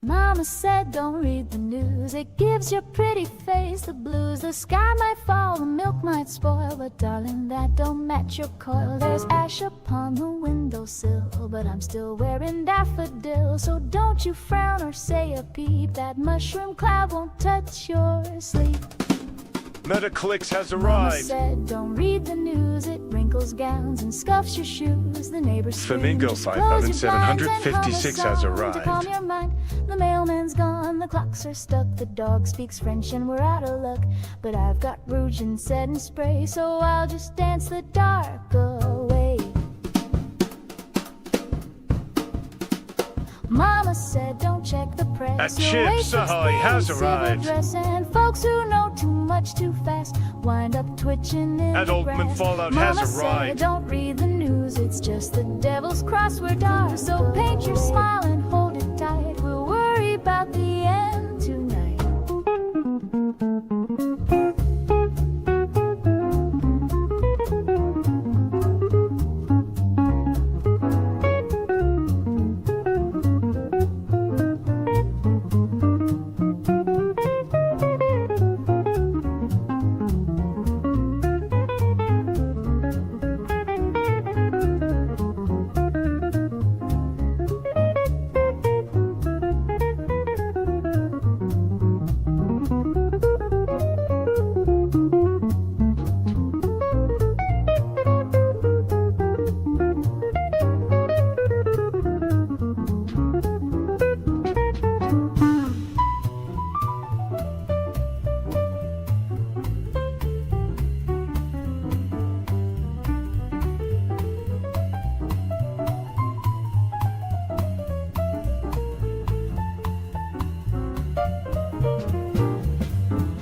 Mama said don't read the news, it gives your pretty face the blues. The sky might fall, the milk might spoil, but darling, that don't match your coil. There's ash upon the windowsill, but I'm still wearing daffodil. So don't you frown or say a peep, that mushroom cloud won't touch your sleep. Metaclicks has Mama arrived. said don't read the news, it wrinkles gowns and scuffs your shoes. The neighbors scream, Flamingo just close your blinds and hum a 5756 has song arrived. to calm your mind. The mailman's gone, the clocks are stuck, the dog speaks French and we're out of luck. But I've got rouge and setting spray, so I'll just dance the dark away. Mama said don't check the press, A Chips Ahoy has arrived. dress, and folks who know too much too fast wind up twitching in And the Oldman grass. Fallout Mama has arrived. said don't read the news, it's just the devil's crossword dark. So paint your smile and hold it tight, we'll worry about the end tonight.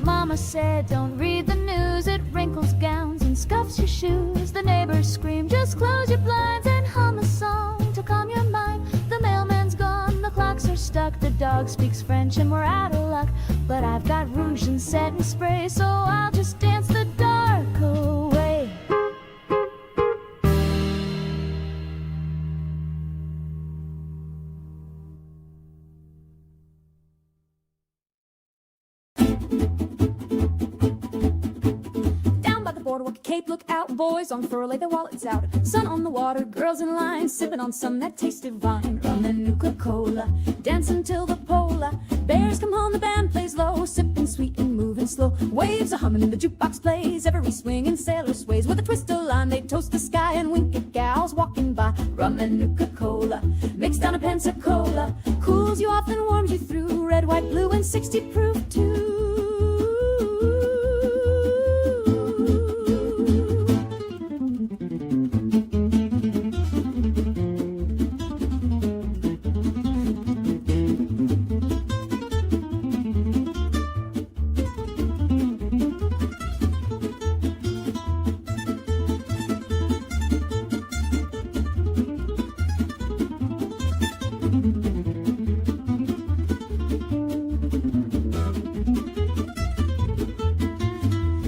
Mama said don't read the news, it wrinkles gowns and scuffs your shoes. The neighbors scream, just close your blinds and hum a song to calm your mind. The mailman's gone, the clocks are stuck, the dog speaks French and we're out of luck. But I've got rouge and setting spray, so I'll just dance the dark away. Down by the boardwalk, Cape, look out, boys on furrow lay their wallets out. Sun on the water, girls in line, sipping on some that tastes divine. Rum and Nuka-Cola, dancing till the pola. Bears come home, the band plays low, sipping sweet and moving slow. Waves are humming and the jukebox plays, every swinging sailor sways. With a twist of lime, they toast the sky and wink at gals walking by. Rum and Nuka-Cola, mixed down a Pensacola, cools you off and warms you through. Red, white, blue, and 60 proof too.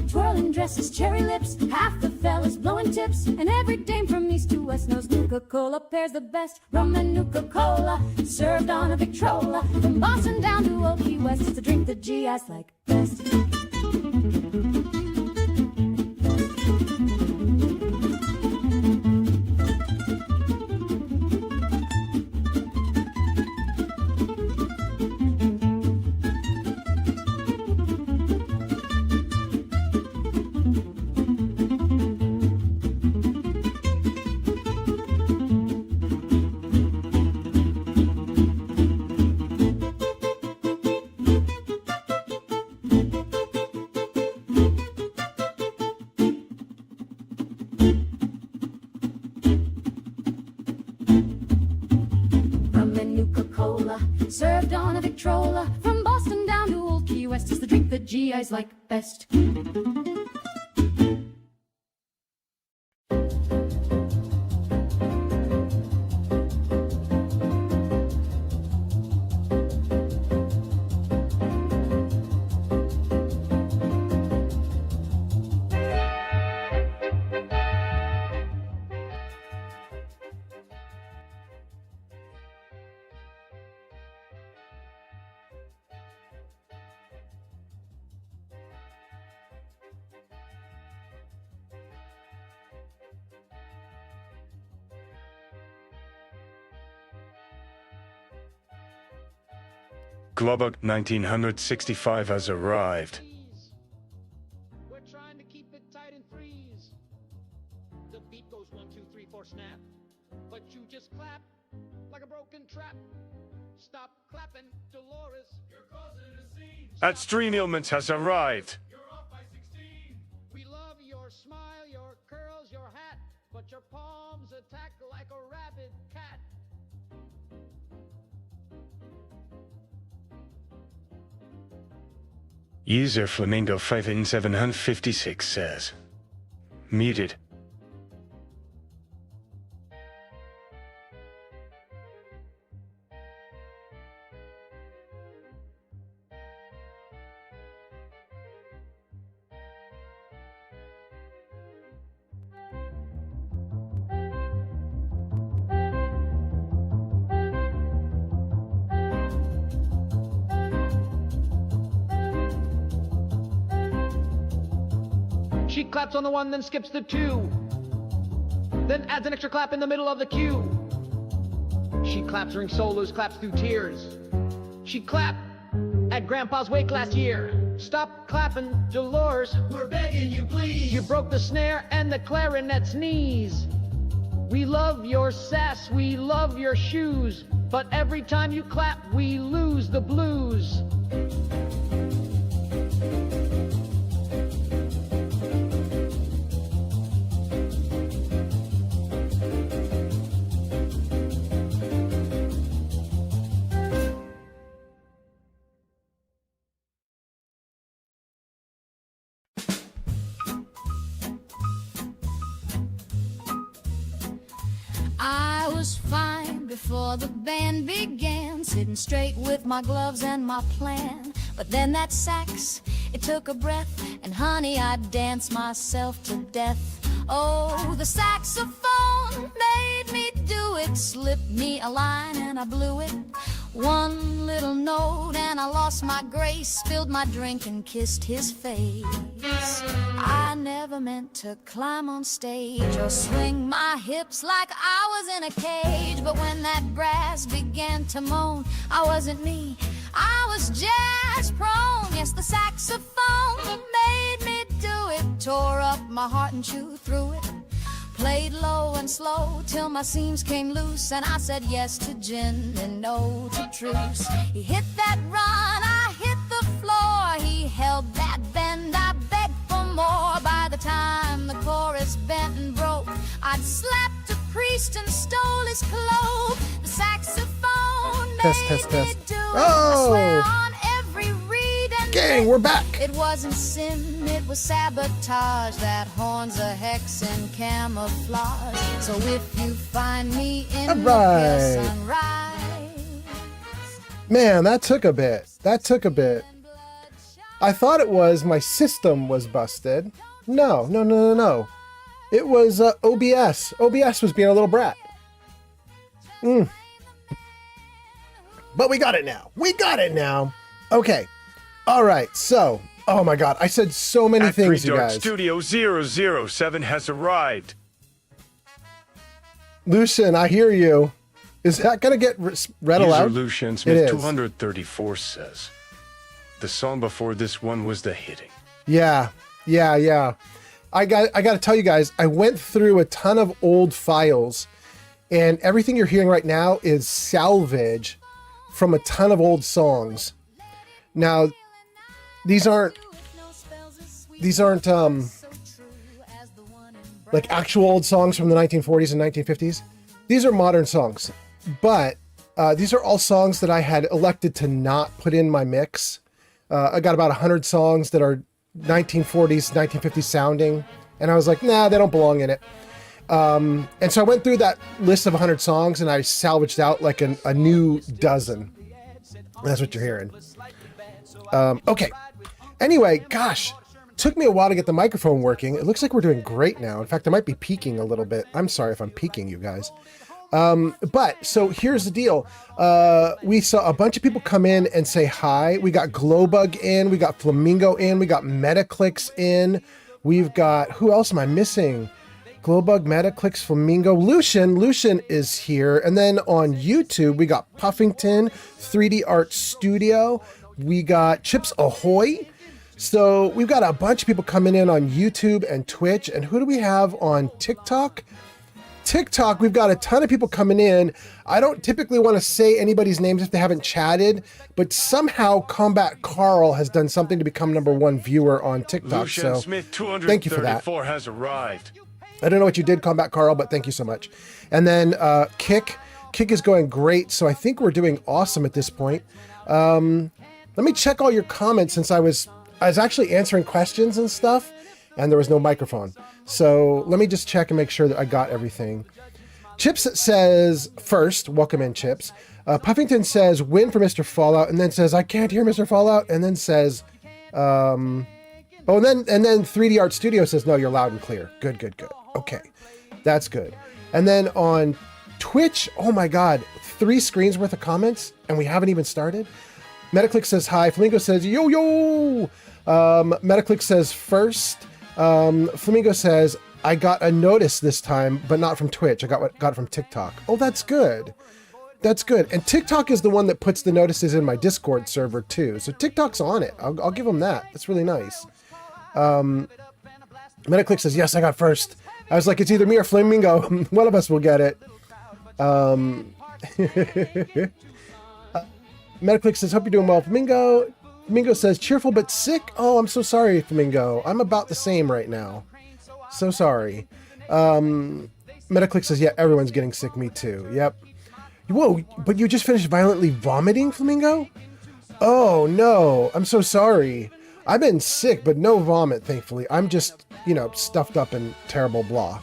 Twirling dresses, cherry lips, half the fellas blowing tips, and every dame from east to west knows Nuka-Cola pairs the best. Rum and Nuka-Cola, served on a Victrola. From Boston down to Old Key West, it's a drink the GIs like best. Rum and Nuka-Cola, served on a Victrola. From Boston down to Old Key West, it's the drink the GIs like best. Globok 1965 has arrived. We're trying to keep it tight and freeze. The beat goes 1, 2, 3, 4, snap. But you just clap like a broken trap. Stop clapping, Dolores. You're causing a scene. Extreme Ailments has arrived. You're off by 16. We love your smile, your curls, your hat. But your palms attack like a rabid cat. User Flamingo 5756 says. Muted. She claps on the 1, then skips the 2. Then adds an extra clap in the middle of the cue. She claps during solos, claps through tears. She clapped at Grandpa's wake last year. Stop clapping, Dolores. We're begging you, please. You broke the snare and the clarinet's knees. We love your sass, we love your shoes. But every time you clap, we lose the blues. I was fine before the band began, sitting straight with my gloves and my plan. But then that sax, it took a breath, and honey, I danced myself to death. Oh, the saxophone made me do it, slipped me a line and I blew it. One little note and I lost my grace, spilled my drink and kissed his face. I never meant to climb on stage or swing my hips like I was in a cage. But when that brass began to moan, I wasn't me, I was jazz prone. Yes, the saxophone made me do it, tore up my heart and chewed through it. Played low and slow till my seams came loose, and I said yes to gin and no to truce. He hit that run, I hit the floor. He held that bend, I begged for more. By the time the chorus bent and broke, I'd slapped a priest and stole his cloak. The saxophone made me do it. I swear on every reed and Gang, we're back. it wasn't sin, it was sabotage. That horn's a hex in camouflage. So if you find me in the pale sunrise, Man, that took a bit. I thought it was my system was busted. No. It was OBS. OBS was being a little brat. But we got it now. Okay. All right. So, oh my God, I said so many At things, 3 you Dark guys. Studio 007 has arrived. Lucien, I hear you. Is that gonna get read User aloud? Lucian It Smith is. 234 says. The song before this one was the hitting. Yeah. I got to tell you guys, I went through a ton of old files, and everything you're hearing right now is salvage from a ton of old songs. Now, these aren't like actual old songs from the 1940s and 1950s. These are modern songs, but these are all songs that I had elected to not put in my mix. I got about 100 songs that are 1940s, 1950s sounding, and I was like, nah, they don't belong in it. And so I went through that list of 100 songs, and I salvaged out like a new dozen. That's what you're hearing. Okay. Anyway, gosh, took me a while to get the microphone working. It looks like we're doing great now. In fact, I might be peaking a little bit. I'm sorry if I'm peaking, you guys. But so here's the deal. We saw a bunch of people come in and say hi. We got Glowbug in, we got Flamingo in, we got Metaclicks in. We've got, who else am I missing? Glowbug, Metaclicks, Flamingo, Lucian is here. And then on YouTube, we got Puffington, 3D Art Studio. We got Chips Ahoy. So we've got a bunch of people coming in on YouTube and Twitch. And who do we have on TikTok? TikTok, we've got a ton of people coming in. I don't typically want to say anybody's names if they haven't chatted, but somehow Combat Carl has done something to become #1 viewer on TikTok. Lucian So Smith thank you for that. 234 has arrived. I don't know what you did, Combat Carl, but thank you so much. And then Kick is going great. So I think we're doing awesome at this point. Let me check all your comments since I was actually answering questions and stuff, and there was no microphone. So let me just check and make sure that I got everything. Chips says first, welcome in, Chips. Puffington says win for Mr. Fallout, and then says I can't hear Mr. Fallout, and then says, and then 3D Art Studio says no, you're loud and clear. Good. Okay, that's good. And then on Twitch, oh my God, 3 screens worth of comments, and we haven't even started. Metaclick says hi. Flamingo says yo. Metaclick says first. Flamingo says I got a notice this time, but not from Twitch. I got it from TikTok. Oh, that's good. That's good. And TikTok is the one that puts the notices in my Discord server too. So TikTok's on it. I'll give them that. That's really nice. Metaclick says yes, I got first. I was like, it's either me or Flamingo. One of us will get it. Metaclick says, hope you're doing well, Flamingo. Flamingo says, cheerful but sick. Oh, I'm so sorry, Flamingo. I'm about the same right now. So sorry. Metaclick says, yeah, everyone's getting sick. Me too. Yep. Whoa, but you just finished violently vomiting, Flamingo? Oh, no. I'm so sorry. I've been sick, but no vomit, thankfully. I'm just, stuffed up and terrible blah.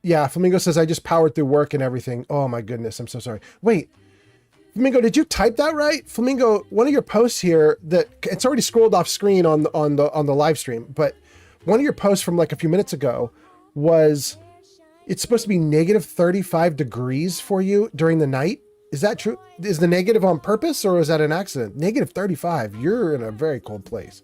Yeah, Flamingo says, I just powered through work and everything. Oh my goodness, I'm so sorry. Wait, Flamingo, did you type that right? Flamingo, one of your posts here that it's already scrolled off screen on the live stream, but one of your posts from like a few minutes ago was it's supposed to be -35 degrees for you during the night. Is that true? Is the negative on purpose or is that an accident? -35. You're in a very cold place.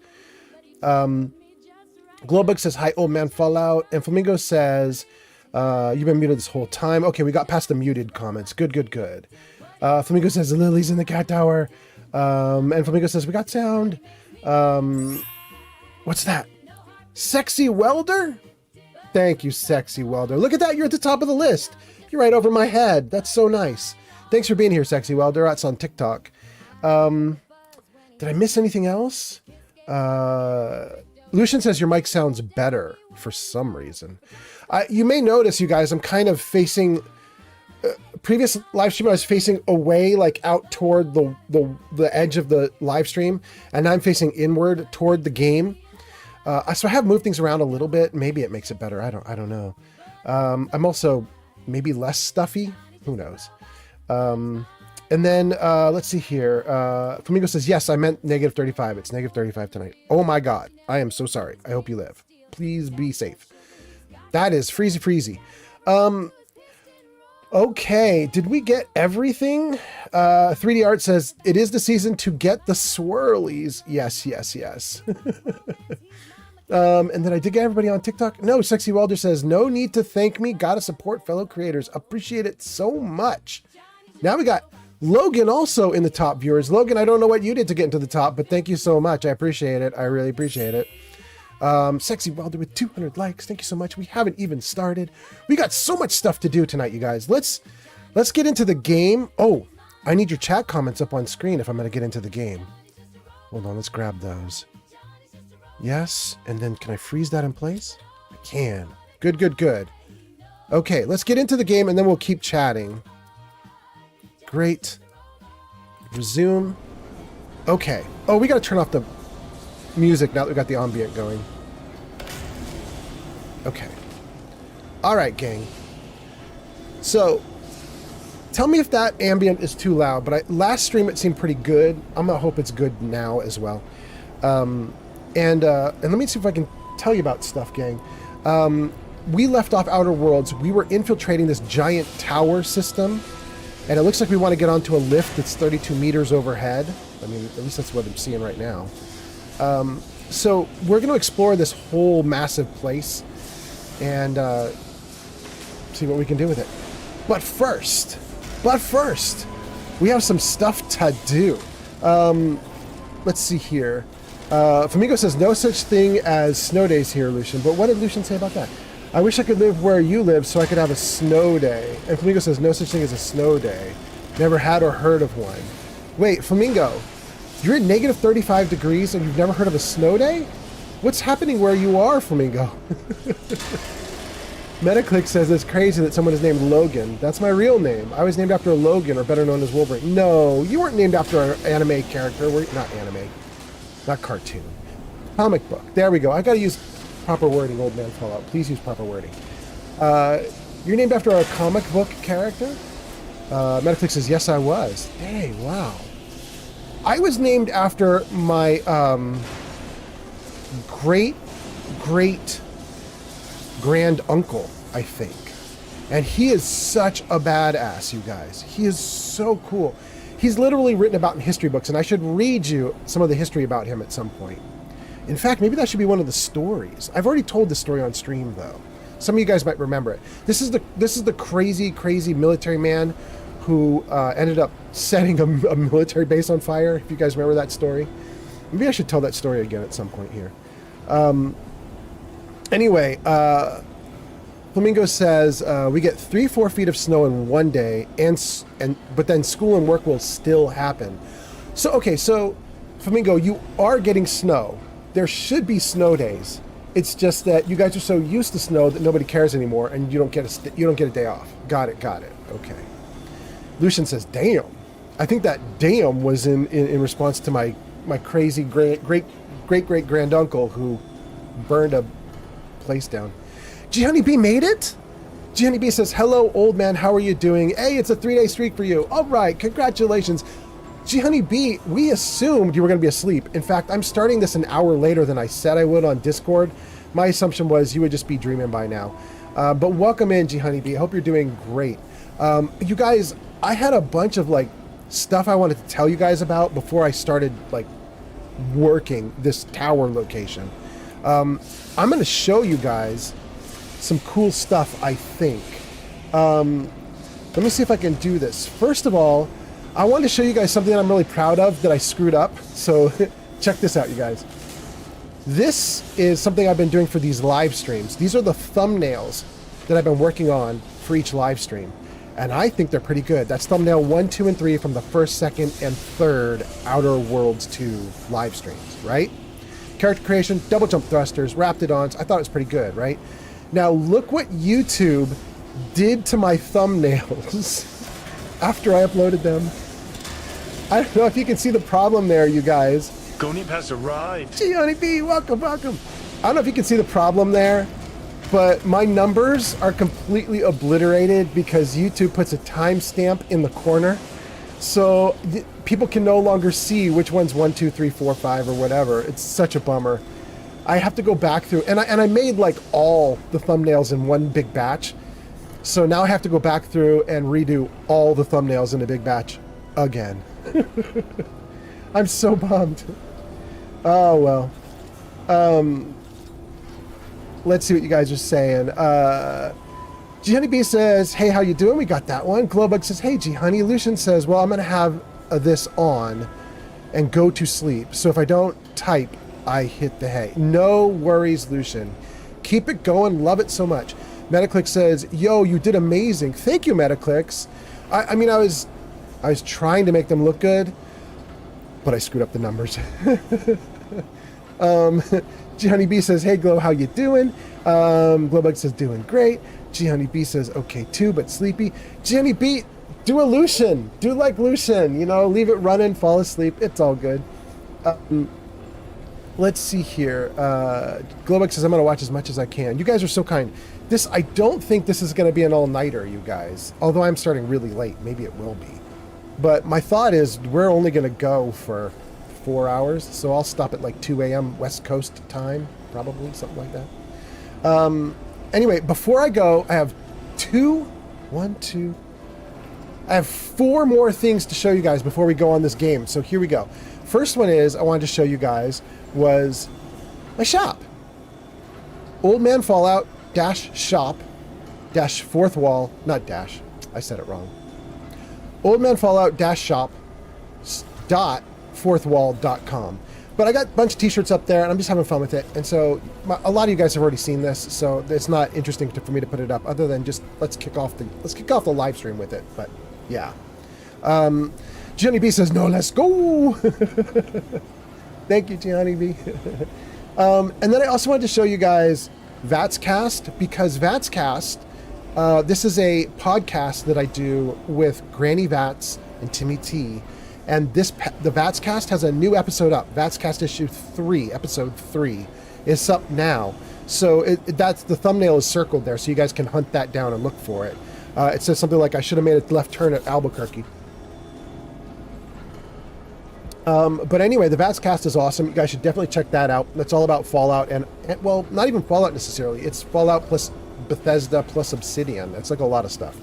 Glowbug says, hi, old man Fallout. And Flamingo says, you've been muted this whole time. Okay, we got past the muted comments. Good. Flamingo says, the lilies in the cat tower. And Flamingo says, we got sound. What's that? Sexy Welder? Thank you, Sexy Welder. Look at that. You're at the top of the list. You're right over my head. That's so nice. Thanks for being here, Sexy Welder. That's on TikTok. Did I miss anything else? Lucian says your mic sounds better for some reason. You may notice, you guys, I'm kind of facing... previous live stream, I was facing away, like out toward the edge of the live stream, and now I'm facing inward toward the game. So I have moved things around a little bit. Maybe it makes it better. I don't know. I'm also maybe less stuffy. Who knows? And then let's see here. Flamingo says, yes, I meant -35. It's -35 tonight. Oh my God. I am so sorry. I hope you live. Please be safe. That is freezy. Okay. Did we get everything? 3D Art says, it is the season to get the swirlies. Yes. And then I did get everybody on TikTok. No, Sexy Welder says, no need to thank me. Gotta support fellow creators. Appreciate it so much. Now we got Logan also in the top viewers. Logan, I don't know what you did to get into the top, but thank you so much. I appreciate it. I really appreciate it. Sexy Welder with 200 likes. Thank you so much. We haven't even started. We got so much stuff to do tonight, you guys. Let's get into the game. Oh, I need your chat comments up on screen if I'm going to get into the game. Hold on, let's grab those. Yes, and then can I freeze that in place? I can. Good. Okay, let's get into the game and then we'll keep chatting. Great. Resume. Okay. Oh, we got to turn off the music now that we got the ambient going. Okay. All right, gang. So, tell me if that ambient is too loud, but last stream it seemed pretty good. I'm going to hope it's good now as well. And let me see if I can tell you about stuff, gang. We left off Outer Worlds. We were infiltrating this giant tower system, and it looks like we want to get onto a lift that's 32 meters overhead. I mean, at least that's what I'm seeing right now. So we're going to explore this whole massive place and see what we can do with it. But first, we have some stuff to do. Let's see here. Flamingo says, no such thing as snow days here, Lucian. But what did Lucian say about that? I wish I could live where you live so I could have a snow day. And Flamingo says, no such thing as a snow day. Never had or heard of one. Wait, Flamingo, you're at negative 35 degrees and you've never heard of a snow day? What's happening where you are, Flamingo? Metaclick says it's crazy that someone is named Logan. That's my real name. I was named after Logan, or better known as Wolverine. No, you weren't named after an anime character. Not anime. Not cartoon. Comic book. There we go. I gotta use proper wording, Old Man Fallout. Please use proper wording. You're named after a comic book character? Metaclick says, yes, I was. Hey, wow. I was named after my great grand uncle, I think. And he is such a badass, you guys. He is so cool. He's literally written about in history books, and I should read you some of the history about him at some point. In fact, maybe that should be one of the stories. I've already told this story on stream, though. Some of you guys might remember it. This is the crazy military man who ended up setting a military base on fire, if you guys remember that story. Maybe I should tell that story again at some point here. Anyway, Flamingo says we get 3-4 feet of snow in one day, but then school and work will still happen. So okay, so Flamingo, you are getting snow. There should be snow days. It's just that you guys are so used to snow that nobody cares anymore, and you don't get a day off. Got it. Okay. Lucian says, "Damn." I think that "damn" was in response to my crazy great granduncle who burned a place down. G Honeybee made it? G Honeybee says, hello, old man, how are you doing? Hey, it's a 3-day streak for you. All right, congratulations. G Honeybee, we assumed you were going to be asleep. In fact, I'm starting this an hour later than I said I would on Discord. My assumption was you would just be dreaming by now. But welcome in, G Honeybee. I hope you're doing great. You guys, I had a bunch of stuff I wanted to tell you guys about before I started working this tower location. I'm going to show you guys some cool stuff, I think. Let me see if I can do this. First of all, I wanted to show you guys something that I'm really proud of that I screwed up. So check this out, you guys. This is something I've been doing for these live streams. These are the thumbnails that I've been working on for each live stream. And I think they're pretty good. That's thumbnail 1, 2, and 3 from the first, second, and third Outer Worlds 2 live streams, right? Character creation, double jump thrusters, raptidons. I thought it was pretty good, right? Now look what YouTube did to my thumbnails after I uploaded them. I don't know if you can see the problem there, you guys. Gonib has arrived. Gee, Honeybee, welcome. I don't know if you can see the problem there, but my numbers are completely obliterated because YouTube puts a timestamp in the corner. So people can no longer see which one's 1, 2, 3, 4, 5 or whatever. It's such a bummer. I have to go back through, and I made all the thumbnails in one big batch. So now I have to go back through and redo all the thumbnails in a big batch again. I'm so bummed. Oh, well. Let's see what you guys are saying. G Honeybee says, hey, how you doing? We got that one. Glowbug says, hey, G Honey. Lucian says, well, I'm going to have this on and go to sleep. So if I don't type, I hit the hay. No worries, Lucian. Keep it going. Love it so much. Metaclick says, yo, you did amazing. Thank you, Metaclicks. I mean, I was trying to make them look good, but I screwed up the numbers. G Honeybee says, hey, Glow, how you doing? Glowbug says, doing great. G Honeybee says, okay, too, but sleepy. G Honeybee, do a Lucian. Do like Lucian, leave it running, fall asleep. It's all good. Let's see here. Glowbug says, I'm going to watch as much as I can. You guys are so kind. I don't think this is going to be an all-nighter, you guys. Although I'm starting really late. Maybe it will be. But my thought is we're only going to go for 4 hours. So I'll stop at 2 a.m. West Coast time. Probably, something like that. Anyway, before I go, I have I have 4 more things to show you guys before we go on this game. So here we go. First one is I wanted to show you guys was my shop. Old Man Fallout dash shop dash fourth wall, not dash, I said it wrong. Old Man Fallout dash shop dot fourthwall.com. But I got a bunch of t-shirts up there and I'm just having fun with it. And so a lot of you guys have already seen this, so it's not interesting for me to put it up other than just let's kick off the live stream with it. But yeah. Gianni B says, no, let's go. Thank you, Gianni B. And then I also wanted to show you guys Vatscast, because Vatscast, this is a podcast that I do with Granny Vats and Timmy T. And the Vatscast has a new episode up. Vatscast issue 3, episode 3 is up now. So that's the thumbnail is circled there, so you guys can hunt that down and look for it. It says something like, I should have made a left turn at Albuquerque. But anyway, the Vatscast is awesome. You guys should definitely check that out. It's all about Fallout and well, not even Fallout necessarily. It's Fallout plus Bethesda plus Obsidian. It's like a lot of stuff.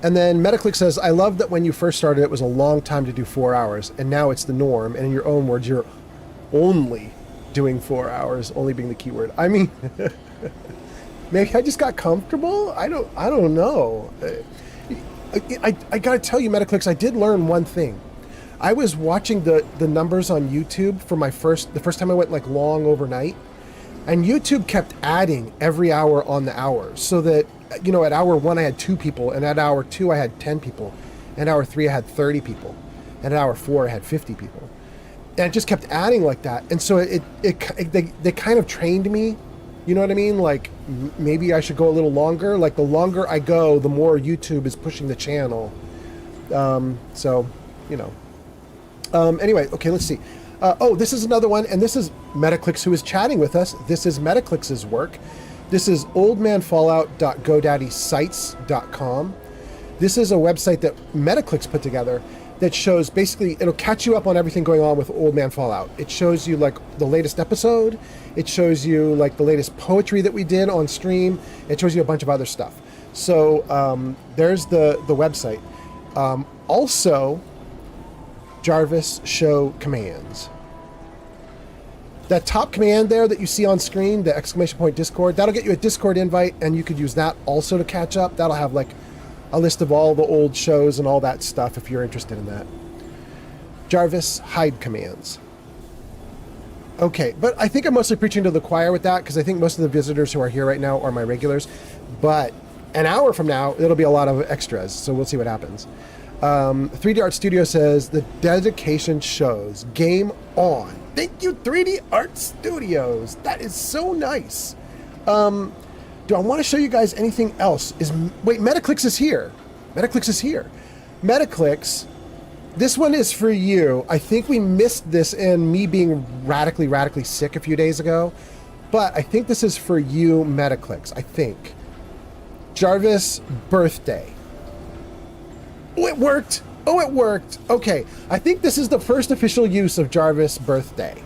And then Metaclick says, I love that when you first started, it was a long time to do 4 hours, and now it's the norm. And in your own words, you're only doing 4 hours, only being the key word. I mean, maybe I just got comfortable. I don't know. I gotta tell you, Metaclicks, I did learn one thing. I was watching the numbers on YouTube for the first time I went like long overnight, and YouTube kept adding every hour on the hour, so that, you know, at hour 1 I had 2 people, and at hour 2 I had 10 people, and hour 3 I had 30 people, and at hour 4 I had 50 people, and it just kept adding like that. And so they kind of trained me, you know what I mean? Like maybe I should go a little longer. Like the longer I go, the more YouTube is pushing the channel. So you know. Anyway, okay, let's see. Oh, this is another one, and this is Metaclicks who is chatting with us. This is Metaclicks' work. This is oldmanfallout.godaddysites.com. This is a website that Metaclicks put together that shows, basically, it'll catch you up on everything going on with Old Man Fallout. It shows you like the latest episode. It shows you like the latest poetry that we did on stream. It shows you a bunch of other stuff. So there's the website. Also, Jarvis show commands. That top command there that you see on screen, the exclamation point Discord, that'll get you a Discord invite, and you could use that also to catch up. That'll have like a list of all the old shows and all that stuff if you're interested in that. Jarvis hide commands. Okay, but I think I'm mostly preaching to the choir with that, because I think most of the visitors who are here right now are my regulars. But an hour from now, it'll be a lot of extras, so we'll see what happens. 3D Art Studio says, the dedication shows. Game on. Thank you, 3D Art Studios. That is so nice. Do I want to show you guys anything else? Wait, Metaclicks is here. Metaclicks is here. Metaclicks, this one is for you. I think we missed this in me being radically sick a few days ago, but I think this is for you, Metaclicks, I think. Jarvis birthday. Oh, it worked. Oh, it worked. Okay, I think this is the first official use of Jarvis birthday.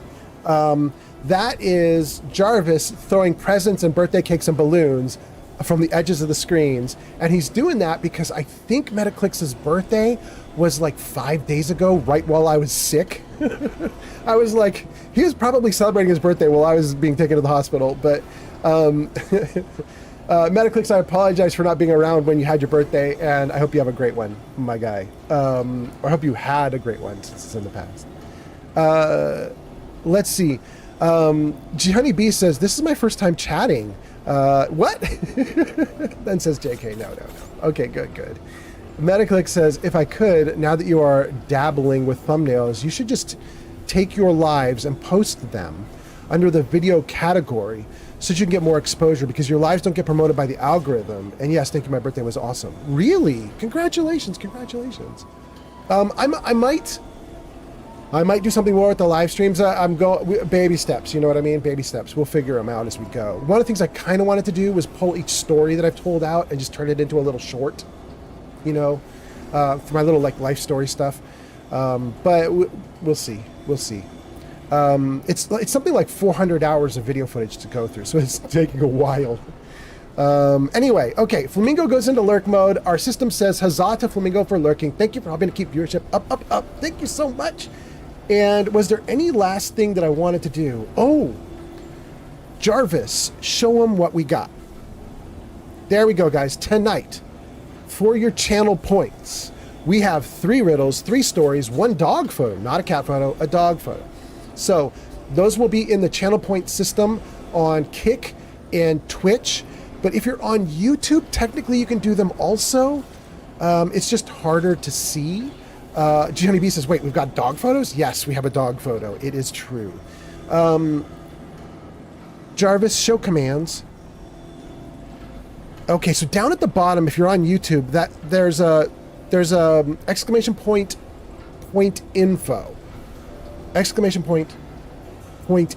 That is Jarvis throwing presents and birthday cakes and balloons from the edges of the screens. And he's doing that because I think Metaclicks' birthday was like 5 days ago, right while I was sick. I was like, he was probably celebrating his birthday while I was being taken to the hospital. But Metaclicks, I apologize for not being around when you had your birthday, and I hope you have a great one, my guy. Or I hope you had a great one since it's in the past. Let's see. Gianni B says, this is my first time chatting. What? Then says JK, no. Okay, good. Metaclick says, if I could, now that you are dabbling with thumbnails, you should just take your lives and post them under the video category so that you can get more exposure, because your lives don't get promoted by the algorithm. And yes, thank you, my birthday was awesome. Really? Congratulations. I might do something more with the live streams. I'm going baby steps. You know what I mean? Baby steps. We'll figure them out as we go. One of the things I kind of wanted to do was pull each story that I've told out and just turn it into a little short, you know, for my little like life story stuff. But we'll see. It's something like 400 hours of video footage to go through, so it's taking a while. Anyway, okay, Flamingo goes into lurk mode. Our system says, huzzah to Flamingo for lurking. Thank you for helping to keep viewership up. Thank you so much. And was there any last thing that I wanted to do? Oh, Jarvis, show them what we got. There we go, guys. Tonight, for your channel points, we have 3 riddles, 3 stories, 1 dog photo, not a cat photo, a dog photo. So those will be in the channel point system on Kick and Twitch. But if you're on YouTube, technically you can do them also. It's just harder to see. Johnny B says, wait, we've got dog photos? Yes, we have a dog photo. It is true. Jarvis, show commands. Okay, so down at the bottom, if you're on YouTube, that there's a exclamation point info. Exclamation point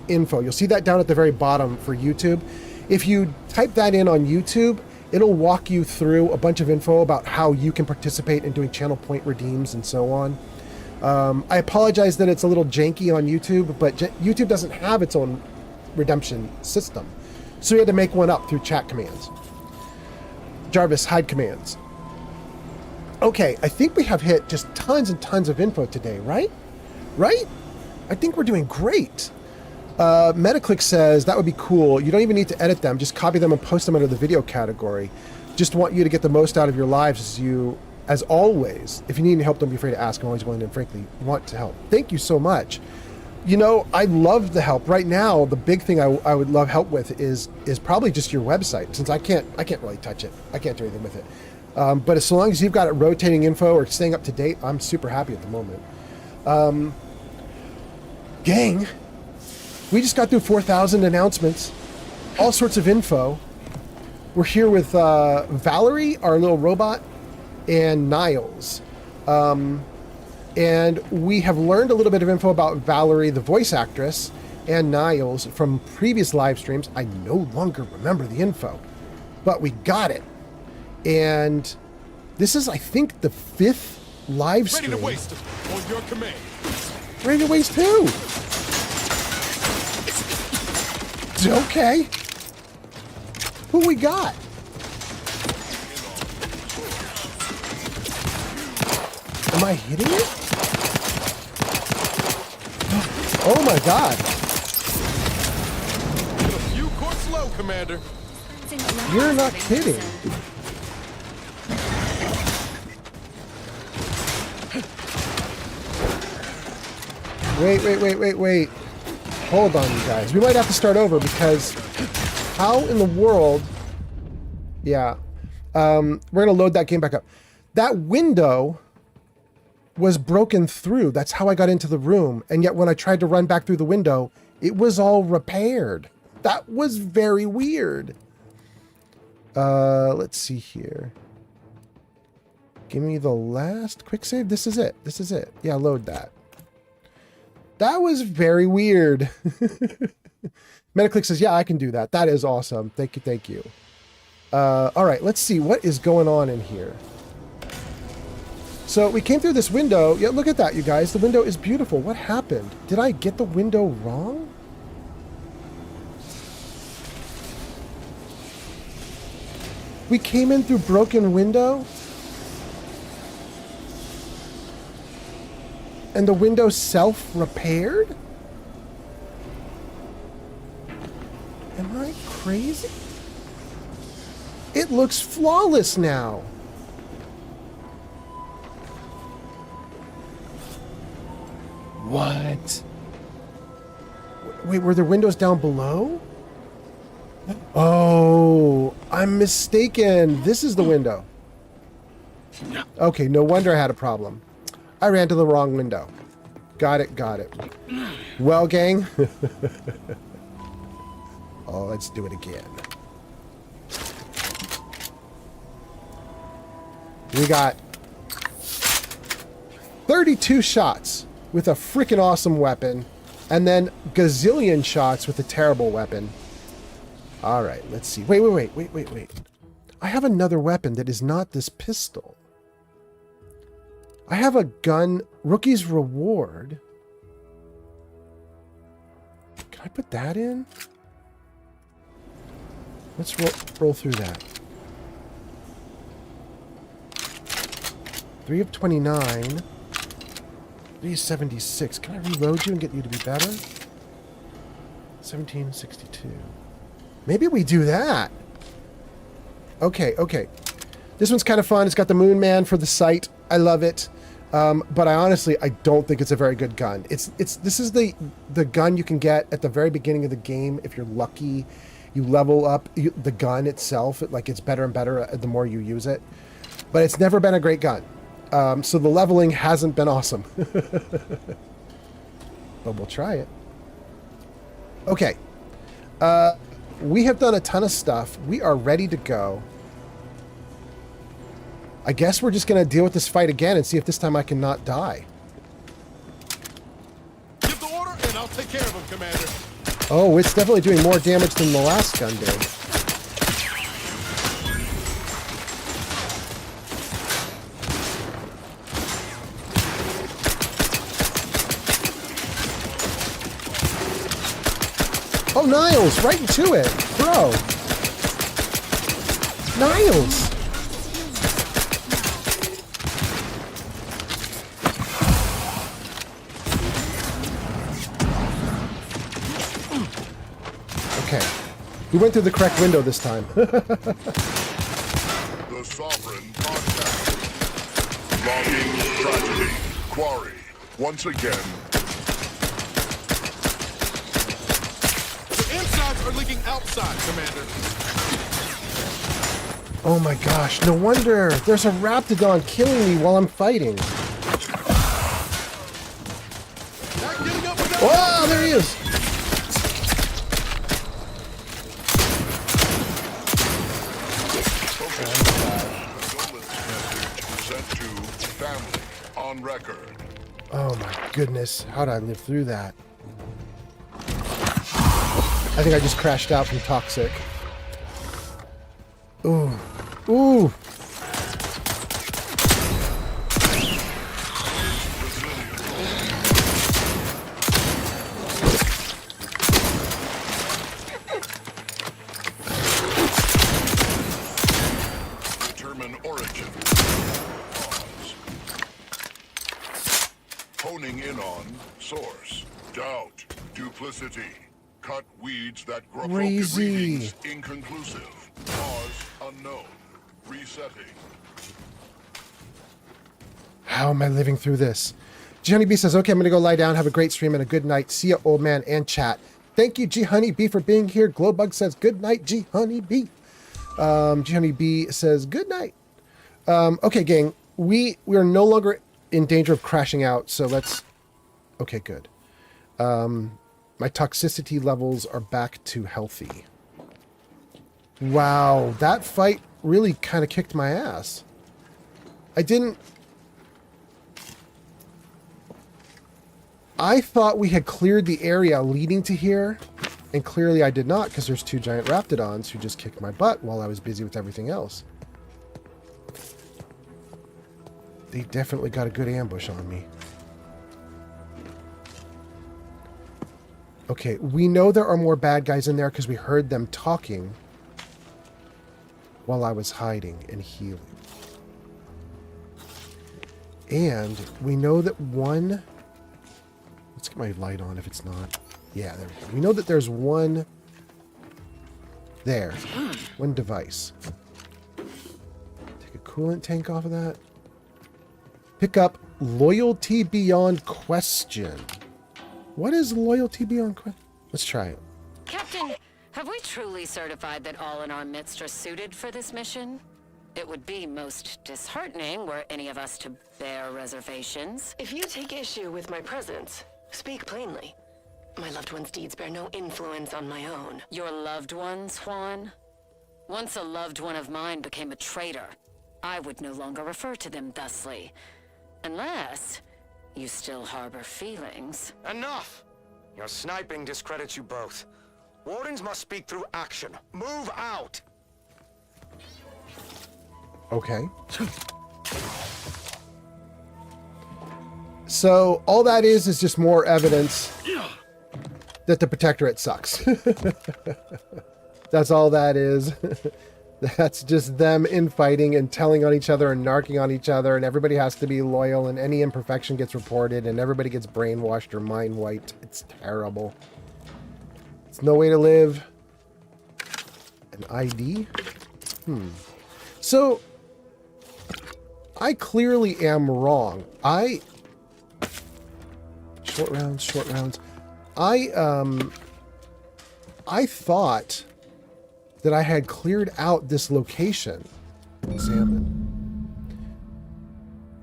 info. You'll see that down at the very bottom for YouTube. If you type that in on YouTube, it'll walk you through a bunch of info about how you can participate in doing channel point redeems and so on. I apologize that it's a little janky on YouTube, but YouTube doesn't have its own redemption system. So we had to make one up through chat commands. Jarvis, hide commands. Okay, I think we have hit just tons and tons of info today, right? Right? I think we're doing great. Metaclick says, that would be cool. You don't even need to edit them. Just copy them and post them under the video category. Just want you to get the most out of your lives as always. If you need any help, don't be afraid to ask. I'm always willing and frankly want to help. Thank you so much. You know, I love the help. Right now, the big thing I would love help with is probably just your website, since I can't really touch it. I can't do anything with it. But as long as you've got it rotating info or staying up to date, I'm super happy at the moment. Gang, we just got through 4,000 announcements, all sorts of info. We're here with Valerie, our little robot, and Niles. And we have learned a little bit of info about Valerie, the voice actress, and Niles from previous live streams. I no longer remember the info, but we got it. And this is, I think, the 5th live stream. Ready to waste on your command. Ready to waste who? Okay. Who we got? Am I hitting it? Oh my god. A few courts low, Commander. You're not kidding. Wait. Hold on, you guys. We might have to start over because how in the world... Yeah. We're going to load that game back up. That window was broken through. That's how I got into the room. And yet when I tried to run back through the window, it was all repaired. That was very weird. Let's see here. Give me the last quick save. This is it. This is it. Yeah, load that. That was very weird. Metaclick says, yeah, I can do that. That is awesome. Thank you, thank you. All right, let's see. What is going on in here? So we came through this window. Yeah, look at that, you guys. The window is beautiful. What happened? Did I get the window wrong? We came in through broken window? And the window self-repaired? Am I crazy? It looks flawless now. What? Wait, were there windows down below? Oh, I'm mistaken. This is the window. Okay, no wonder I had a problem. I ran to the wrong window. Got it, got it. Well, gang. Oh, let's do it again. We got 32 shots with a freaking awesome weapon, and then gazillion shots with a terrible weapon. All right, let's see. Wait. I have another weapon that is not this pistol. I have a gun, Rookie's Reward. Can I put that in? Let's roll through that. 3 of 29. 376. Can I reload you and get you to be better? 1762. Maybe we do that. Okay, okay. This one's kind of fun. It's got the Moon Man for the sight. I love it. But I don't think it's a very good gun. This is the gun you can get at the very beginning of the game. If you're lucky, you level up the gun itself. It's better and better the more you use it. But it's never been a great gun. So the leveling hasn't been awesome. But we'll try it. Okay. We have done a ton of stuff. We are ready to go. I guess we're just going to deal with this fight again and see if this time I can not die. Give the order, and I'll take care of him, Commander. Oh, it's definitely doing more damage than the last gun did. Oh, Niles, right into it, bro. Niles. Okay, we went through the correct window this time. The Sovereign Podcast. Logging tragedy. Quarry. Once again. The insides are leaking outside, Commander. Oh my gosh, no wonder. There's a Raptidon killing me while I'm fighting. Not getting up without... Oh, there he is. Sent to family on record. Oh my goodness, how did I live through that? I think I just crashed out from Toxic. Ooh. Ooh. Determine origin. Pause. Honing in on source. Doubt. Duplicity. Cut weeds that grow. Crazy. Readings inconclusive. Cause unknown. Resetting. How am I living through this? G Honey B says, okay, I'm going to go lie down. Have a great stream and a good night. See ya, old man, and chat. Thank you, G Honey B, for being here. Glowbug says, good night, G Honey B. G Honey B says, good night. Okay, gang, we are no longer in danger of crashing out, so let's... Okay, good. My toxicity levels are back to healthy. Wow, that fight really kind of kicked my ass. I thought we had cleared the area leading to here, and clearly I did not, because there's two giant Raptidons who just kicked my butt while I was busy with everything else. They definitely got a good ambush on me. Okay, we know there are more bad guys in there because we heard them talking while I was hiding and healing. And we know that one... Let's get my light on if it's not. Yeah, there we go. We know that there's one there. One device. Take a coolant tank off of that. Pick up Loyalty Beyond Question. What is Loyalty Beyond Question? Let's try it. Captain, have we truly certified that all in our midst are suited for this mission? It would be most disheartening were any of us to bear reservations. If you take issue with my presence, speak plainly. My loved one's deeds bear no influence on my own. Your loved ones, Juan? Once a loved one of mine became a traitor, I would no longer refer to them thusly. Unless you still harbor feelings. Enough! Your sniping discredits you both. Wardens must speak through action. Move out! Okay. So all that is just more evidence that the Protectorate sucks. That's all that is. That's just them infighting and telling on each other and narking on each other, and everybody has to be loyal, and any imperfection gets reported, and everybody gets brainwashed or mind wiped. It's terrible. It's no way to live. An ID? So, I clearly am wrong. Short rounds. I thought that I had cleared out this location. Examine.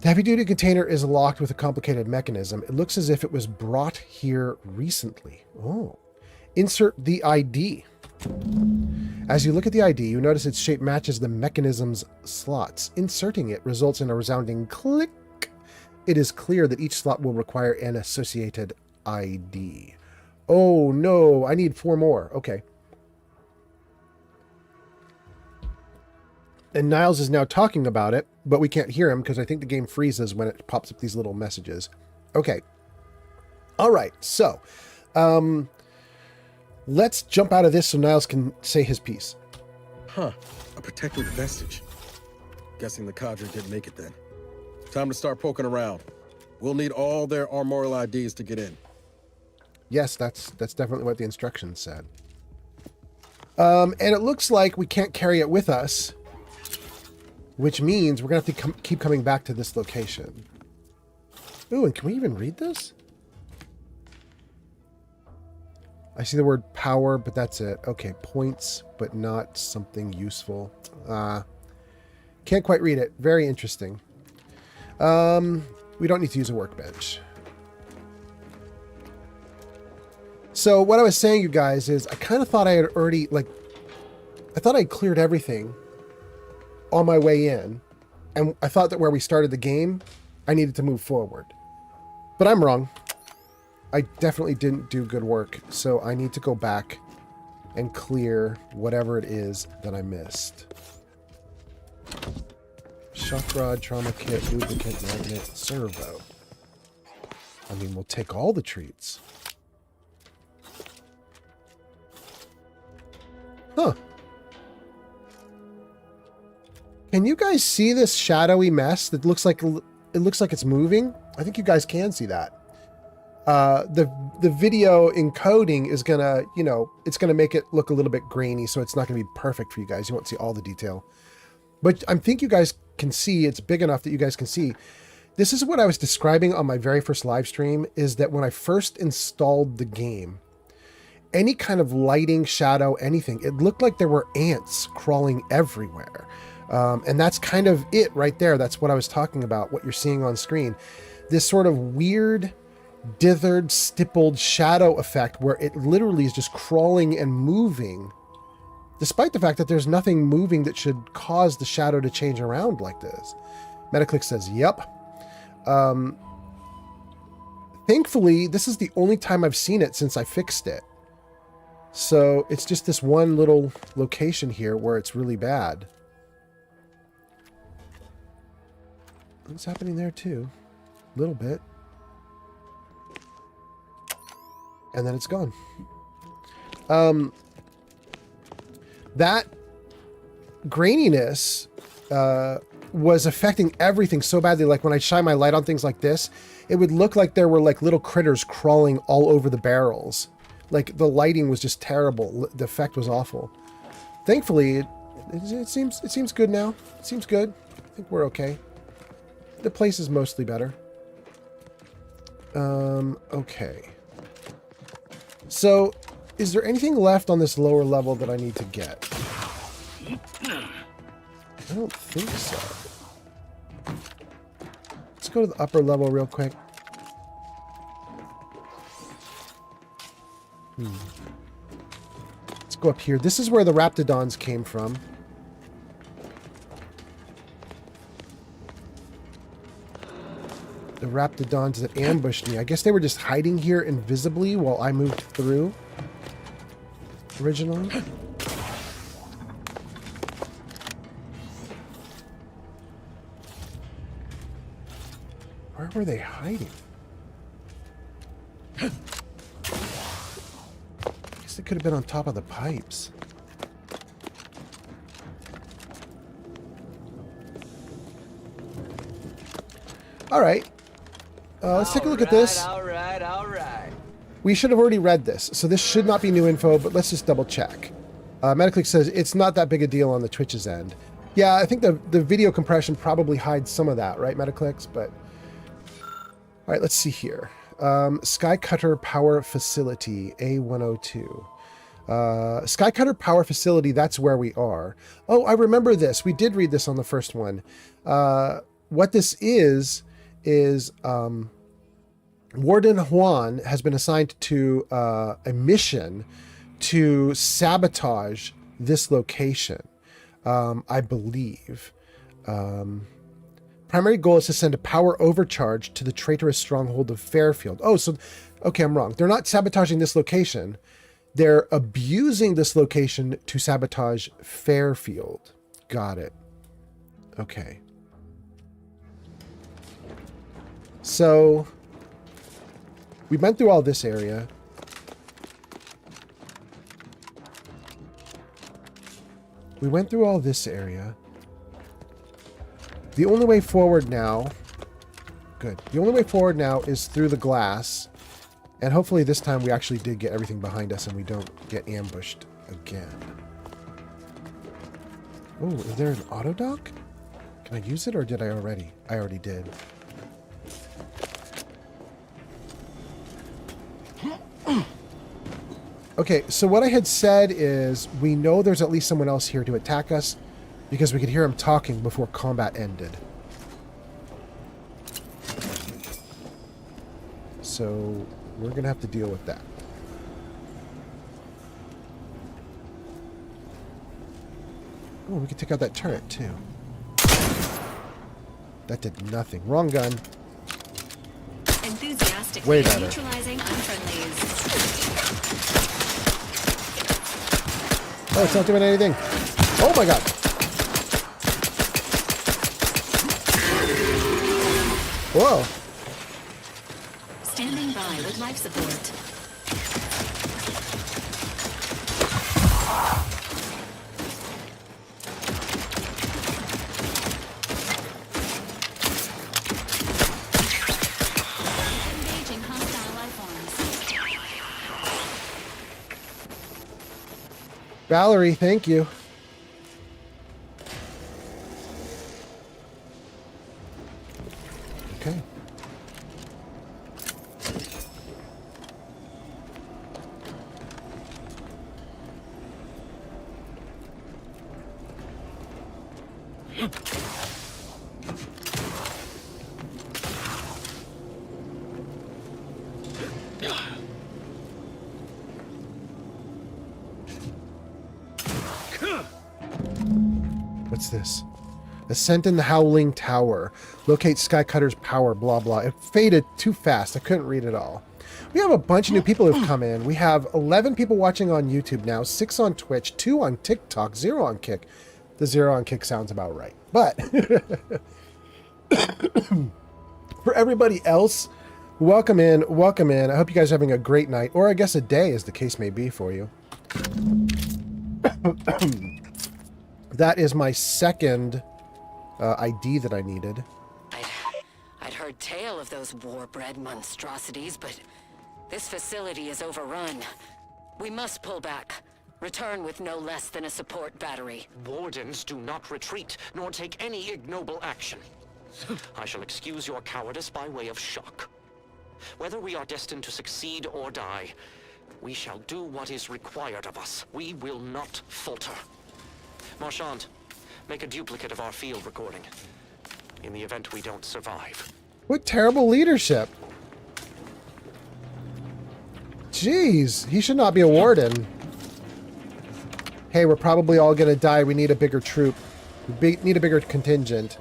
The heavy-duty container is locked with a complicated mechanism. It looks as if it was brought here recently. Oh. Insert the ID. As you look at the ID, you notice its shape matches the mechanism's slots. Inserting it results in a resounding click. It is clear that each slot will require an associated ID. Oh no, I need 4 more. Okay. And Niles is now talking about it, but we can't hear him because I think the game freezes when it pops up these little messages. Okay. All right. So, let's jump out of this so Niles can say his piece. Huh. A protected vestige. Guessing the cadre didn't make it then. Time to start poking around. We'll need all their armorial IDs to get in. Yes, that's definitely what the instructions said. And it looks like we can't carry it with us, which means we're going to have to keep coming back to this location. Ooh, and can we even read this? I see the word power, but that's it. Okay, points, but not something useful. Can't quite read it. Very interesting. We don't need to use a workbench. So what I was saying, you guys, is I kind of thought I had already, I thought I cleared everything on my way in. And I thought that where we started the game, I needed to move forward. But I'm wrong. I definitely didn't do good work. So I need to go back and clear whatever it is that I missed. Shock rod, trauma kit, lubricant, magnet, servo. I mean, we'll take all the treats. Huh. Can you guys see this shadowy mess that looks like it's moving? I think you guys can see that. The video encoding is gonna, it's gonna make it look a little bit grainy, so it's not gonna be perfect for you guys. You won't see all the detail. But I think you guys can see, it's big enough that you guys can see. This is what I was describing on my very first live stream, is that when I first installed the game, any kind of lighting, shadow, anything, it looked like there were ants crawling everywhere. And that's kind of it right there. That's what I was talking about, what you're seeing on screen. This sort of weird, dithered, stippled shadow effect where it literally is just crawling and moving, despite the fact that there's nothing moving that should cause the shadow to change around like this. Metaclick says, yep. Thankfully, this is the only time I've seen it since I fixed it. So it's just this one little location here where it's really bad. What's happening there too? A little bit. And then it's gone. That graininess was affecting everything so badly. Like when I shine my light on things like this, it would look like there were like little critters crawling all over the barrels. Like the lighting was just terrible. The effect was awful. Thankfully, it seems good now. It seems good. I think we're okay. The place is mostly better. Okay. So, is there anything left on this lower level that I need to get? I don't think so. Let's go to the upper level real quick. Let's go up here. This is where the Raptidons came from. The Raptidons that ambushed me. I guess they were just hiding here invisibly while I moved through. Originally. Where were they hiding? I guess they could have been on top of the pipes. All right. Let's take a look at this. All right. We should have already read this, so this should not be new info, but let's just double check. Metaclick says it's not that big a deal on the Twitch's end. Yeah, I think the video compression probably hides some of that, right, Metaclicks? But all right, let's see here. Skycutter Power Facility, A102. Skycutter Power Facility, that's where we are. Oh, I remember this. We did read this on the first one. What this is Warden Juan has been assigned to a mission to sabotage this location, I believe. Primary goal is to send a power overcharge to the traitorous stronghold of Fairfield. Oh, so, okay, I'm wrong. They're not sabotaging this location. They're abusing this location to sabotage Fairfield. Got it. Okay. So, we went through all this area. We went through all this area. The only way forward now... Good. The only way forward now is through the glass. And hopefully this time we actually did get everything behind us and we don't get ambushed again. Oh, is there an auto dock? Can I use it or did I already? I already did. Okay, so what I had said is we know there's at least someone else here to attack us because we could hear him talking before combat ended. So we're going to have to deal with that. Oh, we can take out that turret too. That did nothing. Wrong gun. Enthusiastically way better. Neutralizing unfriendlies. Oh, it's not doing anything. Oh my god. Whoa. Standing by with life support. Engaging hostile life forms. Valerie, thank you. Okay. What's this? Ascent in the Howling Tower. Locate Skycutter's power, blah, blah. It faded too fast. I couldn't read it all. We have a bunch of new people who've come in. We have 11 people watching on YouTube now, 6 on Twitch, 2 on TikTok, 0 on Kick. The 0 on Kick sounds about right. But for everybody else, welcome in, welcome in. I hope you guys are having a great night, or I guess a day as the case may be for you. That is my second ID that I needed. I'd heard tale of those war-bred monstrosities, but this facility is overrun. We must pull back. Return with no less than a support battery. Wardens do not retreat, nor take any ignoble action. I shall excuse your cowardice by way of shock. Whether we are destined to succeed or die, we shall do what is required of us. We will not falter. Marchand, make a duplicate of our field recording. In the event we don't survive. What terrible leadership. Jeez, he should not be a warden. Hey, we're probably all gonna die. We need a bigger troop. We need a bigger contingent.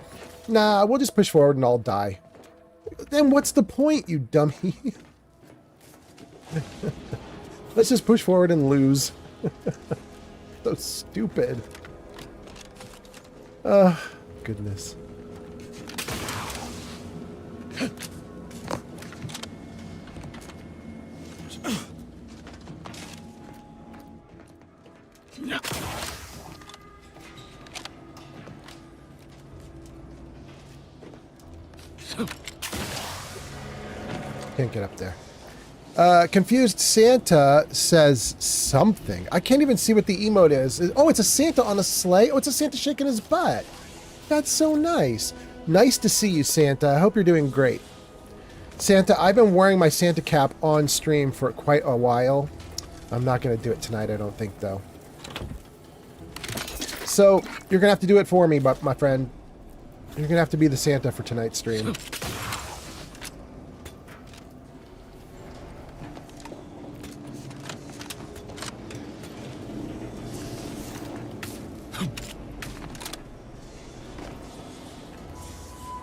Nah, we'll just push forward and all die. Then what's the point, you dummy? Let's just push forward and lose. So stupid. Goodness. Can't get up there. Confused Santa says something. I can't even see what the emote is. Oh, it's a Santa on a sleigh. Oh, it's a Santa shaking his butt. That's so nice. Nice to see you, Santa. I hope you're doing great. Santa, I've been wearing my Santa cap on stream for quite a while. I'm not going to do it tonight, I don't think, though. So, you're going to have to do it for me, my friend. You're going to have to be the Santa for tonight's stream.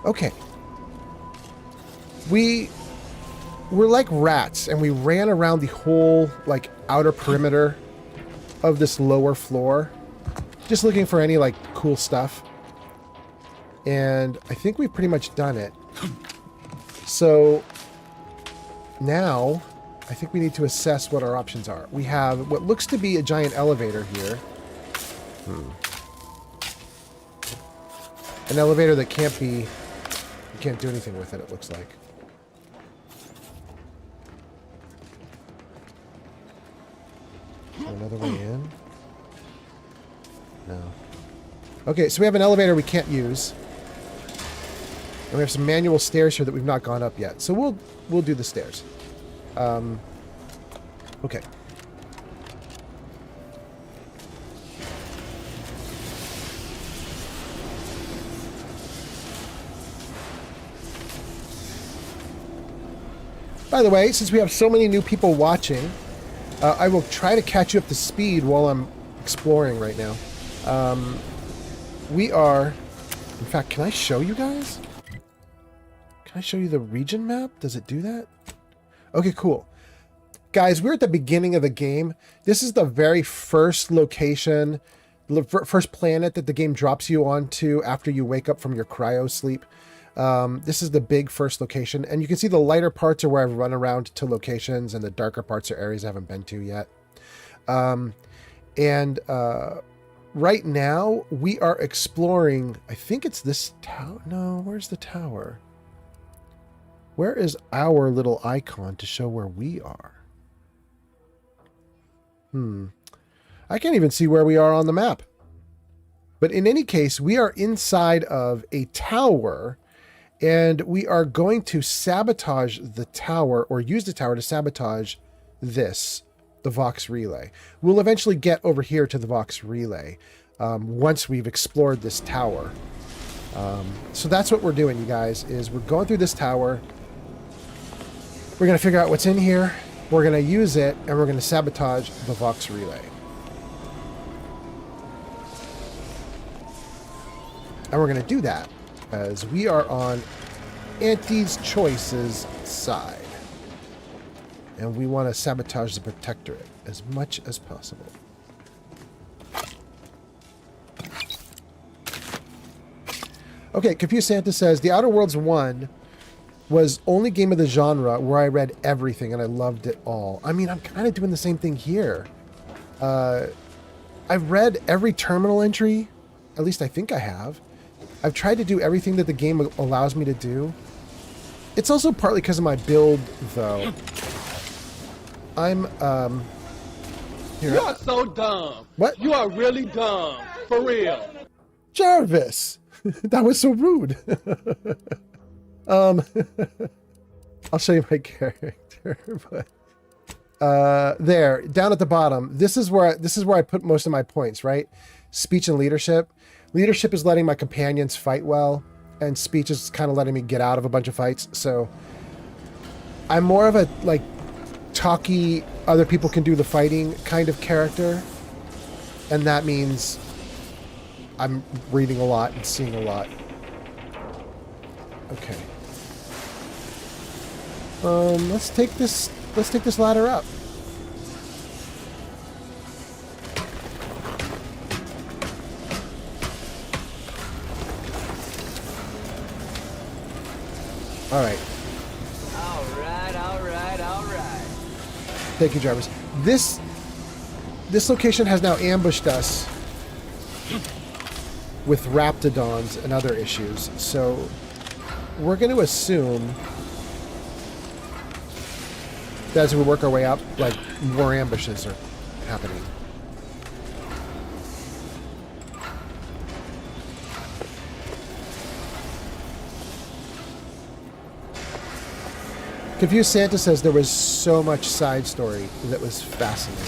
Okay. We're like rats, and we ran around the whole, like, outer perimeter of this lower floor, just looking for any, like, cool stuff. And I think we've pretty much done it. So now I think we need to assess what our options are. We have what looks to be a giant elevator here. An elevator that can't be... You can't do anything with it, it looks like. Another way in? No. Okay, so we have an elevator we can't use. And we have some manual stairs here that we've not gone up yet. So we'll do the stairs. Okay. By the way, since we have so many new people watching, I will try to catch you up to speed while I'm exploring right now. We are... In fact, can I show you guys? Can I show you the region map? Does it do that? Okay, cool. Guys, we're at the beginning of the game. This is the very first location, the first planet that the game drops you onto after you wake up from your cryo sleep. This is the big first location, and you can see the lighter parts are where I've run around to locations, and the darker parts are areas I haven't been to yet. Right now, we are exploring, I think it's this tower. No, where's the tower? Where is our little icon to show where we are? I can't even see where we are on the map. But in any case, we are inside of a tower, and we are going to sabotage the tower, or use the tower to sabotage this, the Vox Relay. We'll eventually get over here to the Vox Relay once we've explored this tower. So that's what we're doing, you guys, is we're going through this tower. We're going to figure out what's in here. We're going to use it, and we're going to sabotage the Vox Relay. And we're going to do that as we are on Auntie's Choice's side. And we want to sabotage the Protectorate as much as possible. Okay, Confused Santa says, The Outer Worlds 1 was only game of the genre where I read everything and I loved it all. I mean, I'm kind of doing the same thing here. I've read every terminal entry. At least I think I have. I've tried to do everything that the game allows me to do. It's also partly because of my build, though. I'm, here. You are so dumb. What? You are really dumb. For real. Jarvis! That was so rude. I'll show you my character, but there, down at the bottom, this is where I put most of my points, right? Speech and leadership. Leadership is letting my companions fight well, and speech is kind of letting me get out of a bunch of fights. So I'm more of a like talky, other people can do the fighting kind of character, and that means I'm reading a lot and seeing a lot. Okay. Let's take this ladder up. All right. All right. Thank you, Jarvis. This location has now ambushed us with raptidons and other issues. So we're going to assume as we work our way up, like, more ambushes are happening. Confused Santa says there was so much side story that was fascinating.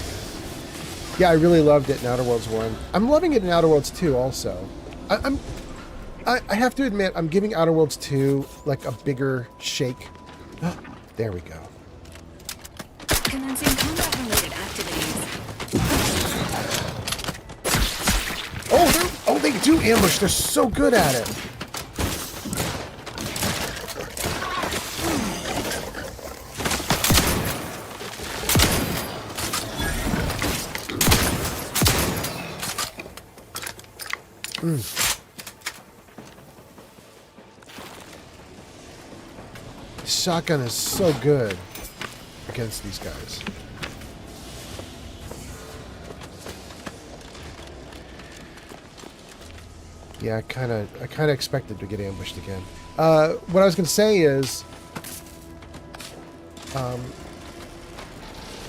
Yeah, I really loved it in Outer Worlds 1. I'm loving it in Outer Worlds 2 also. I have to admit, I'm giving Outer Worlds 2 like a bigger shake. There we go. Commencing combat-related activities. Oh, they do ambush. They're so good at it. Shotgun is so good against these guys. Yeah, I kind of expected to get ambushed again. What I was going to say is,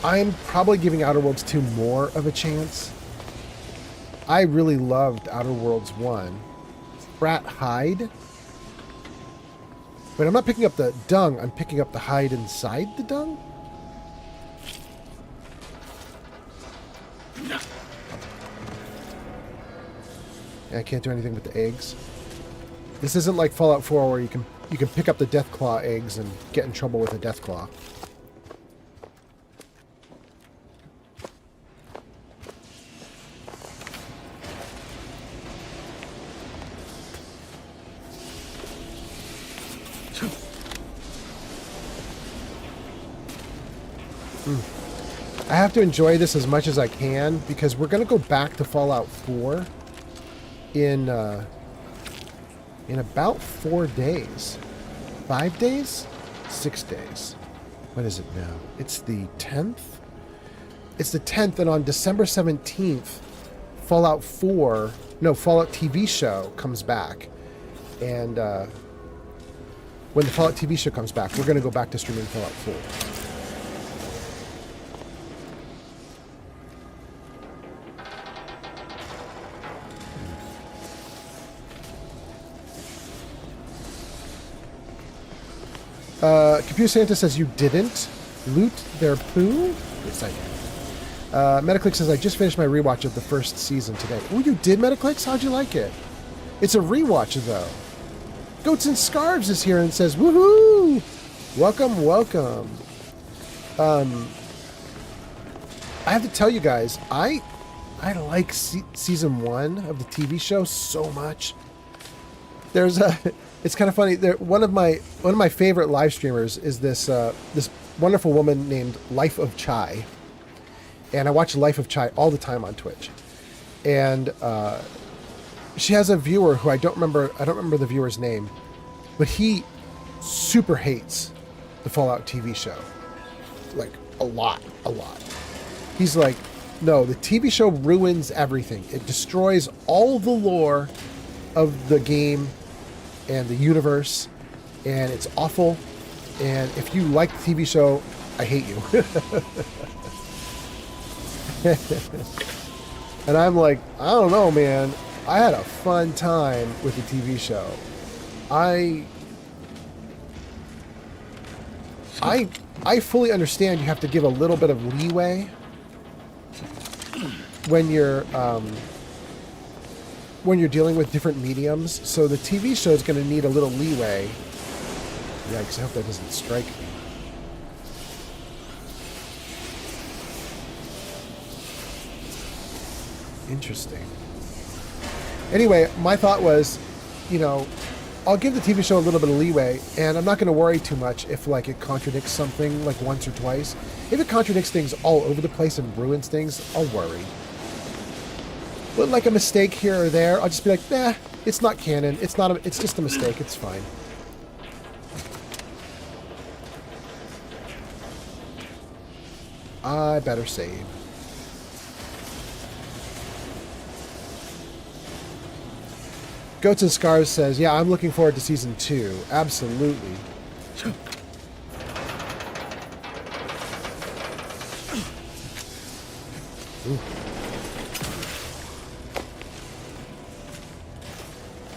I'm probably giving Outer Worlds 2 more of a chance. I really loved Outer Worlds 1. Frat hide. But I'm not picking up the dung, I'm picking up the hide inside the dung? Yeah, I can't do anything with the eggs. This isn't like Fallout 4 where you can pick up the Deathclaw eggs and get in trouble with a Deathclaw. I have to enjoy this as much as I can because we're going to go back to Fallout 4 in about 4 days. 5 days? 6 days. What is it now? It's the 10th? It's the 10th, and on December 17th, Fallout TV show comes back. And when the Fallout TV show comes back, we're going to go back to streaming Fallout 4. Computer Santa says you didn't loot their poo? Yes, I did. Metaclick says I just finished my rewatch of the first season today. Oh, you did, Metaclicks? How'd you like it? It's a rewatch, though. Goats and Scarves is here and says, woohoo! Welcome, welcome. I have to tell you guys, I like season 1 of the TV show so much. There's a... It's kind of funny. One of my favorite live streamers is this wonderful woman named Life of Chai, and I watch Life of Chai all the time on Twitch. And she has a viewer who I don't remember the viewer's name, but he super hates the Fallout TV show, like a lot. He's like, no, the TV show ruins everything. It destroys all the lore of the game and the universe, and it's awful, and if you like the TV show, I hate you. And I'm like, I don't know, man. I had a fun time with the TV show. I fully understand you have to give a little bit of leeway when you're dealing with different mediums, so the TV show is going to need a little leeway. Yikes, I hope that doesn't strike me. Interesting. Anyway, my thought was, I'll give the TV show a little bit of leeway, and I'm not going to worry too much if, like, it contradicts something, like, once or twice. If it contradicts things all over the place and ruins things, I'll worry. But like a mistake here or there, I'll just be like, nah, it's not canon. It's just a mistake. It's fine. I better save. Goats and Scars says, yeah, I'm looking forward to season 2. Absolutely. Ooh.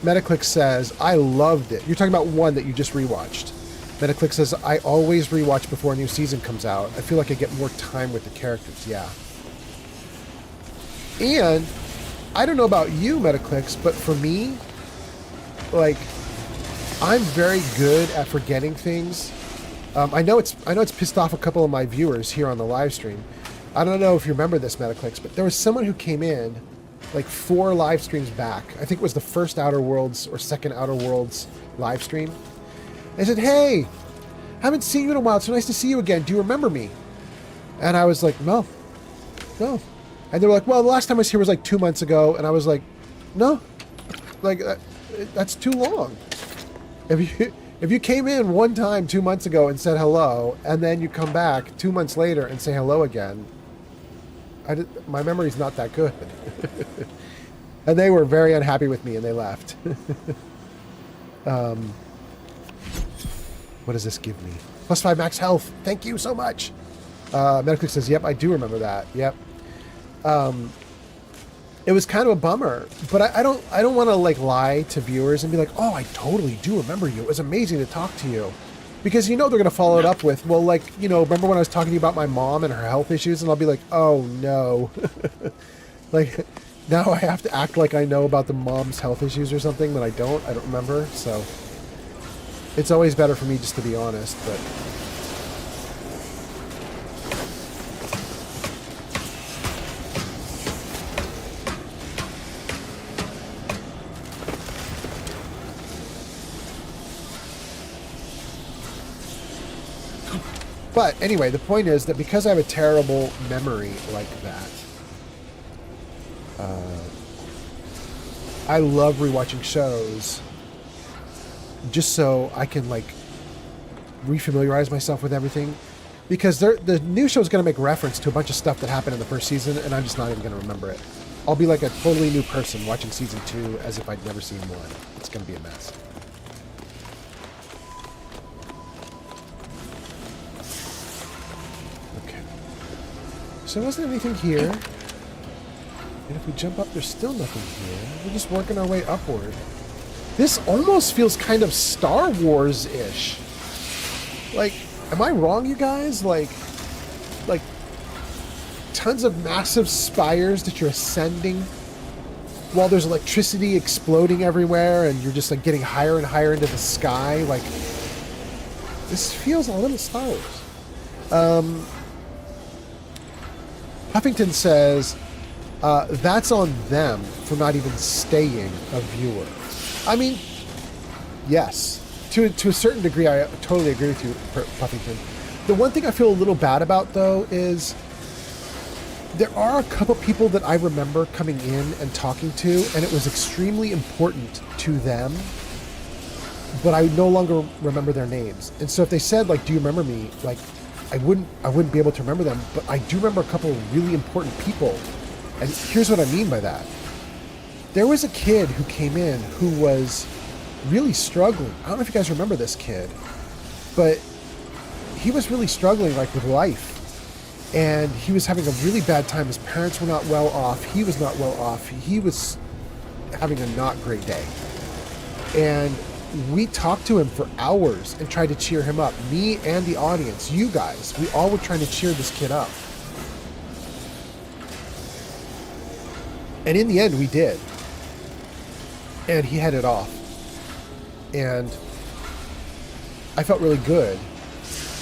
Metaclick says, I loved it. You're talking about one that you just rewatched. Metaclick says, I always rewatch before a new season comes out. I feel like I get more time with the characters. Yeah. And I don't know about you, Metaclicks, but for me, like, I'm very good at forgetting things. I know it's pissed off a couple of my viewers here on the live stream. I don't know if you remember this, Metaclicks, but there was someone who came in like 4 live streams back. I think it was the first Outer Worlds or second Outer Worlds live stream. They said, hey, haven't seen you in a while. It's so nice to see you again. Do you remember me? And I was like, no. And they were like, well, the last time I was here was like 2 months ago. And I was like, no, like that's too long. If you came in one time 2 months ago and said hello, and then you come back 2 months later and say hello again, my memory's not that good. And they were very unhappy with me and they left. What does this give me? +5 max health. Thank you so much. Medically says, yep, I do remember that. Yep. It was kind of a bummer, but I don't want to like lie to viewers and be like, oh, I totally do remember you. It was amazing to talk to you. Because you know they're going to follow it up with, well, like, you know, remember when I was talking to you about my mom and her health issues? And I'll be like, oh, no. Like, now I have to act like I know about the mom's health issues or something when I don't remember. So it's always better for me just to be honest, but... But anyway, the point is that because I have a terrible memory like that, I love rewatching shows just so I can like refamiliarize myself with everything. Because the new show is going to make reference to a bunch of stuff that happened in the first season, and I'm just not even going to remember it. I'll be like a totally new person watching season 2 as if I'd never seen 1. It's going to be a mess. So wasn't anything here. And if we jump up, there's still nothing here. We're just working our way upward. This almost feels kind of Star Wars-ish. Like, am I wrong, you guys? Like tons of massive spires that you're ascending while there's electricity exploding everywhere and you're just like getting higher and higher into the sky. Like, this feels a little Star Wars. Huffington says, that's on them for not even staying a viewer. I mean, yes. To a certain degree, I totally agree with you, Huffington. The one thing I feel a little bad about, though, is there are a couple people that I remember coming in and talking to, and it was extremely important to them, but I no longer remember their names. And so if they said, like, do you remember me? Like, I wouldn't be able to remember them, but I do remember a couple of really important people. And here's what I mean by that. There was a kid who came in who was really struggling. I don't know if you guys remember this kid, but he was really struggling like with life. And he was having a really bad time. His parents were not well off. He was not well off. He was having a not great day. And we talked to him for hours and tried to cheer him up. Me and the audience, you guys, we all were trying to cheer this kid up. And in the end, we did. And he headed off. And I felt really good.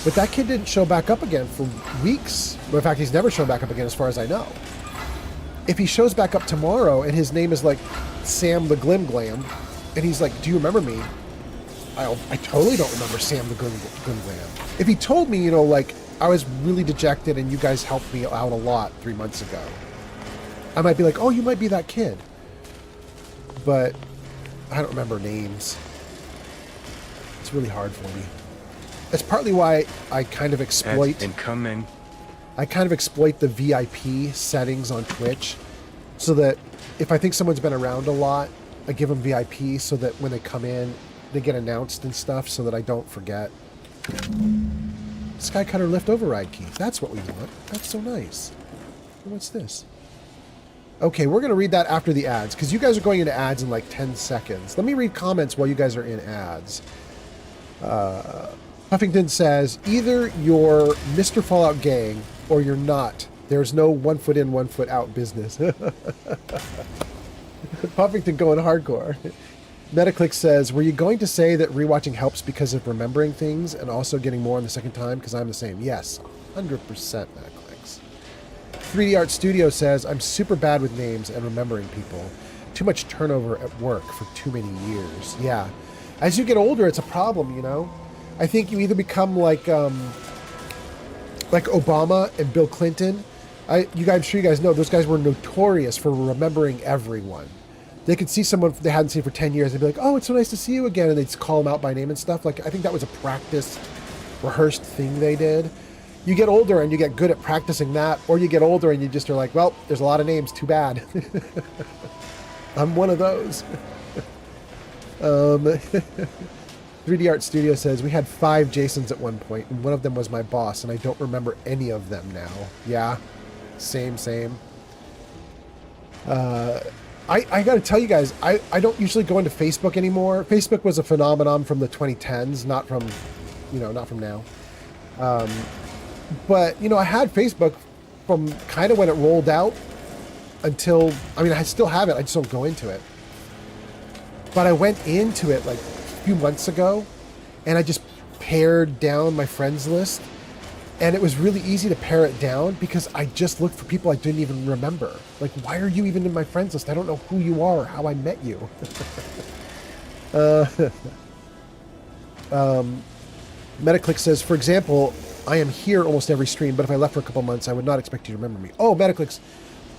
But that kid didn't show back up again for weeks. In fact, he's never shown back up again as far as I know. If he shows back up tomorrow and his name is like Sam the Glim Glam, and he's like, do you remember me? I totally don't remember Sam the Glim Glam. If he told me, you know, like, I was really dejected and you guys helped me out a lot 3 months ago, I might be like, oh, you might be that kid. But I don't remember names. It's really hard for me. That's partly why I kind of exploit... Incoming. I kind of exploit the VIP settings on Twitch so that if I think someone's been around a lot, I give them VIP so that when they come in, they get announced and stuff so that I don't forget. Skycutter lift override key. That's what we want. That's so nice. What's this? Okay, we're going to read that after the ads, because you guys are going into ads in like 10 seconds. Let me read comments while you guys are in ads. Huffington says, either you're Mr. Fallout Gang or you're not. There's no 1 foot in, 1 foot out business. Puffington going hardcore. Metaclick says, were you going to say that rewatching helps because of remembering things and also getting more on the second time? Because I'm the same. Yes, 100% Metaclicks. 3D Art Studio says, I'm super bad with names and remembering people. Too much turnover at work for too many years. Yeah. As you get older, it's a problem, you know? I think you either become like Obama and Bill Clinton. I'm sure you guys know, those guys were notorious for remembering everyone. They could see someone they hadn't seen for 10 years and be like, oh, it's so nice to see you again. And they'd call them out by name and stuff. Like, I think that was a practiced, rehearsed thing they did. You get older and you get good at practicing that, or you get older and you just are like, well, there's a lot of names, too bad. I'm one of those. 3D Art Studio says, we had 5 Jasons at one point, and one of them was my boss, and I don't remember any of them now. Yeah, same. I got to tell you guys, I don't usually go into Facebook anymore. Facebook was a phenomenon from the 2010s, not from now. But, you know, I had Facebook from kind of when it rolled out until, I mean, I still have it. I just don't go into it. But I went into it like a few months ago, and I just pared down my friends list. And it was really easy to pare it down because I just looked for people I didn't even remember. Like, why are you even in my friends list? I don't know who you are or how I met you. Metaclick says, for example, I am here almost every stream, but if I left for a couple months, I would not expect you to remember me. Oh, Metaclick's,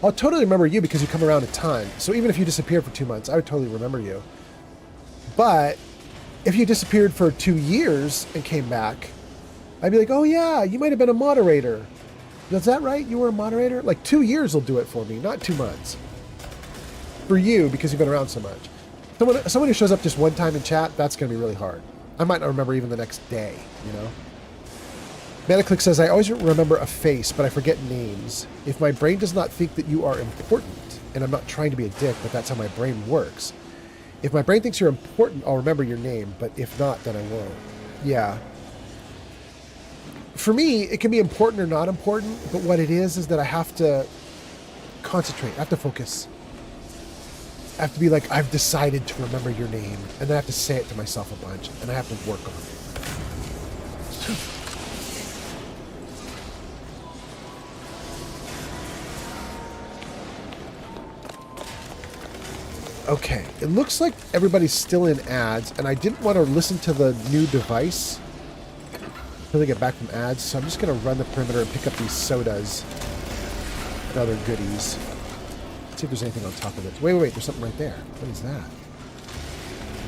I'll totally remember you because you come around a ton. So even if you disappeared for 2 months, I would totally remember you. But if you disappeared for 2 years and came back, I'd be like, oh yeah, you might have been a moderator. Is that right? You were a moderator? Like 2 years will do it for me, not 2 months. For you, because you've been around so much. Someone who shows up just one time in chat, that's going to be really hard. I might not remember even the next day, you know? Metaclick says, I always remember a face, but I forget names. If my brain does not think that you are important, and I'm not trying to be a dick, but that's how my brain works. If my brain thinks you're important, I'll remember your name, but if not, then I won't. Yeah. For me, it can be important or not important, but what it is that I have to concentrate. I have to focus. I have to be like, I've decided to remember your name, and then I have to say it to myself a bunch, and I have to work on it. Okay, it looks like everybody's still in ads, and I didn't want to listen to the new device until they get back from ads, so I'm just going to run the perimeter and pick up these sodas and other goodies. Let's see if there's anything on top of it. Wait, there's something right there. What is that?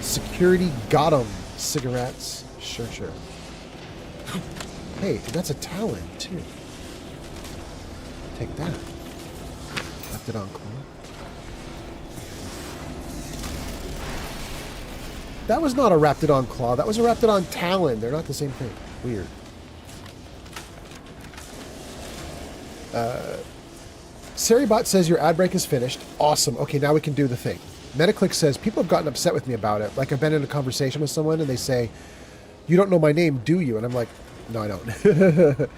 Security got 'em. Cigarettes. Sure. Hey, that's a Talon, too. Take that. Left it on claw. That was not a Raptidon claw. That was a Raptidon Talon. They're not the same thing. Weird. Saribot says your ad break is finished. Awesome. Okay, now we can do the thing. Metaclick says people have gotten upset with me about it. Like I've been in a conversation with someone and they say, you don't know my name, do you? And I'm like, no, I don't. That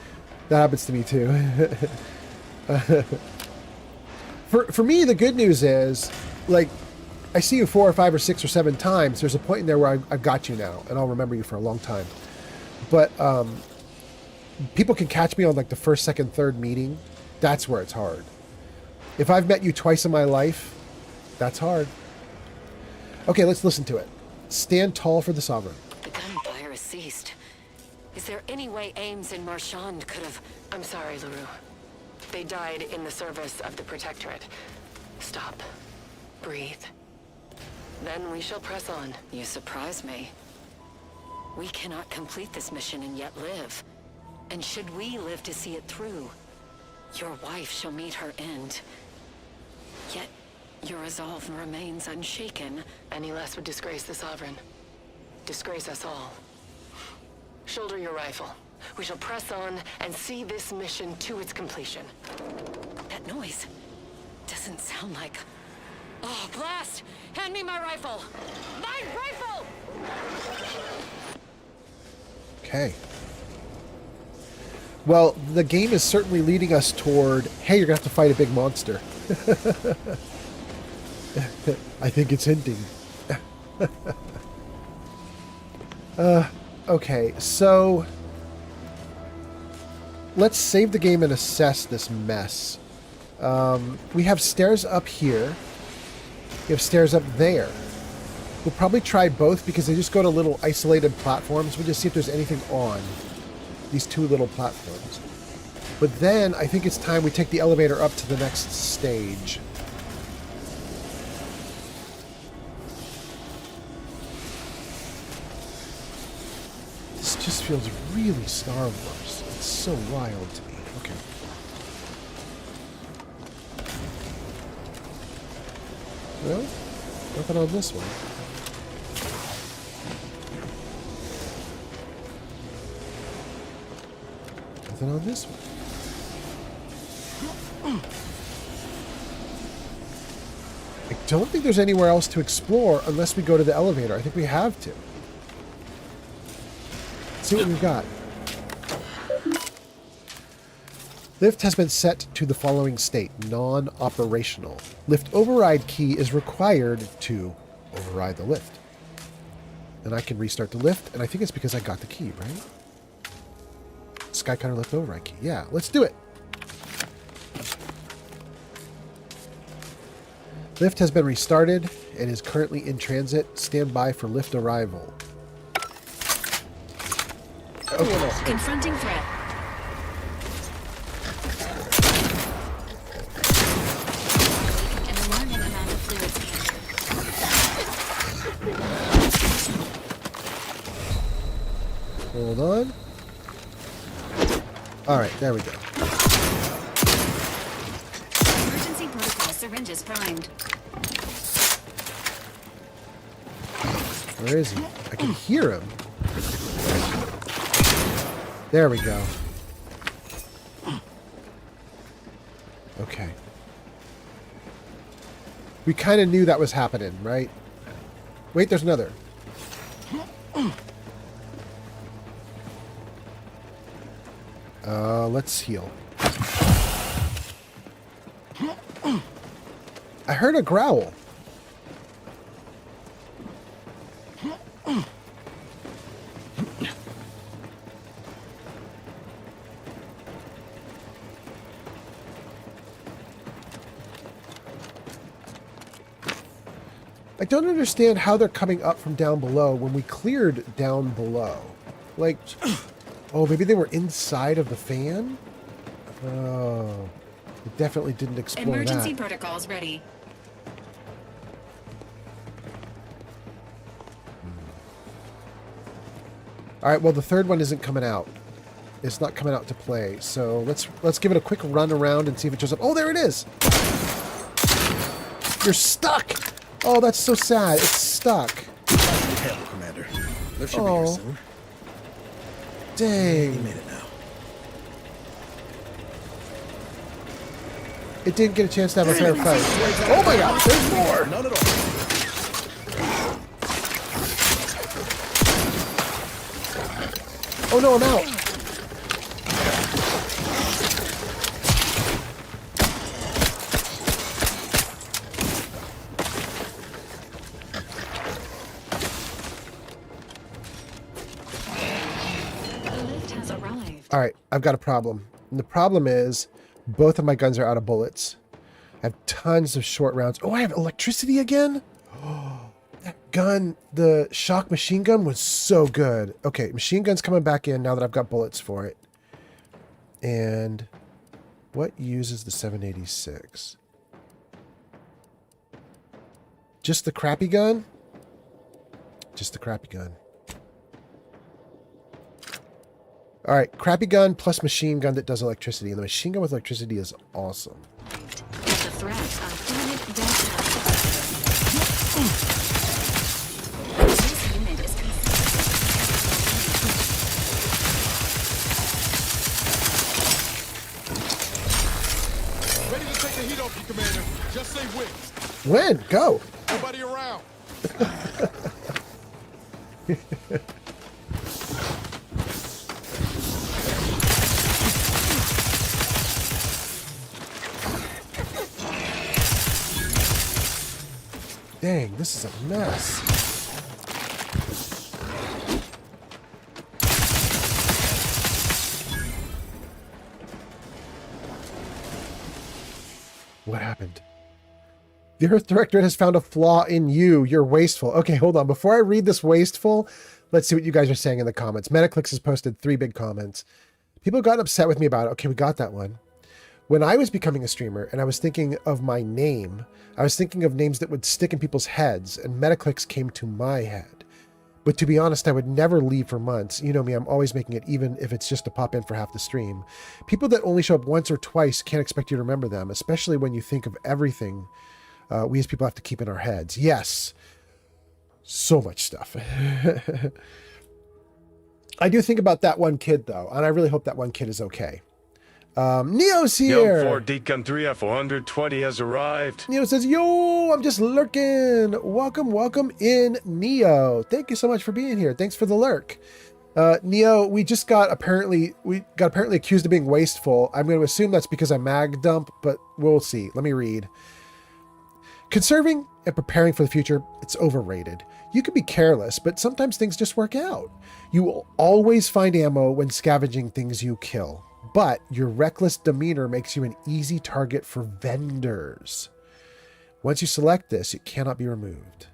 happens to me too. For me, the good news is, like, I see you 4 or 5 or 6 or 7 times. There's a point in there where I've got you now, and I'll remember you for a long time. But people can catch me on like the first, second, third meeting. That's where it's hard. If I've met you twice in my life, that's hard. Okay, let's listen to it. Stand tall for the Sovereign. The gunfire has ceased. Is there any way Ames and Marchand could have... I'm sorry, LaRue. They died in the service of the Protectorate. Stop. Breathe. Then we shall press on. You surprise me. We cannot complete this mission and yet live. And should we live to see it through, your wife shall meet her end. Yet, your resolve remains unshaken. Any less would disgrace the Sovereign. Disgrace us all. Shoulder your rifle. We shall press on and see this mission to its completion. That noise. doesn't sound like... Oh, blast! Hand me my rifle! My rifle! Okay. Well, the game is certainly leading us toward, hey, you're going to have to fight a big monster. I think it's hinting. Okay, so let's save the game and assess this mess. We have stairs up here. We have stairs up there. We'll probably try both because they just go to little isolated platforms. We'll just see if there's anything on these two little platforms. But then I think it's time we take the elevator up to the next stage. This just feels really Star Wars. It's so wild to me. Okay. Well, nothing on this one. Nothing on this one. I don't think there's anywhere else to explore unless we go to the elevator. I think we have to. Let's see what we've got. Lift has been set to the following state, non-operational. Lift override key is required to override the lift. And I can restart the lift, and I think it's because I got the key, right? Skycutter lift override key. Yeah, let's do it. Lift has been restarted and is currently in transit. Stand by for lift arrival. Okay. Confronting threat. An alarming amount of fluids here. Hold on. Alright, there we go. Emergency protocol syringes primed. Where is he? I can hear him. There we go. Okay. We kind of knew that was happening, right? Wait, there's another. Let's heal. I heard a growl. I don't understand how they're coming up from down below when we cleared down below. Like, oh, maybe they were inside of the fan? Oh, it definitely didn't explore Emergency that. protocols ready. All right, well, the third one isn't coming out. It's not coming out to play. So let's give it a quick run around and see if it shows up. Oh, there it is. You're stuck. Oh, that's so sad. It's stuck. Handle, Commander. Lift should be here soon. Dang. He made it now. It didn't get a chance to have a fair fight. Oh my god, there's more! None at all. Oh no, I'm out. The lift has arrived. Alright, I've got a problem. And the problem is, both of my guns are out of bullets. I have tons of short rounds. Oh, I have electricity again? Oh, that gun, the shock machine gun was so good. Okay, machine gun's coming back in now that I've got bullets for it. And what uses the 786? Just the crappy gun? Just the crappy gun. All right, crappy gun plus machine gun that does electricity. And the machine gun with electricity is awesome. With the threat of imminent death. This unit is Ready to take the heat dokie, Commander. Just say when. When? Go. Nobody around. Dang, this is a mess. What happened? The Earth Directorate has found a flaw in you. You're wasteful. Okay, hold on. Before I read this wasteful, let's see what you guys are saying in the comments. Metaclicks has posted 3 big comments. People got upset with me about it. Okay, we got that one. When I was becoming a streamer and I was thinking of my name, I was thinking of names that would stick in people's heads, and Metaclicks came to my head. But to be honest, I would never leave for months. You know me, I'm always making it, even if it's just to pop in for half the stream. People that only show up once or twice can't expect you to remember them, especially when you think of everything we as people have to keep in our heads. Yes, so much stuff. I do think about that one kid, though, and I really hope that one kid is okay. Neo's here. Yo, 4 Decon 3F120 has arrived. Neo says, yo, I'm just lurking. Welcome, welcome in, Neo. Thank you so much for being here. Thanks for the lurk. Neo, we got apparently accused of being wasteful. I'm going to assume that's because I mag dump, but we'll see. Let me read. Conserving and preparing for the future, it's overrated. You can be careless, but sometimes things just work out. You will always find ammo when scavenging things you kill. But your reckless demeanor makes you an easy target for vendors. Once you select this, it cannot be removed.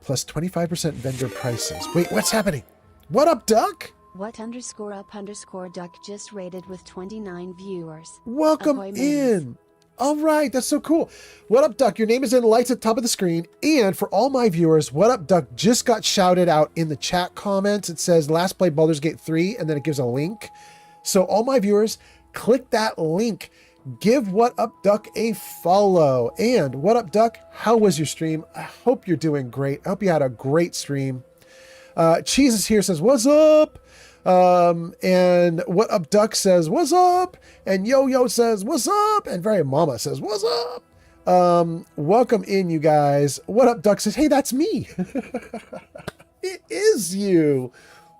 Plus 25% vendor prices. Wait, what's happening? What up, Duck? What_up_duck just rated with 29 viewers. Welcome Ahoy, in. All right, that's so cool. What up, Duck? Your name is in lights at the top of the screen. And for all my viewers, What Up, Duck just got shouted out in the chat comments. It says last play Baldur's Gate 3, and then it gives a link. So all my viewers, click that link. Give What Up Duck a follow. And What Up Duck, how was your stream? I hope you're doing great. I hope you had a great stream. Cheese is here, says, what's up? And What Up Duck says, what's up? And Yo-Yo says, what's up? And Very Mama says, what's up? Welcome in, you guys. What Up Duck says, hey, that's me. It is you.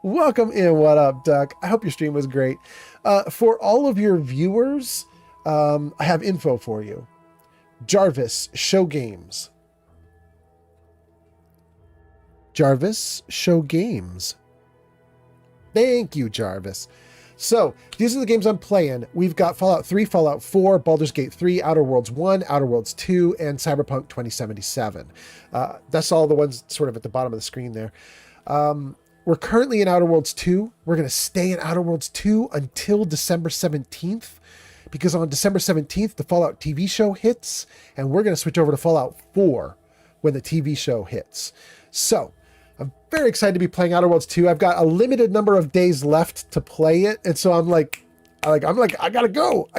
Welcome in, What Up, Duck? I hope your stream was great. For all of your viewers, I have info for you. Jarvis, Show Games. Jarvis, Show Games. Thank you, Jarvis. So, these are the games I'm playing. We've got Fallout 3, Fallout 4, Baldur's Gate 3, Outer Worlds 1, Outer Worlds 2, and Cyberpunk 2077. That's all the ones sort of at the bottom of the screen there. We're currently in Outer Worlds 2. We're going to stay in Outer Worlds 2 until December 17th, because on December 17th, the Fallout TV show hits, and we're going to switch over to Fallout 4 when the TV show hits. So, I'm very excited to be playing Outer Worlds 2. I've got a limited number of days left to play it, and so I'm like, I gotta go.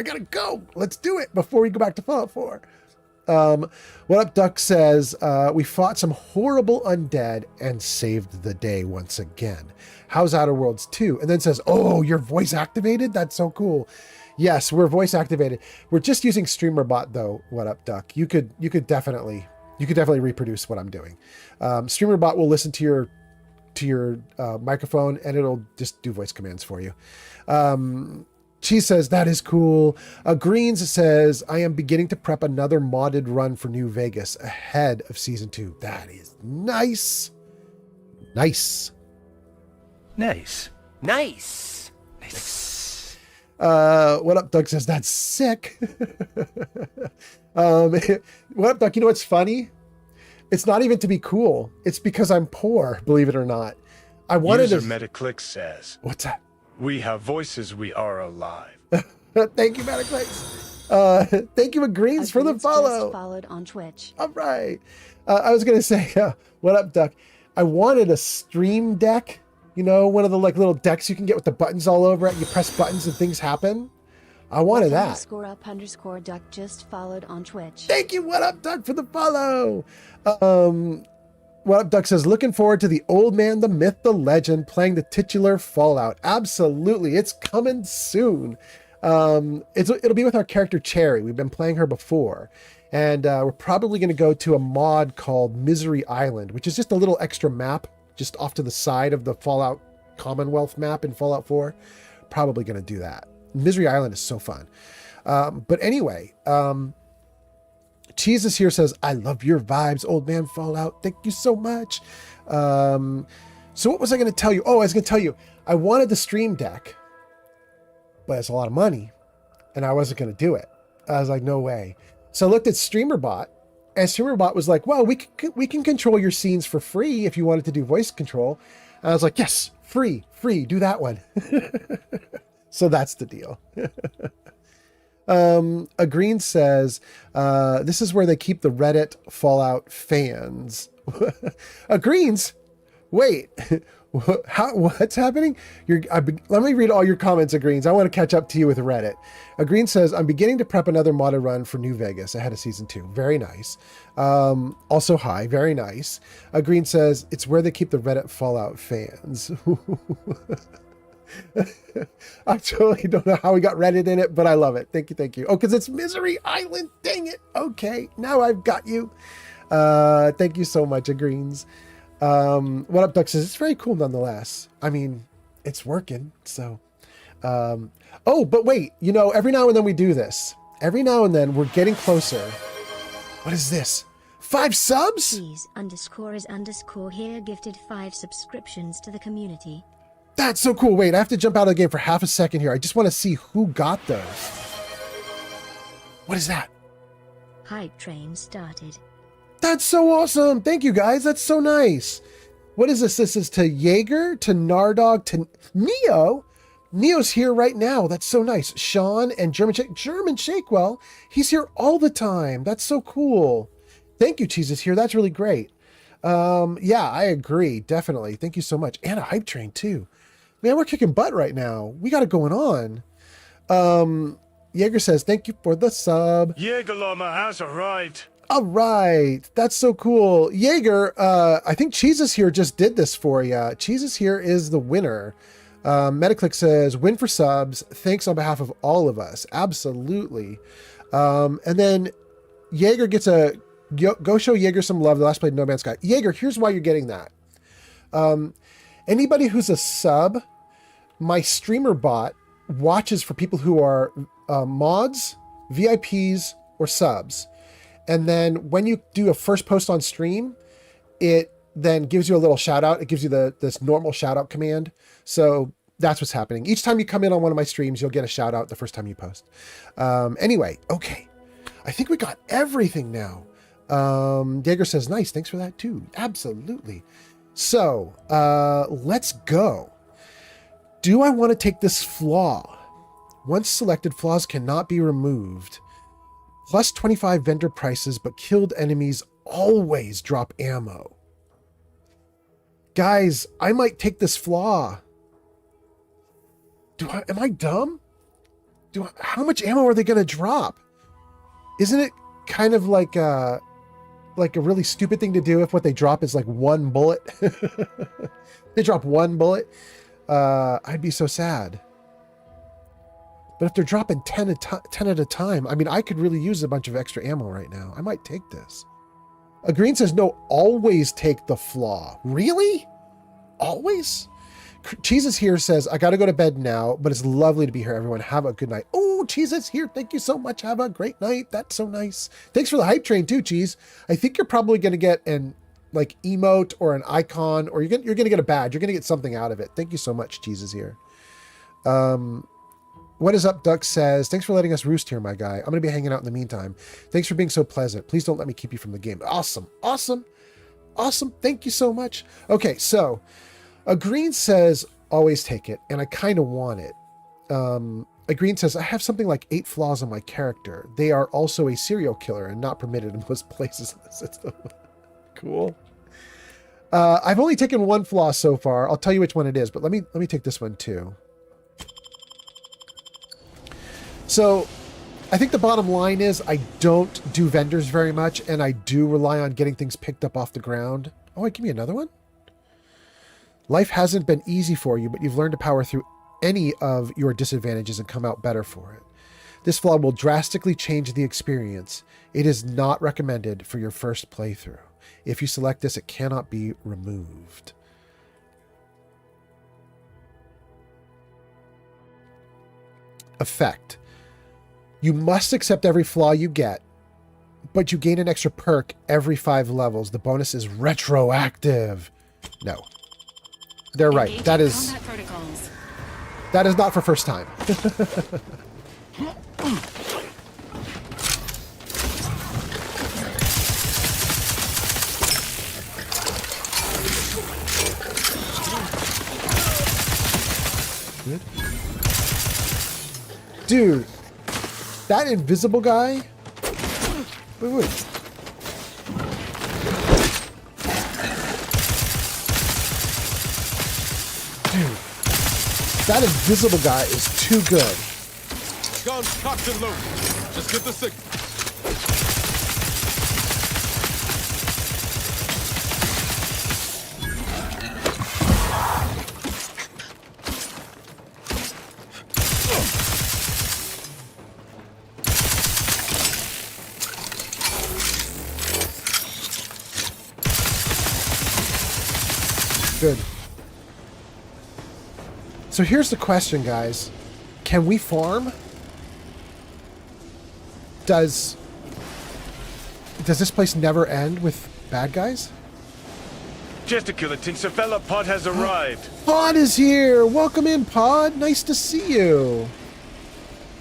Let's do it before we go back to Fallout 4. What Up Duck says, we fought some horrible undead and saved the day once again. How's Outer Worlds 2? And then says, oh, you're voice activated? That's so cool. Yes, we're voice activated. We're just using StreamerBot though, What Up Duck. You could definitely reproduce what I'm doing. StreamerBot will listen to your microphone and it'll just do voice commands for you. Cheese says, that is cool. Greens says, I am beginning to prep another modded run for New Vegas ahead of Season 2. That is nice. Nice. Nice. Nice. What Up Doug says, that's sick. What Up Doug, you know what's funny? It's not even to be cool. It's because I'm poor, believe it or not. I wanted User to... Metaclick says, what's that? We have voices, we are alive. Thank you, Metaclicks. Thank you, Greens, for the follow. Just followed on Twitch. All right. I was going to say, What Up, Duck? I wanted a stream deck. You know, one of the like little decks you can get with the buttons all over it. You press buttons and things happen. I wanted that. _up_duck just followed on Twitch. Thank you, What Up, Duck, for the follow. What Up, Duck says, looking forward to the old man, the myth, the legend, playing the titular Fallout. Absolutely. It's coming soon. It'll be with our character Cherry. We've been playing her before. And we're probably going to go to a mod called Misery Island, which is just a little extra map just off to the side of the Fallout Commonwealth map in Fallout 4. Probably going to do that. Misery Island is so fun. But anyway, Jesus here says, I love your vibes, old man Fallout. Thank you so much. So what was I going to tell you? Oh, I was going to tell you, I wanted the Stream Deck, but it's a lot of money, and I wasn't going to do it. I was like, no way. So I looked at StreamerBot, and StreamerBot was like, well, we can control your scenes for free if you wanted to do voice control. And I was like, yes, free, do that one. So that's the deal. A Green says, this is where they keep the Reddit Fallout fans. A Greens, wait, what's happening? Let me read all your comments, A Greens. I want to catch up to you with Reddit. A Green says, I'm beginning to prep another modded run for New Vegas ahead of season 2. Very nice. Also hi, very nice. A Green says, it's where they keep the Reddit Fallout fans. I totally don't know how we got Reddit in it, but I love it. Thank you. Oh, because it's Misery Island. Dang it. Okay, now I've got you. Thank you so much, A Greens. What Up Duck says, it's very cool nonetheless. I mean, it's working, so. Oh, but wait, every now and then we do this. Every now and then we're getting closer. What is this? 5 subs? Cheese_is_ here gifted 5 subscriptions to the community. That's so cool. Wait, I have to jump out of the game for half a second here. I just want to see who got those. What is that? Hype train started. That's so awesome. Thank you, guys. That's so nice. What is this? This is to Jaeger, to Nardog, to Neo. Neo's here right now. That's so nice. Sean and German Shakewell. He's here all the time. That's so cool. Thank you, Cheese is here. That's really great. Yeah, I agree. Definitely. Thank you so much. And a hype train too. Man, we're kicking butt right now. We got it going on. Jaeger says, thank you for the sub. Jaeger Llama has arrived. All right. That's so cool. Jaeger, I think Jesus here just did this for you. Jesus here is the winner. Metaclick says, win for subs. Thanks on behalf of all of us. Absolutely. And then Jaeger gets a, go show Jaeger some love. The last played No Man's Sky. Jaeger, here's why you're getting that. Anybody who's a sub, my streamer bot watches for people who are mods, VIPs, or subs. And then when you do a first post on stream, it then gives you a little shout out. It gives you this normal shout out command. So that's what's happening. Each time you come in on one of my streams, you'll get a shout out the first time you post. Anyway, okay. I think we got everything now. Jaeger says, nice. Thanks for that too. Absolutely. So let's go. Do I want to take this flaw? Once selected, flaws cannot be removed. Plus 25 vendor prices, but killed enemies always drop ammo. Guys, I might take this flaw. Am I dumb? How much ammo are they going to drop? Isn't it kind of like a really stupid thing to do if what they drop is like 1 bullet? They drop 1 bullet. I'd be so sad. But if they're dropping 10 at a time, I mean, I could really use a bunch of extra ammo right now. I might take this. A Green says, no, always take the flaw. Really? Always? Jesus here says, I got to go to bed now, but it's lovely to be here, everyone. Have a good night. Oh, Cheese is here. Thank you so much. Have a great night. That's so nice. Thanks for the hype train too, Cheese. I think you're probably going to get an emote or an icon, or you're going to get a badge. You're going to get something out of it. Thank you so much. Cheese is here. What is up, Duck says, thanks for letting us roost here, my guy. I'm going to be hanging out in the meantime. Thanks for being so pleasant. Please don't let me keep you from the game. Awesome. Thank you so much. Okay, so a Green says, always take it, and I kind of want it. A Green says, I have something like 8 flaws in my character. They are also a serial killer and not permitted in most places in the system. Cool. I've only taken 1 flaw so far. I'll tell you which one it is, but let me take this one too. So I think the bottom line is I don't do vendors very much, and I do rely on getting things picked up off the ground. Oh, wait, give me another one. Life hasn't been easy for you, but you've learned to power through any of your disadvantages and come out better for it. This flaw will drastically change the experience. It is not recommended for your first playthrough. If you select this, it cannot be removed. Effect. You must accept every flaw you get, but you gain an extra perk every 5 levels. The bonus is retroactive. No. They're right. That is not for first time. Good. Dude, that invisible guy. Wait. Dude, that invisible guy is too good. Guns cocked and loaded. Just get the signal. Good. So here's the question, guys. Can we farm? Does this place never end with bad guys? Gesticular Tinsavella Pod has arrived. Pod is here. Welcome in, Pod. Nice to see you.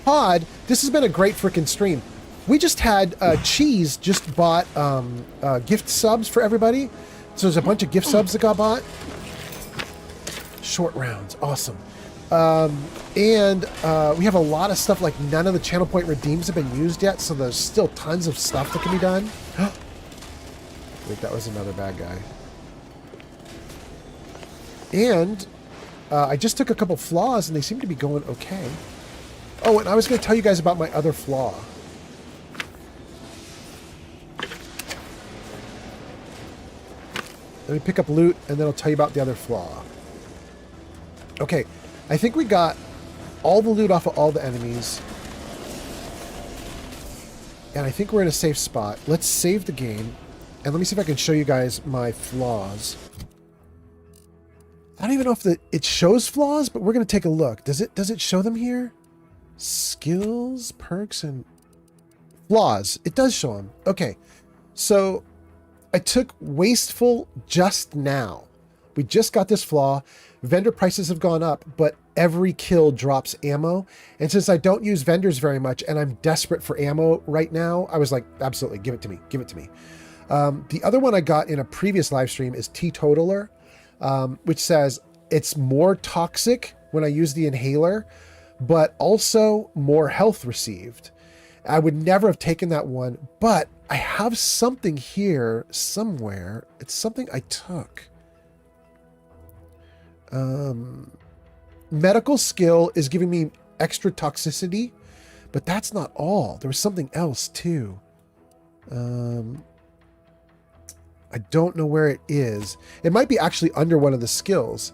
Pod, this has been a great freaking stream. We just had Cheese just bought gift subs for everybody. So there's a bunch of gift subs that got bought. Short rounds. Awesome. And we have a lot of stuff, like none of the channel point redeems have been used yet, so there's still tons of stuff that can be done. Wait, that was another bad guy. And I just took a couple flaws and they seem to be going okay. Oh, and I was going to tell you guys about my other flaw. Let me pick up loot and then I'll tell you about the other flaw. Okay, I think we got all the loot off of all the enemies. And I think we're in a safe spot. Let's save the game. And let me see if I can show you guys my flaws. I don't even know if it shows flaws, but we're going to take a look. Does it show them here? Skills, perks, and flaws. It does show them. Okay, so I took Wasteful just now. We just got this flaw. Vendor prices have gone up, but every kill drops ammo. And since I don't use vendors very much and I'm desperate for ammo right now, I was like, absolutely, give it to me. Give it to me. The other one I got in a previous live stream is Teetotaler, which says it's more toxic when I use the inhaler, but also more health received. I would never have taken that one, but I have something here somewhere. It's something I took. Medical skill is giving me extra toxicity, but that's not all. There was something else too. I don't know where it is. It might be actually under one of the skills.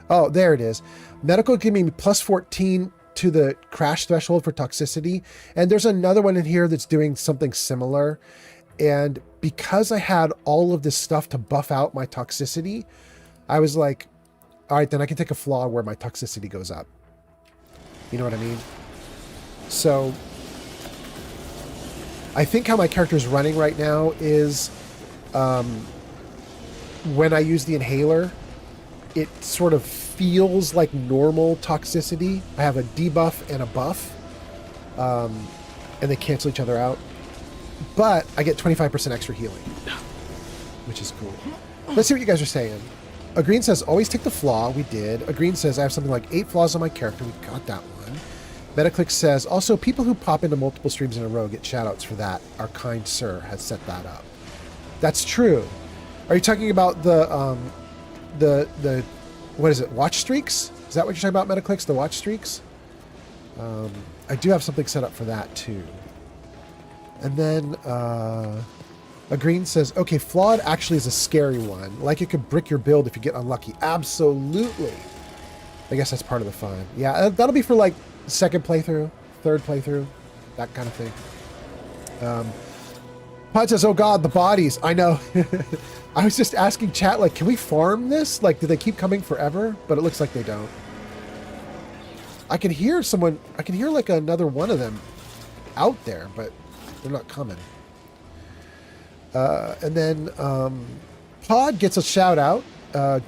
Oh, there it is. Medical giving me plus 14 to the crash threshold for toxicity. And there's another one in here that's doing something similar. And because I had all of this stuff to buff out my toxicity, I was like, all right, then I can take a flaw where my toxicity goes up. You know what I mean? So I think how my character is running right now is when I use the inhaler, it sort of feels like normal toxicity. I have a debuff and a buff, and they cancel each other out. But I get 25% extra healing, which is cool. Let's see what you guys are saying. Agreen says, always take the flaw. We did. Agreen says, I have something like 8 flaws on my character. We got that one. Metaclick says, also, people who pop into multiple streams in a row get shoutouts for that. Our kind sir has set that up. That's true. Are you talking about the what is it, watch streaks? Is that what you're talking about, Metaclicks, the watch streaks? I do have something set up for that, too. And then, Agreen says, okay, flawed actually is a scary one. Like it could brick your build if you get unlucky. Absolutely. I guess that's part of the fun. Yeah, that'll be for like second playthrough, third playthrough, that kind of thing. Pod says, oh God, the bodies. I know. I was just asking chat, like, can we farm this? Like, do they keep coming forever? But it looks like they don't. I can hear someone, I can hear like another one of them out there, but they're not coming. And then Pod gets a shout out.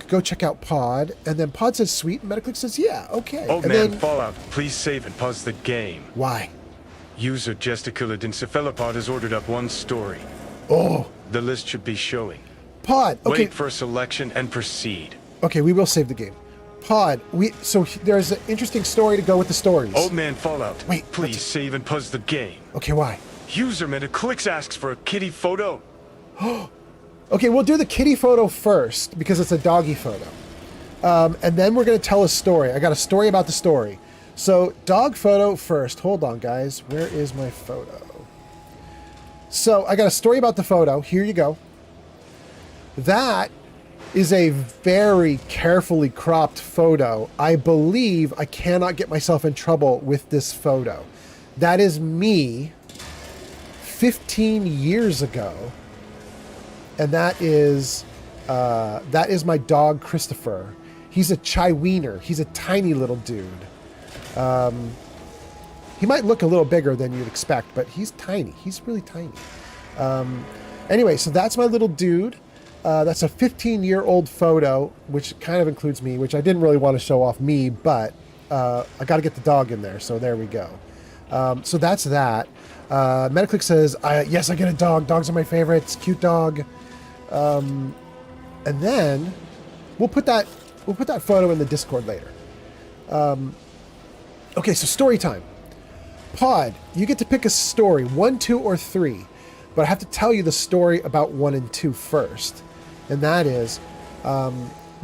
Go check out Pod. And then Pod says sweet, and Metaclick says, yeah, okay. Old and man then, Fallout, please save and pause the game. why? User Gesticuladincephalopod has ordered up one story. Oh. The list should be showing. Pod, okay. Wait for selection and proceed. Okay, we will save the game. Pod, so there's an interesting story to go with the stories. Old man Fallout, wait, please save and pause the game. Okay, why? User Metaclicks asks for a kitty photo. Okay, we'll do the kitty photo first because it's a doggy photo. And then we're going to tell a story. I got a story about the story. So dog photo first. Hold on, guys. Where is my photo? So I got a story about the photo. Here you go. That is a very carefully cropped photo. I believe I cannot get myself in trouble with this photo. That is me 15 years ago. And that is my dog, Christopher. He's a Chai Wiener. He's a tiny little dude. He might look a little bigger than you'd expect, but he's tiny. He's really tiny. Anyway, so that's my little dude. That's a 15-year-old photo, which kind of includes me, which I didn't really want to show off me, but I got to get the dog in there, so there we go. So that's that. Metaclick says, yes, I get a dog. Dogs are my favorite. It's a cute dog. And then we'll put that photo in the Discord later. Okay, so story time. Pod, you get to pick a story, 1, 2, or 3, but I have to tell you the story about 1 and 2 first. And that is,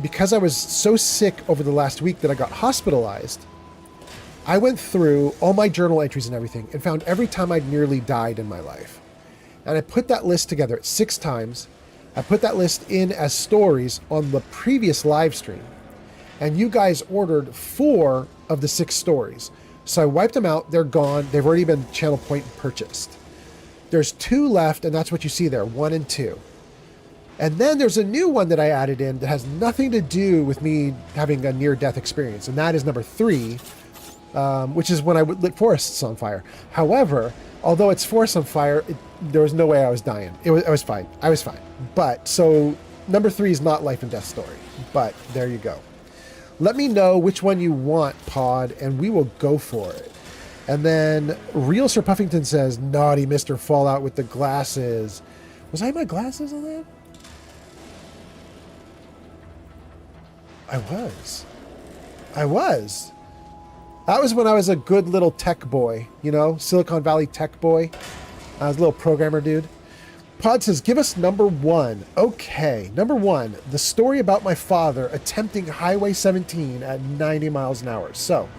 because I was so sick over the last week that I got hospitalized, I went through all my journal entries and everything and found every time I'd nearly died in my life. And I put that list together 6 times. I put that list in as stories on the previous live stream. And you guys ordered 4 of the 6 stories. So I wiped them out. They're gone. They've already been channel point purchased. There's 2 left, and that's what you see there, 1 and 2. And then there's a new one that I added in that has nothing to do with me having a near-death experience, and that is number 3, which is when I lit forests on fire. However, although it's forest on fire, there was no way I was dying. I was fine. I was fine. But, so, number 3 is not life and death story. But, there you go. Let me know which one you want, Pod, and we will go for it. And then, Real Sir Puffington says, naughty Mr. Fallout with the glasses. Was I in my glasses on that? I was. That was when I was a good little tech boy, you know, Silicon Valley tech boy. I was a little programmer dude. Pod says, give us number 1. Okay, number 1, the story about my father attempting Highway 17 at 90 miles an hour. So,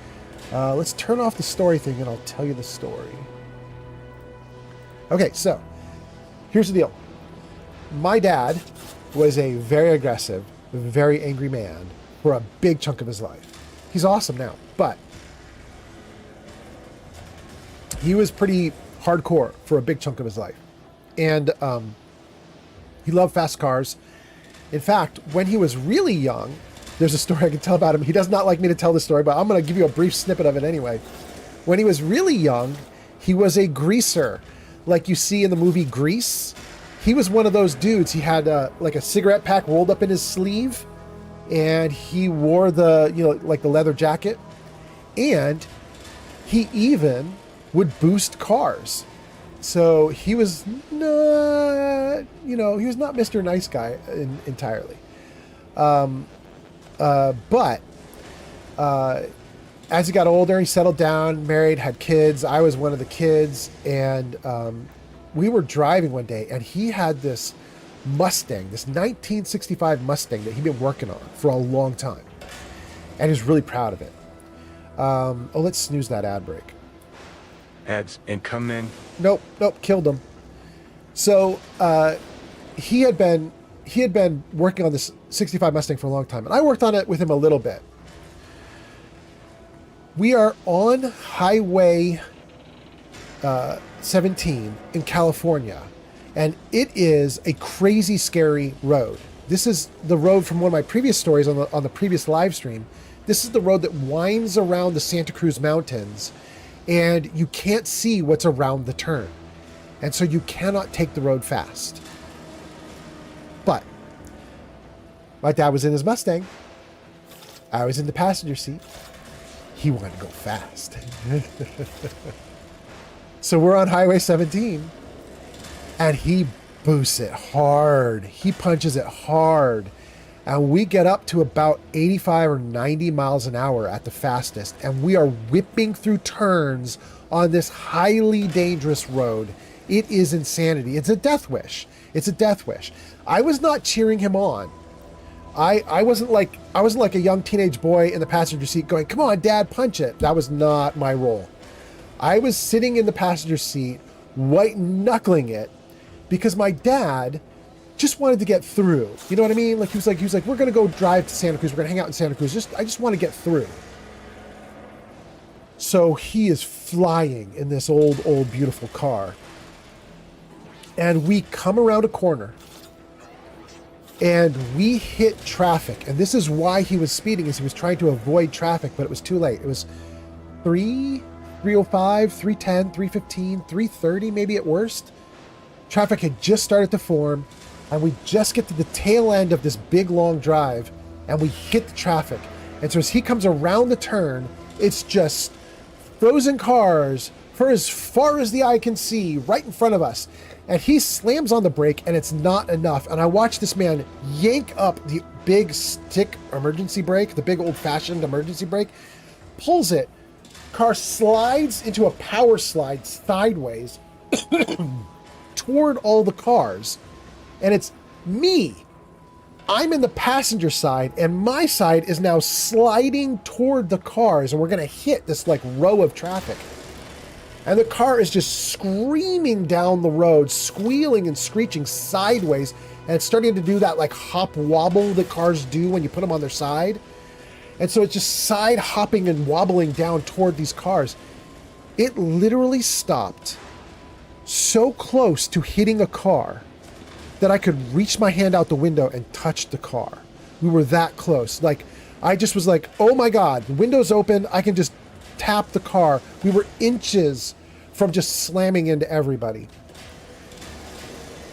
let's turn off the story thing and I'll tell you the story. Okay, so, here's the deal. My dad was a very aggressive, very angry man for a big chunk of his life. He's awesome now, but he was pretty hardcore for a big chunk of his life. And he loved fast cars. In fact, when he was really young, there's a story I can tell about him. He does not like me to tell the story, but I'm going to give you a brief snippet of it anyway. When he was really young, he was a greaser, like you see in the movie Grease. He was one of those dudes. He had like a cigarette pack rolled up in his sleeve, and he wore the, you know, like the leather jacket, and he even would boost cars. So he was not, you know, he was not Mr. Nice Guy entirely. But as he got older, he settled down, married, had kids. I was one of the kids, and we were driving one day, and he had this Mustang, this 1965 Mustang that he'd been working on for a long time, and he was really proud of it. Oh, let's snooze that ad break. Ads incoming. Nope, killed him. So he had been working on this 65 Mustang for a long time, and I worked on it with him a little bit. We are on Highway 17 in California, and it is a crazy, scary road. This is the road from one of my previous stories on the previous live stream. This is the road that winds around the Santa Cruz Mountains, and you can't see what's around the turn. And so you cannot take the road fast. But my dad was in his Mustang. I was in the passenger seat. He wanted to go fast. So we're on Highway 17, and he boosts it hard. He punches it hard. And we get up to about 85 or 90 miles an hour at the fastest. And we are whipping through turns on this highly dangerous road. It is insanity. It's a death wish. It's a death wish. I was not cheering him on. I wasn't like a young teenage boy in the passenger seat going, "Come on, Dad, punch it." That was not my role. I was sitting in the passenger seat, white knuckling it, because my dad just wanted to get through. You know what I mean? Like he was like, "We're gonna go drive to Santa Cruz. We're gonna hang out in Santa Cruz. I just want to get through." So he is flying in this old, beautiful car. And we come around a corner and we hit traffic. And this is why he was speeding, is he was trying to avoid traffic, but it was too late. It was 305, 310, 315, 330 maybe at worst. Traffic had just started to form, and we just get to the tail end of this big long drive and we hit the traffic. And so as he comes around the turn, it's just frozen cars for as far as the eye can see right in front of us. And he slams on the brake, and it's not enough. And I watch this man yank up the big stick emergency brake, the big old-fashioned emergency brake, pulls it. Car slides into a power slide sideways toward all the cars. And it's me. I'm in the passenger side, and my side is now sliding toward the cars, and we're going to hit this like row of traffic. And the car is just screaming down the road, squealing and screeching sideways. And it's starting to do that like hop wobble that cars do when you put them on their side. And so it's just side hopping and wobbling down toward these cars. It literally stopped so close to hitting a car that I could reach my hand out the window and touch the car. We were that close. Like, I just was like, oh my God, the window's open. I can just tap the car. We were inches from just slamming into everybody.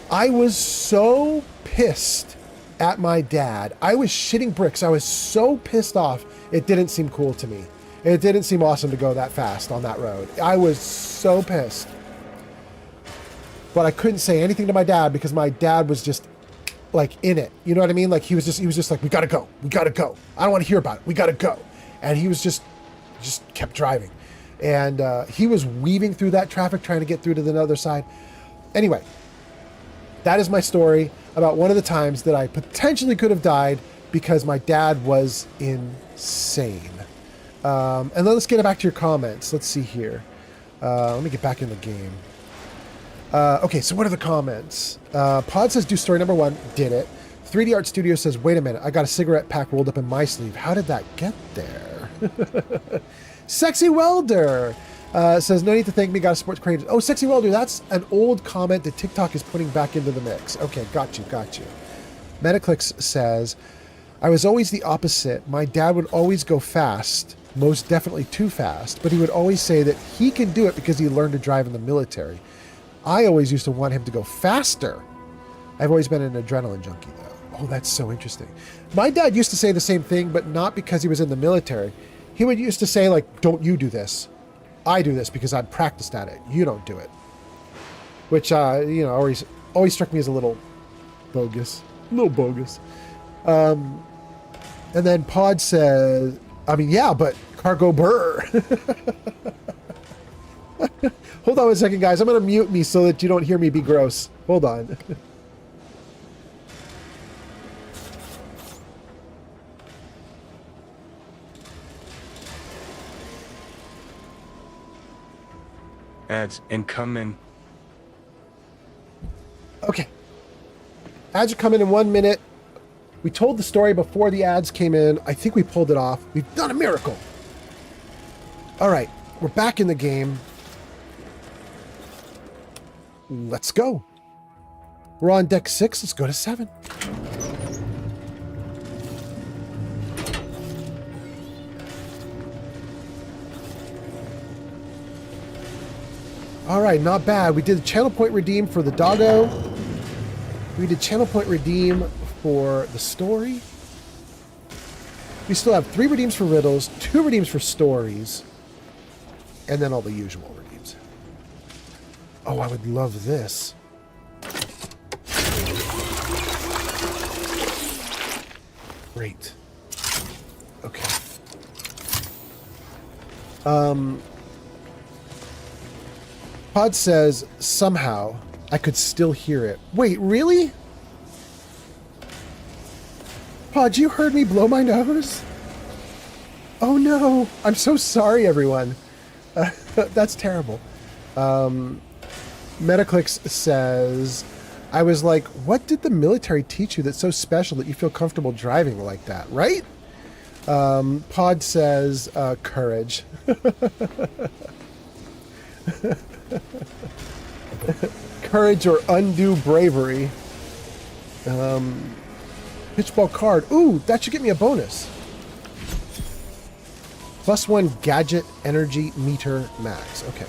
I was so pissed at my dad. I was shitting bricks. I was so pissed off. It didn't seem cool to me. It didn't seem awesome to go that fast on that road. I was so pissed. But I couldn't say anything to my dad because my dad was just like in it. You know what I mean? Like he was just like, we gotta go. We gotta go. I don't want to hear about it. We gotta go. And he was just kept driving. And he was weaving through that traffic trying to get through to the other side. Anyway, that is my story about one of the times that I potentially could have died because my dad was insane. And then let's get back to your comments. Let's see here. Let me get back in the game. Okay, so what are the comments? Pod says, do story number 1. Did it. 3D Art Studio says, wait a minute. I got a cigarette pack rolled up in my sleeve. How did that get there? Sexy Welder says, no need to thank me. Got a sports creator. Oh, Sexy Welder. That's an old comment that TikTok is putting back into the mix. Okay, got you. Metaclicks says, I was always the opposite. My dad would always go fast, most definitely too fast, but he would always say that he can do it because he learned to drive in the military. I always used to want him to go faster. I've always been an adrenaline junkie, though. Oh, that's so interesting. My dad used to say the same thing, but not because he was in the military. He would used to say, like, don't you do this. I do this because I'm practiced at it. You don't do it. Which, always struck me as a little bogus. And then Pod says, I mean, yeah, but cargo burr. Hold on a second, guys. I'm going to mute me so that you don't hear me be gross. Hold on. Ads incoming. Okay. Ads are coming in 1 minute. We told the story before the ads came in. I think we pulled it off. We've done a miracle. All right, we're back in the game. Let's go. We're on deck 6. Let's go to 7. All right, not bad. We did the channel point redeem for the doggo. We did channel point redeem for the story. We still have 3 redeems for riddles, 2 redeems for stories, and then all the usual redeems. Oh, I would love this. Great. Okay. Pod says, somehow, I could still hear it. Wait, really? Pod, you heard me blow my nose? Oh no. I'm so sorry, everyone. That's terrible. Metaclicks says, I was like, what did the military teach you that's so special that you feel comfortable driving like that, right? Pod says, courage. Courage or undue bravery. Pitchball card. Ooh, that should get me a bonus. +1 gadget energy meter max. Okay.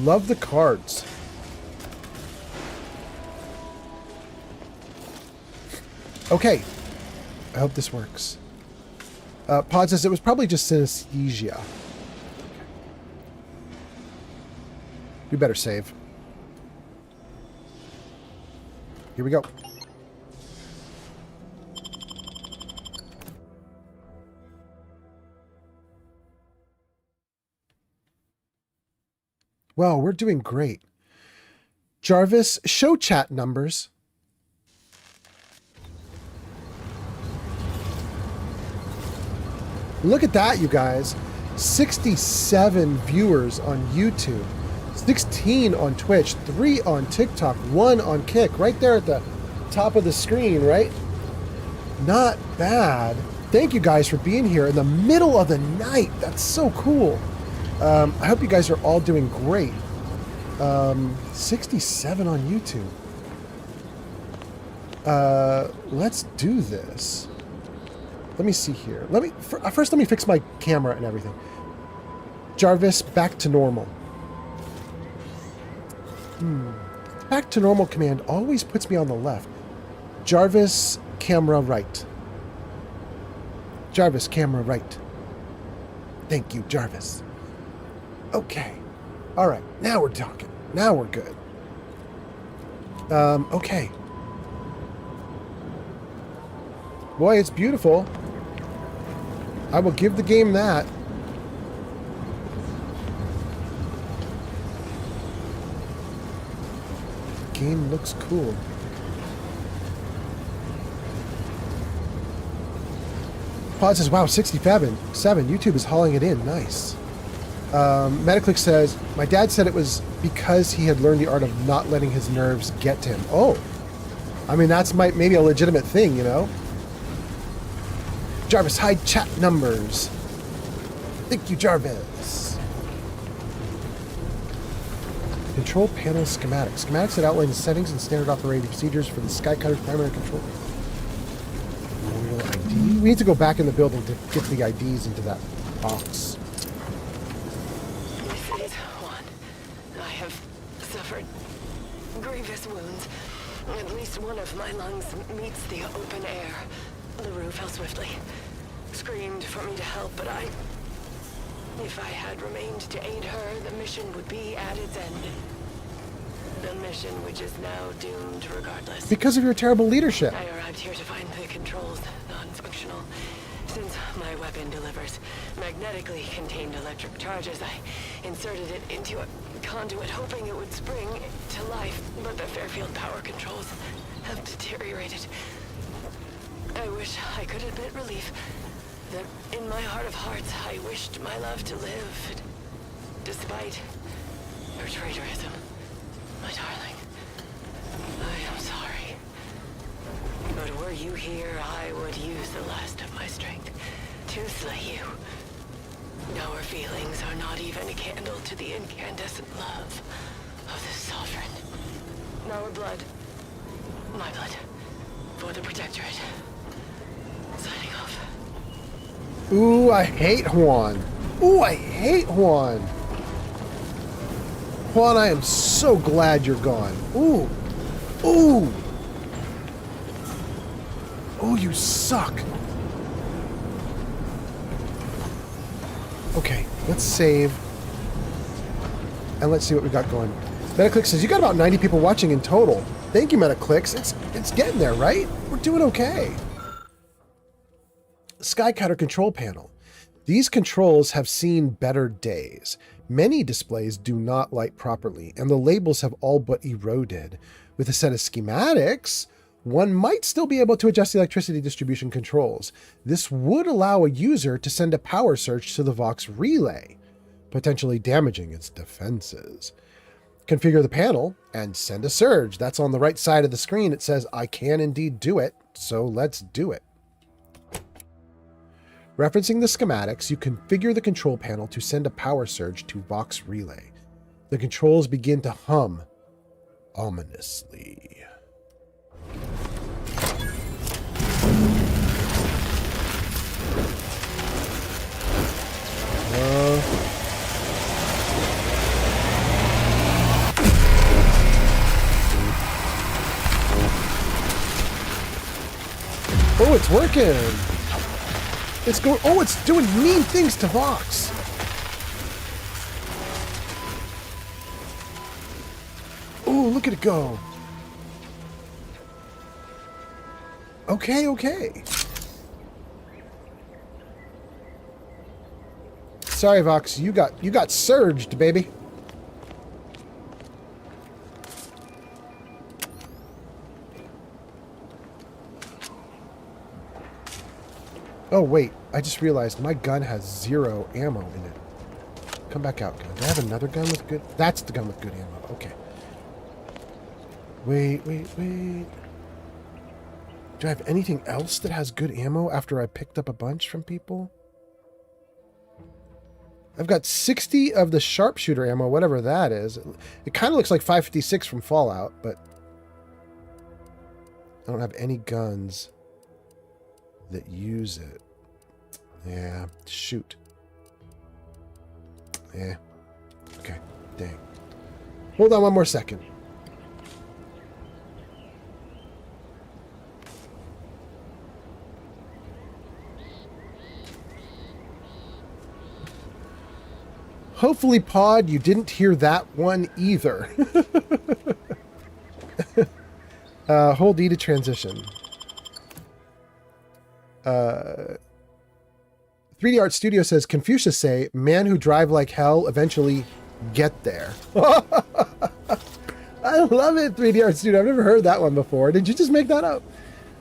Love the cards. Okay. I hope this works. Pod says it was probably just synesthesia. Okay. We better save. Here we go. Well, we're doing great. Jarvis, show chat numbers. Look at that, you guys. 67 viewers on YouTube. 16 on Twitch. 3 on TikTok. 1 on Kick. Right there at the top of the screen, right? Not bad. Thank you guys for being here in the middle of the night. That's so cool. I hope you guys are all doing great. 67 on YouTube. Let's do this. Let me see here. First let me fix my camera and everything. Jarvis, back to normal. Back to normal command always puts me on the left. Jarvis, camera right. Jarvis, camera right. Thank you, Jarvis. Okay. All right. Now we're talking. Now we're good. Okay. Boy, it's beautiful. I will give the game that. The game looks cool. Pod says, wow, 67. YouTube is hauling it in. Nice. Metaclick says, my dad said it was because he had learned the art of not letting his nerves get to him. Oh. I mean, that's maybe a legitimate thing, you know? Jarvis, hide chat numbers. Thank you, Jarvis. Control panel schematics. Schematics that outline the settings and standard operating procedures for the Skycutter's primary control. Royal ID. We need to go back in the building to get the IDs into that box. This is one. I have suffered grievous wounds. At least one of my lungs meets the open air. LaRue fell swiftly. Screamed for me to help, but if I had remained to aid her, the mission would be at its end. The mission which is now doomed regardless. Because of your terrible leadership. I arrived here to find the controls non-functional. Since my weapon delivers magnetically contained electric charges, I inserted it into a conduit hoping it would spring to life, but the Fairfield power controls have deteriorated. I wish I could admit relief that in my heart of hearts I wished my love to live, despite her traitorism. My darling, I am sorry. But were you here, I would use the last of my strength to slay you. feelings are not even a candle to the incandescent love of the Sovereign. Our blood. My blood. For the Protectorate. Signing off. Ooh, I hate Juan. Ooh, I hate Juan. Juan, I am so glad you're gone. Ooh. Ooh. Oh, you suck. Okay, let's save. And let's see what we got going. Metaclick says, you got about 90 people watching in total. Thank you, Metaclicks. It's getting there, right? We're doing okay. Skycutter control panel. These controls have seen better days. Many displays do not light properly, and the labels have all but eroded. With a set of schematics, one might still be able to adjust the electricity distribution controls. This would allow a user to send a power surge to the Vox relay, potentially damaging its defenses. Configure the panel and send a surge. That's on the right side of the screen. It says, I can indeed do it, so let's do it. Referencing the schematics, you configure the control panel to send a power surge to Vox relay. The controls begin to hum ominously. Oh, it's working. It's going. Oh, it's doing mean things to Vox. Oh, look at it go. Okay, okay. Sorry, Vox. You got surged, baby. Oh, wait. I just realized my gun has 0 ammo in it. Come back out, gun. Do I have another gun with good... That's the gun with good ammo. Okay. Wait. Do I have anything else that has good ammo after I picked up a bunch from people? I've got 60 of the sharpshooter ammo, whatever that is. It kind of looks like 556 from Fallout, but... I don't have any guns that use it. Yeah, shoot. Yeah. Okay, dang. Hold on one more second. Hopefully, Pod, you didn't hear that one either. Hold E to transition. 3D Art Studio says, Confucius say, man who drive like hell eventually get there. I love it, 3D Art Studio. I've never heard that one before. Did you just make that up?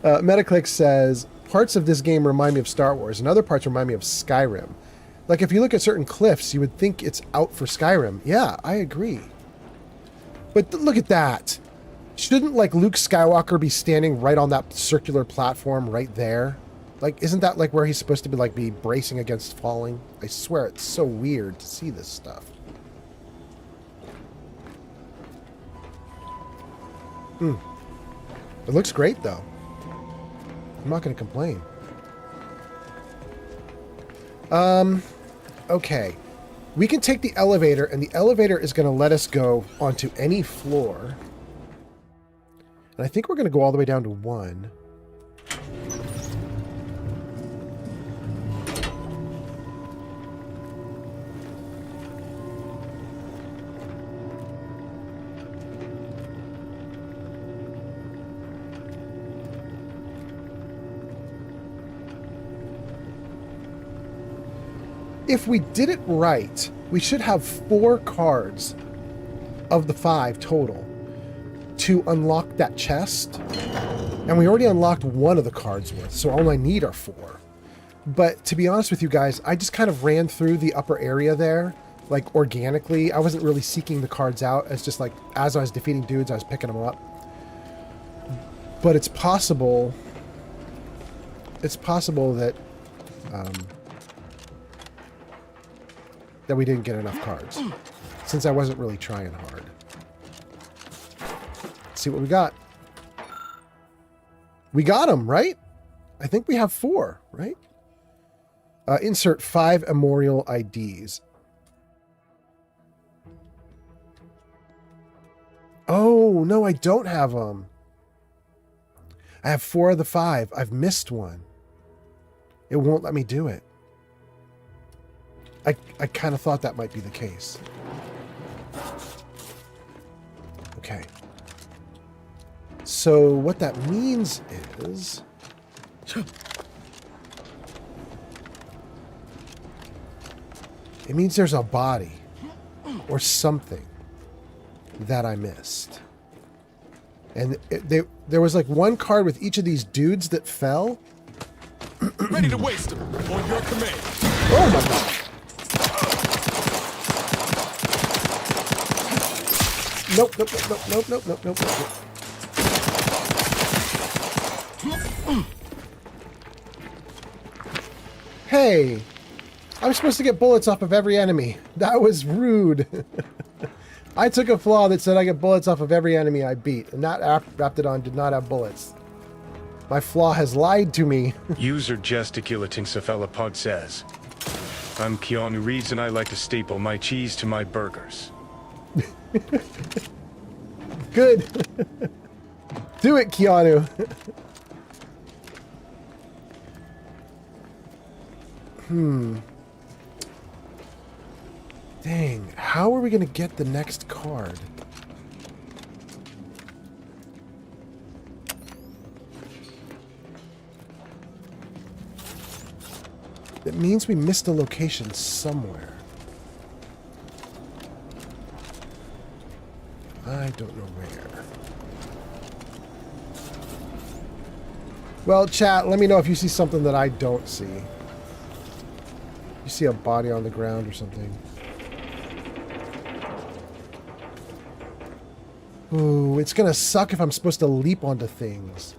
Metaclick says, parts of this game remind me of Star Wars, and other parts remind me of Skyrim. Like, if you look at certain cliffs, you would think it's out for Skyrim. Yeah, I agree. But look at that. Shouldn't, like, Luke Skywalker be standing right on that circular platform right there? Like, isn't that, like, where he's supposed to be bracing against falling? I swear, it's so weird to see this stuff. It looks great, though. I'm not going to complain. Okay. We can take the elevator, and the elevator is going to let us go onto any floor. And I think we're going to go all the way down to 1. If we did it right, we should have 4 cards of the 5 total to unlock that chest. And we already unlocked 1 of the cards worth, so all I need are 4. But to be honest with you guys, I just kind of ran through the upper area there, like organically. I wasn't really seeking the cards out. It's just like, as I was defeating dudes, I was picking them up. But it's possible that that we didn't get enough cards. Since I wasn't really trying hard. Let's see what we got. We got them, right? I think we have 4, right? Insert 5 Memorial IDs. Oh, no, I don't have them. I have 4 of the 5. I've missed one. It won't let me do it. I kind of thought that might be the case. Okay. So what that means is... It means there's a body or something that I missed. And there was like one card with each of these dudes that fell. Ready to waste them on your command. Oh my god. Nope, nope, nope, nope, nope, nope, nope, nope. Hey, I'm supposed to get bullets off of every enemy. That was rude. I took a flaw that said I get bullets off of every enemy I beat, and that Raptidon did not have bullets. My flaw has lied to me. User gesticulating cephalopod says, I'm Keanu Reeves and I like to staple my cheese to my burgers. Good. Do it, Keanu. Dang, how are we going to get the next card? It means we missed a location somewhere. I don't know where. Well, chat, let me know if you see something that I don't see. You see a body on the ground or something. Ooh, it's gonna suck if I'm supposed to leap onto things.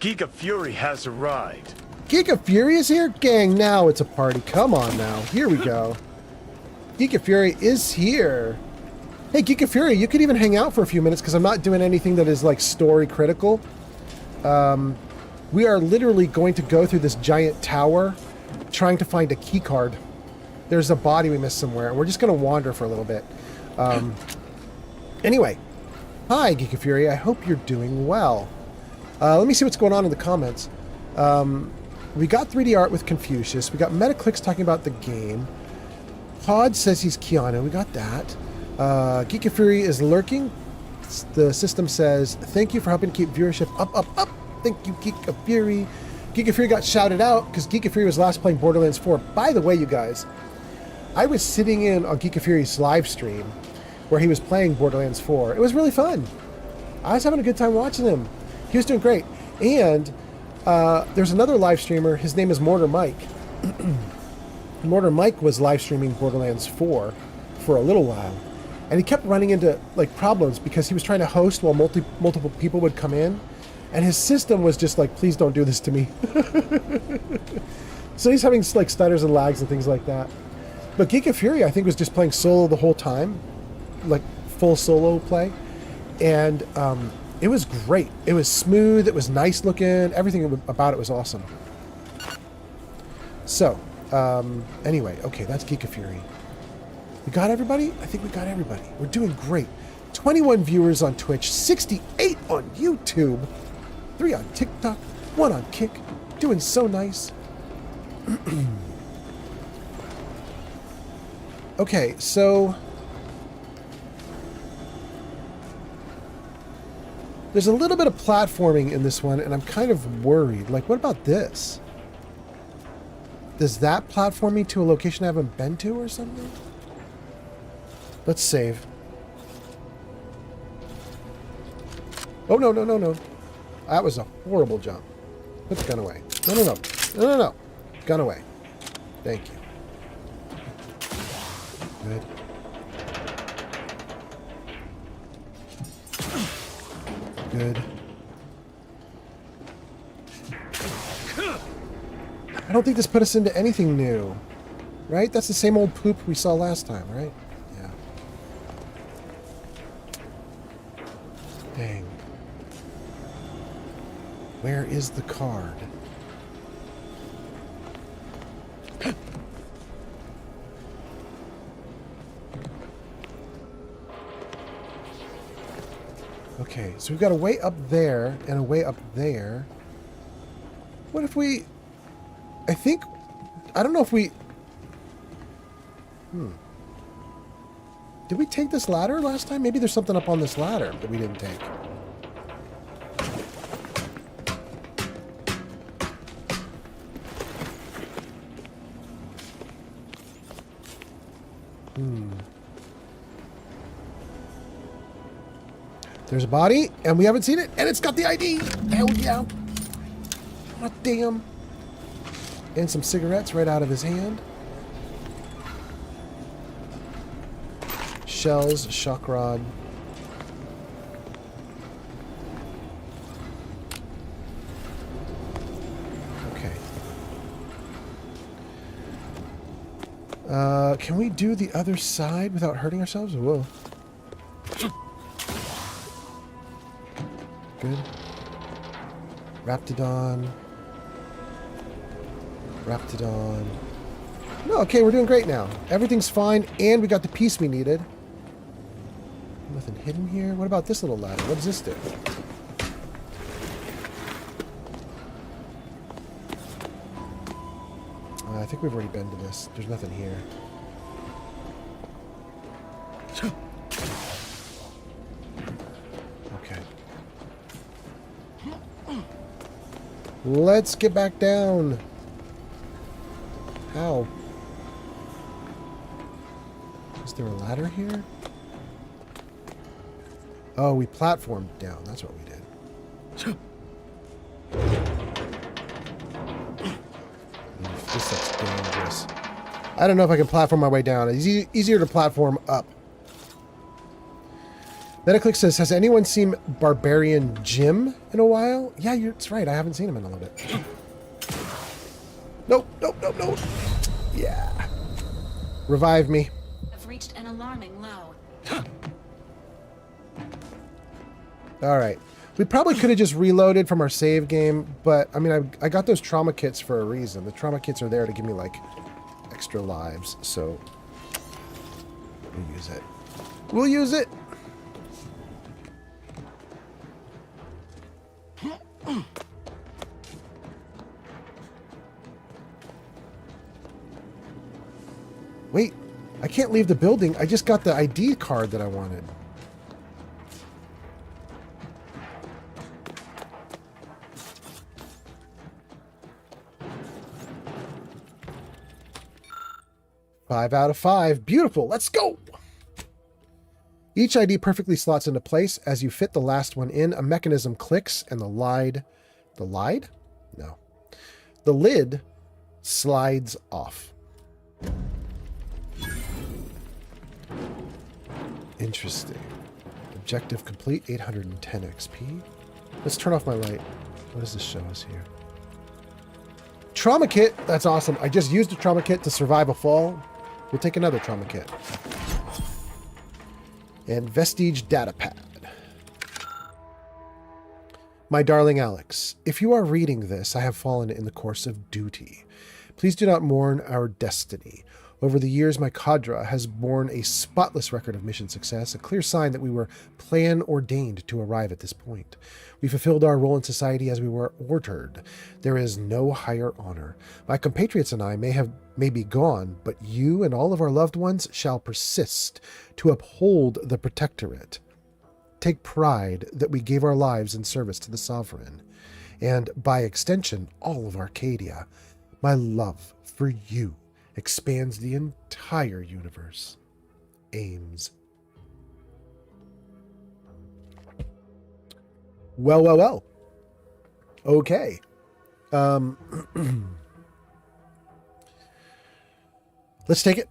Giga Fury has arrived. Giga Fury is here? Gang, now it's a party. Come on now. Here we go. Giga Fury is here. Hey, Giga Fury, you could even hang out for a few minutes because I'm not doing anything that is like story critical. We are literally going to go through this giant tower trying to find a key card. There's a body we missed somewhere, and we're just going to wander for a little bit. Anyway, hi, Giga Fury. I hope you're doing well. Let me see what's going on in the comments. We got 3D art with Confucius. We got Metaclicks talking about the game. Pod says he's Keanu. We got that. Giga Fury is lurking. The system says, thank you for helping keep viewership up, up, up. Thank you, Giga Fury. Giga Fury got shouted out because Giga Fury was last playing Borderlands 4. By the way, you guys, I was sitting in on Giga Fury's live stream where he was playing Borderlands 4. It was really fun. I was having a good time watching him. He was doing great. And there's another live streamer. His name is Mortar Mike. Mortar Mike was live streaming Borderlands 4 for a little while. And he kept running into like problems because he was trying to host while multiple people would come in. And his system was just like, please don't do this to me. So he's having like stutters and lags and things like that. But Giga Fury, I think, was just playing solo the whole time. Like full solo play. And it was great. It was smooth. It was nice looking. Everything about it was awesome. So, anyway, okay, that's Giga Fury. We got everybody? I think we got everybody. We're doing great. 21 viewers on Twitch, 68 on YouTube, 3 on TikTok, 1 on Kick. Doing so nice. Okay, so there's a little bit of platforming in this one, and I'm kind of worried. Like, what about this? Does that platform me to a location I haven't been to or something? Let's save. Oh, no, no, no, no. That was a horrible jump. Put the gun away. No, no, no. No, no, no. Gun away. Thank you. Good. Good. I don't think this put us into anything new. Right? That's the same old poop we saw last time, right? Yeah. Dang. Where is the card? Okay, so we've got a way up there and a way up there. What if we... I think... I don't know if we... Did we take this ladder last time? Maybe there's something up on this ladder that we didn't take. There's a body, and we haven't seen it, and it's got the ID! Hell yeah! What damn! And some cigarettes right out of his hand. Shells, shock rod. Okay. Can we do the other side without hurting ourselves? Whoa. Good. Raptidon. Raptidon. No, okay, we're doing great now. Everything's fine, and we got the piece we needed. Nothing hidden here. What about this little ladder? What does this do? I think we've already been to this. There's nothing here. Okay. Let's get back down. How? Is there a ladder here? Oh, we platformed down. That's what we did. This looks dangerous. I don't know if I can platform my way down. It's easier to platform up. Metaclick says, has anyone seen Barbarian Jim in a while? Yeah, that's right. I haven't seen him in a little bit. Nope, nope, nope, nope. Yeah. Revive me. Have reached an alarming low. All right. We probably could have just reloaded from our save game, but I mean, I got those trauma kits for a reason. The trauma kits are there to give me like extra lives, so we'll use it. We'll use it. Wait, I can't leave the building. I just got the ID card that I wanted. Five out of 5. Beautiful. Let's go. Each ID perfectly slots into place. As you fit the last one in, a mechanism clicks and the lid slides off. Interesting. Objective complete, 810 XP. Let's turn off my light. What does this show us here? Trauma kit. That's awesome. I just used a trauma kit to survive a fall. We'll take another trauma kit. And Vestige data pad. My darling Alex, if you are reading this, I have fallen in the course of duty. Please do not mourn our destiny. Over the years, my cadre has borne a spotless record of mission success, a clear sign that we were plan-ordained to arrive at this point. We fulfilled our role in society as we were ordered. There is no higher honor. My compatriots and I may be gone, but you and all of our loved ones shall persist to uphold the protectorate. Take pride that we gave our lives in service to the sovereign, and by extension, all of Arcadia. My love for you expands the entire universe. Ames. Well, well, well. Okay. Let's take it.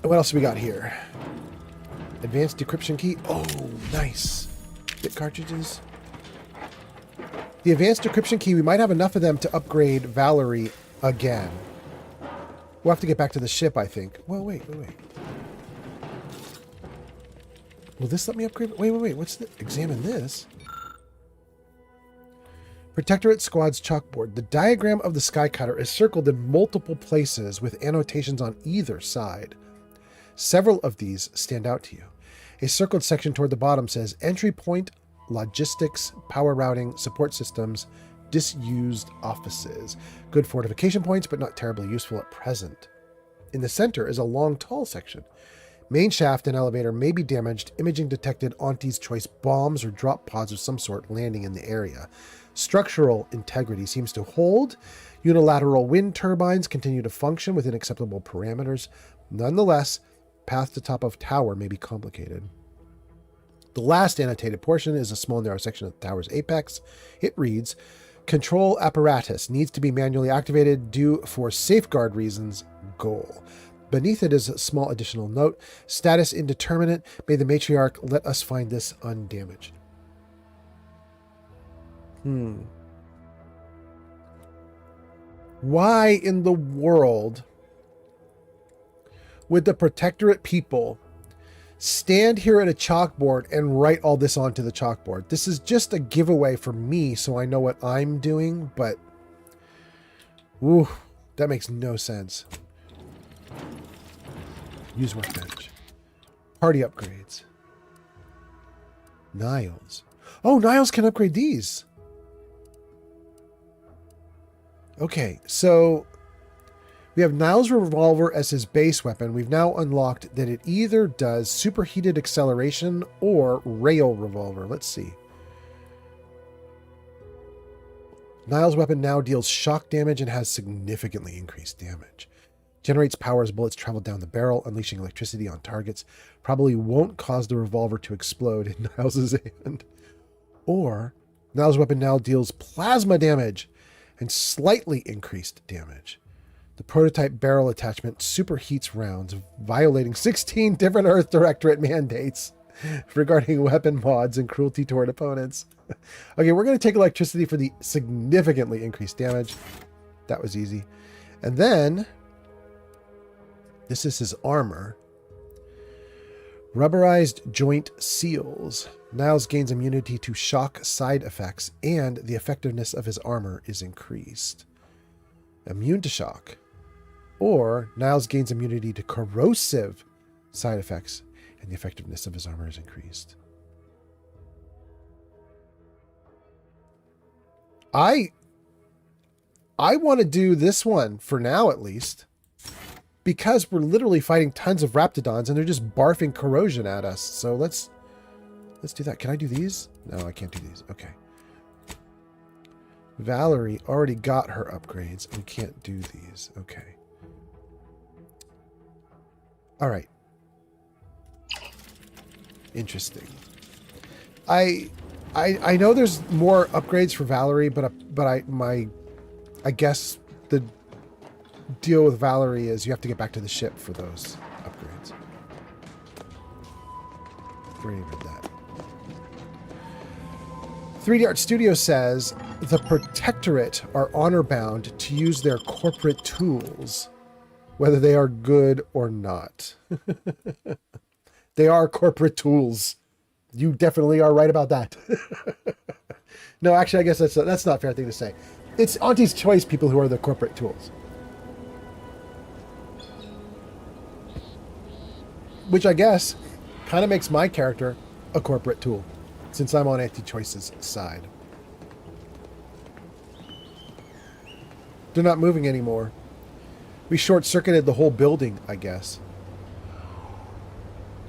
What else do we got here? Advanced decryption key. Oh, nice. Bit cartridges. The advanced decryption key, we might have enough of them to upgrade Valerie again. We'll have to get back to the ship, I think. Well, wait. Will this let me upgrade? Wait. What's the... Examine this. Protectorate Squad's chalkboard. The diagram of the Skycutter is circled in multiple places with annotations on either side. Several of these stand out to you. A circled section toward the bottom says entry point, logistics, power routing, support systems, disused offices. Good fortification points, but not terribly useful at present. In the center is a long, tall section. Main shaft and elevator may be damaged. Imaging detected Auntie's Choice bombs or drop pods of some sort landing in the area. Structural integrity seems to hold. Unilateral wind turbines continue to function within acceptable parameters. Nonetheless, path to top of tower may be complicated. The last annotated portion is a small narrow section of the tower's apex. It reads, control apparatus needs to be manually activated due for safeguard reasons. Goal. Beneath it is a small additional note. Status indeterminate. May the matriarch let us find this undamaged. Why in the world would the Protectorate people stand here at a chalkboard and write all this onto the chalkboard? This is just a giveaway for me, so I know what I'm doing, but ooh, that makes no sense. Use workbench. Party upgrades. Niles. Oh, Niles can upgrade these. Okay, so we have Niles' revolver as his base weapon. We've now unlocked that it either does superheated acceleration or rail revolver. Let's see. Niles' weapon now deals shock damage and has significantly increased damage. Generates power as bullets travel down the barrel, unleashing electricity on targets. Probably won't cause the revolver to explode in Niles' hand. Or Niles' weapon now deals plasma damage and slightly increased damage. The prototype barrel attachment superheats rounds, violating 16 different Earth Directorate mandates regarding weapon mods and cruelty toward opponents. Okay, we're going to take electricity for the significantly increased damage. That was easy. And then, this is his armor. Rubberized joint seals. Niles gains immunity to shock side effects, and the effectiveness of his armor is increased. Immune to shock. Or Niles gains immunity to corrosive side effects, and the effectiveness of his armor is increased. I want to do this one for now, at least, because we're literally fighting tons of Raptidons and they're just barfing corrosion at us. So let's do that. Can I do these? No, I can't do these. Okay. Valerie already got her upgrades. We can't do these. Okay. All right. Interesting. I know there's more upgrades for Valerie, but I guess the deal with Valerie is you have to get back to the ship for those upgrades. Already read that. 3D Art Studio says the Protectorate are honor bound to use their corporate tools, whether they are good or not. They are corporate tools. You definitely are right about that. No, actually, I guess that's not a fair thing to say. It's Auntie's Choice people who are the corporate tools. Which I guess kind of makes my character a corporate tool, since I'm on Auntie Choice's side. They're not moving anymore. We short-circuited the whole building, I guess,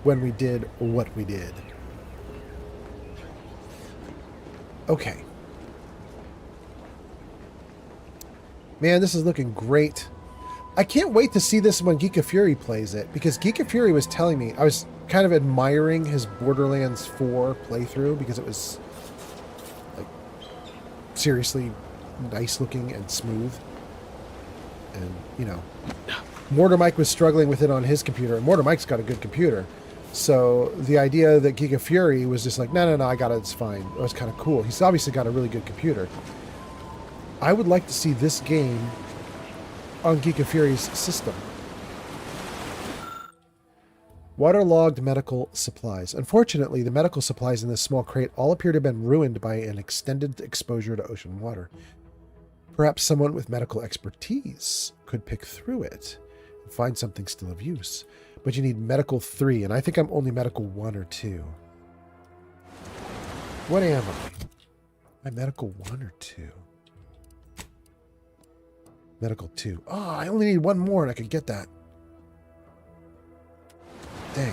when we did what we did. Okay. Man, this is looking great. I can't wait to see this when Geek of Fury plays it, because Geek of Fury was telling me, I was kind of admiring his Borderlands 4 playthrough because it was like seriously nice looking and smooth. And, you know, Mortar Mike was struggling with it on his computer, and Mortar Mike's got a good computer. So the idea that Geek of Fury was just like, no, I got it, it's fine. It was kind of cool. He's obviously got a really good computer. I would like to see this game on Geek and Fury's system. Waterlogged medical supplies. Unfortunately, the medical supplies in this small crate all appear to have been ruined by an extended exposure to ocean water. Perhaps someone with medical expertise could pick through it and find something still of use. But you need medical 3, and I think I'm only medical 1 or 2. What am I? Am I medical 1 or 2? Medical 2. Oh, I only need 1 more and I could get that. Dang.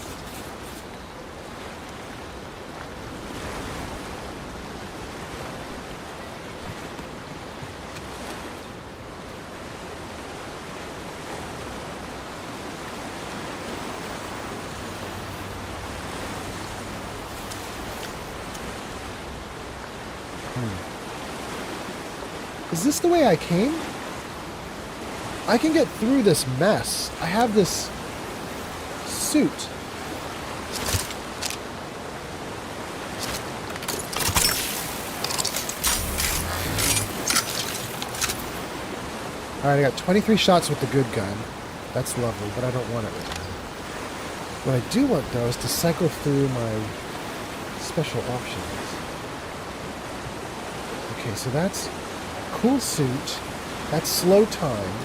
Is this the way I came? I can get through this mess. I have this suit. Alright, I got 23 shots with the good gun. That's lovely, but I don't want it right now. What I do want, though, is to cycle through my special options. Okay, so that's cool suit, that's slow time,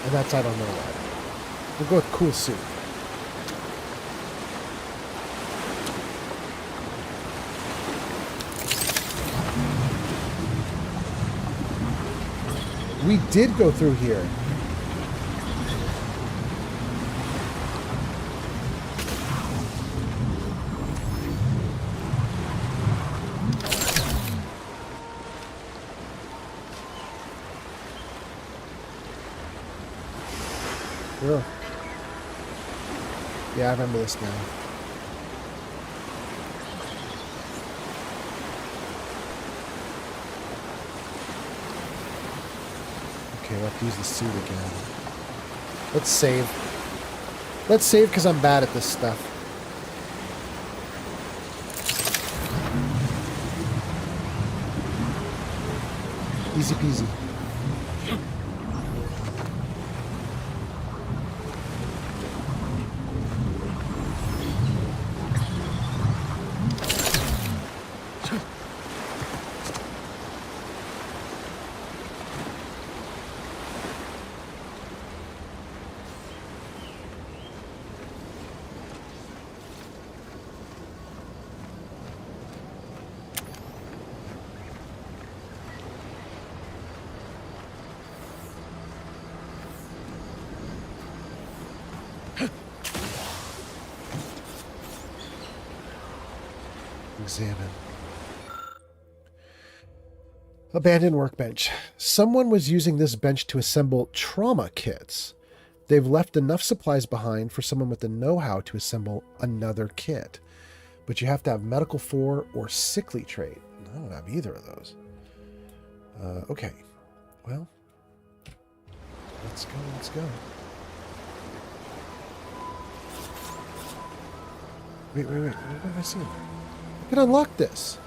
and that's I don't know what. We'll go with cool suit. We did go through here. Ugh. Yeah, I remember this now. Okay, we'll have to use the suit again. Let's save. Let's save because I'm bad at this stuff. Easy peasy. Examine. Abandoned workbench. Someone was using this bench to assemble trauma kits. They've left enough supplies behind for someone with the know-how to assemble another kit. But you have to have medical 4 or sickly trait. I don't have either of those. Okay. Well, let's go, let's go. Wait. What am I seeing? I can unlock this.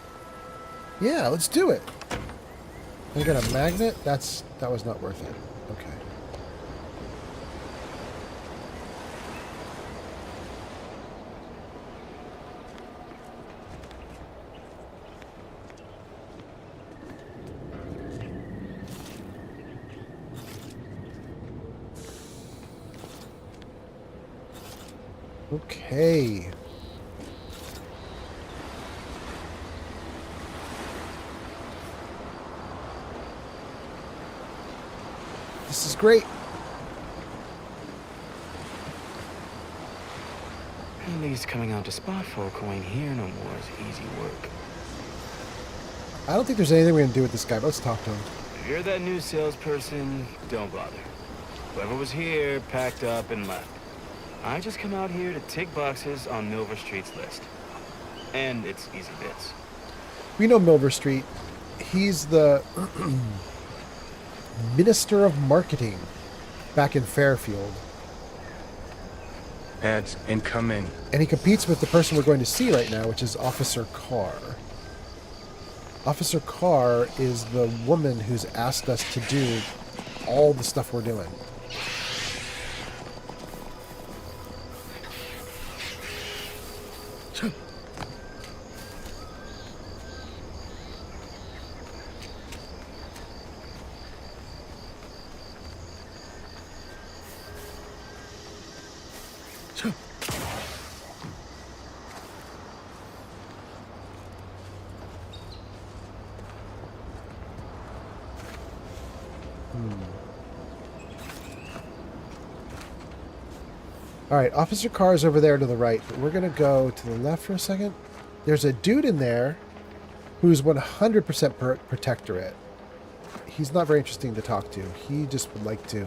Yeah, let's do it. I got a magnet? That was not worth it. Okay. Okay. This is great. At least coming out to spot folk who ain't here no more is easy work. I don't think there's anything we're gonna do with this guy, but let's talk to him. If you're that new salesperson, don't bother. Whoever was here packed up and left. I just come out here to tick boxes on Milver Street's list. And it's easy bits. We know Milver Street. He's the Minister of Marketing back in Fairfield. Ads incoming. And he competes with the person we're going to see right now, which is Officer Carr. Officer Carr is the woman who's asked us to do all the stuff we're doing. All right, Officer Carr is over there to the right, but we're going to go to the left for a second. There's a dude in there who's 100% protectorate. He's not very interesting to talk to. He just would like to...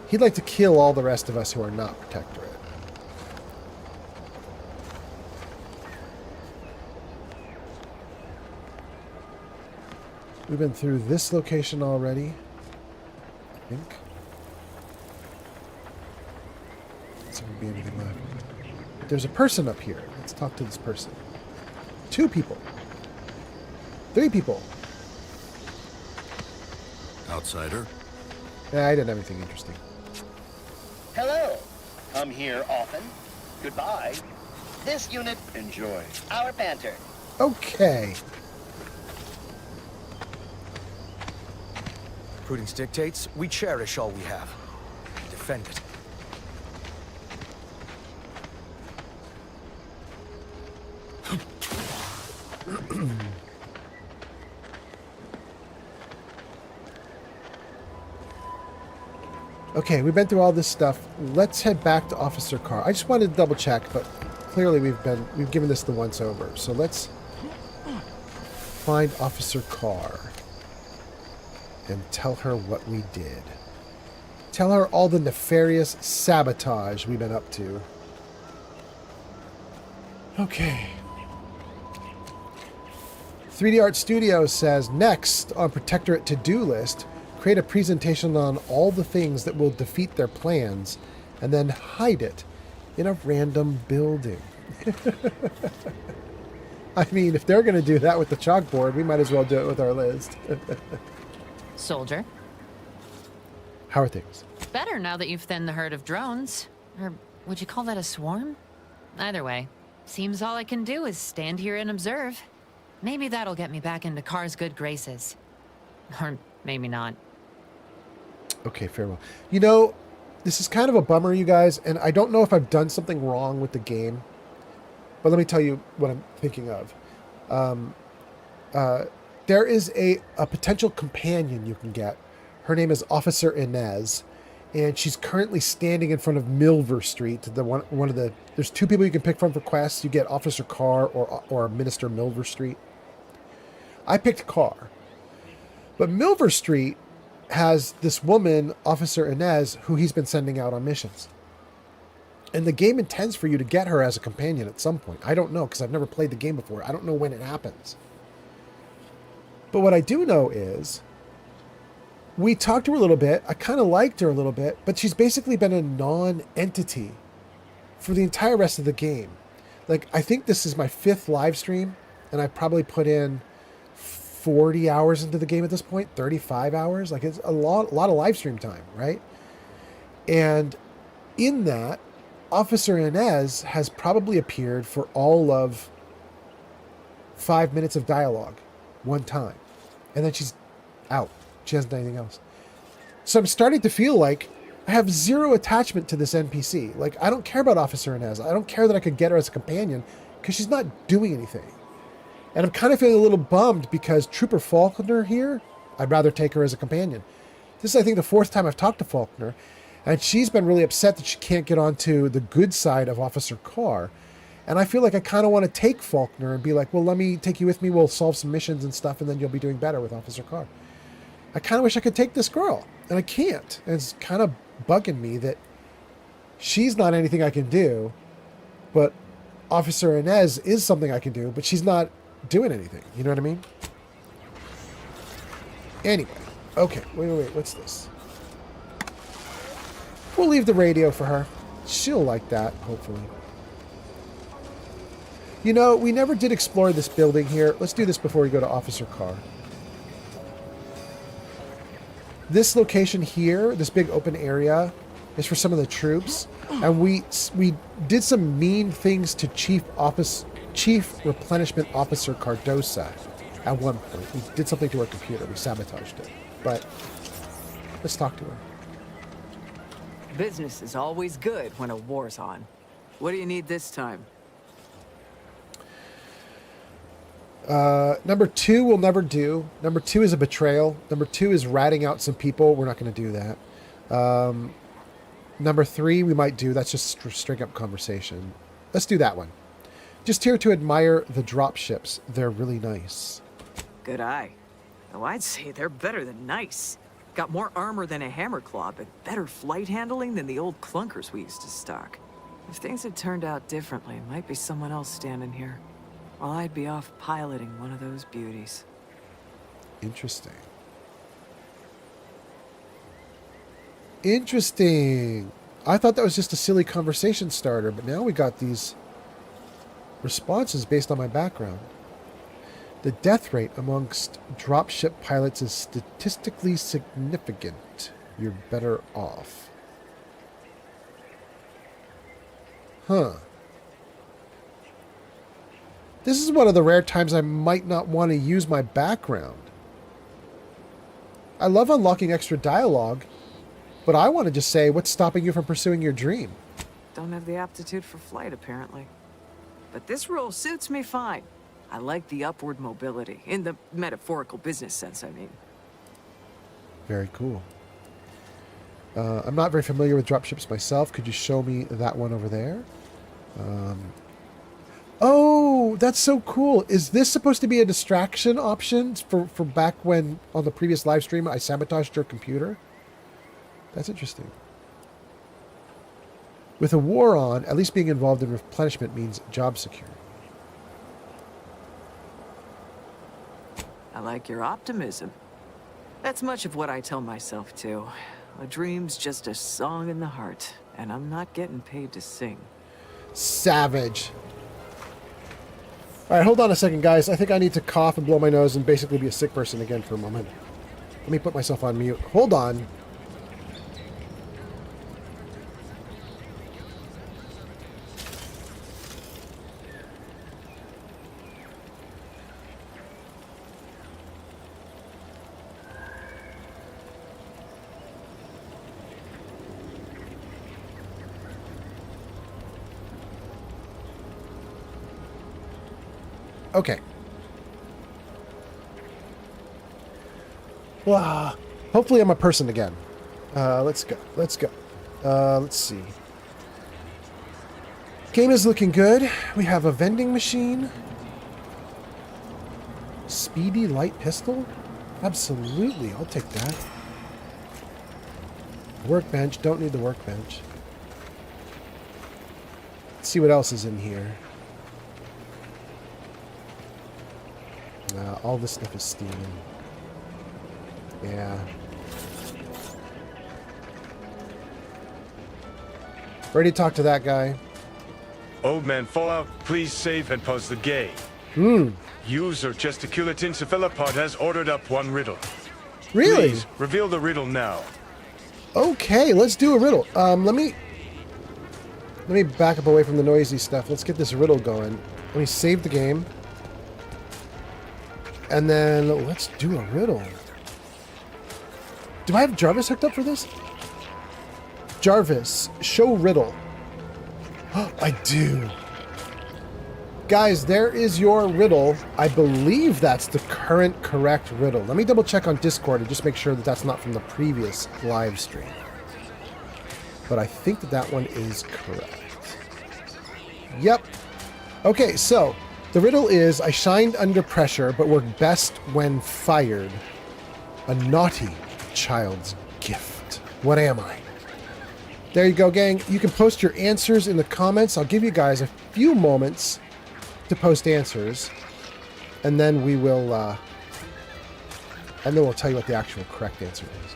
He'd like to kill all the rest of us who are not protectorate. We've been through this location already, I think. Doesn't seem to be anything left. There's a person up here. Let's talk to this person. 2 people. 3 people. Outsider? I didn't have anything interesting. Hello. Come here often. Goodbye. This unit, enjoy our banter. Okay. Prudence dictates we cherish all we have. Defend it. Okay, we've been through all this stuff. Let's head back to Officer Carr. I just wanted to double check, but clearly we've given this the once over. So let's find Officer Carr and tell her what we did. Tell her all the nefarious sabotage we've been up to. Okay. 3D Art Studios says, next on Protectorate to-do list, create a presentation on all the things that will defeat their plans and then hide it in a random building. I mean, if they're going to do that with the chalkboard, we might as well do it with our list. Soldier. How are things? Better now that you've thinned the herd of drones. Or would you call that a swarm? Either way, seems all I can do is stand here and observe. Maybe that'll get me back into Carr's good graces. Or maybe not. Okay, farewell. You know, this is kind of a bummer, you guys, and I don't know if I've done something wrong with the game, but let me tell you what I'm thinking of. There is a potential companion you can get. Her name is Officer Inez, and she's currently standing in front of Milver Street. There's 2 people you can pick from for quests. You get Officer Carr or Minister Milver Street. I picked Carr, but Milver Street has this woman, Officer Inez, who he's been sending out on missions. And the game intends for you to get her as a companion at some point. I don't know, because I've never played the game before. I don't know when it happens. But what I do know is, we talked to her a little bit. I kind of liked her a little bit, but she's basically been a non-entity for the entire rest of the game. Like, I think this is my 5th live stream, and I probably put in 40 hours into the game at this point, 35 hours. Like, it's a lot of live stream time, right? And in that, Officer Inez has probably appeared for all of 5 minutes of dialogue one time. And then she's out. She hasn't done anything else. So I'm starting to feel like I have 0 attachment to this NPC. Like, I don't care about Officer Inez. I don't care that I could get her as a companion because she's not doing anything. And I'm kind of feeling a little bummed because Trooper Faulkner here, I'd rather take her as a companion. This is, I think, the 4th time I've talked to Faulkner, and she's been really upset that she can't get onto the good side of Officer Carr. And I feel like I kind of want to take Faulkner and be like, well, let me take you with me. We'll solve some missions and stuff, and then you'll be doing better with Officer Carr. I kind of wish I could take this girl, and I can't. And it's kind of bugging me that she's not anything I can do, but Officer Inez is something I can do, but she's not doing anything. You know what I mean? Anyway. Okay. Wait. What's this? We'll leave the radio for her. She'll like that, hopefully. You know, we never did explore this building here. Let's do this before we go to Officer Carr. This location here, this big open area, is for some of the troops, and we did some mean things to Chief Replenishment Officer Cardosa at one point. We did something to her computer. We sabotaged it. But let's talk to her. Business is always good when a war's on. What do you need this time? Number 2 will never do. Number 2 is a betrayal. Number 2 is ratting out some people. We're not going to do that. Number 3 we might do. That's just straight up conversation. Let's do that one. Just here to admire the drop ships. They're really nice. Good eye. Oh, I'd say they're better than nice. Got more armor than a hammerclaw, but better flight handling than the old clunkers we used to stock. If things had turned out differently, it might be someone else standing here. While I'd be off piloting one of those beauties. Interesting. Interesting. I thought that was just a silly conversation starter, but now we got these responses based on my background. The death rate amongst dropship pilots is statistically significant. You're better off. Huh. This is one of the rare times I might not want to use my background. I love unlocking extra dialogue, but I want to just say, what's stopping you from pursuing your dream? Don't have the aptitude for flight, apparently. But this role suits me fine. I like the upward mobility, in the metaphorical business sense, I mean. Very cool. I'm not very familiar with dropships myself. Could you show me that one over there? Oh, that's so cool. Is this supposed to be a distraction option for back when, on the previous live stream, I sabotaged your computer? That's interesting. With a war on, at least being involved in replenishment means job security. I like your optimism. That's much of what I tell myself, too. A dream's just a song in the heart, and I'm not getting paid to sing. Savage. All right, hold on a second, guys. I think I need to cough and blow my nose and basically be a sick person again for a moment. Let me put myself on mute. Hold on. Okay. Wow. Hopefully I'm a person again. Let's go. Let's go. Let's see. Game is looking good. We have a vending machine. Speedy light pistol? Absolutely. I'll take that. Workbench. Don't need the workbench. Let's see what else is in here. All this stuff is steaming. Yeah. Ready to talk to that guy. Old man Fallout, please save and pause the game. User Gesticulating Cephalopod has ordered up one riddle. Really? Please, reveal the riddle now. Okay, let's do a riddle. Let me back up away from the noisy stuff. Let's get this riddle going. Let me save the game. And then let's do a riddle. Do I have Jarvis hooked up for this? Jarvis, show riddle. I do. Guys, there is your riddle. I believe that's the current correct riddle. Let me double check on Discord and just make sure that that's not from the previous live stream. But I think that that one is correct. Yep. Okay, so the riddle is, I shined under pressure, but worked best when fired. A naughty child's gift. What am I? There you go, gang. You can post your answers in the comments. I'll give you guys a few moments to post answers. And then we will, we'll tell you what the actual correct answer is.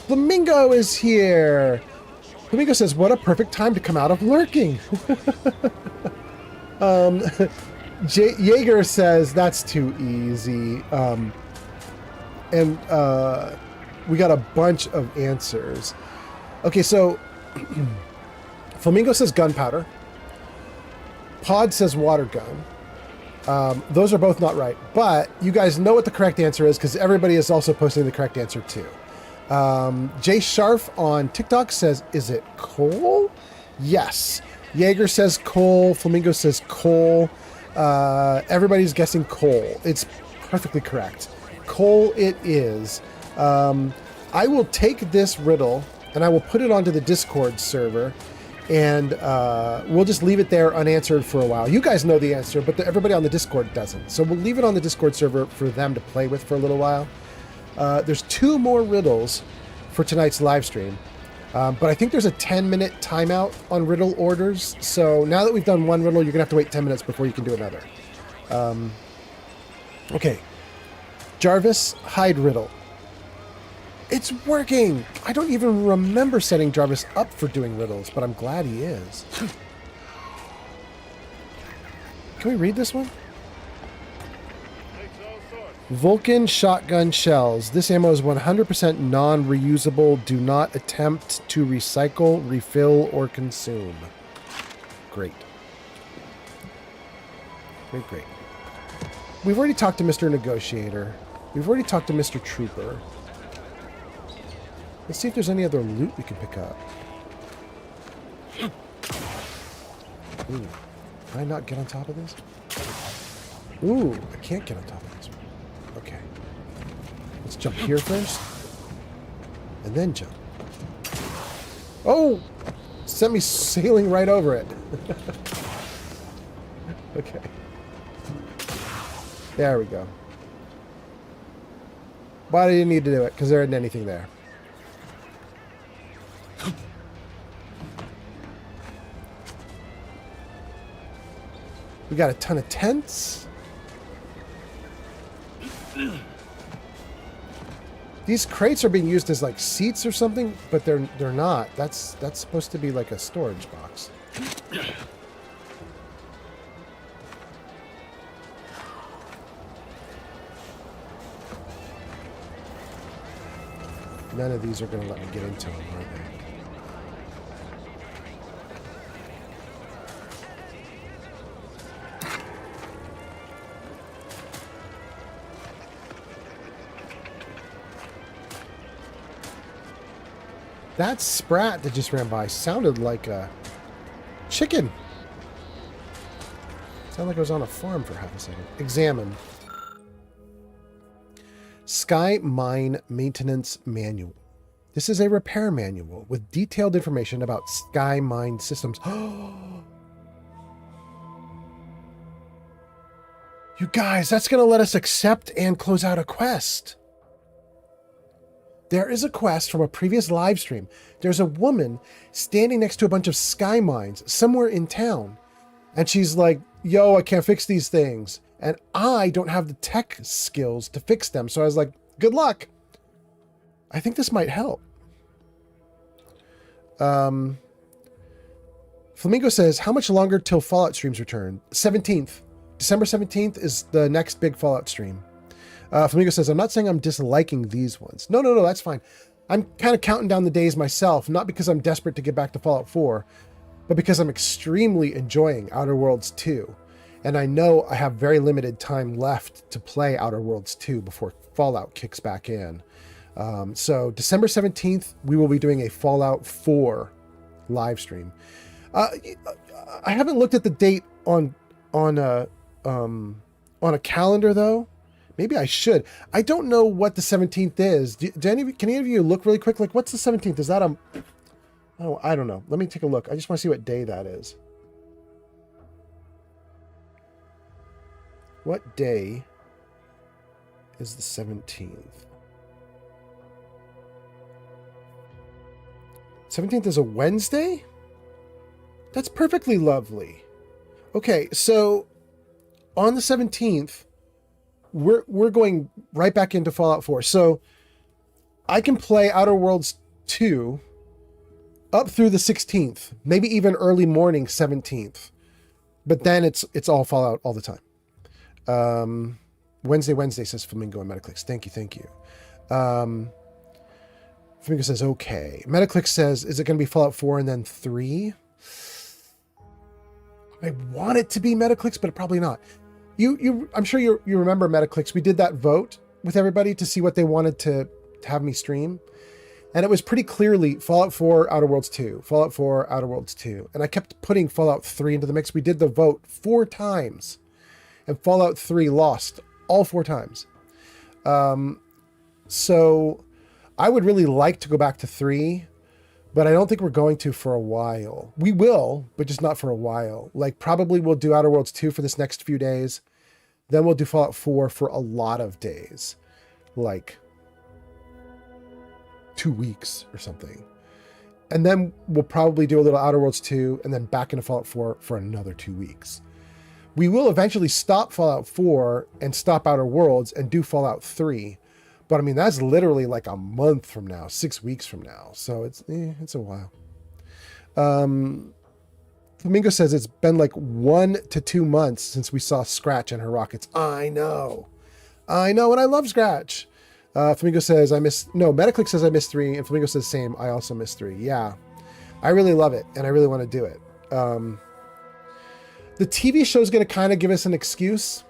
Flamingo is here! Flamingo says, what a perfect time to come out of lurking. Jaeger says that's too easy. we got a bunch of answers. Okay, so Flamingo says gunpowder. Pod says water gun. Those are both not right, but you guys know what the correct answer is because everybody is also posting the correct answer too. Jay Sharf on TikTok says, is it coal? Yes. Jaeger says coal. Flamingo says coal. Everybody's guessing coal. It's perfectly correct. Coal it is. I will take this riddle and I will put it onto the Discord server, and we'll just leave it there unanswered for a while. You guys know the answer, but everybody on the Discord doesn't. So we'll leave it on the Discord server for them to play with for a little while. There's 2 more riddles for tonight's live stream, but I think there's a 10-minute timeout on riddle orders. So now that we've done one riddle, you're gonna have to wait 10 minutes before you can do another. Okay, Jarvis hide riddle. It's working! I don't even remember setting Jarvis up for doing riddles, but I'm glad he is. Can we read this one? Vulcan shotgun shells. This ammo is 100% non-reusable. Do not attempt to recycle, refill, or consume. Great. Great, great. We've already talked to Mr. Negotiator. We've already talked to Mr. Trooper. Let's see if there's any other loot we can pick up. Ooh. Can I not get on top of this? Ooh, I can't get on top of this. Okay. Let's jump here first. And then jump. Oh! Sent me sailing right over it. Okay. There we go. But I didn't need to do it because there isn't anything there. We got a ton of tents. These crates are being used as like seats or something, but they're not. That's supposed to be like a storage box. None of these are going to let me get into them, are they? That sprat that just ran by sounded like a chicken. Sounded like I was on a farm for half a second. Examine. Sky Mine Maintenance Manual. This is a repair manual with detailed information about Sky Mine systems. You guys, that's going to let us accept and close out a quest. There is a quest from a previous live stream. There's a woman standing next to a bunch of sky mines somewhere in town. And she's like, yo, I can't fix these things. And I don't have the tech skills to fix them. So I was like, good luck. I think this might help. Flamingo says, how much longer till Fallout streams return? 17th. December 17th is the next big Fallout stream. Flamingo says, I'm not saying I'm disliking these ones. No, that's fine. I'm kind of counting down the days myself, not because I'm desperate to get back to Fallout 4, but because I'm extremely enjoying Outer Worlds 2. And I know I have very limited time left to play Outer Worlds 2 before Fallout kicks back in. So December 17th, we will be doing a Fallout 4 live stream. I haven't looked at the date on a calendar though. Maybe I should. I don't know what the 17th is. Can any of you look really quick? Like, what's the 17th? Is that a... Oh, I don't know. Let me take a look. I just want to see what day that is. What day is the 17th? 17th is a Wednesday? That's perfectly lovely. Okay, so on the 17th, we're going right back into Fallout 4. So I can play Outer Worlds 2 up through the 16th, maybe even early morning 17th. But then it's all Fallout all the time. Wednesday says Flamingo and Metaclicks. Thank you. Flamingo says, okay. Metaclick says, is it going to be Fallout 4 and then 3? I want it to be Metaclicks, but probably not. I'm sure you remember Metaclicks. We did that vote with everybody to see what they wanted to have me stream. And it was pretty clearly Fallout 4, Outer Worlds 2, Fallout 4, Outer Worlds 2. And I kept putting Fallout 3 into the mix. We did the vote 4 times. And Fallout 3 lost all 4 times. So I would really like to go back to 3, but I don't think we're going to for a while. We will, but just not for a while. Like, probably we'll do Outer Worlds 2 for this next few days. Then we'll do Fallout 4 for a lot of days. Like 2 weeks or something. And then we'll probably do a little Outer Worlds 2 and then back into Fallout 4 for another 2 weeks. We will eventually stop Fallout 4 and stop Outer Worlds and do Fallout 3. But I mean, that's literally like a month from now, 6 weeks from now. So it's a while. Flamingo says it's been like 1 to 2 months since we saw Scratch and her rockets. I know, and I love Scratch. Flamingo says Metaclick says I missed 3, and Flamingo says same. I also missed 3. Yeah, I really love it, and I really want to do it. The TV show is going to kind of give us an excuse,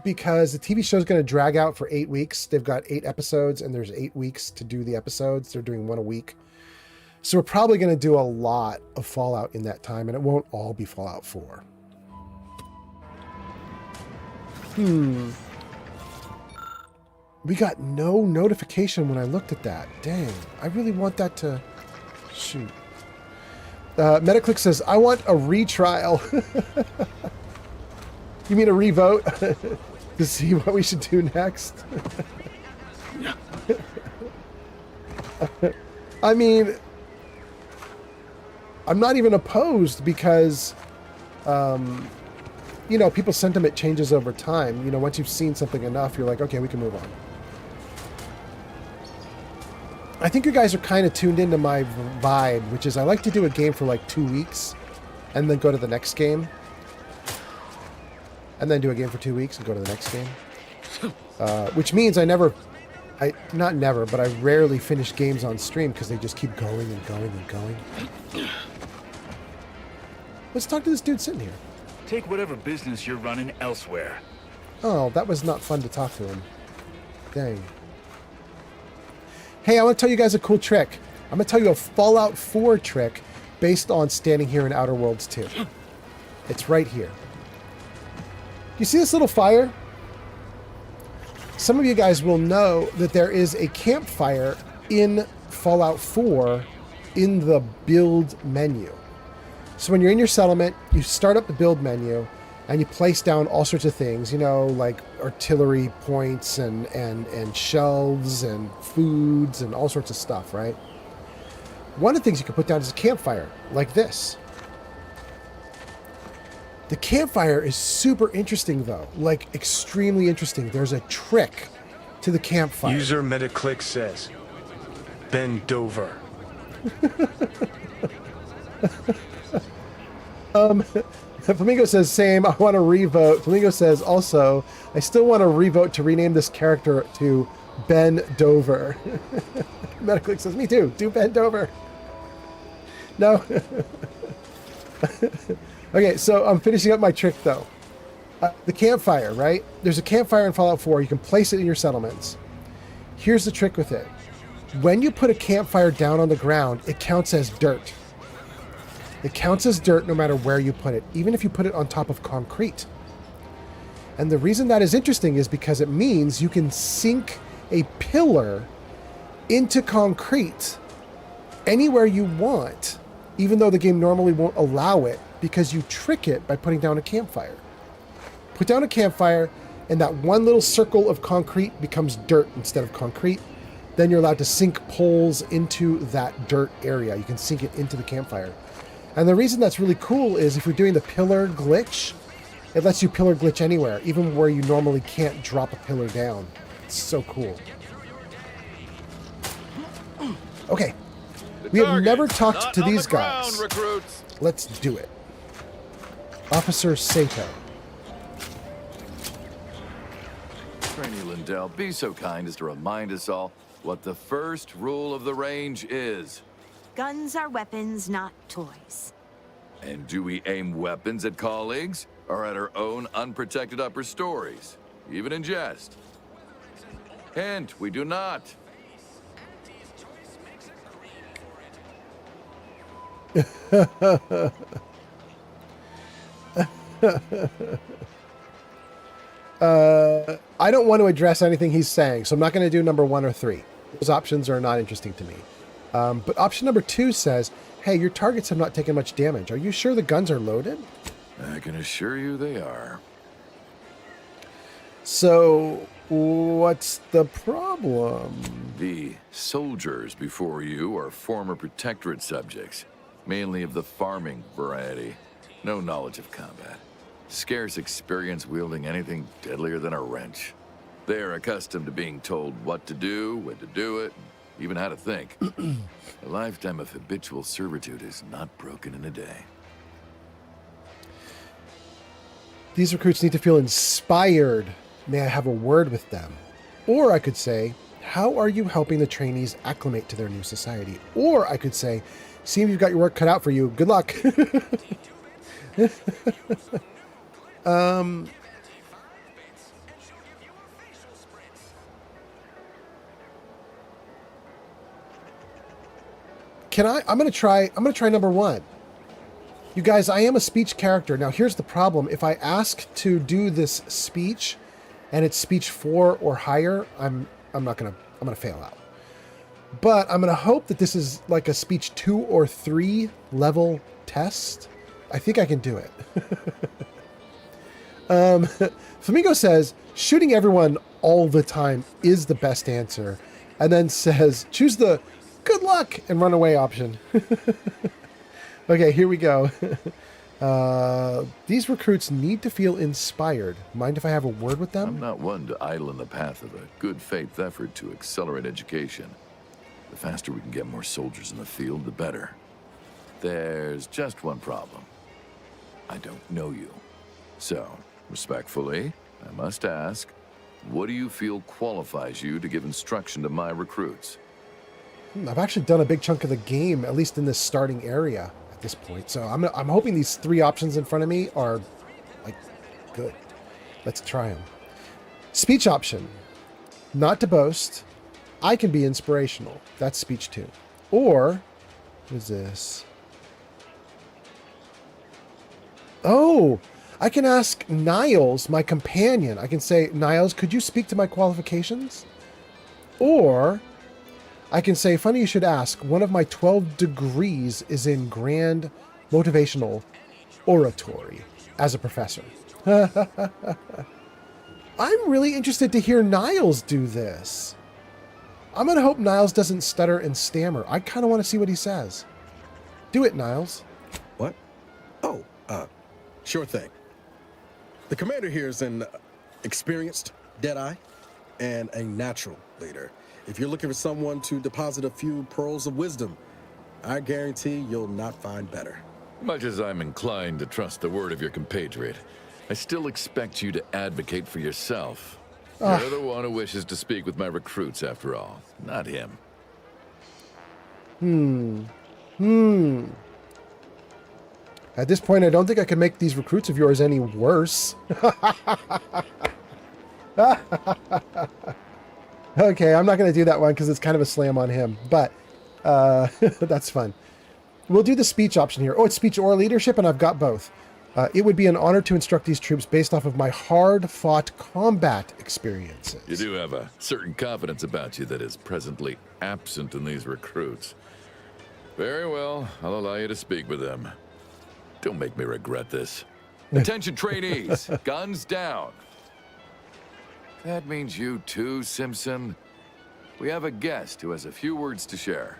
because the TV show is going to drag out for 8 weeks. They've got 8 episodes, and there's 8 weeks to do the episodes. They're doing 1 a week. So we're probably going to do a lot of Fallout in that time, and it won't all be Fallout 4. We got no notification when I looked at that. Dang, I really want that to... Shoot. Metaclick says, I want a retrial. You mean a revote? To see what we should do next? I mean, I'm not even opposed because, you know, people's sentiment changes over time. You know, once you've seen something enough, you're like, okay, we can move on. I think you guys are kind of tuned into my vibe, which is I like to do a game for like 2 weeks and then go to the next game. And then do a game for 2 weeks and go to the next game. Which means I rarely finish games on stream because they just keep going and going and going. Let's talk to this dude sitting here. Take whatever business you're running elsewhere. Oh, that was not fun to talk to him. Dang. Hey, I want to tell you guys a cool trick. I'm going to tell you a Fallout 4 trick based on standing here in Outer Worlds 2. It's right here. You see this little fire? Some of you guys will know that there is a campfire in Fallout 4 in the build menu. So when you're in your settlement, you start up the build menu and you place down all sorts of things, you know, like artillery points and shelves and foods and all sorts of stuff, right? One of the things you can put down is a campfire, like this. The campfire is super interesting, though, like extremely interesting. There's a trick to the campfire. User Metaclick says, bend over. Flamingo says, same, I want to revote. Flamingo says, also, I still want to revote to rename this character to Ben Dover. Metaclick says, me too, do Ben Dover. No. Okay, so I'm finishing up my trick, though. The campfire, right? There's a campfire in Fallout 4. You can place it in your settlements. Here's the trick with it. When you put a campfire down on the ground, it counts as dirt. It counts as dirt no matter where you put it, even if you put it on top of concrete. And the reason that is interesting is because it means you can sink a pillar into concrete anywhere you want, even though the game normally won't allow it, because you trick it by putting down a campfire. Put down a campfire, and that one little circle of concrete becomes dirt instead of concrete. Then you're allowed to sink poles into that dirt area. You can sink it into the campfire. And the reason that's really cool is if you're doing the pillar glitch, it lets you pillar glitch anywhere, even where you normally can't drop a pillar down. It's so cool. Okay. We have never talked to these guys. Let's do it. Officer Sato. Rainey Lindell, be so kind as to remind us all what the first rule of the range is. Guns are weapons, not toys. And do we aim weapons at colleagues or at our own unprotected upper stories, even in jest? Hint, we do not. I don't want to address anything he's saying, so I'm not going to do number 1 or 3. Those options are not interesting to me. But option number 2 says, hey, your targets have not taken much damage. Are you sure the guns are loaded? I can assure you they are. So, what's the problem? The soldiers before you are former protectorate subjects, mainly of the farming variety. No knowledge of combat. Scarce experience wielding anything deadlier than a wrench. They are accustomed to being told what to do, when to do it, even how to think. A lifetime of habitual servitude is not broken in a day. These recruits need to feel inspired. May I have a word with them? Or I could say, how are you helping the trainees acclimate to their new society? Or I could say, seems you've got your work cut out for you. Good luck. I'm going to try number 1. You guys, I am a speech character. Now, here's the problem. If I ask to do this speech and it's speech 4 or higher, I'm going to fail out. But I'm going to hope that this is like a speech 2 or 3 level test. I think I can do it. Flamingo says, shooting everyone all the time is the best answer. And then says, choose the good luck and run away option. Okay, here we go. These recruits need to feel inspired. Mind if I have a word with them? I'm not one to idle in the path of a good faith effort to accelerate education. The faster we can get more soldiers in the field, the better. There's just one problem. I don't know you. So, respectfully, I must ask, what do you feel qualifies you to give instruction to my recruits? I've actually done a big chunk of the game, at least in this starting area at this point. So I'm hoping these 3 options in front of me are, like, good. Let's try them. Speech option. Not to boast. I can be inspirational. That's speech 2. Or, what is this? Oh, I can ask Niles, my companion. I can say, Niles, could you speak to my qualifications? Or I can say, funny you should ask, one of my 12 degrees is in grand motivational oratory as a professor. I'm really interested to hear Niles do this. I'm going to hope Niles doesn't stutter and stammer. I kind of want to see what he says. Do it, Niles. What? Oh, sure thing. The commander here is an experienced Deadeye and a natural leader. If you're looking for someone to deposit a few pearls of wisdom, I guarantee you'll not find better. Much as I'm inclined to trust the word of your compatriot, I still expect you to advocate for yourself. You're the one who wishes to speak with my recruits, after all, not him. At this point, I don't think I can make these recruits of yours any worse. Okay, I'm not going to do that one because it's kind of a slam on him, but that's fun. We'll do the speech option here. Oh, it's speech or leadership, and I've got both. It would be an honor to instruct these troops based off of my hard-fought combat experiences. You do have a certain confidence about you that is presently absent in these recruits. Very well, I'll allow you to speak with them. Don't make me regret this. Attention trainees, guns down. That means you too, Simpson. We have a guest who has a few words to share.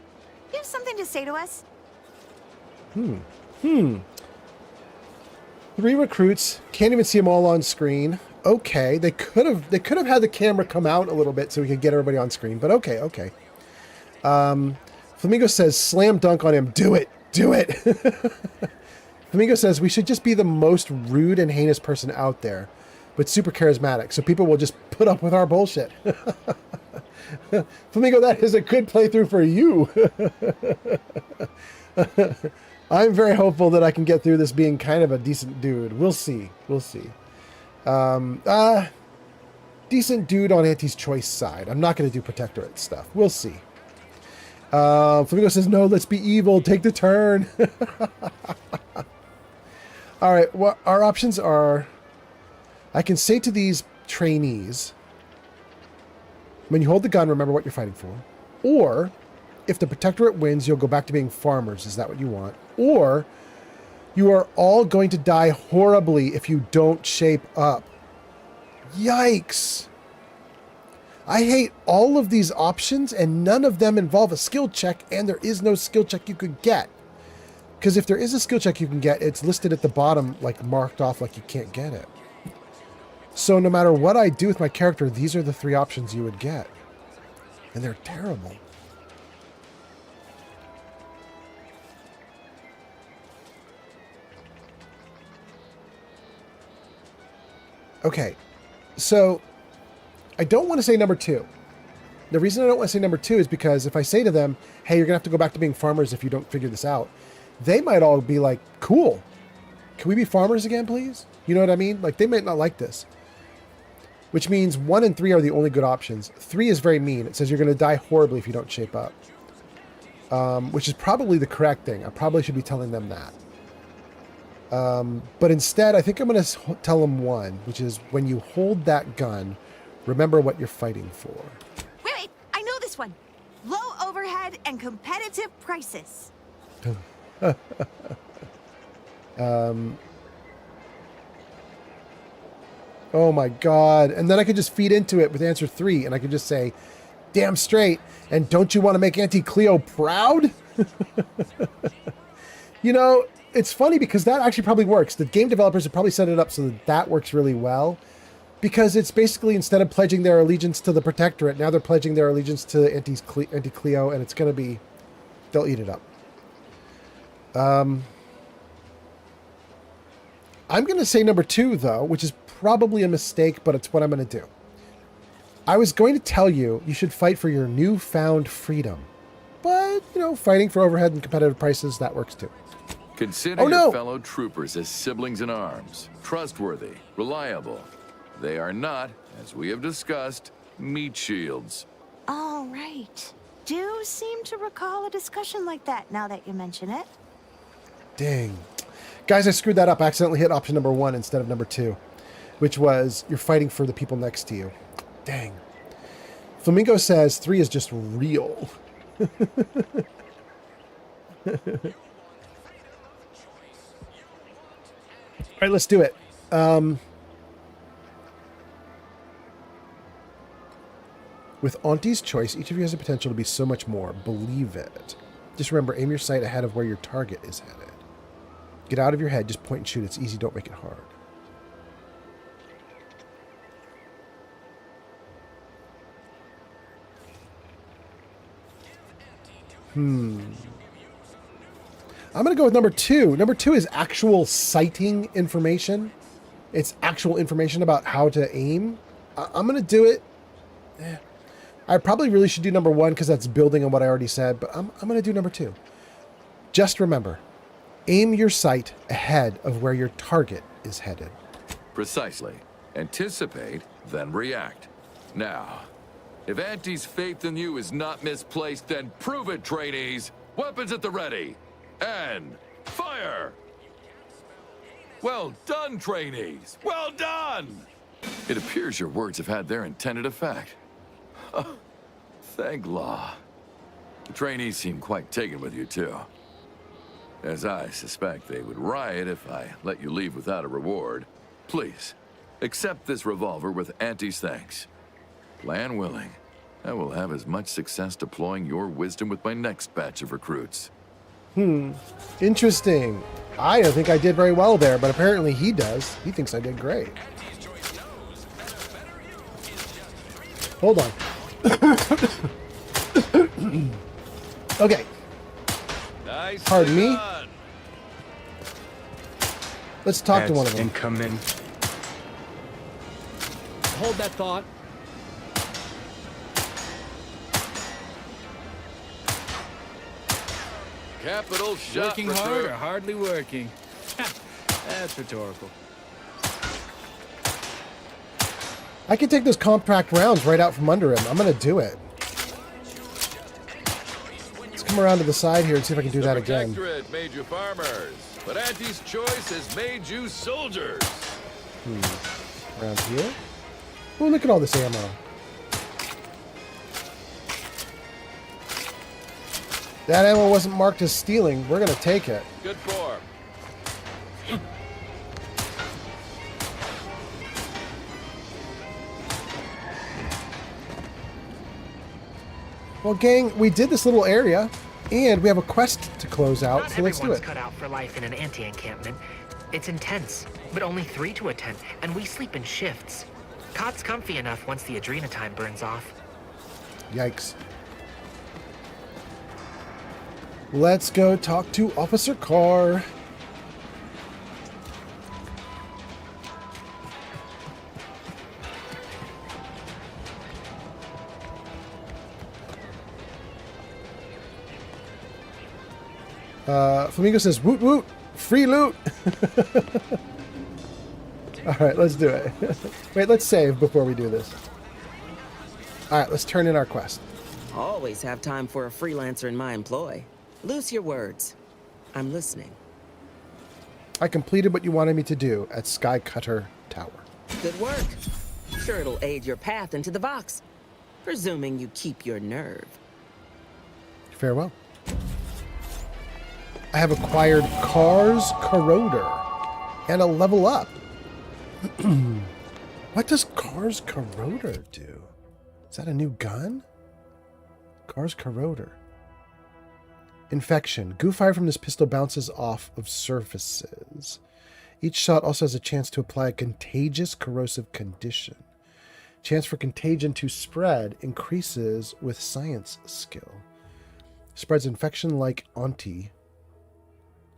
You have something to say to us? 3 recruits. Can't even see them all on screen. Okay, they could have had the camera come out a little bit so we could get everybody on screen, but okay. Flamingo says, slam dunk on him. Do it. Flamingo says, we should just be the most rude and heinous person out there, but super charismatic, so people will just put up with our bullshit. Flamingo, that is a good playthrough for you. I'm very hopeful that I can get through this being kind of a decent dude. We'll see. We'll see. Decent dude on Auntie's choice side. I'm not going to do protectorate stuff. We'll see. Flamingo says, no, let's be evil. Take the turn. All right. What our options are, I can say to these trainees, when you hold the gun, remember what you're fighting for. Or, if the protectorate wins, you'll go back to being farmers. Is that what you want? Or, you are all going to die horribly if you don't shape up. Yikes. I hate all of these options, and none of them involve a skill check, and there is no skill check you could get. Because if there is a skill check you can get, it's listed at the bottom, like marked off like you can't get it. So no matter what I do with my character, these are the three options you would get. And they're terrible. Okay, so I don't want to say number 2. The reason I don't want to say number 2 is because if I say to them, hey, you're going to have to go back to being farmers if you don't figure this out, they might all be like, cool. Can we be farmers again, please? You know what I mean? Like, they might not like this. Which means 1 and 3 are the only good options. 3 is very mean. It says you're going to die horribly if you don't shape up. Which is probably the correct thing. I probably should be telling them that. But instead, I think I'm going to tell them 1, which is when you hold that gun, remember what you're fighting for. Wait, I know this one. Low overhead and competitive prices. Oh my God. And then I could just feed into it with answer 3, and I could just say, damn straight, and don't you want to make Auntie Cleo proud? You know, it's funny because that actually probably works. The game developers have probably set it up so that that works really well. Because it's basically, instead of pledging their allegiance to the Protectorate, now they're pledging their allegiance to Auntie Cleo, and it's going to be, they'll eat it up. I'm going to say number 2, though, which is probably a mistake, but it's what I'm going to do. I was going to tell you should fight for your newfound freedom. But, you know, fighting for overhead and competitive prices, that works too. Consider your fellow troopers as siblings in arms, trustworthy, reliable. They are not, as we have discussed, meat shields. All right. Do seem to recall a discussion like that now that you mention it. Dang. Guys, I screwed that up. I accidentally hit option number 1 instead of number 2, which was you're fighting for the people next to you. Dang. Flamingo says 3 is just real. All right, let's do it. With Auntie's choice, each of you has the potential to be so much more. Believe it. Just remember, aim your sight ahead of where your target is headed. Get out of your head, just point and shoot. It's easy, don't make it hard. I'm going to go with number 2. Number 2 is actual sighting information. It's actual information about how to aim. I'm going to do it. I probably really should do number 1 because that's building on what I already said, but I'm going to do number 2. Just remember, aim your sight ahead of where your target is headed. Precisely. Anticipate, then react. Now, if Auntie's faith in you is not misplaced, then prove it, trainees. Weapons at the ready. And fire! Well done, trainees. Well done! It appears your words have had their intended effect. Oh, thank law. The trainees seem quite taken with you, too. As I suspect they would riot if I let you leave without a reward. Please, accept this revolver with Auntie's thanks. Plan willing, I will have as much success deploying your wisdom with my next batch of recruits. Interesting. I don't think I did very well there, but apparently he does. He thinks I did great. Hold on. Okay. Pardon me. Let's talk to one of them. Incoming. Hold that thought. Capital shot, Working recruit. hard or hardly working? That's rhetorical. I can take those compact rounds right out from under him. I'm going to do it. Let's come around to the side here and see if I can do that again. Protectorate made you farmers, but Auntie's choice has made you soldiers. Around here. Oh, look at all this ammo. That ammo wasn't marked as stealing. We're going to take it. Good form. Well, gang, we did this little area, and we have a quest to close out, so let's do Everyone's it. cut out for life in an anti-encampment. It's intense, but only 3 to a tent, and we sleep in shifts. Cot's comfy enough once the adrenatime burns off. Yikes. Let's go talk to Officer Carr. Flamingo says, woot woot, free loot. All right, let's do it. Wait, let's save before we do this. All right, let's turn in our quest. Always have time for a freelancer in my employ. Loose your words. I'm listening. I completed what you wanted me to do at Skycutter Tower. Good work. Sure it'll aid your path into the box. Presuming you keep your nerve. Farewell. I have acquired Car's Corroder and a level up. What does Car's Corroder do? Is that a new gun? Car's Corroder. Infection. Goo fire from this pistol bounces off of surfaces. Each shot also has a chance to apply a contagious corrosive condition. Chance for contagion to spread increases with science skill. Spreads infection like Auntie.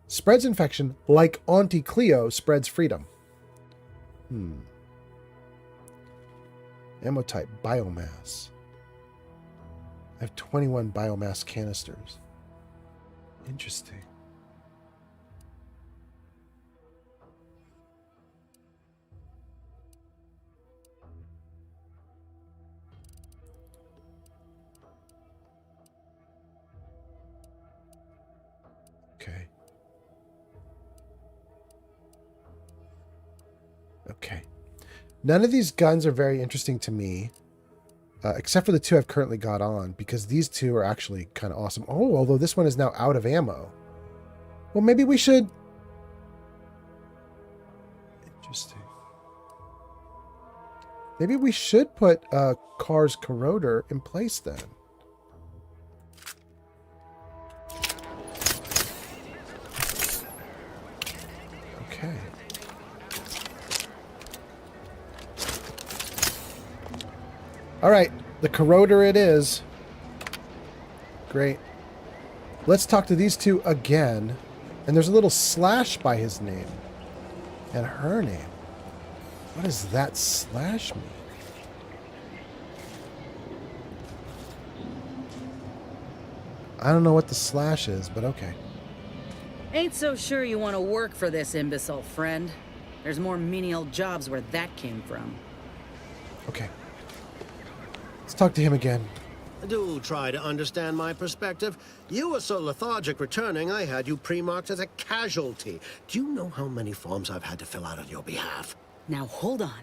Spreads infection like Auntie Cleo spreads freedom. Ammo type, biomass. I have 21 biomass canisters. Interesting. Okay. Okay. None of these guns are very interesting to me, except for the 2 I've currently got on, because these 2 are actually kind of awesome. Oh, although this one is now out of ammo. Well, maybe we should... Interesting. Maybe we should put Car's Corroder in place then. Okay. All right, the Corroder it is. Great. Let's talk to these 2 again. And there's a little slash by his name. And her name. What does that slash mean? I don't know what the slash is, but okay. Ain't so sure you want to work for this imbecile, friend. There's more menial jobs where that came from. Okay. Let's talk to him again. Do try to understand my perspective. You were so lethargic returning, I had you pre-marked as a casualty. Do you know how many forms I've had to fill out on your behalf? Now hold on.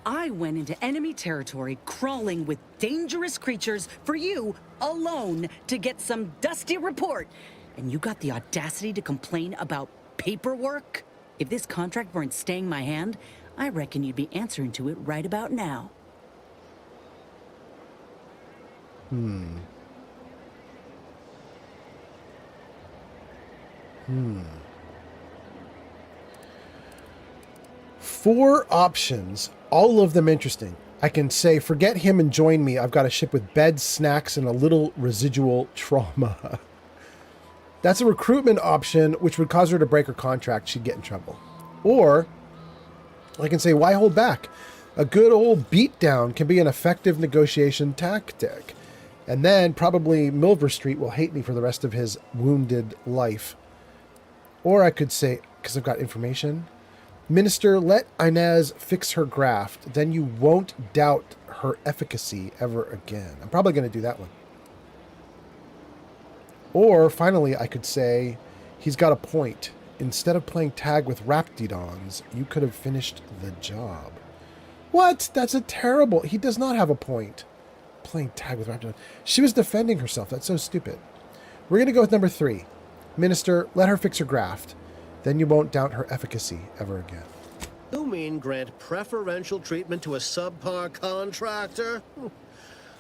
I went into enemy territory crawling with dangerous creatures for you alone to get some dusty report. And you got the audacity to complain about paperwork? If this contract weren't staying my hand, I reckon you'd be answering to it right about now. Four options, all of them interesting. I can say, forget him and join me. I've got a ship with beds, snacks, and a little residual trauma. That's a recruitment option, which would cause her to break her contract. She'd get in trouble. Or I can say, why hold back? A good old beatdown can be an effective negotiation tactic. And then probably Milver Street will hate me for the rest of his wounded life. Or I could say, because I've got information, Minister, let Inez fix her graft. Then you won't doubt her efficacy ever again. I'm probably going to do that one. Or finally, I could say, he's got a point. Instead of playing tag with Raptidons, you could have finished the job. What? That's a terrible... He does not have a point. Playing tag with Raptidons. She was defending herself. That's so stupid. We're going to go with number 3. Minister, let her fix her graft. Then you won't doubt her efficacy ever again. You mean grant preferential treatment to a subpar contractor?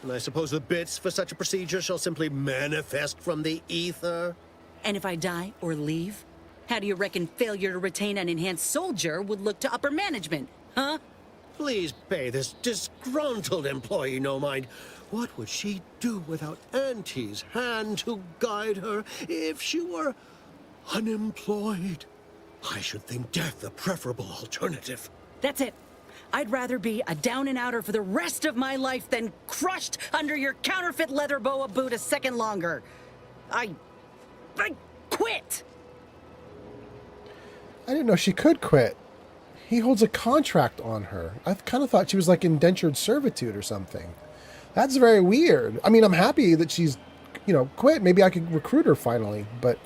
And I suppose the bits for such a procedure shall simply manifest from the ether? And if I die or leave, how do you reckon failure to retain an enhanced soldier would look to upper management, huh? Please pay this disgruntled employee no mind. What would she do without Auntie's hand to guide her if she were unemployed? I should think death a preferable alternative. That's it. I'd rather be a down-and-outer for the rest of my life than crushed under your counterfeit leather boa boot a second longer. I quit! I didn't know she could quit. He holds a contract on her. I kind of thought she was like indentured servitude or something. That's very weird. I mean, I'm happy that she's, quit. Maybe I could recruit her finally, but,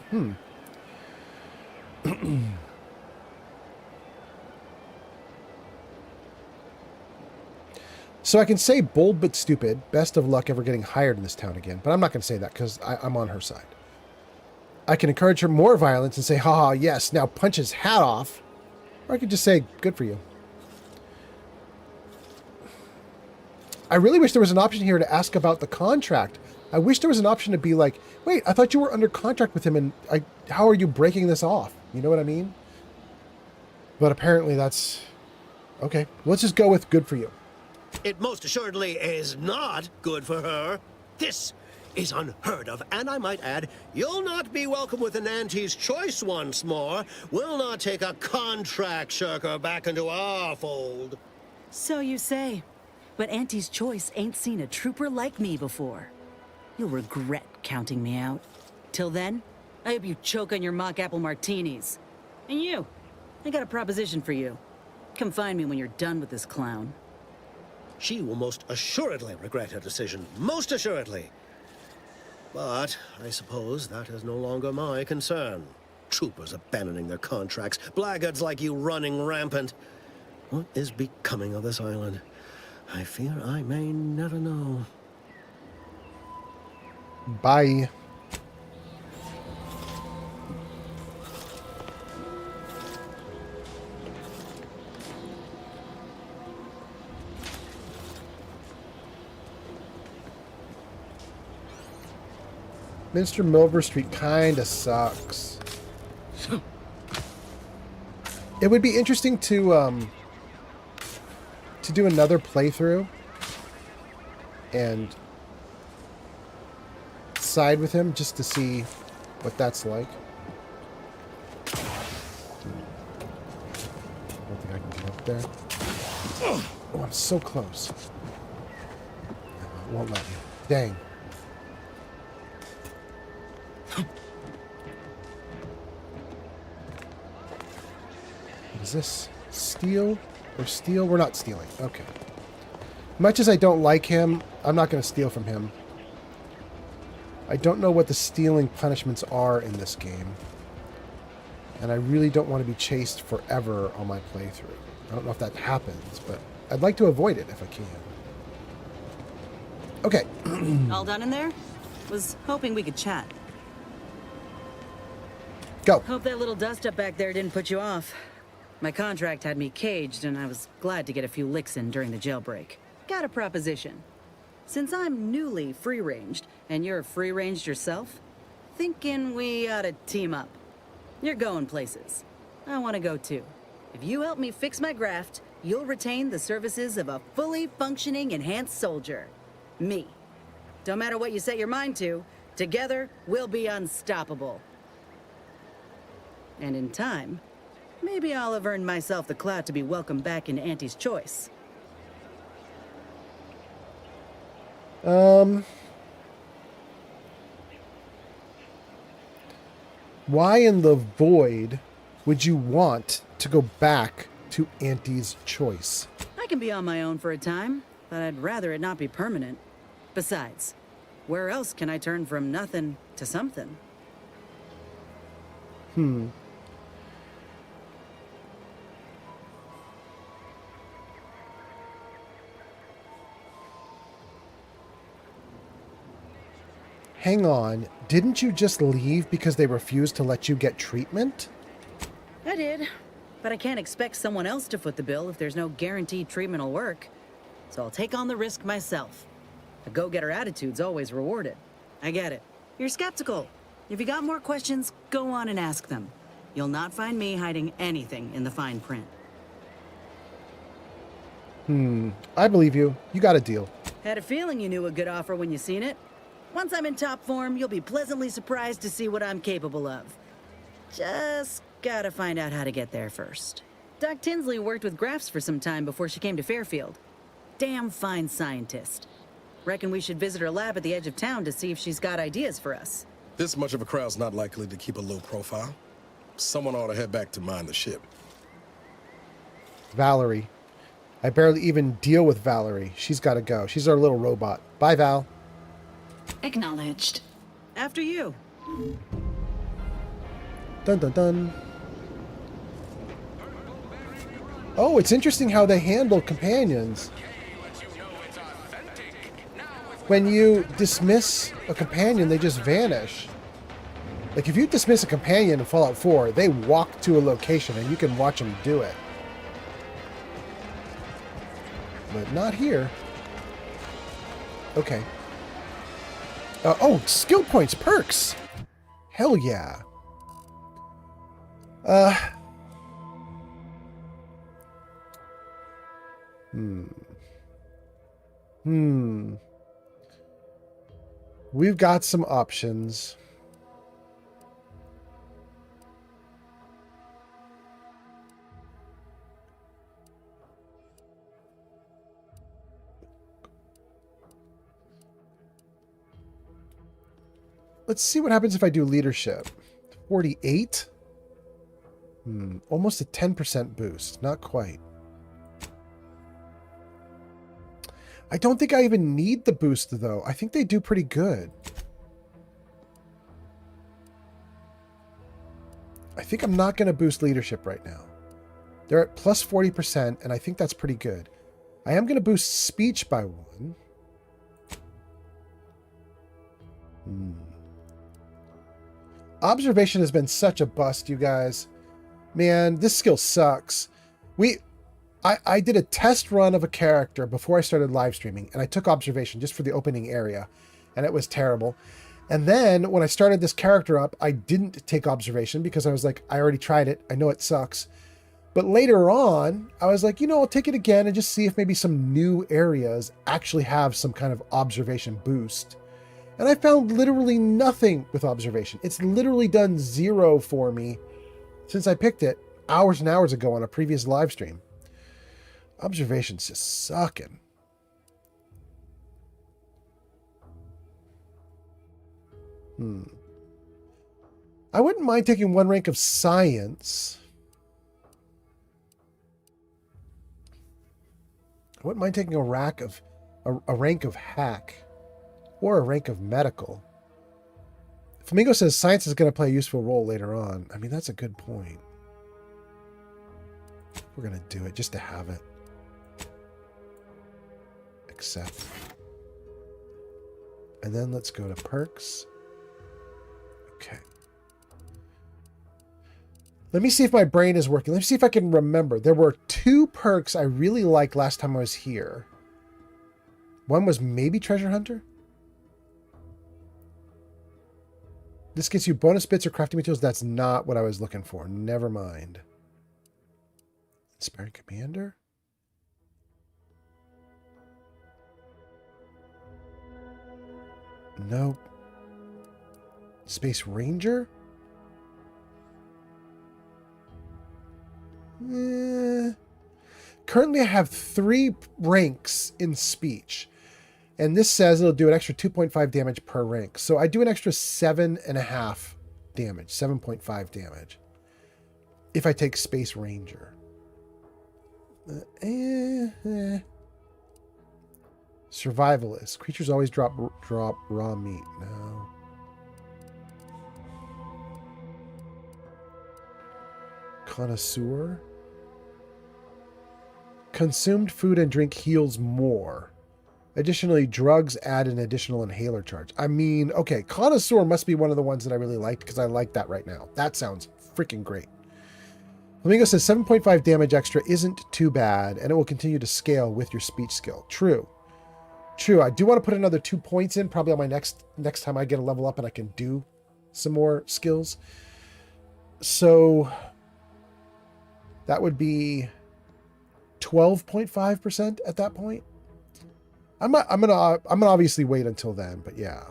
So I can say bold but stupid. Best of luck ever getting hired in this town again. But I'm not going to say that because I'm on her side. I can encourage her more violence and say, haha, yes, now punch his hat off. Or I could just say, good for you. I really wish there was an option here to ask about the contract. I wish there was an option to be like, wait, I thought you were under contract with him and how are you breaking this off? You know what I mean? But apparently that's... Okay, let's just go with good for you. It most assuredly is not good for her. This is unheard of, and I might add, you'll not be welcome with an Auntie's choice once more. We'll not take a contract shirker back into our fold. So you say. But Auntie's choice ain't seen a trooper like me before. You'll regret counting me out. Till then, I hope you choke on your mock apple martinis. And you, I got a proposition for you. Come find me when you're done with this clown. She will most assuredly regret her decision. Most assuredly. But I suppose that is no longer my concern. Troopers abandoning their contracts. Blackguards like you running rampant. What is becoming of this island? I fear I may never know. Bye. Mr. Milver Street kinda sucks. It would be interesting to do another playthrough and side with him just to see what that's like. I don't think I can get up there. Oh, I'm so close. It won't let me. Dang. Is this steal or steal? We're not stealing. Okay. Much as I don't like him, I'm not going to steal from him. I don't know what the stealing punishments are in this game. And I really don't want to be chased forever on my playthrough. I don't know if that happens, but I'd like to avoid it if I can. Okay. All done in there? Was hoping we could chat. Go. Hope that little dust up back there didn't put you off. My contract had me caged, and I was glad to get a few licks in during the jailbreak. Got a proposition. Since I'm newly free-ranged, and you're free-ranged yourself, thinking we ought to team up. You're going places. I want to go too. If you help me fix my graft, you'll retain the services of a fully functioning enhanced soldier. Me. Don't matter what you set your mind to, together we'll be unstoppable. And in time, maybe I'll have earned myself the clout to be welcomed back into Auntie's choice. Why in the void would you want to go back to Auntie's choice? I can be on my own for a time, but I'd rather it not be permanent. Besides, where else can I turn from nothing to something? Hang on, didn't you just leave because they refused to let you get treatment? I did, but I can't expect someone else to foot the bill if there's no guaranteed treatment will work. So I'll take on the risk myself. A go-getter attitude's always rewarded. I get it. You're skeptical. If you got more questions, go on and ask them. You'll not find me hiding anything in the fine print. I believe you. You got a deal. Had a feeling you knew a good offer when you seen it. Once I'm in top form, you'll be pleasantly surprised to see what I'm capable of. Just gotta find out how to get there first. Doc Tinsley worked with Graffs for some time before she came to Fairfield. Damn fine scientist. Reckon we should visit her lab at the edge of town to see if she's got ideas for us. This much of a crowd's not likely to keep a low profile. Someone ought to head back to mind the ship. Valerie. I barely even deal with Valerie. She's got to go. She's our little robot. Bye, Val. Acknowledged. After you. Dun dun dun. Oh, it's interesting how they handle companions. When you dismiss a companion, they just vanish. Like, if you dismiss a companion in Fallout 4, they walk to a location and you can watch them do it. But not here. Okay. Oh, skill points, perks. Hell yeah. We've got some options. Let's see what happens if I do leadership. 48? Almost a 10% boost. Not quite. I don't think I even need the boost, though. I think they do pretty good. I think I'm not going to boost leadership right now. They're at plus 40%, and I think that's pretty good. I am going to boost speech by 1. Observation has been such a bust, you guys. Man, this skill sucks. I did a test run of a character before I started live streaming, and I took observation just for the opening area, and it was terrible. And then when I started this character up, I didn't take observation because I was like, I already tried it. I know it sucks. But later on, I was like, I'll take it again and just see if maybe some new areas actually have some kind of observation boost. And I found literally nothing with observation. It's literally done 0 for me since I picked it hours and hours ago on a previous live stream. Observation's just sucking. I wouldn't mind taking 1 rank of science. I wouldn't mind taking a rank of hack or a rank of medical. Flamingo says science is going to play a useful role later on. I mean, that's a good point. We're going to do it just to have it. Accept. And then let's go to perks. Okay. Let me see if my brain is working. Let me see if I can remember. There were 2 perks I really liked last time I was here. One was maybe Treasure Hunter. This gets you bonus bits or crafting materials. That's not what I was looking for. Never mind. Inspiring Commander? Nope. Space Ranger? Currently I have 3 ranks in speech. And this says it'll do an extra 2.5 damage per rank. So I do an extra 7.5 damage, 7.5 damage. If I take Space Ranger. Survivalist. Creatures always drop raw meat. No. Connoisseur. Consumed food and drink heals more. Additionally, drugs add an additional inhaler charge. I mean, okay, Connoisseur must be one of the ones that I really liked because I like that right now. That sounds freaking great. Flamingo says 7.5 damage extra isn't too bad, and it will continue to scale with your speech skill. True. True. I do want to put another 2 points in, probably on my next time I get a level up and I can do some more skills. So that would be 12.5% at that point. I'm gonna obviously wait until then, but yeah.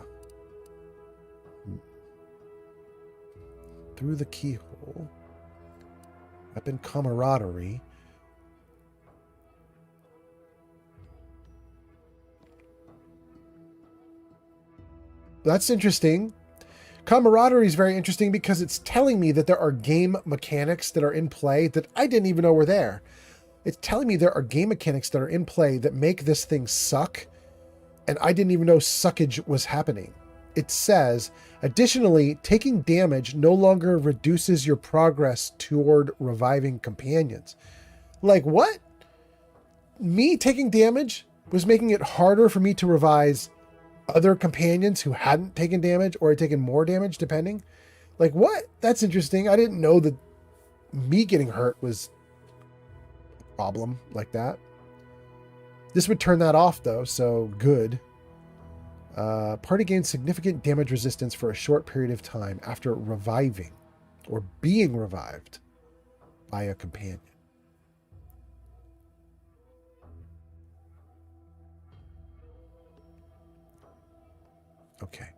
Through the keyhole. Weapon camaraderie. That's interesting. Camaraderie is very interesting because it's telling me that there are game mechanics that are in play that I didn't even know were there. It's telling me there are game mechanics that are in play that make this thing suck, and I didn't even know suckage was happening. It says, additionally, taking damage no longer reduces your progress toward reviving companions. Like, what? Me taking damage was making it harder for me to revive other companions who hadn't taken damage or had taken more damage, depending? Like, what? That's interesting. I didn't know that me getting hurt was a problem like that. This would turn that off, though, so good. Party gains significant damage resistance for a short period of time after reviving or being revived by a companion. Okay.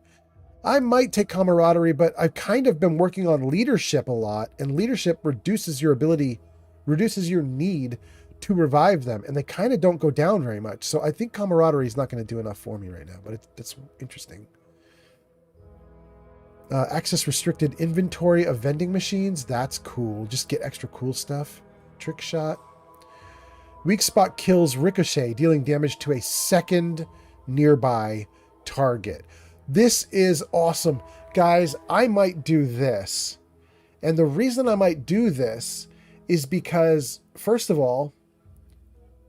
I might take camaraderie, but I've kind of been working on leadership a lot, and leadership reduces your need to revive them, and they kind of don't go down very much. So I think camaraderie is not going to do enough for me right now, but that's interesting. Access restricted inventory of vending machines. That's cool. Just get extra cool stuff. Trick shot. Weak spot kills ricochet, dealing damage to a second nearby target. This is awesome. Guys, I might do this. And the reason I might do this is because, first of all,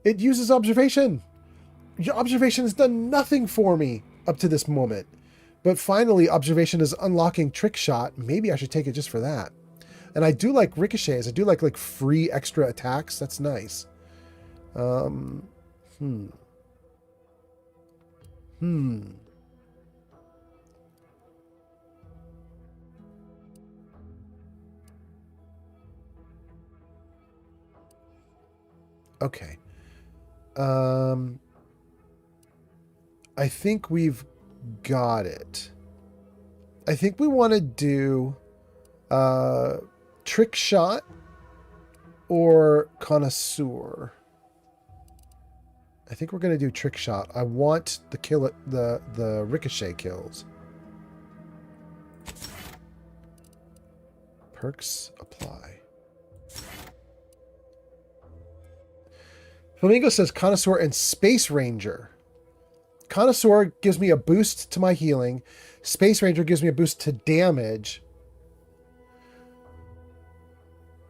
it uses observation. Observation has done nothing for me up to this moment. But finally, observation is unlocking trick shot. Maybe I should take it just for that. And I do like ricochets. I do like free extra attacks. That's nice. Okay. I think we've got it. I think we want to do trick shot or connoisseur. I think we're going to do trick shot. I want the ricochet kills. Perks apply. Flamingo says Connoisseur and Space Ranger. Connoisseur gives me a boost to my healing. Space Ranger gives me a boost to damage.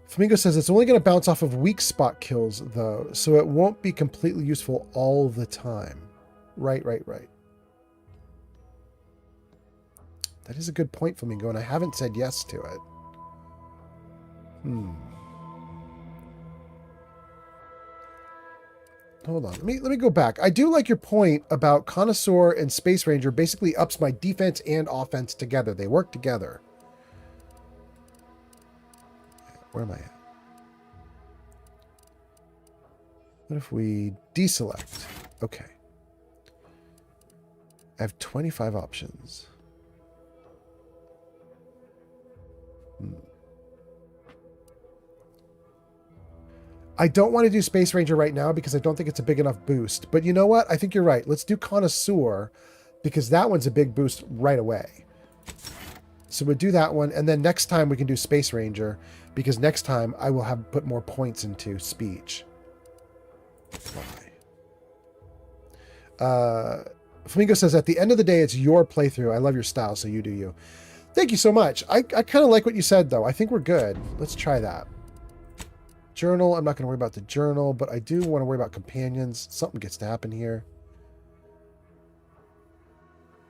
Flamingo says it's only going to bounce off of weak spot kills, though, so it won't be completely useful all the time. Right. That is a good point, Flamingo, and I haven't said yes to it. Hold on. Let me go back. I do like your point about Connoisseur and Space Ranger basically ups my defense and offense together. They work together. Where am I at? What if we deselect? Okay. I have 25 options. I don't want to do Space Ranger right now because I don't think it's a big enough boost. But you know what? I think you're right. Let's do Connoisseur because that one's a big boost right away. So we'll do that one, and then next time we can do Space Ranger, because next time I will have put more points into speech. Flamingo says, at the end of the day, it's your playthrough. I love your style, so you do you. Thank you so much. I kind of like what you said, though. I think we're good. Let's try that. Journal. I'm not going to worry about the journal, but I do want to worry about companions. Something gets to happen here.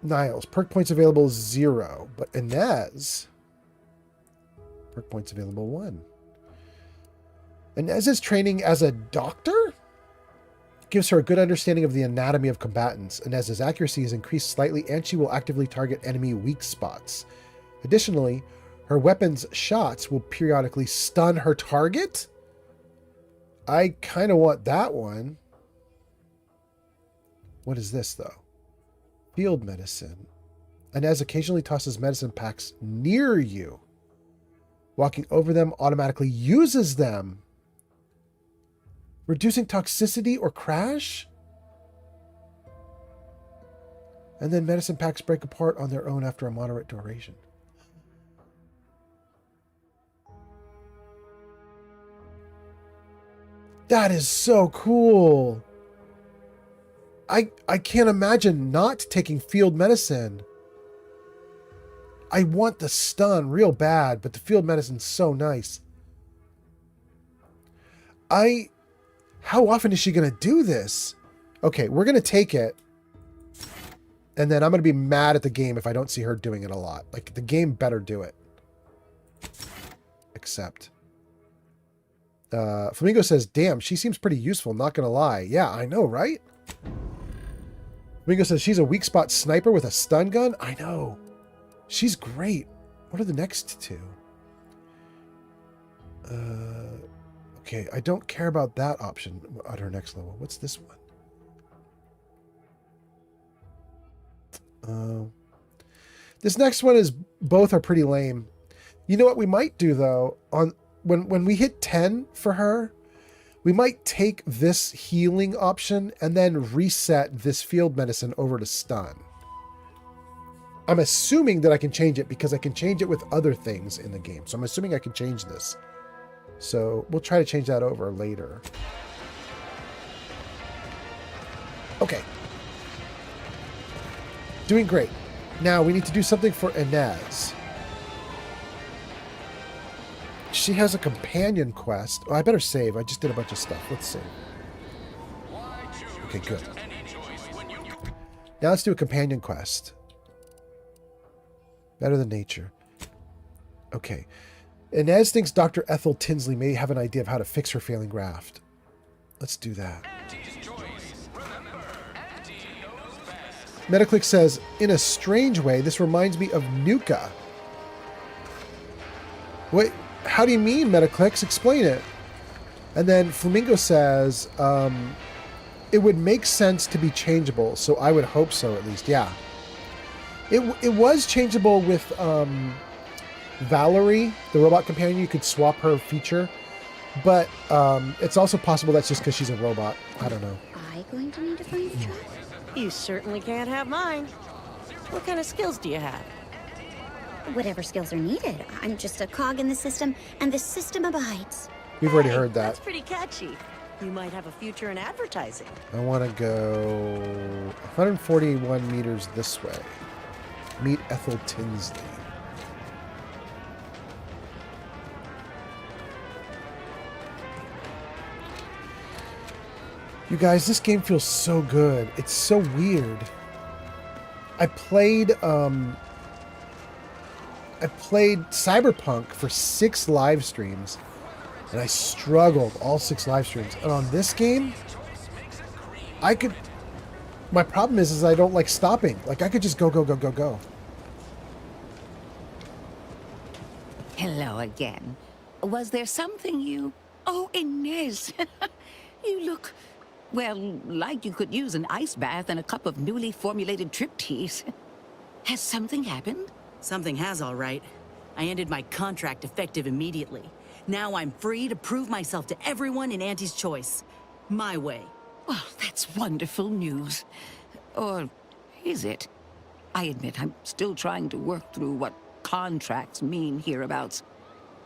Niles. Perk points available 0. But Inez. Perk points available 1. Inez is training as a doctor? Gives her a good understanding of the anatomy of combatants. Inez's accuracy is increased slightly, and she will actively target enemy weak spots. Additionally, her weapon's shots will periodically stun her target? I kind of want that one. What is this, though? Field medicine. Inez occasionally tosses medicine packs near you. Walking over them automatically uses them. Reducing toxicity or crash? And then medicine packs break apart on their own after a moderate duration. That is so cool. I can't imagine not taking field medicine. I want the stun real bad, but the field medicine's so nice. How often is she going to do this? Okay, we're going to take it. And then I'm going to be mad at the game if I don't see her doing it a lot. Like, the game better do it. Accept. Flamingo says, damn, she seems pretty useful, not going to lie. Yeah, I know, right? Flamingo says, she's a weak spot sniper with a stun gun? I know. She's great. What are the next two? Okay, I don't care about that option at her next level. What's this one? This next one is, both are pretty lame. You know what we might do, though? When we hit 10 for her, we might take this healing option and then reset this field medicine over to stun. I'm assuming that I can change it because I can change it with other things in the game. So I'm assuming I can change this. So we'll try to change that over later. Okay. Doing great. Now we need to do something for Inez. She has a companion quest. Oh, I better save. I just did a bunch of stuff. Let's save. Okay, good. Now let's do a companion quest. Better than nature. Okay. Inez thinks Dr. Ethel Tinsley may have an idea of how to fix her failing raft. Let's do that. Metaclick says, in a strange way, this reminds me of Nuka. Wait, how do you mean, Metaclicks? Explain it. And then Flamingo says, it would make sense to be changeable, so I would hope so, at least. Yeah. It was changeable with Valerie, the robot companion. You could swap her feature, but it's also possible that's just because she's a robot. I don't know. I going to need to find a truck? You certainly can't have mine. What kind of skills do you have? Whatever skills are needed. I'm just a cog in the system, and the system abides. We've already heard that. That's pretty catchy. You might have a future in advertising. I want to go 141 meters this way. Meet Ethel Tinsley. You guys, this game feels so good. It's so weird. I played Cyberpunk for 6 live streams, and I struggled all 6 live streams. And on this game, my problem is I don't like stopping. Like, I could just go, go, go, go, go. Hello again. Was there something you... Oh, Inez. You look... Well, like you could use an ice bath and a cup of newly formulated trip teas. Has something happened? Something has, all right. I ended my contract effective immediately. Now I'm free to prove myself to everyone in Auntie's Choice. My way. Well, that's wonderful news. Or is it? I admit I'm still trying to work through what contracts mean hereabouts.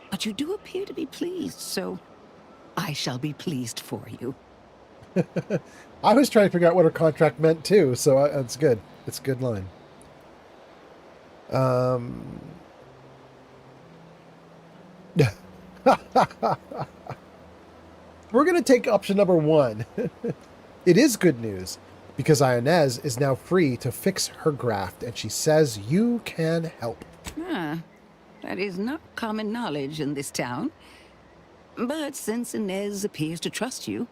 But you do appear to be pleased, so I shall be pleased for you. I was trying to figure out what her contract meant too, so it's good. It's a good line. We're going to take option number 1. It is good news because Ionez is now free to fix her graft, and she says you can help. Ah, that is not common knowledge in this town. But since Inez appears to trust you,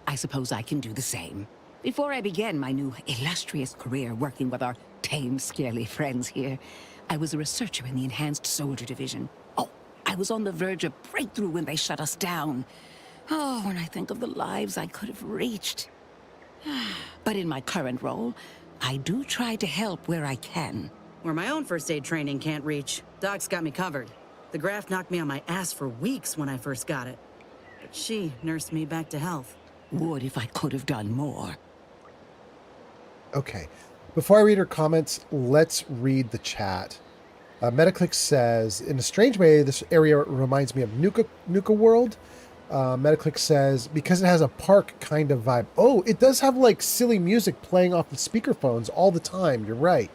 I suppose I can do the same. Before I began my new illustrious career working with our tame, scarily friends here, I was a researcher in the Enhanced Soldier Division. Oh, I was on the verge of breakthrough when they shut us down. Oh, when I think of the lives I could have reached. But in my current role, I do try to help where I can. Where my own first aid training can't reach, Doc's got me covered. The graft knocked me on my ass for weeks when I first got it. But she nursed me back to health. Would if I could have done more. Okay. Before I read her comments, let's read the chat. Metaclick says, in a strange way, this area reminds me of Nuka World. Metaclick says, because it has a park kind of vibe. Oh, it does have like silly music playing off the speakerphones all the time. You're right.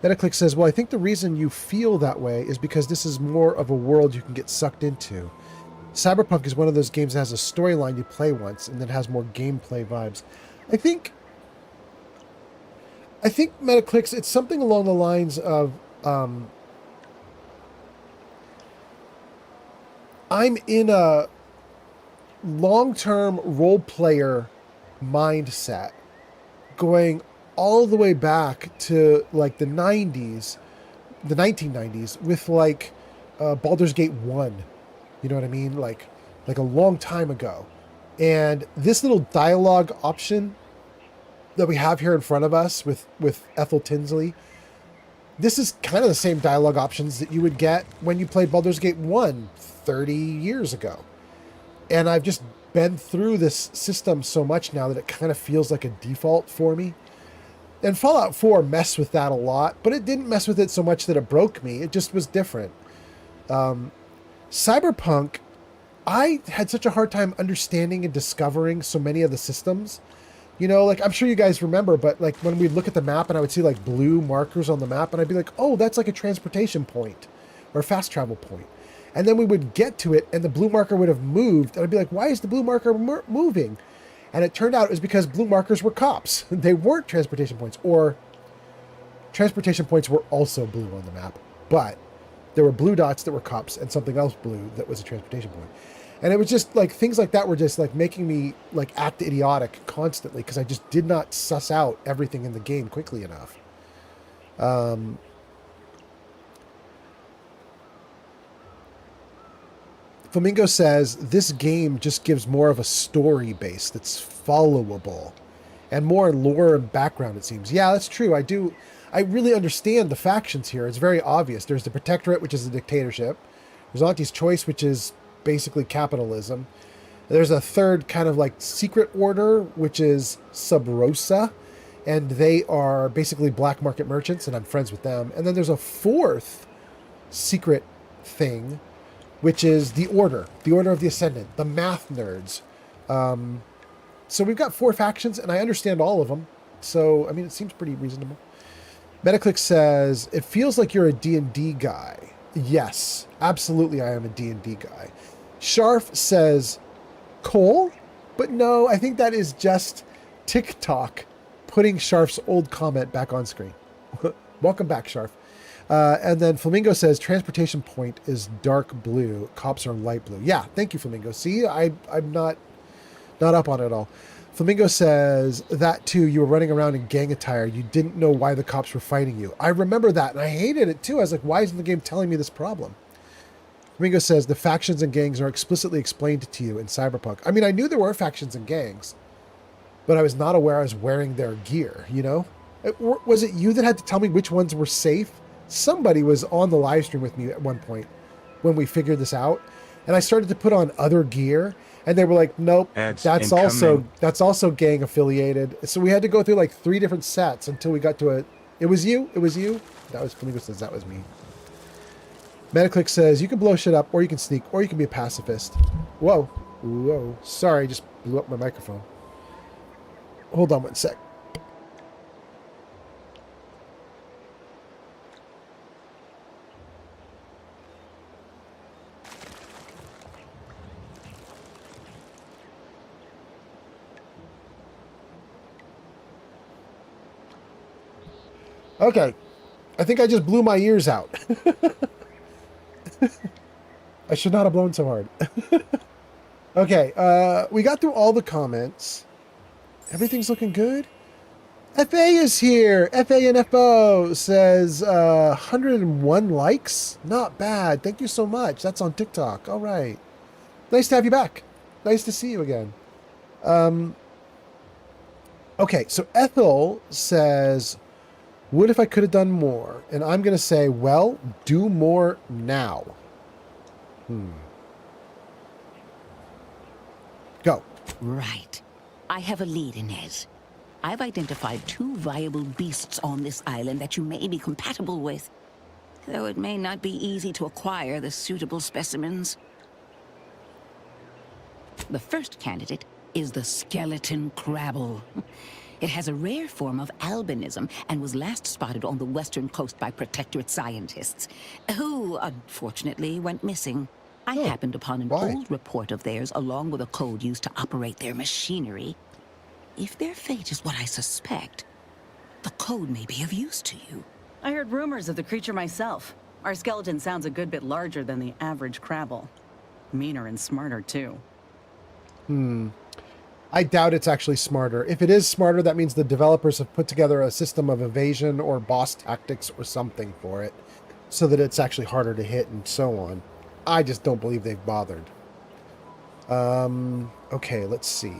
Metaclick says, well, I think the reason you feel that way is because this is more of a world you can get sucked into. Cyberpunk is one of those games that has a storyline you play once and then has more gameplay vibes. I think Metaclick's, it's something along the lines of, I'm in a long-term role player mindset going all the way back to like the 90s, the 1990s with like Baldur's Gate 1. You know what I mean? Like a long time ago. And this little dialogue option that we have here in front of us with Ethel Tinsley, this is kind of the same dialogue options that you would get when you played Baldur's Gate 1 30 years ago. And I've just been through this system so much now that it kind of feels like a default for me. And Fallout 4 messed with that a lot, but it didn't mess with it so much that it broke me. It just was different. Cyberpunk, I had such a hard time understanding and discovering so many of the systems. You know, like, I'm sure you guys remember, but like when we'd look at the map and I would see like blue markers on the map and I'd be like, oh, that's like a transportation point or a fast travel point. And then we would get to it and the blue marker would have moved. And I'd be like, why is the blue marker moving? And it turned out it was because blue markers were cops. They weren't transportation points, or transportation points were also blue on the map, but there were blue dots that were cops and something else blue that was a transportation point. And it was just like things like that were just like making me like act idiotic constantly because I just did not suss out everything in the game quickly enough. Flamingo says this game just gives more of a story base that's followable and more lore and background, it seems. Yeah, that's true. I really understand the factions here. It's very obvious. There's the Protectorate, which is a dictatorship. There's Auntie's Choice, which is basically capitalism. There's a third kind of like secret order, which is Sub Rosa, and they are basically black market merchants, and I'm friends with them. And then there's a fourth secret thing, which is the Order of the Ascendant, the math nerds. So we've got 4 factions, and I understand all of them. So, I mean, it seems pretty reasonable. Metaclick says, it feels like you're a D&D guy. Yes, absolutely I am a D&D guy. Sharf says, Cole? But no, I think that is just TikTok putting Sharf's old comment back on screen. Welcome back, Sharf. And then Flamingo says, transportation point is dark blue. Cops are light blue. Yeah, thank you, Flamingo. See, I'm not up on it at all. Flamingo says, that too, you were running around in gang attire. You didn't know why the cops were fighting you. I remember that, and I hated it too. I was like, why isn't the game telling me this problem? Flamingo says, the factions and gangs are explicitly explained to you in Cyberpunk. I mean, I knew there were factions and gangs, but I was not aware I was wearing their gear, you know? Was it you that had to tell me which ones were safe? Somebody was on the live stream with me at one point when we figured this out, and I started to put on other gear, and they were like, nope, that's also gang affiliated. So we had to go through like 3 different sets until we got to it was you. That was Flamingo says that was me. Metaclick says, you can blow shit up, or you can sneak, or you can be a pacifist. Whoa. Whoa. Sorry, I just blew up my microphone. Hold on one sec. Okay. I think I just blew my ears out. I should not have blown so hard. Okay, we got through all the comments. Everything's looking good. FA is here. FA and FO says 101 likes. Not bad. Thank you so much. That's on TikTok. All right. Nice to have you back. Nice to see you again. Okay, so Ethel says, what if I could have done more? And I'm going to say, well, do more now. Go. Right. I have a lead, Inez. I've identified 2 viable beasts on this island that you may be compatible with, though it may not be easy to acquire the suitable specimens. The first candidate is the skeleton crabble. It has a rare form of albinism and was last spotted on the western coast by protectorate scientists, who unfortunately went missing. I happened upon an old report of theirs along with a code used to operate their machinery. If their fate is what I suspect, the code may be of use to you. I heard rumors of the creature myself. Our skeleton sounds a good bit larger than the average crabble. Meaner and smarter, too. I doubt it's actually smarter. If it is smarter, that means the developers have put together a system of evasion or boss tactics or something for it, so that it's actually harder to hit and so on. I just don't believe they've bothered. Okay, let's see.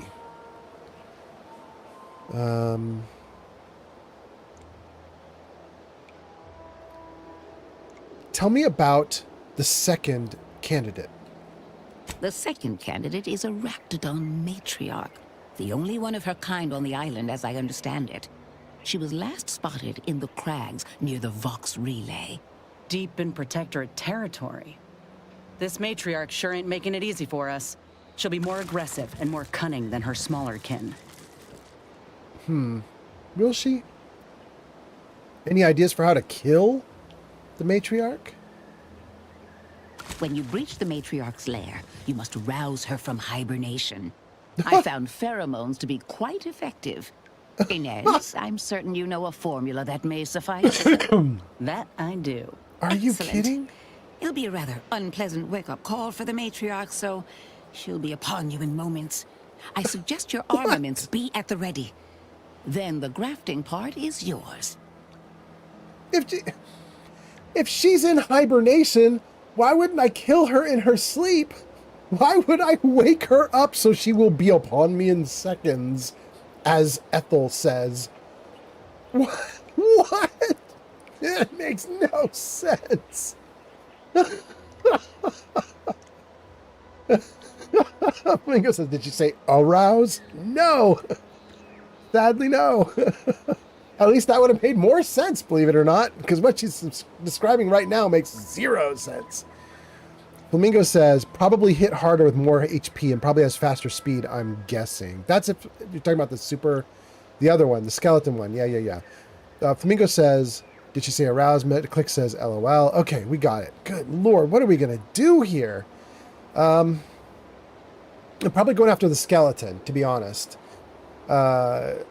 Tell me about the second candidate. The second candidate is a Ractodon matriarch, the only one of her kind on the island as I understand it. She was last spotted in the crags near the Vox Relay. Deep in protectorate territory. This matriarch sure ain't making it easy for us. She'll be more aggressive and more cunning than her smaller kin. Will she? Any ideas for how to kill the matriarch? When you breach the matriarch's lair, you must rouse her from hibernation. I found pheromones to be quite effective. Inez, I'm certain you know a formula that may suffice. That I do. Are you kidding? It'll be a rather unpleasant wake-up call for the matriarch, so she'll be upon you in moments. I suggest your armaments be at the ready. Then the grafting part is yours. If she's in hibernation, why wouldn't I kill her in her sleep? Why would I wake her up so she will be upon me in seconds, as Ethel says? What? It makes no sense. Flamingo says, did you say arouse? No. Sadly, no. At least that would have made more sense, believe it or not, because what she's describing right now makes 0 sense. Flamingo says, probably hit harder with more HP and probably has faster speed, I'm guessing. That's if you're talking about the other one, the skeleton one. Yeah. Flamingo says, did she say arouse? Click says LOL. Okay, we got it. Good Lord, what are we going to do here? I'm probably going after the skeleton, to be honest. The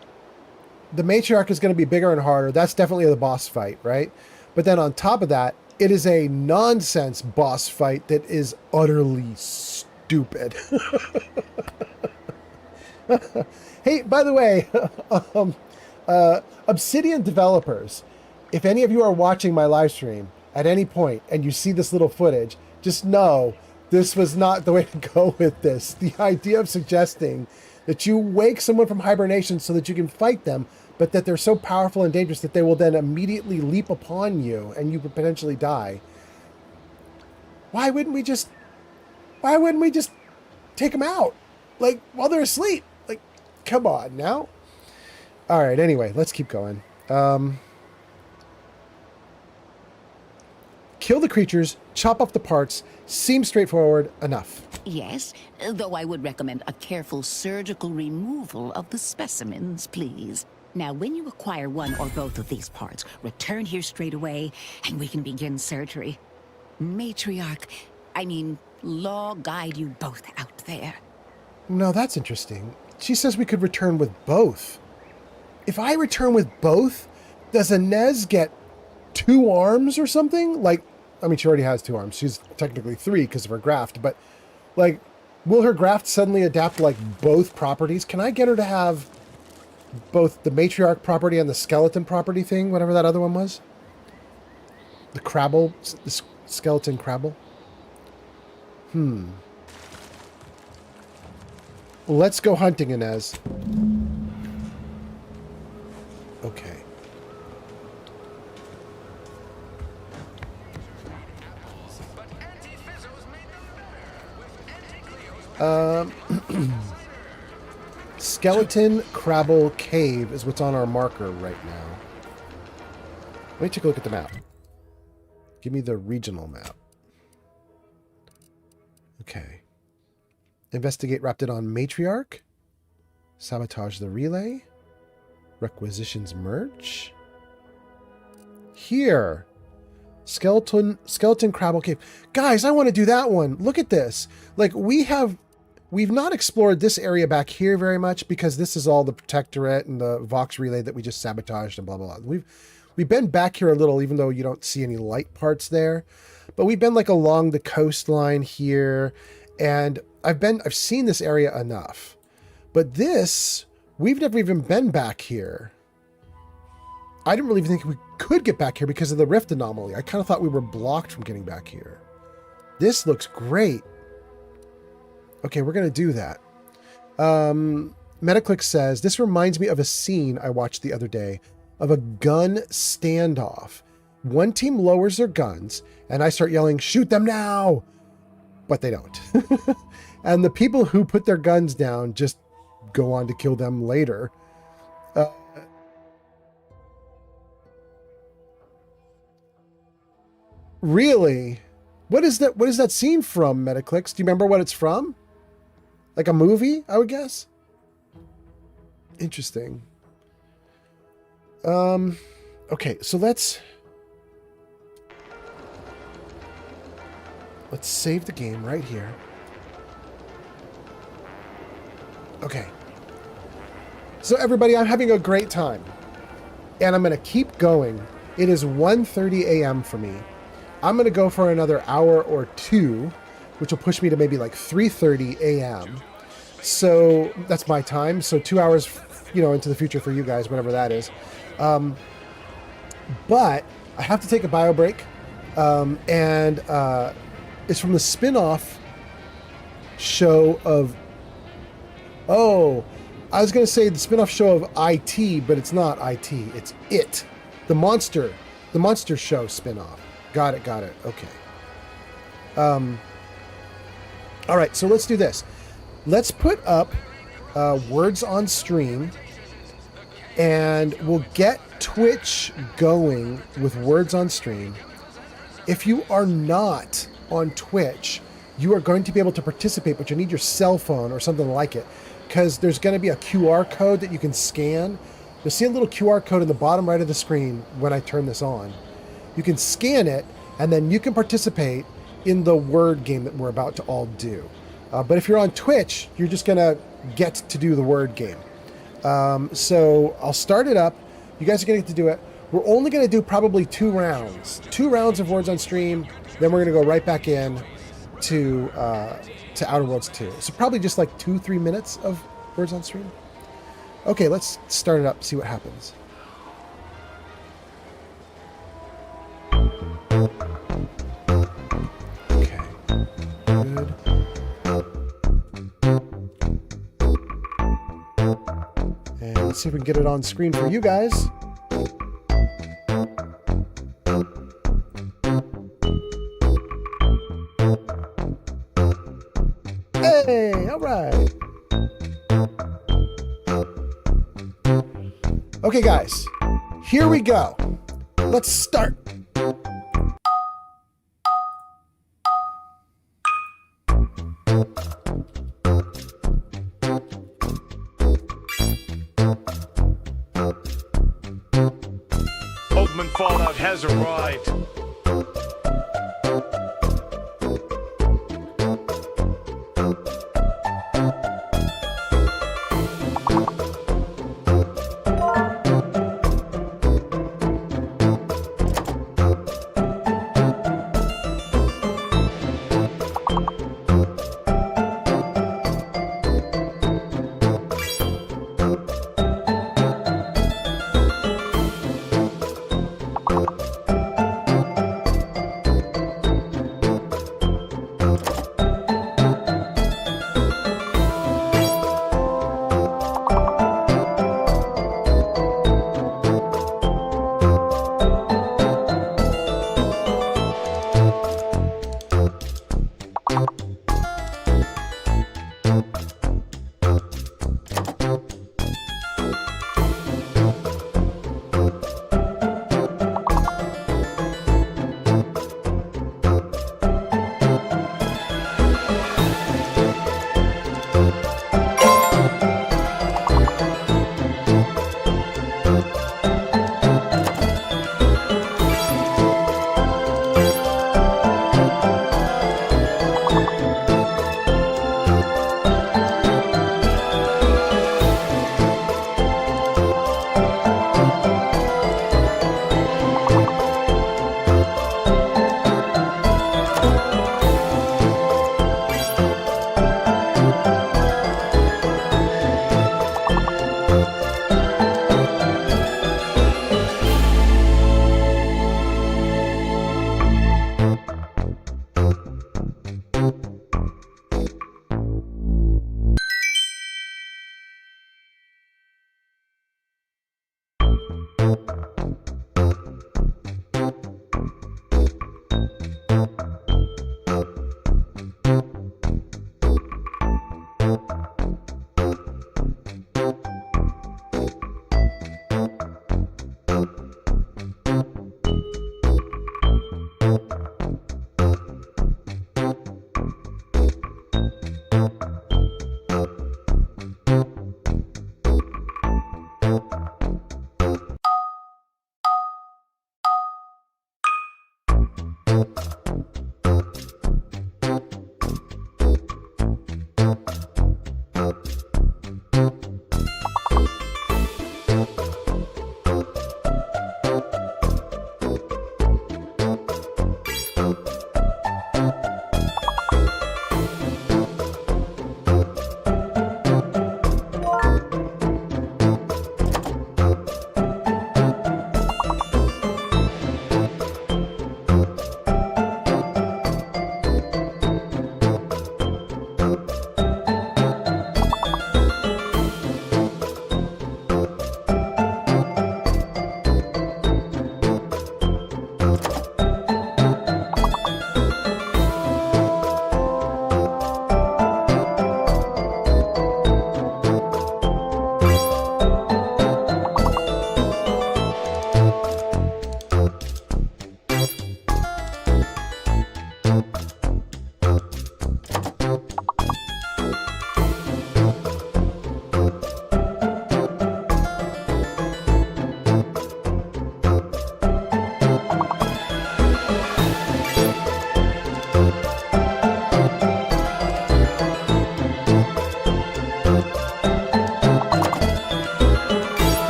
matriarch is going to be bigger and harder. That's definitely the boss fight, right? But then on top of that, it is a nonsense boss fight that is utterly stupid. Hey, by the way, Obsidian developers, if any of you are watching my live stream at any point and you see this little footage, just know this was not the way to go with this. The idea of suggesting that you wake someone from hibernation so that you can fight them, but that they're so powerful and dangerous that they will then immediately leap upon you and you could potentially die. Why wouldn't we just take them out? Like, while they're asleep? Like, come on now. All right, anyway, let's keep going. Kill kill the creatures, chop off the parts. Seems straightforward enough. Yes, though I would recommend a careful surgical removal of the specimens, please. Now, when you acquire one or both of these parts, return here straight away, and we can begin surgery. Law guide you both out there. No, that's interesting. She says we could return with both. If I return with both, does Inez get 2 arms or something? Like, I mean, she already has 2 arms. She's technically 3 because of her graft, but like, will her graft suddenly adapt like both properties? Can I get her to have both the matriarch property and the skeleton property thing, whatever that other one was? The Crabble, the skeleton Crabble? Let's go hunting, Inez. Okay. Skeleton Crabble Cave is what's on our marker right now. Let me take a look at the map. Give me the regional map. Okay. Investigate Raptidon Matriarch. Sabotage the relay. Requisitions merge. Here. Skeleton Crabble Cave. Guys, I want to do that one. Look at this. Like, we've not explored this area back here very much because this is all the Protectorate and the Vox relay that we just sabotaged and blah, blah, blah. We've been back here a little, even though you don't see any light parts there. But we've been like along the coastline here, and I've seen this area enough. But this, we've never even been back here. I didn't really think we could get back here because of the rift anomaly. I kind of thought we were blocked from getting back here. This looks great. Okay, we're going to do that. Metaclick says, this reminds me of a scene I watched the other day of a gun standoff. One team lowers their guns, and I start yelling, shoot them now! But they don't. And the people who put their guns down just go on to kill them later. Really? What is that scene from, Metaclicks? Do you remember what it's from? Like a movie, I would guess? Interesting. Okay, so let's save the game right here. Okay. So everybody, I'm having a great time. And I'm going to keep going. It is 1:30 a.m. for me. I'm going to go for another hour or 2, which will push me to maybe like 3:30 a.m. So that's my time. So 2 hours, into the future for you guys, whatever that is. But I have to take a bio break. And it's from the spin-off show of... Oh, I was going to say the spin-off show of IT, but it's not IT. It's It. The Monster Show spin-off. Got it. Okay. All right, so let's do this. Let's put up words on stream, and we'll get Twitch going with words on stream. If you are not on Twitch, you are going to be able to participate, but you need your cell phone or something like it, because there's going to be a QR code that you can scan. You'll see a little QR code in the bottom right of the screen when I turn this on. You can scan it, and then you can participate in the word game that we're about to all do. But if you're on Twitch, you're just going to get to do the word game. So I'll start it up. You guys are going to get to do it. We're only going to do probably 2 rounds. 2 rounds of words on stream. Then we're going to go right back in to Outer Worlds 2. So probably just like 2-3 minutes of words on stream. Okay, let's start it up, see what happens. Okay, good. And let's see if we can get it on screen for you guys. Hey, all right. Okay, guys, here we go. Let's start. Ultimate Fallout has arrived.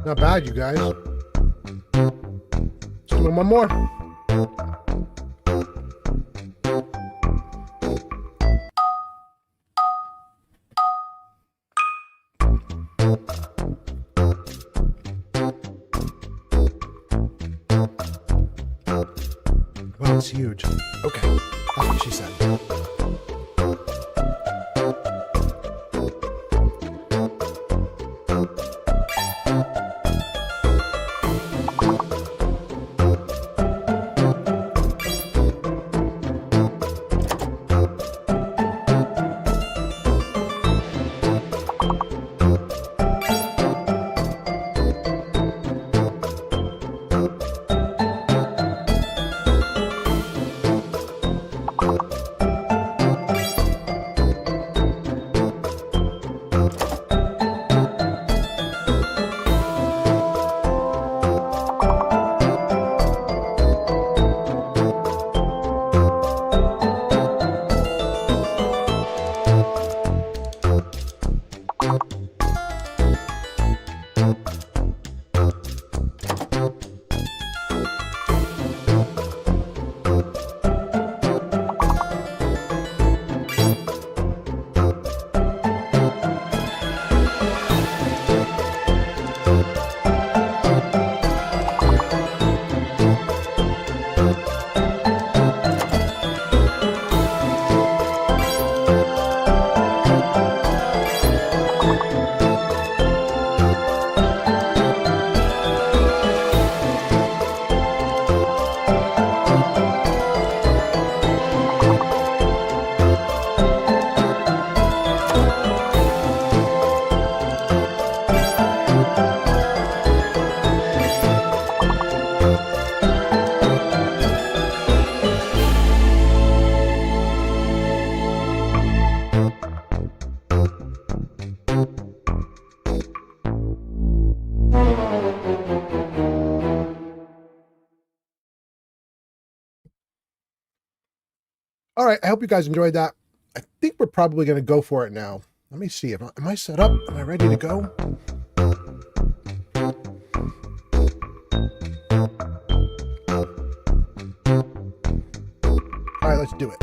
Not bad, you guys. Let's do one more. Wow, it's huge. Okay, that's what she said. All right, I hope you guys enjoyed that. I think we're probably going to go for it now. Let me see. Am I set up? Am I ready to go? All right, let's do it.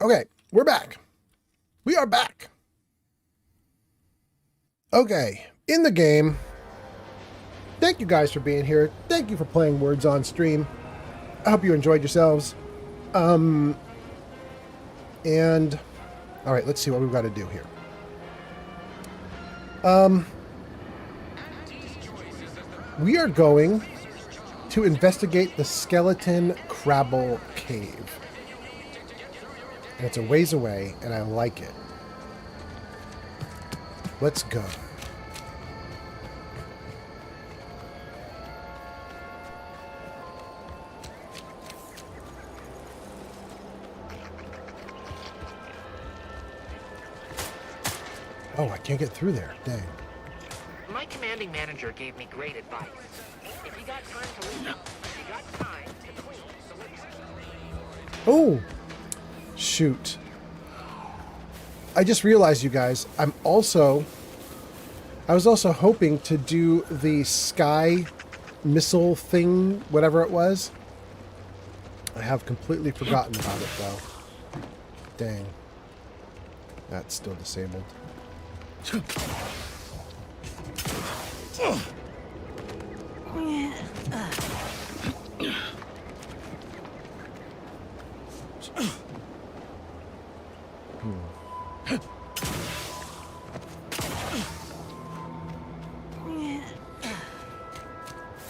Okay, we're back. We are back. Okay, in the game. Thank you guys for being here. Thank you for playing Words on Stream. I hope you enjoyed yourselves. And all right, let's see what we've got to do here. We are going to investigate the Skeleton Crabble Cave. And it's a ways away, and I like it. Let's go. Oh, I can't get through there. Dang. My commanding manager gave me great advice. If you got time to leave, you got time to clean the litter. Oh, shoot. I just realized, you guys, I was also hoping to do the sky missile thing, whatever it was. I have completely forgotten about it, though. Dang. That's still disabled.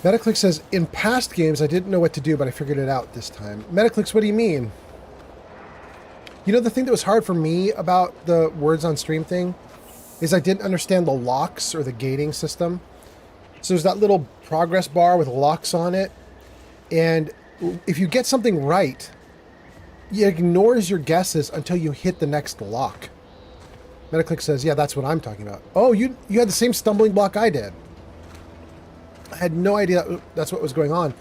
Metaclick says, in past games, I didn't know what to do, but I figured it out this time. Metaclicks, what do you mean? You know, the thing that was hard for me about the Words on Stream thing is I didn't understand the locks or the gating system. So there's that little progress bar with locks on it. And if you get something right, it ignores your guesses until you hit the next lock. Metaclick says, yeah, that's what I'm talking about. Oh, you had the same stumbling block I did. I had no idea that's what was going on.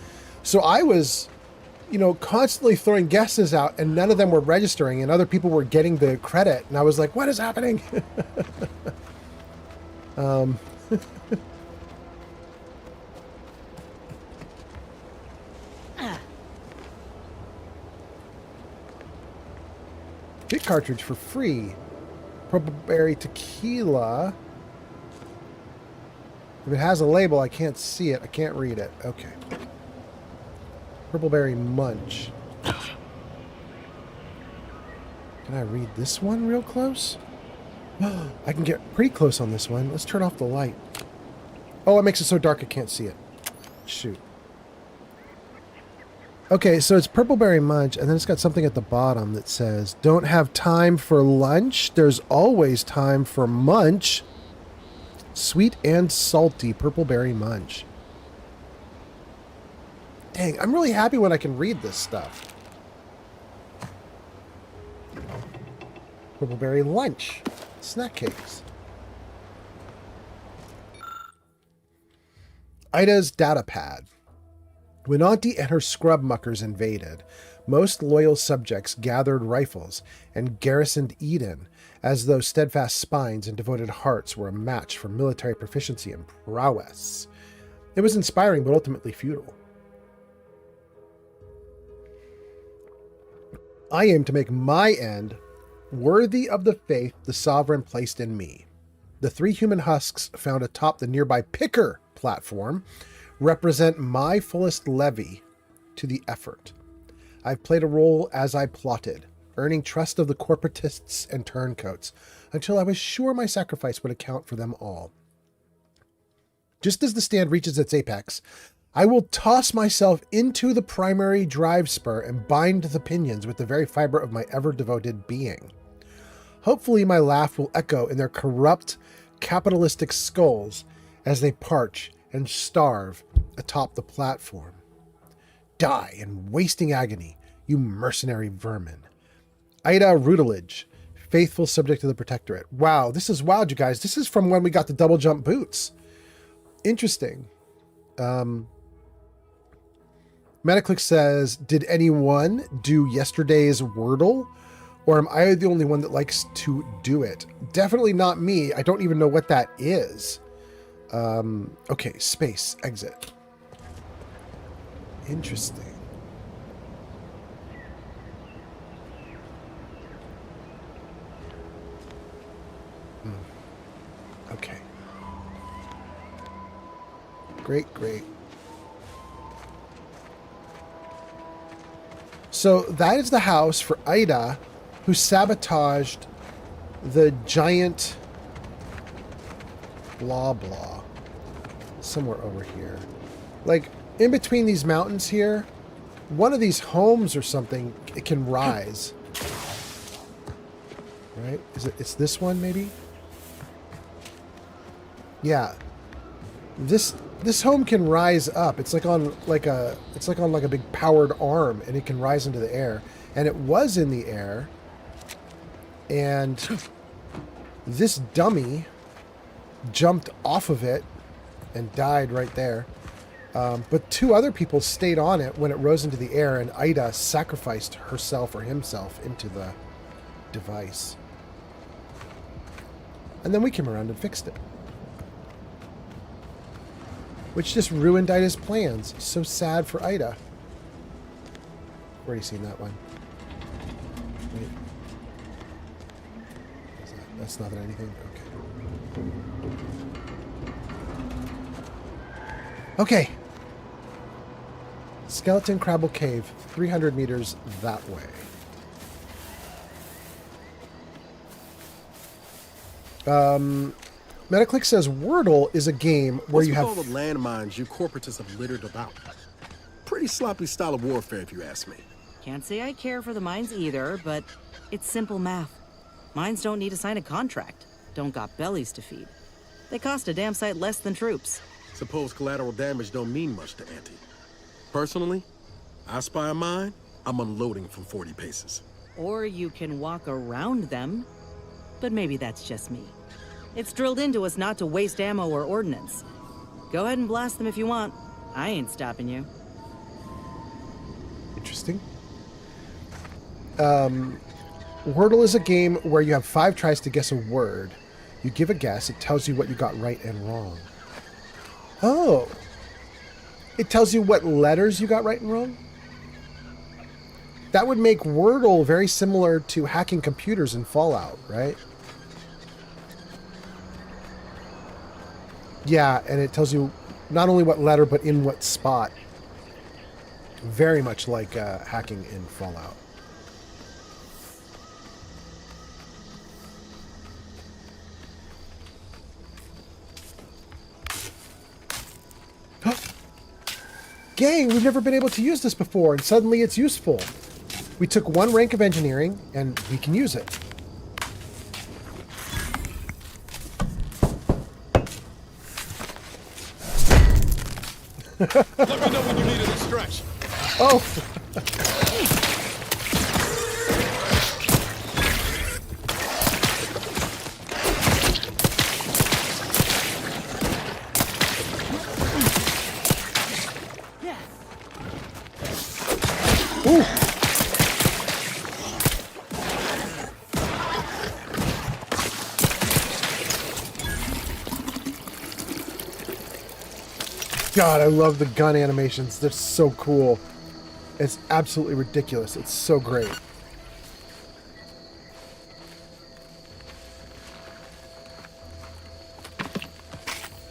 So I was constantly throwing guesses out, and none of them were registering, and other people were getting the credit, and I was like, what is happening? Big cartridge for free. Purple berry tequila. If it has a label, I can't see it. I can't read it. Okay. Purple berry munch. Can I read this one real close? I can get pretty close on this one. Let's turn off the light. Oh, it makes it so dark I can't see it. Shoot. Okay, so it's purple berry munch, and then it's got something at the bottom that says, don't have time for lunch? There's always time for munch. Sweet and salty purple berry munch. Dang, I'm really happy when I can read this stuff. Purple berry lunch. Snack cakes. Ida's data pad. When Auntie and her scrub muckers invaded, most loyal subjects gathered rifles and garrisoned Eden, as though steadfast spines and devoted hearts were a match for military proficiency and prowess. It was inspiring, but ultimately futile. I aim to make my end worthy of the faith the sovereign placed in me. The 3 human husks found atop the nearby Picker platform represent my fullest levy to the effort. I've played a role as I plotted, earning trust of the corporatists and turncoats, until I was sure my sacrifice would account for them all. Just as the stand reaches its apex, I will toss myself into the primary drive spur and bind the pinions with the very fiber of my ever-devoted being. Hopefully my laugh will echo in their corrupt, capitalistic skulls as they parch and starve atop the platform. Die in wasting agony, you mercenary vermin. Ida Rutledge, faithful subject of the Protectorate. Wow, this is wild, you guys. This is from when we got the double jump boots. Interesting. Metaclick says, did anyone do yesterday's Wordle? Or am I the only one that likes to do it? Definitely not me. I don't even know what that is. Okay, space, exit. Interesting. Okay. Great, great. So that is the house for Ida, who sabotaged the giant blah blah somewhere over here. Like in between these mountains here, one of these homes or something, it can rise. Right? It's this one maybe? Yeah. This home can rise up. It's like on a big powered arm, and it can rise into the air. And it was in the air. And this dummy jumped off of it and died right there. But 2 other people stayed on it when it rose into the air, and Ida sacrificed herself or himself into the device. And then we came around and fixed it. Which just ruined Ida's plans. So sad for Ida. Already seen that one. Wait. That's not anything? Okay. Okay. Skeleton Crabble Cave, 300 meters that way. Metaclick says Wordle is a game where you have all the landmines you corporatists have littered about. Pretty sloppy style of warfare, if you ask me. Can't say I care for the mines either, but it's simple math. Mines don't need to sign a contract. Don't got bellies to feed. They cost a damn sight less than troops. Suppose collateral damage don't mean much to Auntie. Personally, I spy a mine, I'm unloading from 40 paces. Or you can walk around them. But maybe that's just me. It's drilled into us not to waste ammo or ordnance. Go ahead and blast them if you want. I ain't stopping you. Interesting. Wordle is a game where you have 5 tries to guess a word. You give a guess. It tells you what you got right and wrong. Oh. It tells you what letters you got right and wrong? That would make Wordle very similar to hacking computers in Fallout, right? Yeah, and it tells you not only what letter, but in what spot. Very much like hacking in Fallout. Gang, we've never been able to use this before, and suddenly it's useful. We took 1 rank of engineering, and we can use it. Let me know when you need a distraction. Oh! Ooh. God, I love the gun animations. They're so cool. It's absolutely ridiculous. It's so great.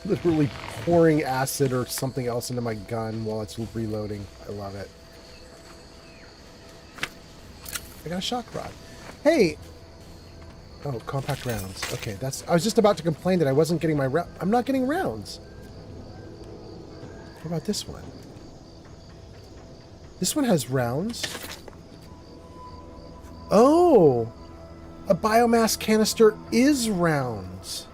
Literally pouring acid or something else into my gun while it's reloading. I love it. I got a shock rod. Hey! Oh, compact rounds. Okay, that's... I was just about to complain that I wasn't getting my... I'm not getting rounds. What about this one? This one has rounds. Oh! A biomass canister is rounds.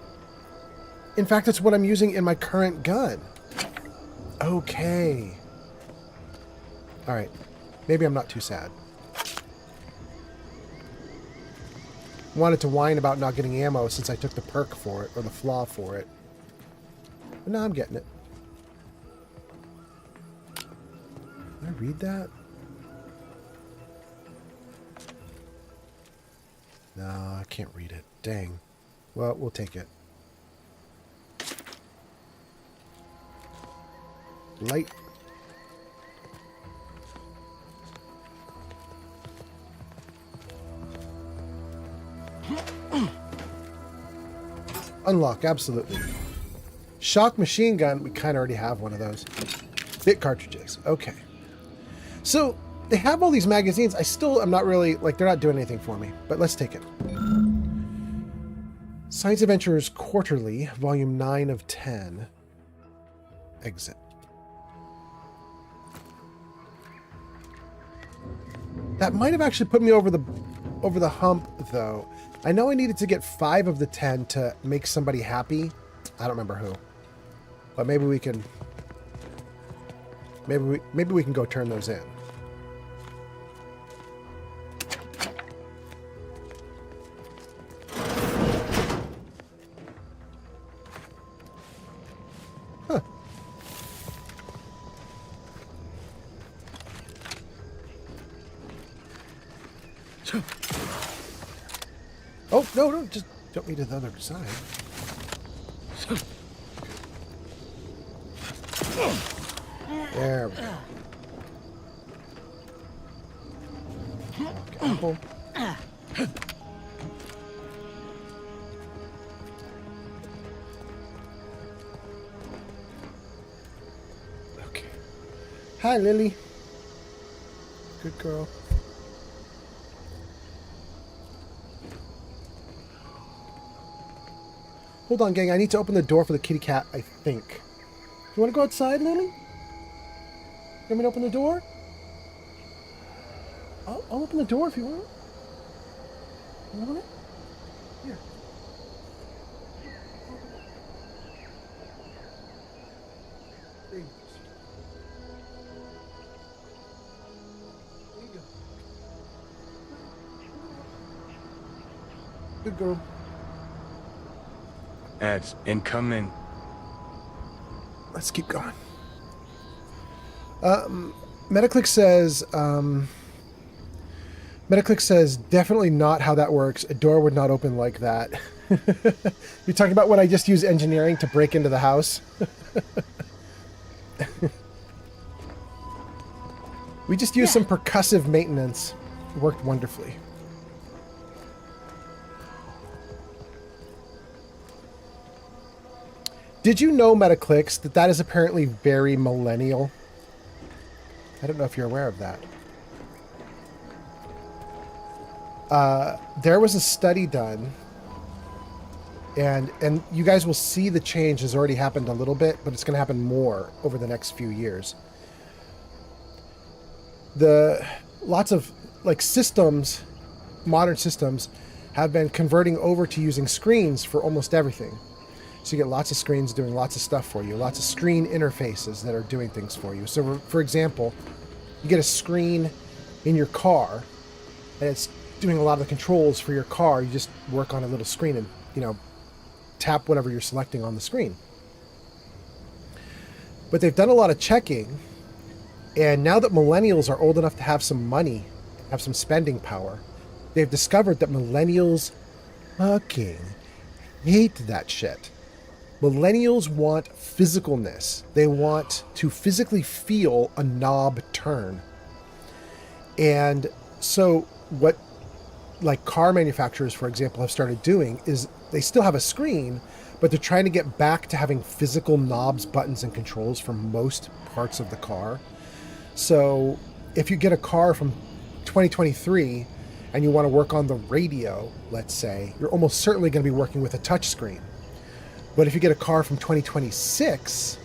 In fact, it's what I'm using in my current gun. Okay. Alright. Maybe I'm not too sad. Wanted to whine about not getting ammo since I took the perk for it, or the flaw for it. But now I'm getting it. Can I read that? No, I can't read it. Dang. Well, we'll take it. Light. Unlock, absolutely. Shock machine gun, we kind of already have one of those. Bit cartridges, okay. So, they have all these magazines. I'm not really, like, they're not doing anything for me. But let's take it. Science Adventures Quarterly, Volume 9 of 10. Exit. That might have actually put me over the hump, though. I know I needed to get 5 of the 10 to make somebody happy. I don't remember who. But maybe we can... Maybe we can go turn those in. Huh. Oh, no, just jump me to the other side. There we go. Okay, apple. Okay. Hi, Lily. Good girl. Hold on, gang. I need to open the door for the kitty cat, I think. You want to go outside, Lily? You want me to open the door? I'll open the door if you want. You want it? Here. There you go. Good girl. Ads incoming. Let's keep going. Metaclick says, definitely not how that works. A door would not open like that. You're talking about when I just use engineering to break into the house? We just used some percussive maintenance. It worked wonderfully. Did you know, Metaclicks, that that is apparently very millennial? I don't know if you're aware of that. There was a study done, and you guys will see the change has already happened a little bit, but it's going to happen more over the next few years. Lots of like systems, modern systems, have been converting over to using screens for almost everything. So you get lots of screens doing lots of stuff for you, lots of screen interfaces that are doing things for you. So for example, you get a screen in your car, and it's doing a lot of the controls for your car. You just work on a little screen and, you know, tap whatever you're selecting on the screen. But they've done a lot of checking, and now that millennials are old enough to have some money, have some spending power, they've discovered that millennials fucking hate that shit. Millennials want physicalness. They want to physically feel a knob turn. And so what, like, car manufacturers, for example, have started doing is they still have a screen, but they're trying to get back to having physical knobs, buttons, and controls for most parts of the car. So if you get a car from 2023 and you want to work on the radio, let's say, you're almost certainly going to be working with a touch screen. But if you get a car from 2026,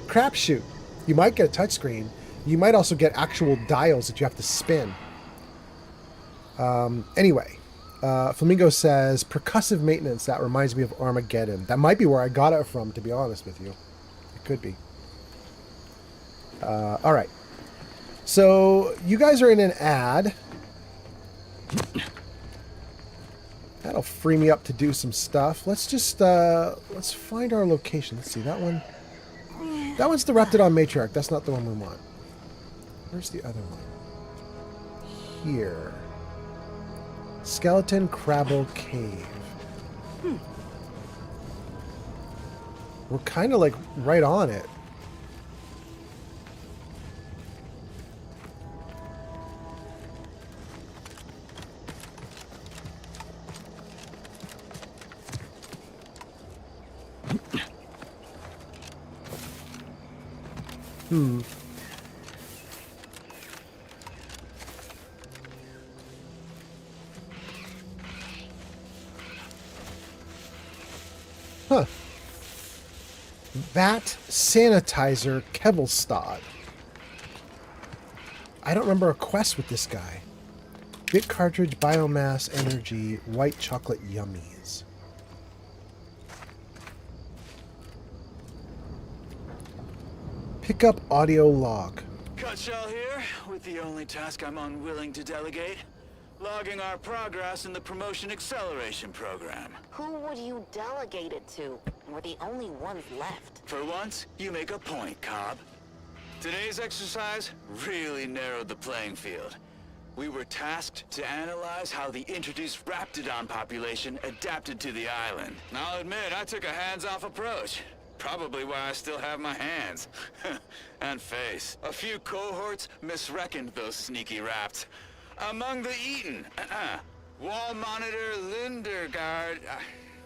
crapshoot. You might get a touchscreen. You might also get actual dials that you have to spin. Anyway, Flamingo says, percussive maintenance, that reminds me of Armageddon. That might be where I got it from, to be honest with you. It could be. All right. So you guys are in an ad. That'll free me up to do some stuff. Let's just, let's find our location. Let's see, that one. That one's the Reptidon Matriarch. That's not the one we want. Where's the other one? Here. Skeleton Crabble Cave. We're kind of like right on it. Huh. Vat Sanitizer Kevelstad. I don't remember a quest with this guy. Bit cartridge, biomass, energy, white chocolate yummies. Pick up audio log. Cutshell here, with the only task I'm unwilling to delegate. Logging our progress in the Promotion Acceleration Program. Who would you delegate it to? We're the only ones left. For once, you make a point, Cobb. Today's exercise really narrowed the playing field. We were tasked to analyze how the introduced Raptidon population adapted to the island. I'll admit, I took a hands-off approach. Probably why I still have my hands. And face. A few cohorts misreckoned those sneaky raps. Among the Eaton, Wall Monitor Lindergaard,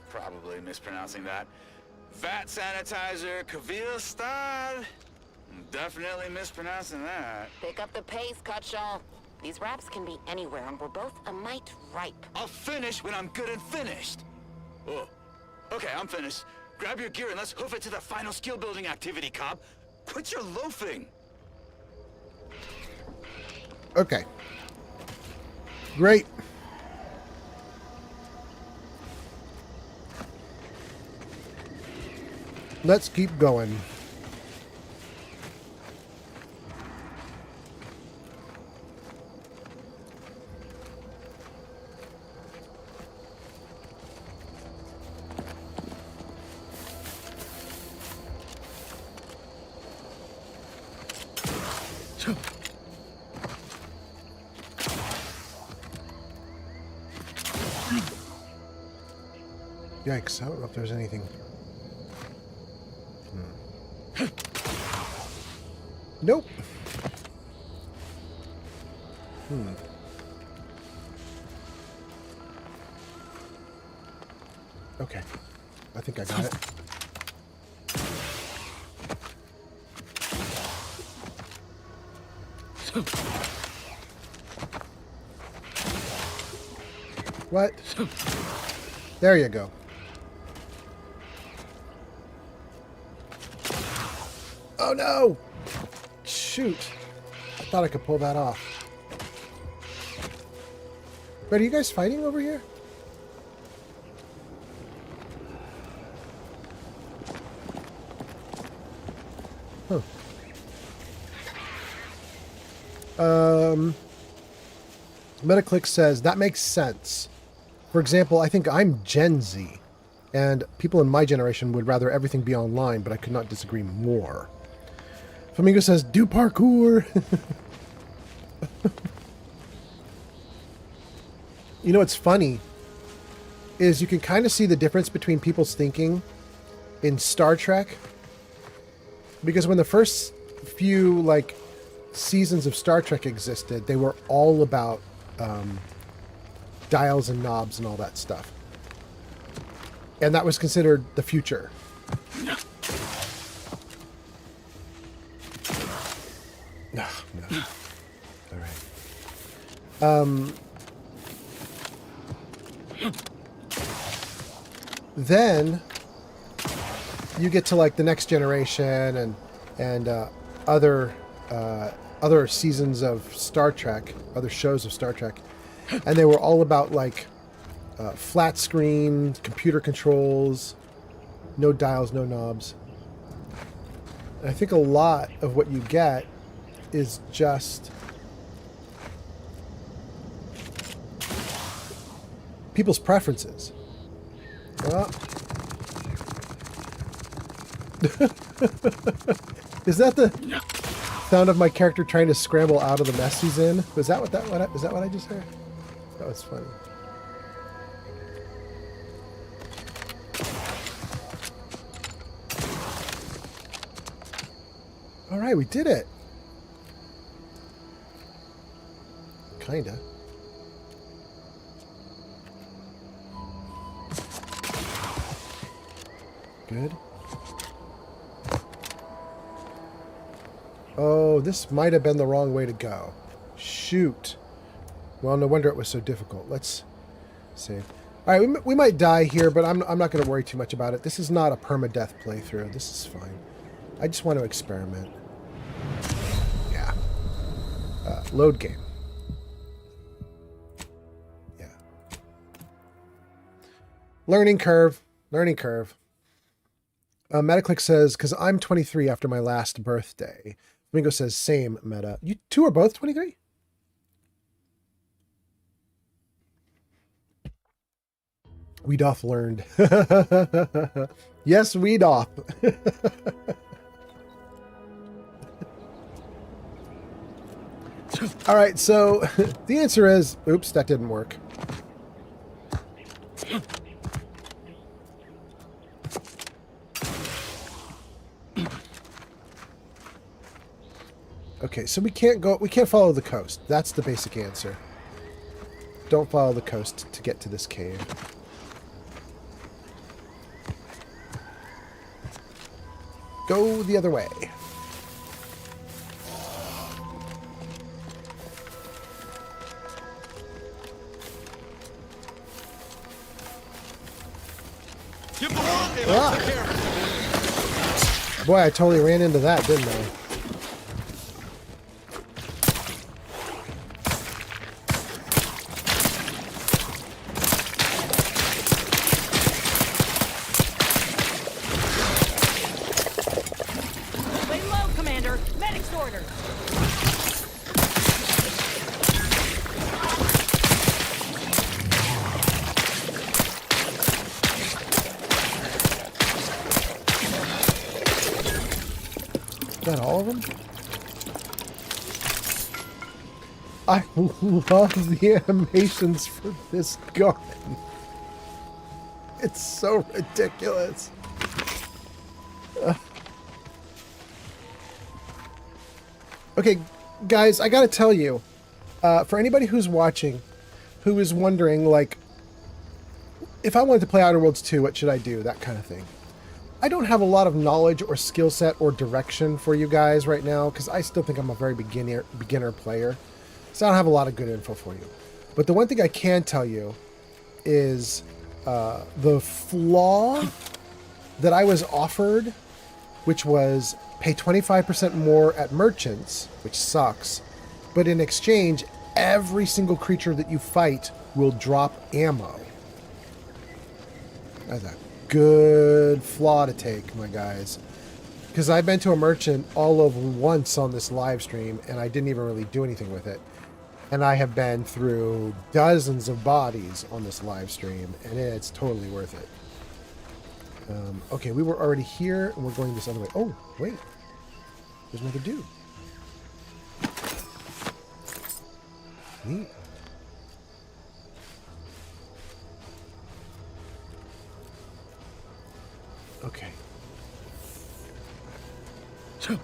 probably mispronouncing that. Vat Sanitizer Kavilstad, definitely mispronouncing that. Pick up the pace, Cutshall. These raps can be anywhere, and we're both a mite ripe. I'll finish when I'm good and finished. Oh, okay, I'm finished. Grab your gear and let's hoof it to the final skill-building activity, Cobb. Quit your loafing. Okay. Great. Let's keep going. Yikes, I don't know if there's anything. Nope. Okay. I think I got it. What? There you go. Oh no! Shoot. I thought I could pull that off. But are you guys fighting over here? Huh. Metaclick says, that makes sense. For example, I think I'm Gen Z, and people in my generation would rather everything be online, but I could not disagree more. Flamingo says, do parkour! You know what's funny is you can kind of see the difference between people's thinking in Star Trek. Because when the first few, like, seasons of Star Trek existed, they were all about dials and knobs and all that stuff. And that was considered the future. No, no. All right. Then you get to like the Next Generation and other seasons of Star Trek, other shows of Star Trek, and they were all about like flat screen, computer controls, no dials, no knobs. And I think a lot of what you get is just people's preferences. Is that the sound of my character trying to scramble out of the mess he's in? Was that what I just heard? That was funny. All right, we did it. Kinda. Good. Oh, this might have been the wrong way to go. Shoot. Well, no wonder it was so difficult. Let's save. All right, we might die here, but I'm not going to worry too much about it. This is not a permadeath playthrough. This is fine. I just want to experiment. Yeah. Load game. Yeah. Learning curve. Learning curve. Metaclick says, because I'm 23 after my last birthday. Mingo says, same, Meta. You two are both 23? We doth learned. Yes, we doth. All right, so the answer is, oops, that didn't work. Okay, so we can't follow the coast. That's the basic answer. Don't follow the coast to get to this cave. Go the other way. Ah! Boy, I totally ran into that, didn't I? Is that all of them? I love the animations for this gun. It's so ridiculous. Okay, guys, I gotta tell you, for anybody who's watching, who is wondering, like, if I wanted to play Outer Worlds 2, what should I do? That kind of thing. I don't have a lot of knowledge or skill set or direction for you guys right now, because I still think I'm a very beginner player. So I don't have a lot of good info for you. But the one thing I can tell you is the flaw that I was offered, which was pay 25% more at merchants, which sucks, but in exchange, every single creature that you fight will drop ammo. That's a good flaw to take, my guys. Because I've been to a merchant all of once on this live stream, and I didn't even really do anything with it. And I have been through dozens of bodies on this live stream, and it's totally worth it. Okay, we were already here, and we're going this other way. Oh, wait. There's another dude. Neat. Okay. So.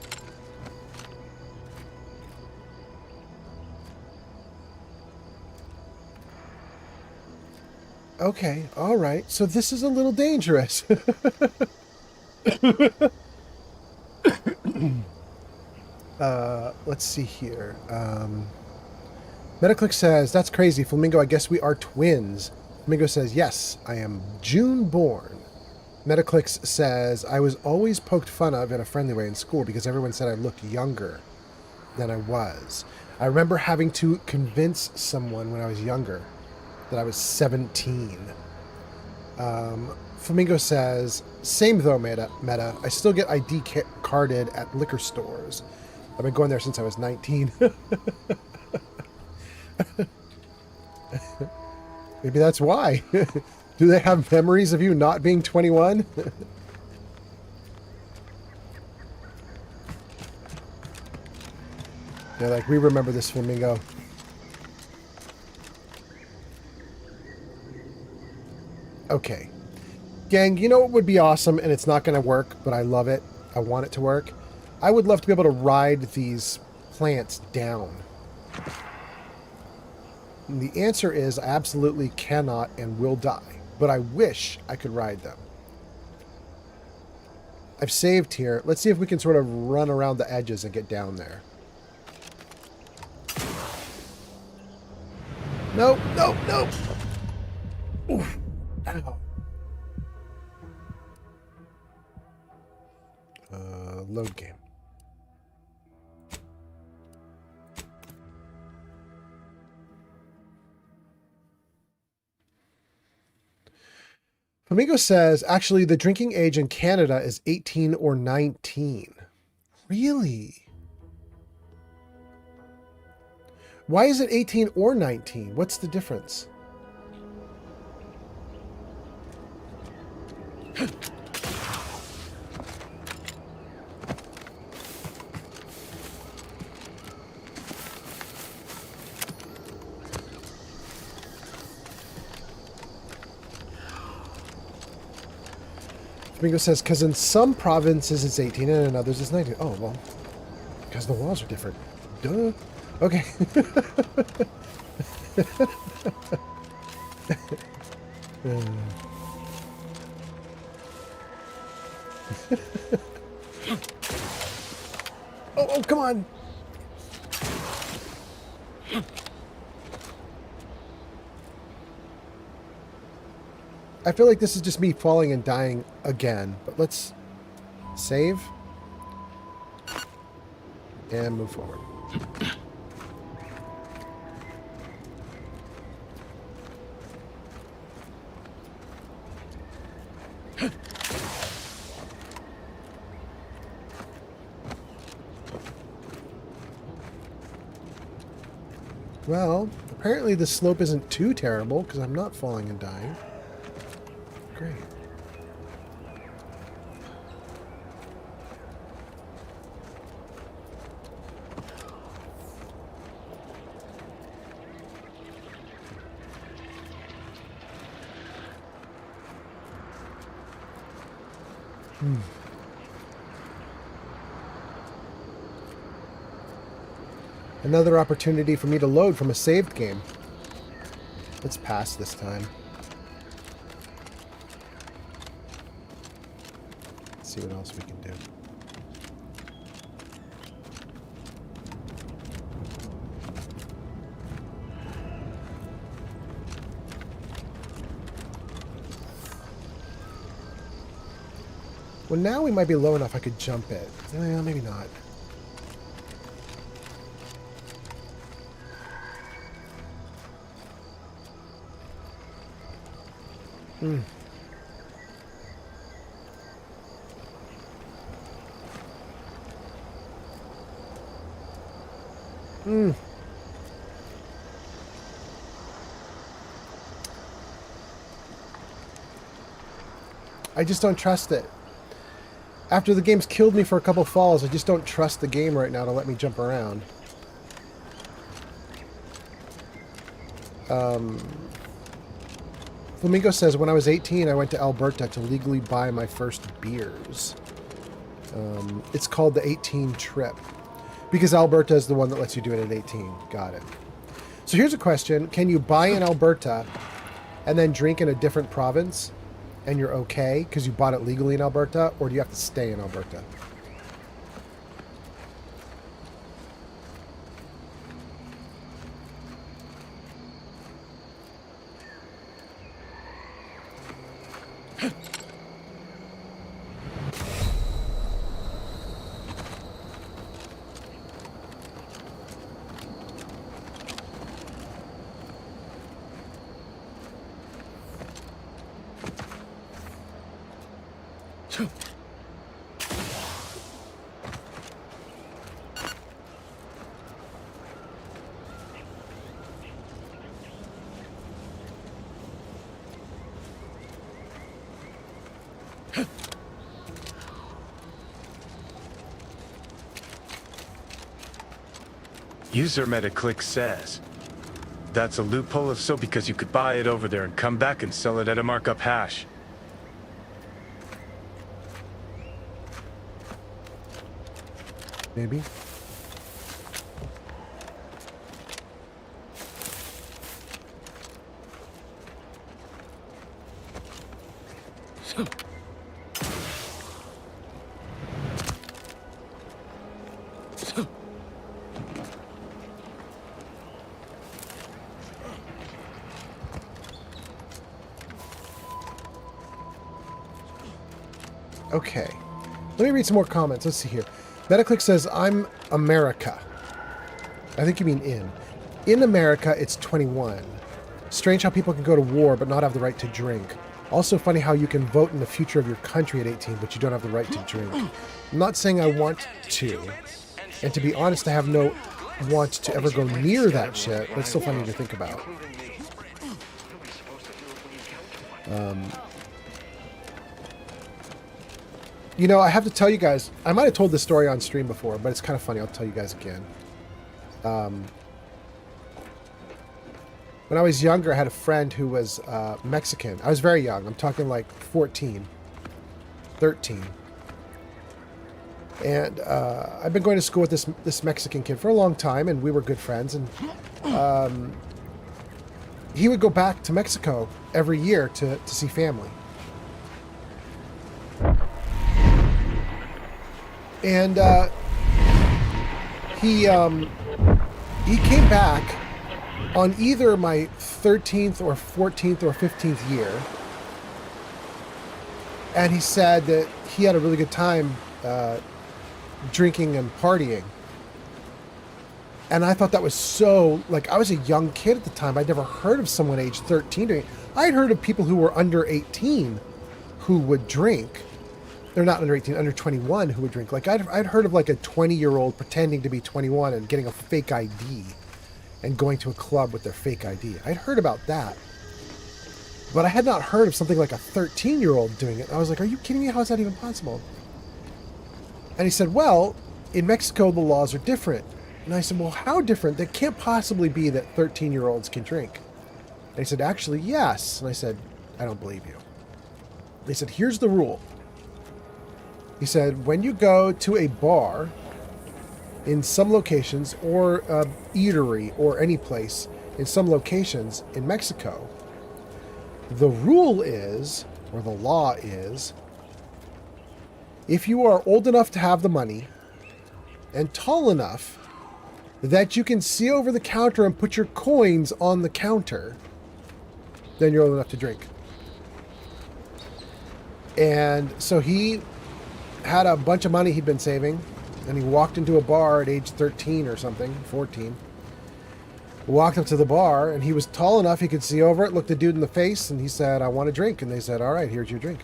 Okay, all right. So this is a little dangerous. Let's see here. Metaclick says, that's crazy. Flamingo, I guess we are twins. Flamingo says, yes, I am June born. Metaclicks says, I was always poked fun of in a friendly way in school because everyone said I looked younger than I was. I remember having to convince someone when I was younger that I was 17. Flamingo says, same though, Meta. I still get ID carded at liquor stores. I've been going there since I was 19. Maybe that's why. Do they have memories of you not being 21? They're like, we remember this, Flamingo. Okay. Gang, you know what would be awesome, and it's not going to work, but I love it. I want it to work. I would love to be able to ride these plants down. And the answer is I absolutely cannot and will die, but I wish I could ride them. I've saved here. Let's see if we can sort of run around the edges and get down there. Nope, nope, nope. Oof. Ow. Load game. Flamingo says, actually, the drinking age in Canada is 18 or 19. Really? Why is it 18 or 19? What's the difference? Flamingo says, because in some provinces it's 18 and in others it's 19. Oh, well, because the laws are different. Duh. Okay. Oh, come on. I feel like this is just me falling and dying again, but let's save and move forward. Well, apparently the slope isn't too terrible because I'm not falling and dying. Great. Another opportunity for me to load from a saved game. Let's pass this time. Let's see what else we can do. Well, now we might be low enough I could jump it. Maybe not. I just don't trust it. After the game's killed me for a couple falls, I just don't trust the game right now to let me jump around. Flamingo says, when I was 18, I went to Alberta to legally buy my first beers. It's called the 18 trip. Because Alberta is the one that lets you do it at 18. Got it. So here's a question. Can you buy in Alberta and then drink in a different province and you're okay because you bought it legally in Alberta, or do you have to stay in Alberta? User Metaclick says, that's a loophole if so because you could buy it over there and come back and sell it at a markup hash. Maybe. Okay, let me read some more comments. Let's see here. Metaclick says, I'm America. I think you mean in. In America, it's 21. Strange how people can go to war but not have the right to drink. Also funny how you can vote in the future of your country at 18, but you don't have the right to drink. I'm not saying I want to. And to be honest, I have no want to ever go near that shit, but it's still funny to think about. You know, I have to tell you guys, I might have told this story on stream before, but it's kind of funny. I'll tell you guys again. When I was younger, I had a friend who was Mexican. I was very young. I'm talking like 14, 13. And I've been going to school with this Mexican kid for a long time, and we were good friends. And he would go back to Mexico every year to see family. And he came back on either my 13th or 14th or 15th year, and he said that he had a really good time drinking and partying. And I thought that was so, like, I was a young kid at the time. I'd never heard of someone aged 13 doing it. I'd heard of people who were under 18 who would drink. They're not under 18, under 21 who would drink. Like, I'd heard of like a 20-year-old pretending to be 21 and getting a fake ID and going to a club with their fake ID. I'd heard about that. But I had not heard of something like a 13-year-old doing it. I was like, are you kidding me? How is that even possible? And he said, well, in Mexico, the laws are different. And I said, well, how different? That can't possibly be that 13-year-olds can drink. And he said, actually, yes. And I said, I don't believe you. They said, here's the rule. He said, when you go to a bar in some locations, or a eatery, or any place in some locations in Mexico, the rule is, or the law is, if you are old enough to have the money and tall enough that you can see over the counter and put your coins on the counter, then you're old enough to drink. And so he had a bunch of money he'd been saving, and he walked into a bar at age 13 or something, 14. Walked up to the bar, and he was tall enough he could see over it, looked the dude in the face, and he said, I want a drink. And they said, all right, here's your drink.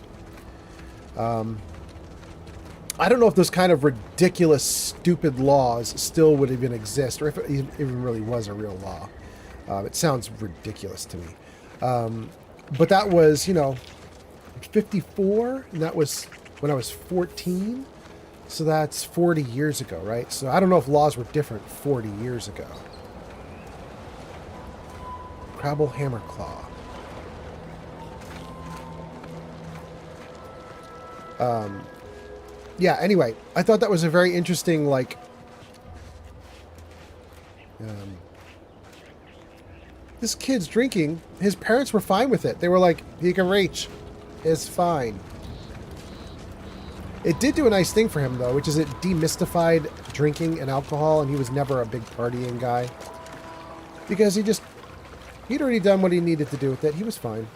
I don't know if those kind of ridiculous, stupid laws still would even exist, or if it even really was a real law. It sounds ridiculous to me. But that was, 54, and that was when I was 14. So that's 40 years ago, right? So I don't know if laws were different 40 years ago. Crabble Hammerclaw. Yeah, anyway, I thought that was a very interesting, this kid's drinking. His parents were fine with it. They were like, he can reach. It's fine. It did do a nice thing for him, though, which is it demystified drinking and alcohol, and he was never a big partying guy. Because he'd already done what he needed to do with it. He was fine.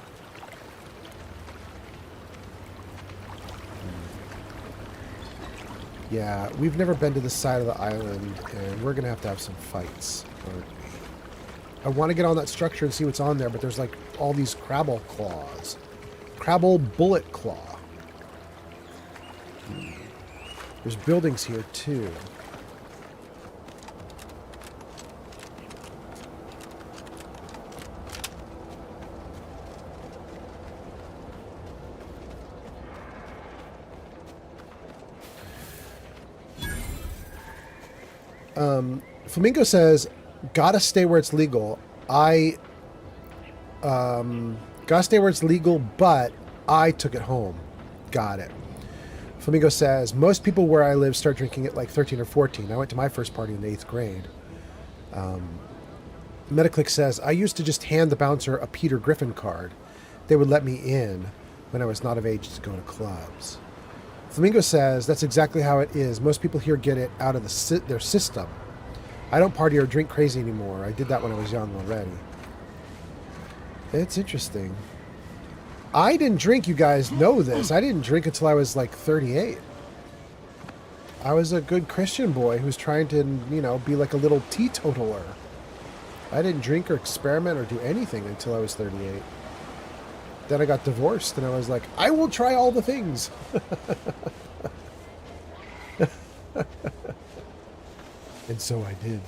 Yeah, we've never been to this side of the island, and we're going to have some fights, aren't we? I want to get on that structure and see what's on there, but there's like all these crabble claws. Crabble bullet claw. There's buildings here, too. Flamingo says, gotta stay where it's legal. Gotta stay where it's legal, but I took it home. Got it. Flamingo says, most people where I live start drinking at like 13 or 14. I went to my first party in the 8th grade. Metaclick says, I used to just hand the bouncer a Peter Griffin card. They would let me in when I was not of age to go to clubs. Flamingo says, that's exactly how it is. Most people here get it out of their system. I don't party or drink crazy anymore. I did that when I was young already. It's interesting. I didn't drink, you guys know this. I didn't drink until I was like 38. I was a good Christian boy who's trying to, be like a little teetotaler. I didn't drink or experiment or do anything until I was 38. Then I got divorced and I was like, I will try all the things. And so I did.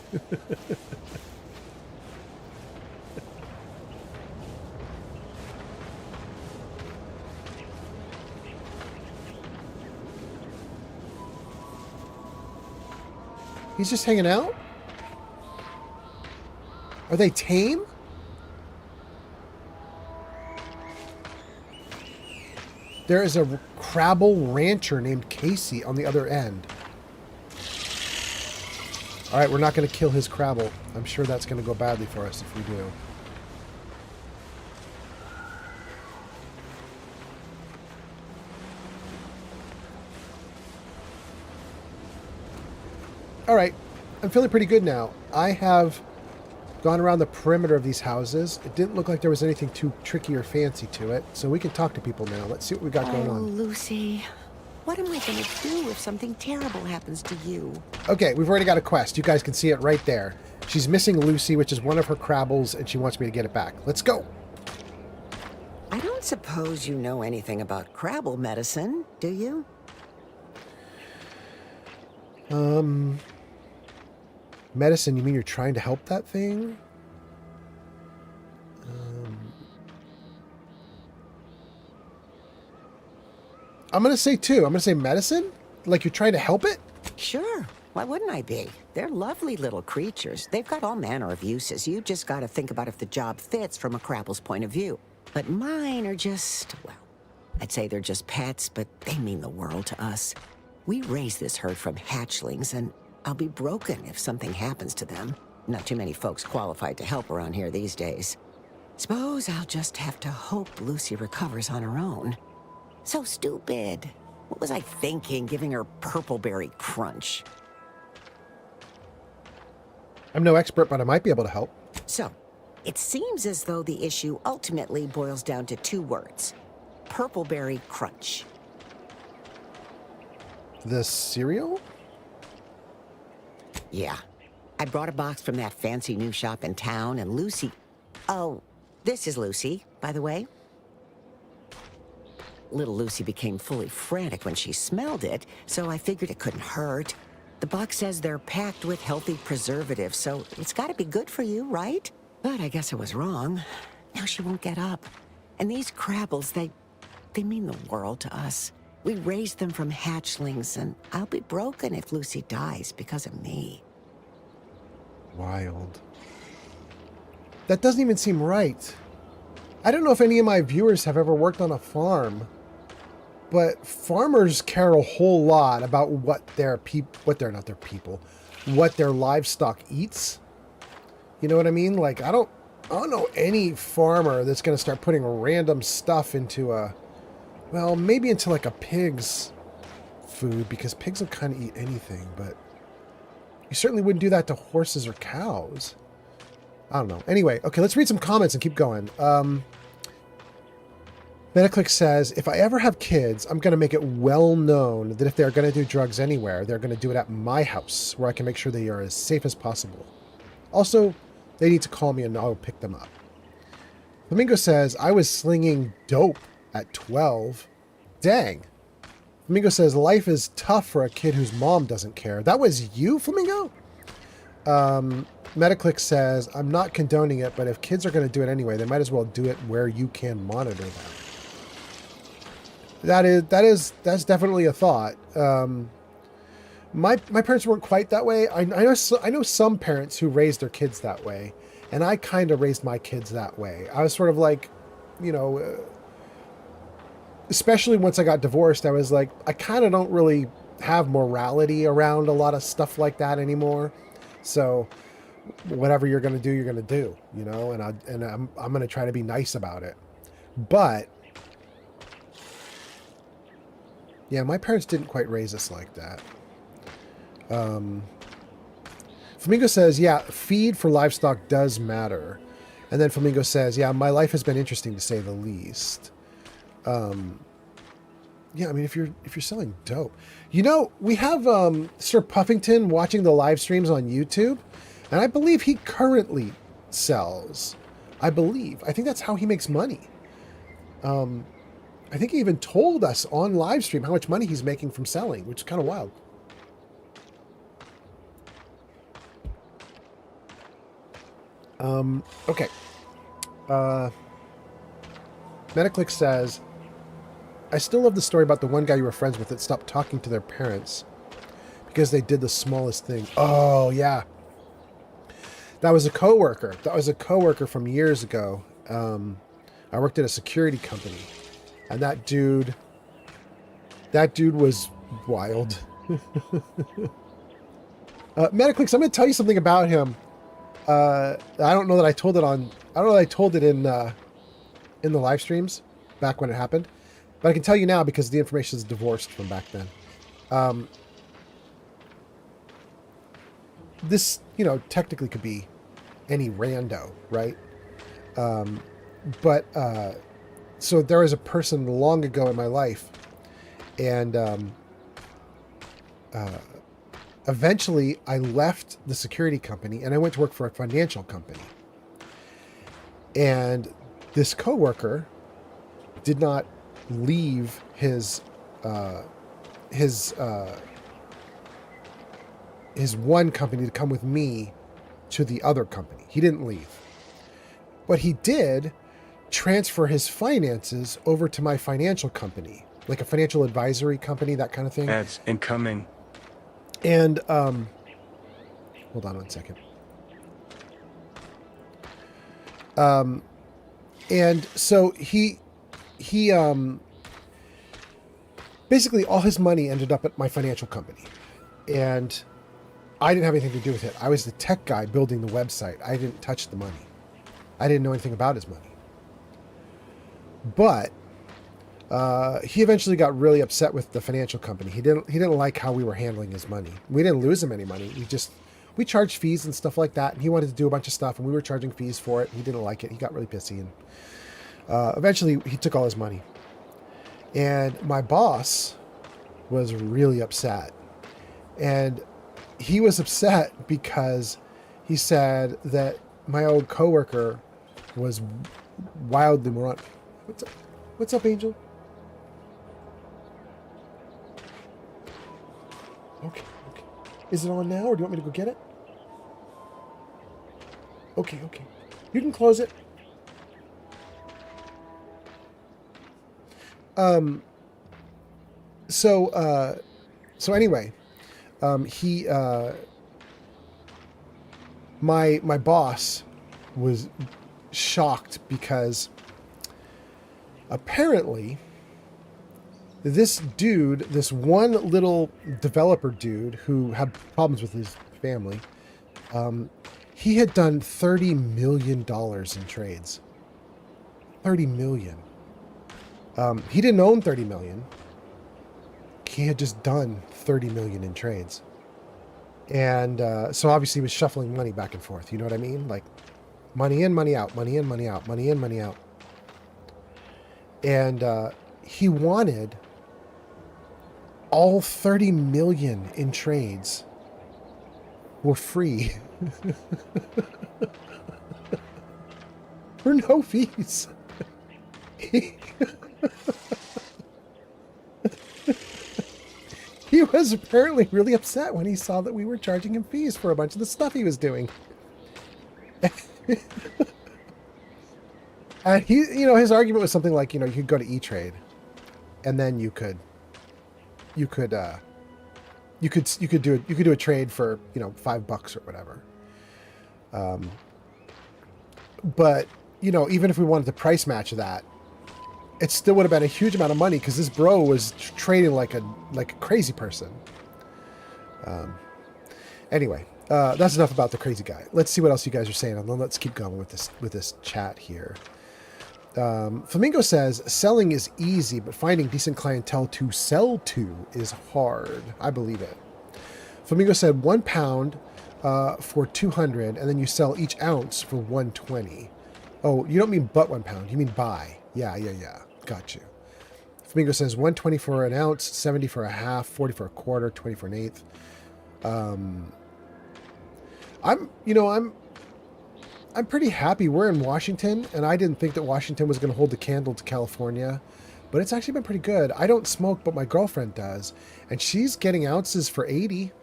He's just hanging out? Are they tame? There is a Crabble rancher named Casey on the other end. All right, we're not going to kill his Crabble. I'm sure that's going to go badly for us if we do. All right, I'm feeling pretty good now. I have gone around the perimeter of these houses. It didn't look like there was anything too tricky or fancy to it, so we can talk to people now. Let's see what we got going on. Lucy, what am I going to do if something terrible happens to you? Okay, we've already got a quest. You guys can see it right there. She's missing Lucy, which is one of her Crabbles, and she wants me to get it back. Let's go. I don't suppose you know anything about Crabble medicine, do you? Medicine, you mean you're trying to help that thing? I'm going to say two. I'm going to say medicine? Like you're trying to help it? Sure. Why wouldn't I be? They're lovely little creatures. They've got all manner of uses. You just got to think about if the job fits from a Crabble's point of view. But mine are just, well, I'd say they're just pets, but they mean the world to us. We raise this herd from hatchlings, and I'll be broken if something happens to them. Not too many folks qualified to help around here these days. Suppose I'll just have to hope Lucy recovers on her own. So stupid. What was I thinking, giving her purpleberry crunch? I'm no expert, but I might be able to help. So, it seems as though the issue ultimately boils down to 2 words. Purpleberry crunch. The cereal? Yeah. I brought a box from that fancy new shop in town, and Lucy... Oh, this is Lucy, by the way. Little Lucy became fully frantic when she smelled it, so I figured it couldn't hurt. The box says they're packed with healthy preservatives, so it's gotta be good for you, right? But I guess I was wrong. Now she won't get up. And these Crabbles, they mean the world to us. We raised them from hatchlings, and I'll be broken if Lucy dies because of me. Wild. That doesn't even seem right. I don't know if any of my viewers have ever worked on a farm, but farmers care a whole lot about what their livestock eats. You know what I mean? Like, I don't know any farmer that's going to start putting random stuff into maybe into like a pig's food, because pigs will kind of eat anything, but you certainly wouldn't do that to horses or cows. I don't know. Anyway, okay, let's read some comments and keep going. Metaclick says, if I ever have kids, I'm going to make it well known that if they're going to do drugs anywhere, they're going to do it at my house, where I can make sure they are as safe as possible. Also, they need to call me and I'll pick them up. Flamingo says, I was slinging dope at 12. Dang. Flamingo says, life is tough for a kid whose mom doesn't care. That was you, Flamingo? Metaclick says, I'm not condoning it, but if kids are going to do it anyway, they might as well do it where you can monitor them. That's definitely a thought. My parents weren't quite that way. I know some parents who raised their kids that way, and I kind of raised my kids that way. I was sort of like, especially once I got divorced, I was like, I kind of don't really have morality around a lot of stuff like that anymore. So whatever you're going to do, you're going to do, and I'm going to try to be nice about it. But yeah, my parents didn't quite raise us like that. Flamingo says, yeah, feed for livestock does matter. And then Flamingo says, yeah, my life has been interesting to say the least. Yeah, I mean, if you're selling dope, we have Sir Puffington watching the live streams on YouTube, and I believe he currently sells. I think that's how he makes money. I think he even told us on live stream how much money he's making from selling, which is kind of wild. Okay. Metaclick says, I still love the story about the one guy you were friends with that stopped talking to their parents because they did the smallest thing. Oh, yeah. That was a coworker. From years ago. I worked at a security company, and that dude was wild. Metaclicks, I'm going to tell you something about him. I don't know that I told it in the live streams back when it happened, but I can tell you now because the information is divorced from back then. This, technically could be any rando, right? But so there was a person long ago in my life, and eventually I left the security company and I went to work for a financial company. And this coworker did not leave his one company to come with me to the other company. He didn't leave. But he did transfer his finances over to my financial company, like a financial advisory company, that kind of thing. Ads incoming. And hold on one second. And so he basically all his money ended up at my financial company. And I didn't have anything to do with it. I was the tech guy building the website. I didn't touch the money. I didn't know anything about his money. But he eventually got really upset with the financial company. He didn't like how we were handling his money. We didn't lose him any money. We charged fees and stuff like that. And he wanted to do a bunch of stuff, and we were charging fees for it. He didn't like it. He got really pissy, and eventually he took all his money. And my boss was really upset. And he was upset because he said that my old coworker was wildly moronic. What's up, Angel? Okay. Is it on now, or do you want me to go get it? Okay. You can close it. So anyway, my boss was shocked because apparently this one little developer dude who had problems with his family, he had done $30 million in trades. 30 million. He didn't own 30 million. He had just done 30 million in trades. And so obviously he was shuffling money back and forth. You know what I mean? Like money in, money out, money in, money out, money in, money out. And he wanted all 30 million in trades were free. For no fees. He was apparently really upset when he saw that we were charging him fees for a bunch of the stuff he was doing. And he, his argument was something like, you could go to E-Trade, and then you could do a trade for, $5 or whatever. But even if we wanted to price match that, it still would have been a huge amount of money because this bro was trading like a crazy person. Anyway, that's enough about the crazy guy. Let's see what else you guys are saying, and then let's keep going with this chat here. Flamingo says, selling is easy, but finding decent clientele to sell to is hard. I believe it. Flamingo said £1 for 200, and then you sell each ounce for 120. Oh, you don't mean but £1. You mean buy. Yeah. Got you. Flamingo says 120 for an ounce, 70 for a half, 40 for a quarter, 20 for an eighth. I'm pretty happy we're in Washington, and I didn't think that Washington was going to hold the candle to California, but it's actually been pretty good. I don't smoke, but my girlfriend does, and she's getting ounces for 80,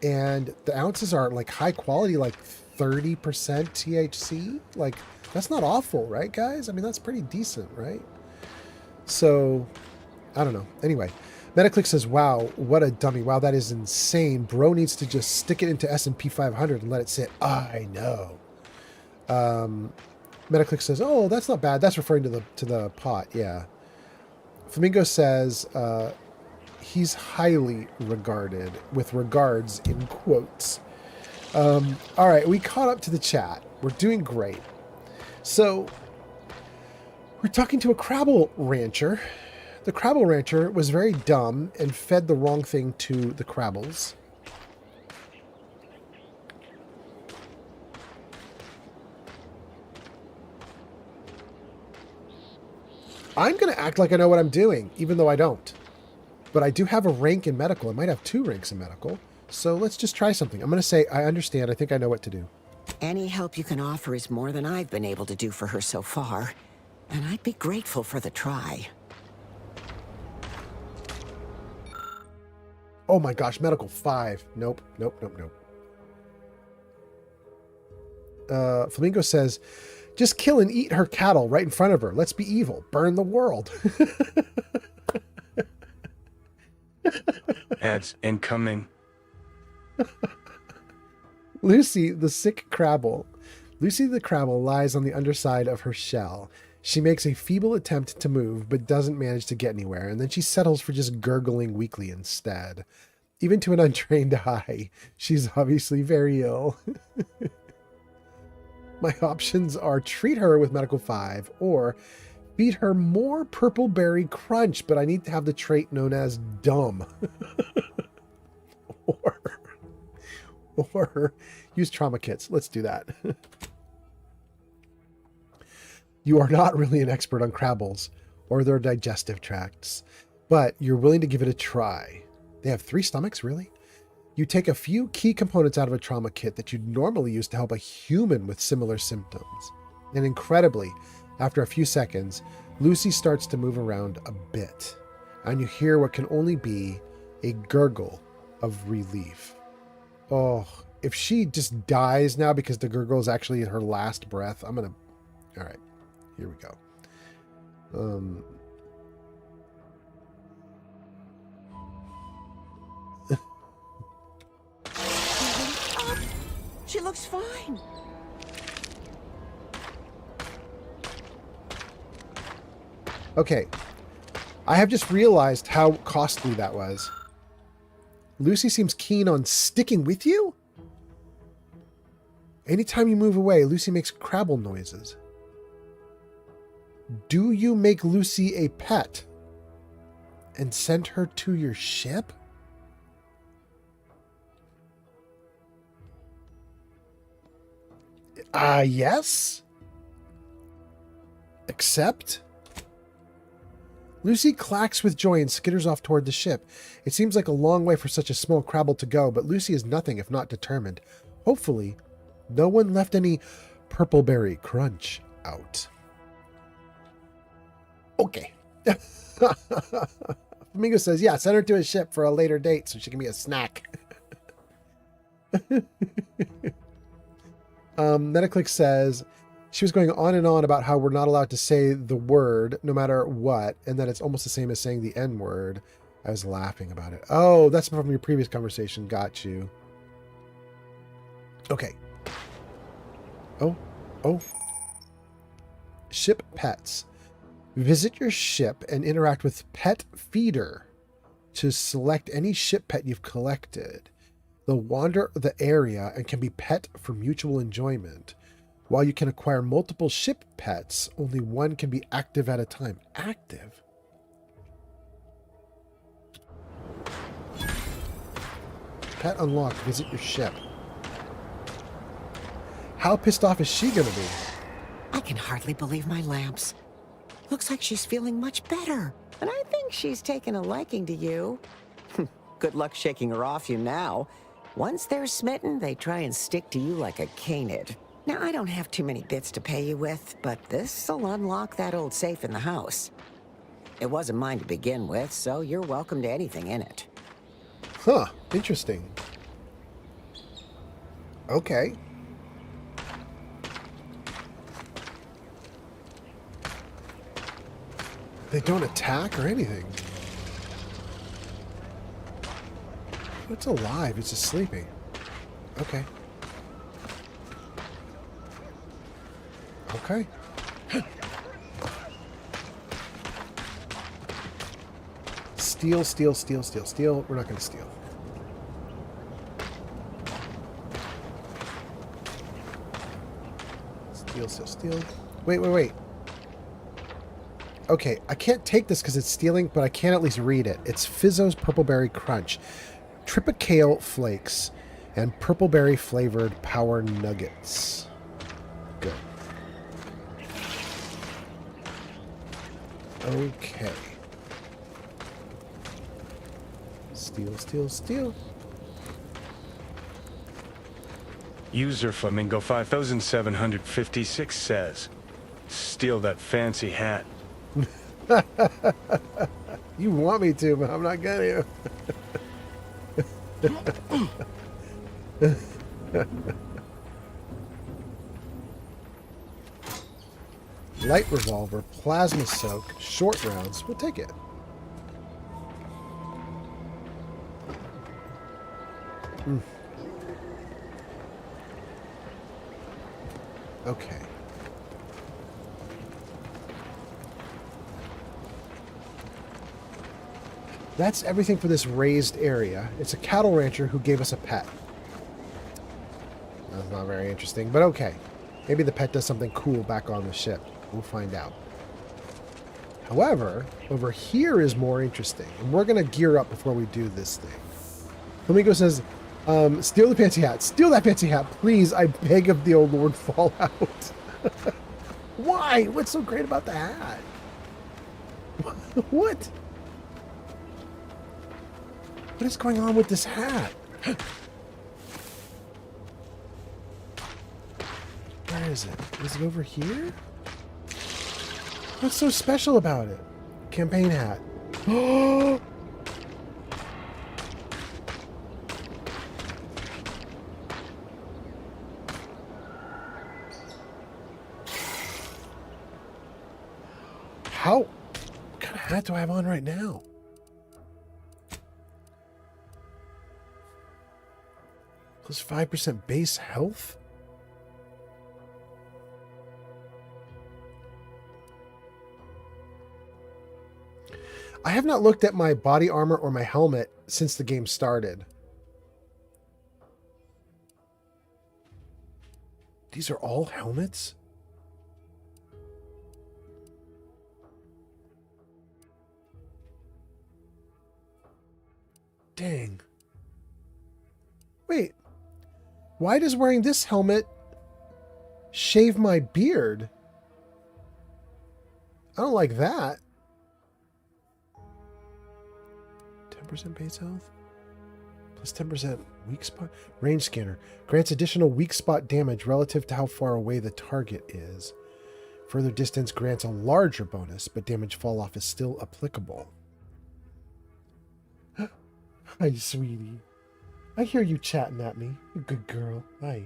and the ounces are like high quality, like 30% THC. Like, that's not awful, right, guys? I mean, that's pretty decent, right? So, I don't know. Anyway, Metaclick says, wow, what a dummy. Wow, that is insane. Bro needs to just stick it into S&P 500 and let it sit. I know. Metaclick says, oh, that's not bad. That's referring to the pot. Yeah. Flamingo says, he's highly regarded, with regards in quotes. All right, we caught up to the chat. We're doing great. So we're talking to a Crabble rancher. The Crabble rancher was very dumb and fed the wrong thing to the Crabbles. I'm going to act like I know what I'm doing, even though I don't. But I do have a rank in medical. I might have 2 ranks in medical. So let's just try something. I'm going to say, I understand. I think I know what to do. Any help you can offer is more than I've been able to do for her so far. And I'd be grateful for the try. Oh my gosh, medical 5. Nope. Flamingo says, just kill and eat her cattle right in front of her. Let's be evil. Burn the world. Ads incoming. Lucy, the sick Crabble. Lucy the Crabble lies on the underside of her shell. She makes a feeble attempt to move, but doesn't manage to get anywhere, and then she settles for just gurgling weakly instead. Even to an untrained eye, she's obviously very ill. My options are treat her with Medical 5, or feed her more Purple Berry Crunch, but I need to have the trait known as dumb. or use trauma kits. Let's do that. You are not really an expert on crabbles or their digestive tracts, but you're willing to give it a try. They have 3 stomachs, really? You take a few key components out of a trauma kit that you'd normally use to help a human with similar symptoms. And incredibly, after a few seconds, Lucy starts to move around a bit, and you hear what can only be a gurgle of relief. Oh, if she just dies now because the gurgle is actually her last breath, I'm gonna... All right, here we go. She looks fine. Okay, I have just realized how costly that was. Lucy seems keen on sticking with you? Anytime you move away, Lucy makes crabble noises. Do you make Lucy a pet and send her to your ship? Yes? Except? Lucy clacks with joy and skitters off toward the ship. It seems like a long way for such a small crabble to go, but Lucy is nothing if not determined. Hopefully, no one left any Purple Berry Crunch out. Okay. Flamingo says, yeah, send her to a ship for a later date so she can be a snack. Metaclick says she was going on and on about how we're not allowed to say the word no matter what, and that it's almost the same as saying the N word. I was laughing about it. Oh, that's from your previous conversation. Got you. Okay. Oh. Ship pets. Visit your ship and interact with Pet Feeder to select any ship pet you've collected. They'll wander the area and can be pet for mutual enjoyment. While you can acquire multiple ship pets, only one can be active at a time. Active? Pet unlocked. Visit your ship. How pissed off is she gonna be? I can hardly believe my lamps. Looks like she's feeling much better. And I think she's taken a liking to you. Good luck shaking her off you now. Once they're smitten, they try and stick to you like a canid. Now, I don't have too many bits to pay you with, but this'll unlock that old safe in the house. It wasn't mine to begin with, so you're welcome to anything in it. Huh, interesting. Okay. They don't attack or anything. It's alive, it's just sleeping. Okay. Okay. Steal, steal, steal, steal, steal. We're not going to steal. Steal, steal, steal. Wait. Okay, I can't take this because it's stealing, but I can at least read it. It's Fizzo's Purple Berry Crunch, Tripicale Flakes, and Purple Berry flavored Power Nuggets. Good. Okay. Steal, steal, steal. User Flamingo 5756 says, steal that fancy hat. You want me to, but I'm not gonna. Light revolver, plasma soak, short rounds. We'll take it. Okay. That's everything for this raised area. It's a cattle rancher who gave us a pet. That's not very interesting, but okay. Maybe the pet does something cool back on the ship. We'll find out. However, over here is more interesting. And we're going to gear up before we do this thing. Flamingo says, steal the fancy hat. Steal that fancy hat, please. I beg of the old Lord Fallout. Why? What's so great about the hat? What? What is going on with this hat? Where is it? Is it over here? What's so special about it? Campaign hat. Oh! How? What kind of hat do I have on right now? Plus 5% base health? I have not looked at my body armor or my helmet since the game started. These are all helmets? Dang. Wait. Why does wearing this helmet shave my beard? I don't like that. 10% base health? Plus 10% weak spot? Range scanner. Grants additional weak spot damage relative to how far away the target is. Further distance grants a larger bonus, but damage fall off is still applicable. Hi, sweetie. I hear you chatting at me. You good girl. Hi.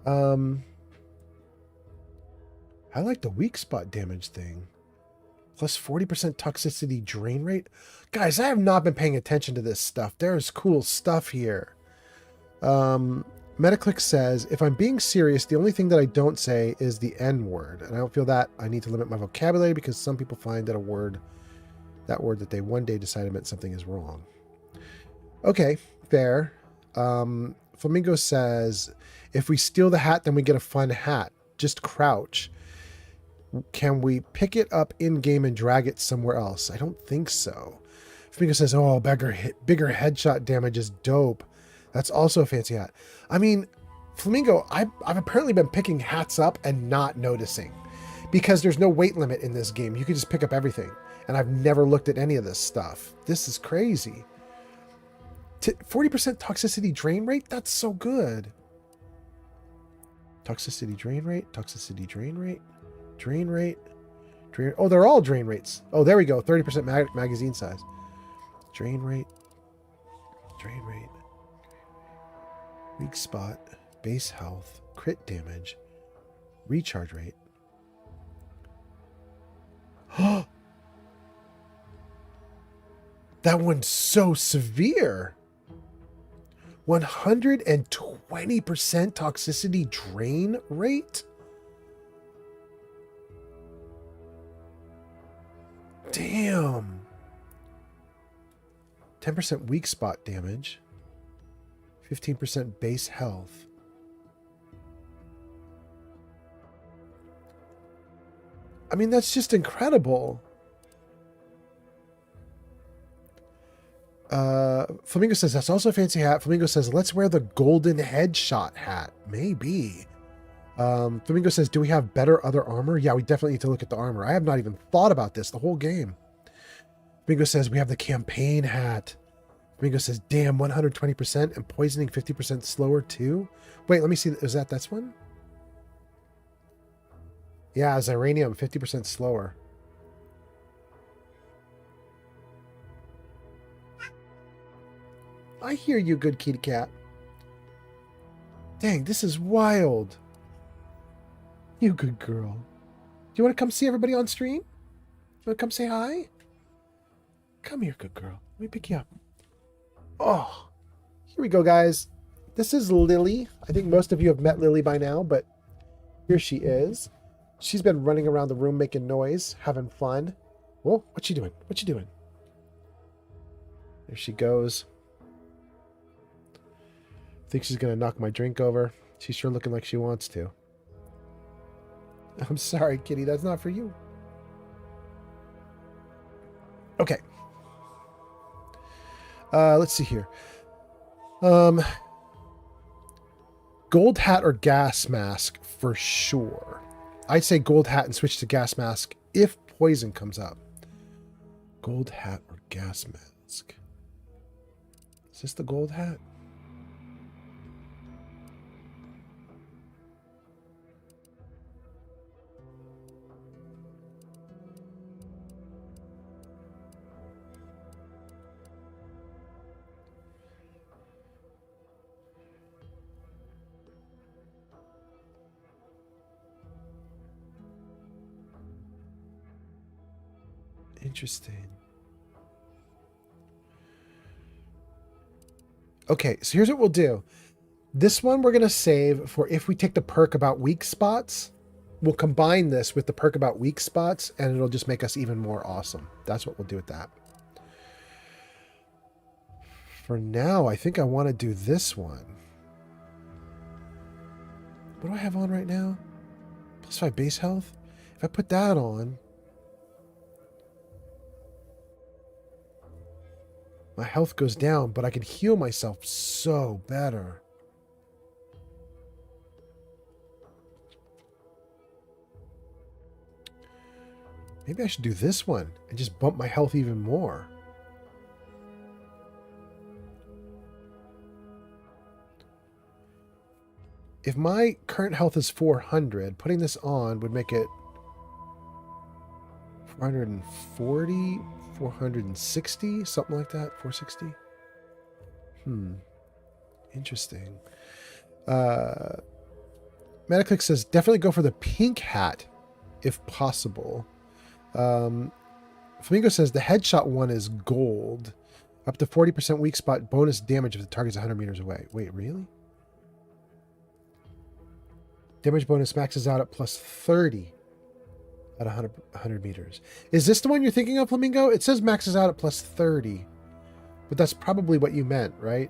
I like the weak spot damage thing. Plus 40% toxicity drain rate. Guys, I have not been paying attention to this stuff. There's cool stuff here. Metaclick says, if I'm being serious, the only thing that I don't say is the N word. And I don't feel that I need to limit my vocabulary because some people find that that word that they one day decided meant something is wrong. Okay, fair. Flamingo says, if we steal the hat, then we get a fun hat. Just crouch. Can we pick it up in-game and drag it somewhere else? I don't think so. Flamingo says, oh, bigger headshot damage is dope. That's also a fancy hat. I mean, Flamingo, I've apparently been picking hats up and not noticing. Because there's no weight limit in this game. You can just pick up everything. And I've never looked at any of this stuff. This is crazy. 40% toxicity drain rate? That's so good. Toxicity drain rate, toxicity drain rate, drain rate, drain. Oh, they're all drain rates. Oh, there we go. 30% magazine size. Drain rate, weak spot, base health, crit damage, recharge rate. That one's so severe. 120% toxicity drain rate? Damn. 10% weak spot damage. 15% base health. I mean, that's just incredible. Flamingo says, that's also a fancy hat. Flamingo says, let's wear the golden headshot hat. Maybe. Flamingo says, do we have better other armor? Yeah, we definitely need to look at the armor. I have not even thought about this the whole game. Flamingo says, we have the campaign hat. Flamingo says, damn, 120% and poisoning 50% slower too? Wait, let me see. Is that this one? Yeah, Xyranium, 50% slower. I hear you, good kitty cat. Dang, this is wild. You good girl. Do you want to come see everybody on stream? You want to come say hi? Come here, good girl. Let me pick you up. Oh, here we go, guys. This is Lily. I think most of you have met Lily by now, but here she is. She's been running around the room making noise, having fun. Whoa, what's she doing? What's she doing? There she goes. Think she's gonna knock my drink over. She's sure looking like she wants to. I'm sorry, kitty. That's not for you. Okay. Let's see here. Gold hat or gas mask for sure. I'd say gold hat and switch to gas mask if poison comes up. Gold hat or gas mask. Is this the gold hat? Interesting. Okay, so here's what we'll do. This one we're going to save for if we take the perk about weak spots. We'll combine this with the perk about weak spots, and it'll just make us even more awesome. That's what we'll do with that. For now, I think I want to do this one. What do I have on right now? +5 base health? If I put that on, my health goes down, but I can heal myself so better. Maybe I should do this one and just bump my health even more. If my current health is 400, putting this on would make it 440, 460, something like that. 460. Interesting. Metaclick says definitely go for the pink hat if possible. Flamingo says the headshot one is gold. Up to 40% weak spot bonus damage if the target's 100 meters away. Wait, really? Damage bonus maxes out at +30 at 100 meters. Is this the one you're thinking of, Flamingo? It says maxes out at +30. But that's probably what you meant, right?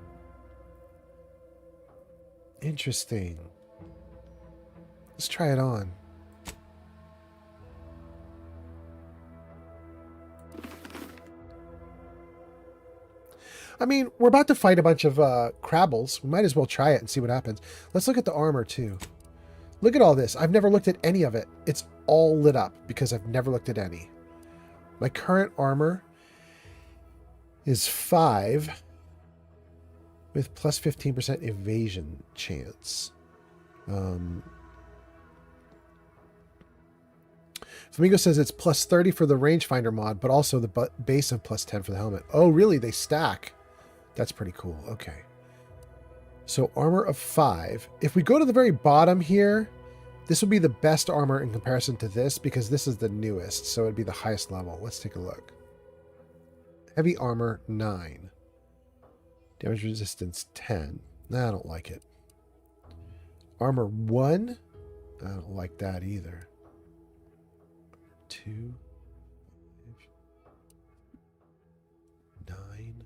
Interesting. Let's try it on. I mean, we're about to fight a bunch of Crabbles. We might as well try it and see what happens. Let's look at the armor, too. Look at all this. I've never looked at any of it. It's all lit up because I've never looked at any. My current armor is 5 with +15% evasion chance. Flamingo says it's +30 for the rangefinder mod, but also the base of +10 for the helmet. Oh, really? They stack. That's pretty cool. Okay. So armor of 5. If we go to the very bottom here, this will be the best armor in comparison to this because this is the newest, so it'd be the highest level. Let's take a look. Heavy armor 9. Damage resistance 10. Nah, I don't like it. Armor 1. I don't like that either. 2. 9.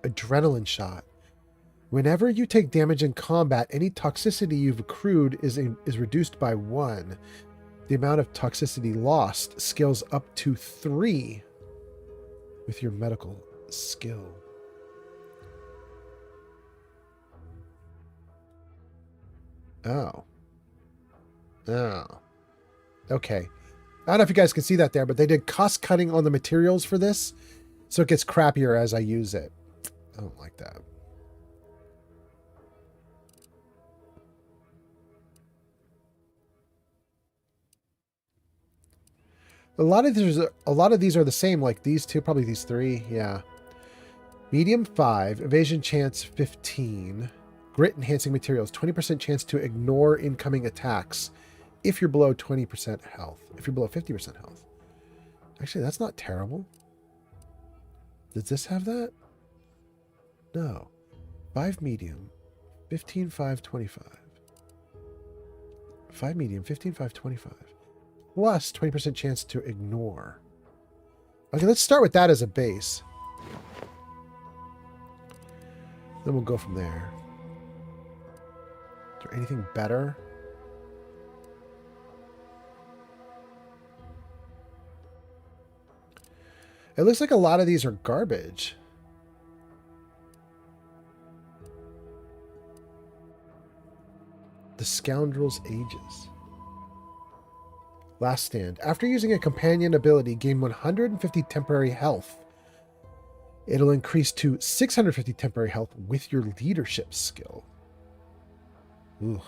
Adrenaline shot. Whenever you take damage in combat, any toxicity you've accrued is reduced by 1. The amount of toxicity lost scales up to 3 with your medical skill. Oh. Okay. I don't know if you guys can see that there, but they did cost cutting on the materials for this, so it gets crappier as I use it. I don't like that. A lot of these are the same, like these two, probably these 3, yeah. Medium 5, evasion chance 15, grit enhancing materials, 20% chance to ignore incoming attacks if you're below 20% health. If you're below 50% health. Actually, that's not terrible. Does this have that? No. 5 medium, 15, 5, 25. 5 medium, 15, 5, 25. Plus 20% chance to ignore. Okay, let's start with that as a base. Then we'll go from there. Is there anything better? It looks like a lot of these are garbage. The Scoundrel's Aegis. Last Stand. After using a companion ability, gain 150 temporary health. It'll increase to 650 temporary health with your leadership skill. Ooh.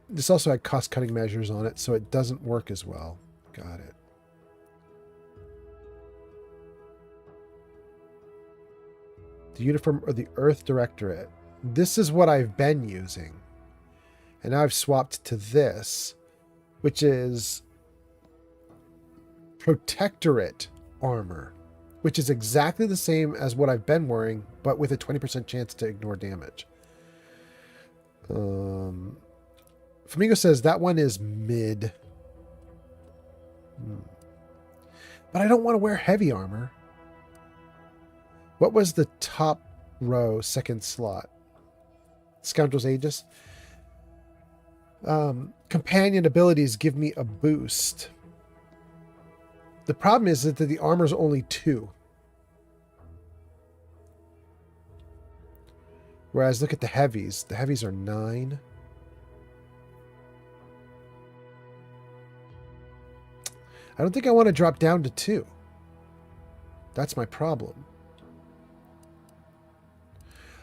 This also had cost-cutting measures on it, so it doesn't work as well. Got it. The uniform or the Earth Directorate. This is what I've been using. And now I've swapped to this, which is Protectorate armor, which is exactly the same as what I've been wearing, but with a 20% chance to ignore damage. Flamingo says that one is mid. But I don't want to wear heavy armor. What was the top row, second slot? Scoundrel's Aegis. Companion abilities give me a boost. The problem is that the armor's only 2. Whereas look at the heavies. The heavies are 9. I don't think I want to drop down to 2. That's my problem.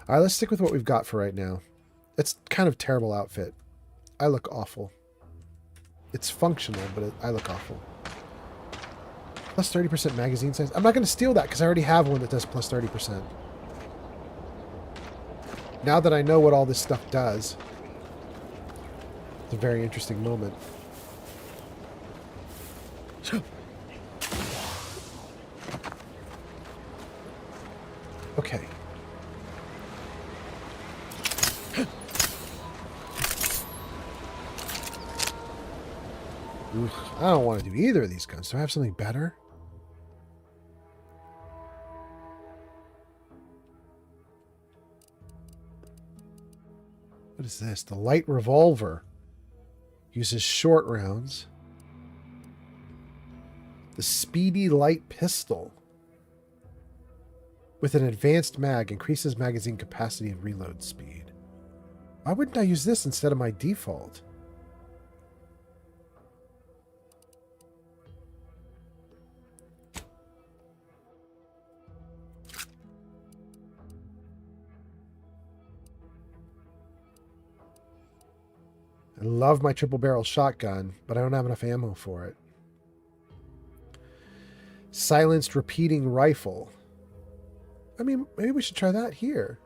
All right, let's stick with what we've got for right now. It's kind of a terrible outfit. I look awful. It's functional, but I look awful. Plus 30% magazine size. I'm not going to steal that because I already have one that does plus 30%. Now that I know what all this stuff does, it's a very interesting moment. Okay. Ooh, I don't want to do either of these guns. Do I have something better? What is this? The light revolver. Uses short rounds. The speedy light pistol. With an advanced mag, increases magazine capacity and reload speed. Why wouldn't I use this instead of my default? I love my triple barrel shotgun, but I don't have enough ammo for it. Silenced repeating rifle. I mean, maybe we should try that here.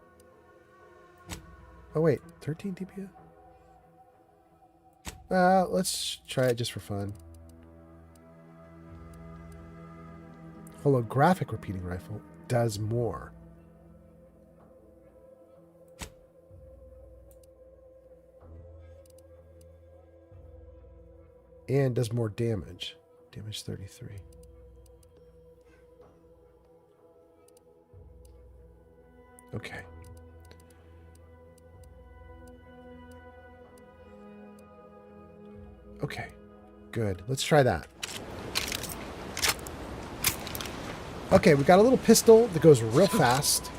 Oh wait, 13 DPS? Let's try it just for fun. Holographic repeating rifle does more. And does more damage. Damage 33. Okay. Okay. Good. Let's try that. Okay, we got a little pistol that goes real fast.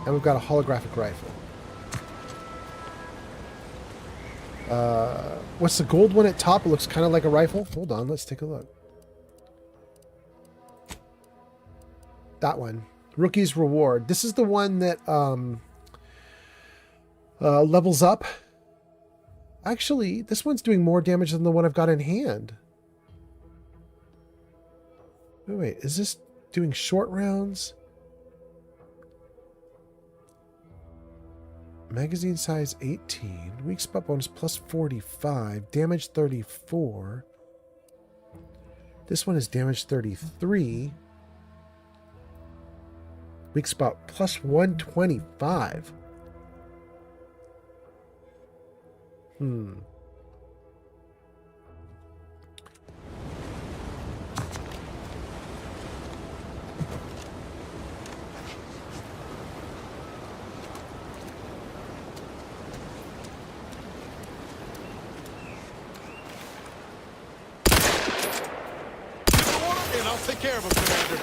And we've got a holographic rifle. What's the gold one at top? It looks kind of like a rifle. Hold on, let's take a look. That one. Rookie's Reward. This is the one that levels up. Actually, this one's doing more damage than the one I've got in hand. Wait, is this doing short rounds? Magazine size 18. Weak spot bonus plus 45. Damage 34. This one is damage 33. Weak spot plus 125. And I'll take care of him, Commander.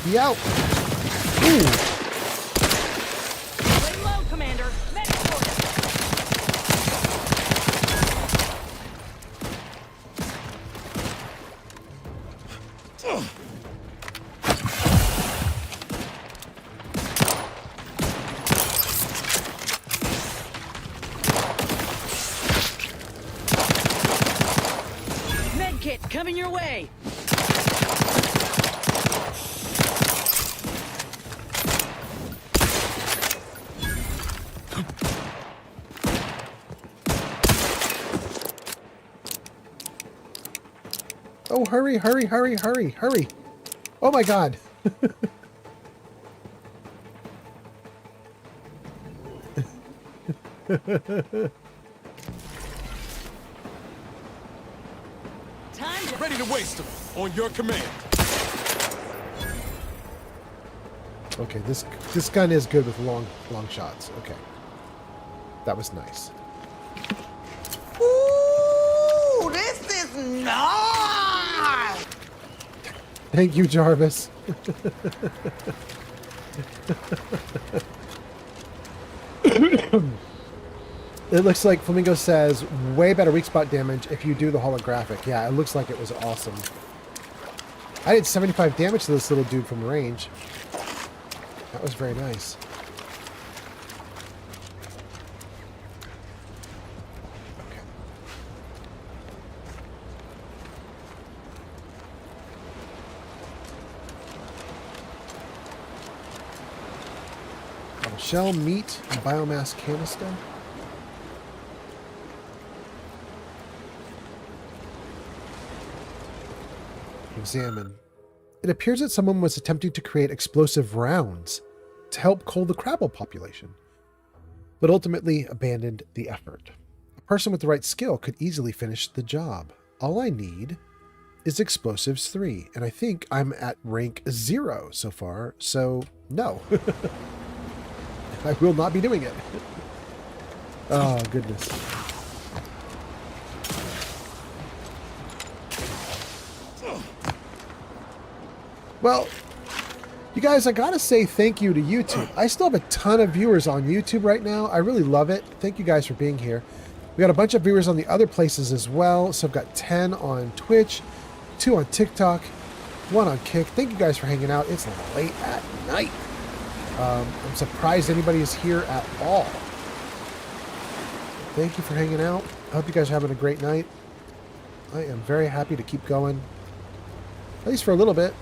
Be out. Ooh. Lay low, Commander. Medic order. Medkit coming your way. Oh, hurry, hurry, hurry, hurry, hurry. Oh my god. Ready to waste them. On your command. Okay, this gun is good with long shots. Okay. That was nice. Ooh, this is nice! Thank you, Jarvis. It looks like Flamingo says way better weak spot damage if you do the holographic. Yeah, it looks like it was awesome. I did 75 damage to this little dude from range. That was very nice. Okay. Shell, meat, and biomass canister. Examine. It appears that someone was attempting to create explosive rounds to help cull the Crabble population, but ultimately abandoned the effort. A person with the right skill could easily finish the job. All I need is Explosives 3, and I think I'm at rank 0 so far, so no. I will not be doing it. Oh, goodness. Well, you guys, I gotta say thank you to YouTube. I still have a ton of viewers on YouTube right now. I really love it. Thank you guys for being here. We got a bunch of viewers on the other places as well. So I've got 10 on Twitch, 2 on TikTok, 1 on Kick. Thank you guys for hanging out. It's late at night. I'm surprised anybody is here at all. Thank you for hanging out. I hope you guys are having a great night. I am very happy to keep going, at least for a little bit.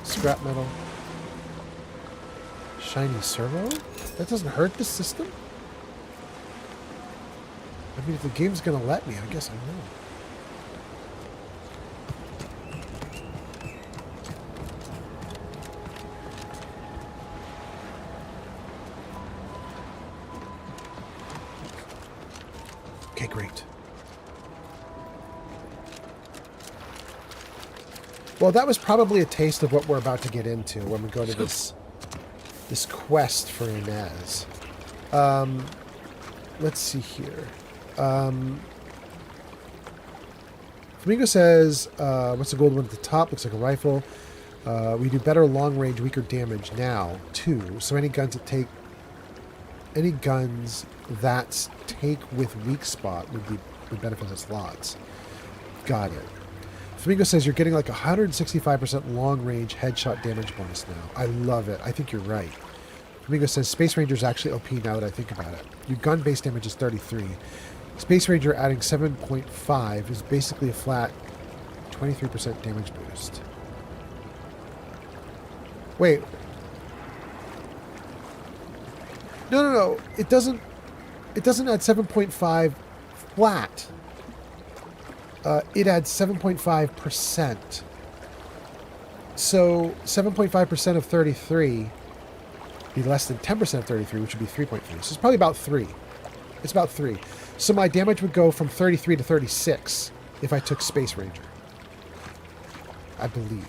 Scrap metal. Shiny servo? That doesn't hurt the system? I mean, if the game's gonna let me, I guess I will. Okay, great. Well, that was probably a taste of what we're about to get into when we go to this quest for Inez. Let's see here. Flamingo says, what's the gold one at the top? Looks like a rifle. We do better long range, weaker damage now, too. So any guns that take with weak spot would benefit us lots. Got it. Flamingo says you're getting like 165% long range headshot damage bonus now. I love it. I think you're right. Flamingo says Space Ranger's actually OP now that I think about it. Your gun base damage is 33. Space Ranger adding 7.5 is basically a flat 23% damage boost. Wait. No. It doesn't add 7.5 flat. It adds 7.5%. So 7.5% of 33 be less than 10% of 33, which would be 3.3. So it's probably about 3. It's about 3. So my damage would go from 33 to 36 if I took Space Ranger. I believe.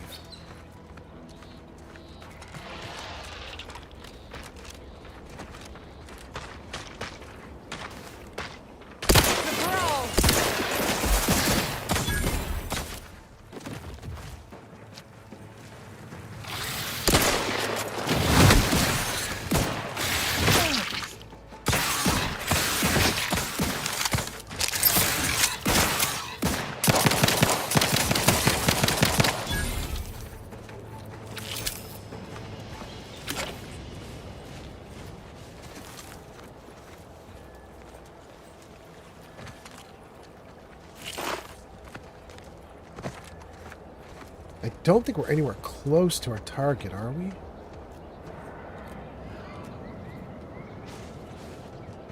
I don't think we're anywhere close to our target, are we?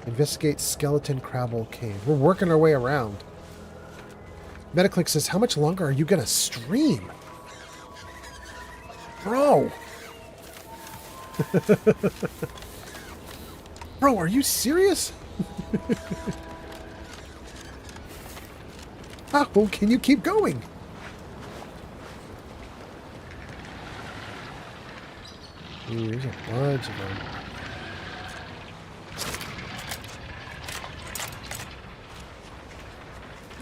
Investigate Skeleton Crabble Cave. We're working our way around. Metaclick says, how much longer are you going to stream? Bro! Bro, are you serious? How can you keep going? Ooh, there's a bunch of them.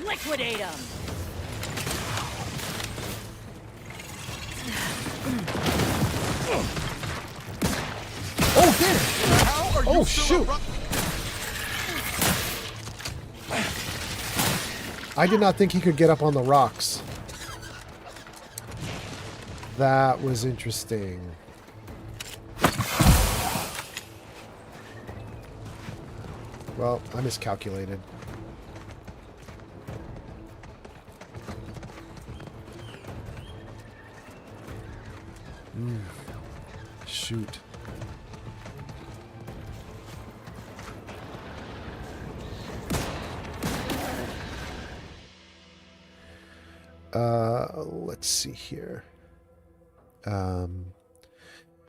Liquidate them! Oh, damn! Oh, shoot! I did not think he could get up on the rocks. That was interesting. Well, I miscalculated. Shoot. Let's see here.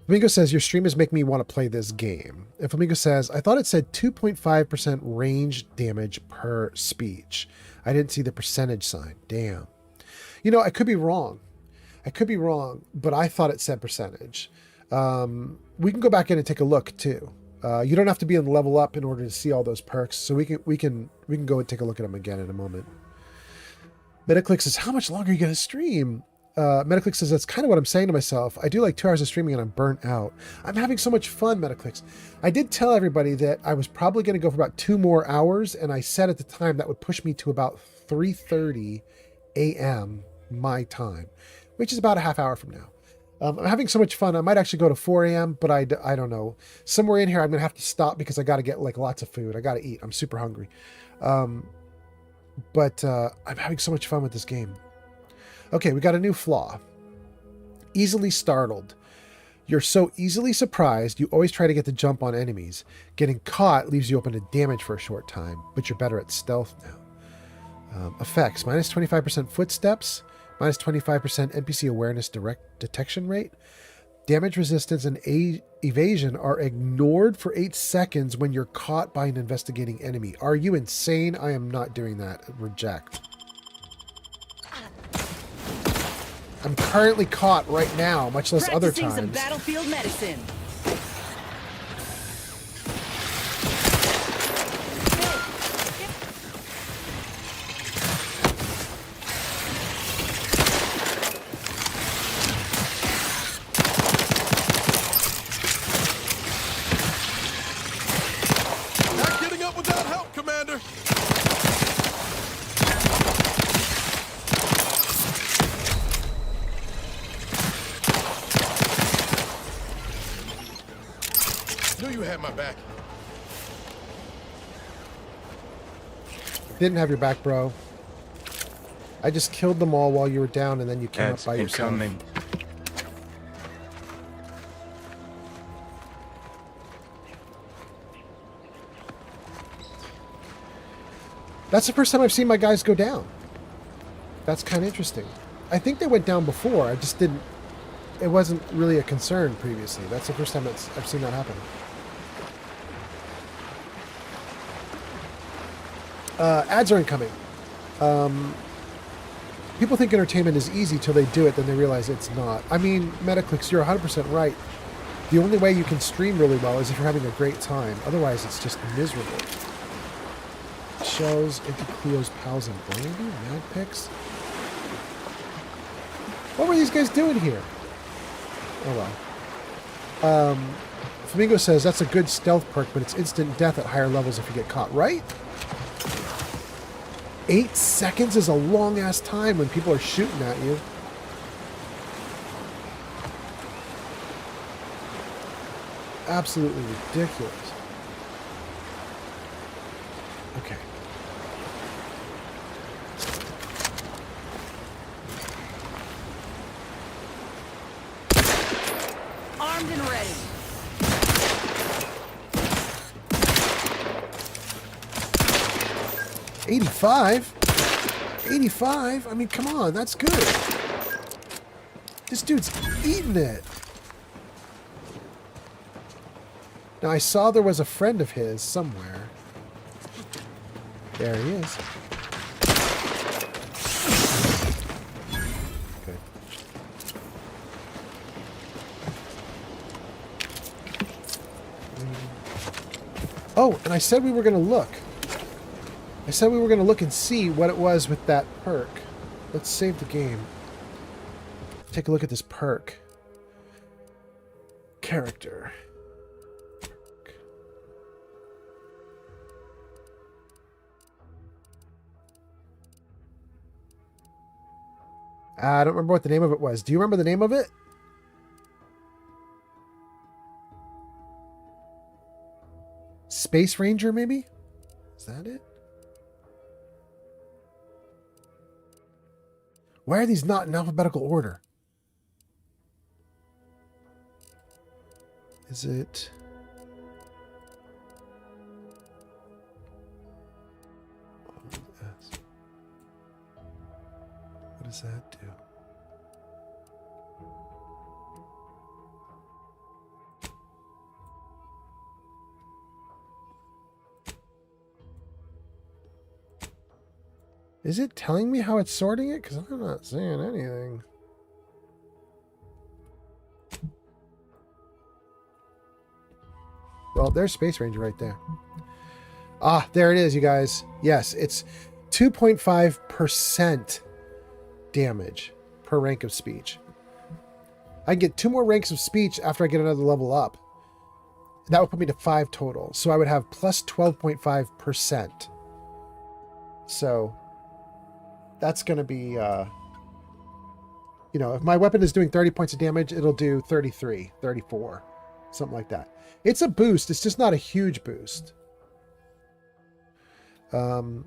Flamingo says, your streamers make me want to play this game. And Flamingo says, I thought it said 2.5% range damage per speech. I didn't see the percentage sign. Damn. You know, I could be wrong. I could be wrong, but I thought it said percentage. We can go back in and take a look too. You don't have to be in level up in order to see all those perks, so we can go and take a look at them again in a moment. Metaclick says, how much longer are you going to stream? Metaclick says, that's kind of what I'm saying to myself. I do like 2 hours of streaming and I'm burnt out. I'm having so much fun, Metaclicks. I did tell everybody that I was probably going to go for about 2 more hours, and I said at the time that would push me to about 3:30 a.m. my time, which is about a half hour from now. I'm having so much fun. I might actually go to 4 a.m., but I don't know. Somewhere in here, I'm going to have to stop because I got to get like lots of food. I got to eat. I'm super hungry. But I'm having so much fun with this game. Okay, we got a new flaw. Easily startled. You're so easily surprised, you always try to get the jump on enemies. Getting caught leaves you open to damage for a short time, but you're better at stealth now. Effects, minus 25% footsteps, minus 25% NPC awareness direct detection rate. Damage resistance and evasion are ignored for 8 seconds when you're caught by an investigating enemy. Are you insane? I am not doing that. Reject. I'm currently caught right now, much less other times. Practicing some battlefield medicine. Not getting up without help, Commander. Knew you had my back. Didn't have your back, bro. I just killed them all while you were down, and then you came up by yourself. Incoming. That's the first time I've seen my guys go down. That's kind of interesting. I think they went down before. I just didn't it wasn't really a concern previously. That's the first time I've seen that happen. Ads are incoming. People think entertainment is easy till they do it, then they realize it's not. I mean, Metaclicks, you're 100% right. The only way you can stream really well is if you're having a great time. Otherwise, it's just miserable. Shells into Cleo's pals and Brandy? Mad Picks? What were these guys doing here? Oh well. Flamingo says that's a good stealth perk, but it's instant death at higher levels if you get caught, right? 8 seconds is a long-ass time when people are shooting at you. Absolutely ridiculous. Okay. Armed and ready. $85? I mean, come on, that's good. This dude's eating it. Now, I saw there was a friend of his somewhere. There he is. Good. Oh, and I said we were going to look. I said we were going to look and see what it was with that perk. Let's save the game. Take a look at this perk. Character. I don't remember what the name of it was. Do you remember the name of it? Space Ranger, maybe? Is that it? Why are these not in alphabetical order? Is it... What does that do? Is it telling me how it's sorting it? Because I'm not seeing anything. Well, there's Space Ranger right there. Ah, there it is, you guys. Yes, it's 2.5% damage per rank of speech. I can get 2 more ranks of speech after I get another level up. That would put me to 5 total. So I would have plus 12.5%. So that's going to be, you know, if my weapon is doing 30 points of damage, it'll do 33, 34, something like that. It's a boost. It's just not a huge boost. All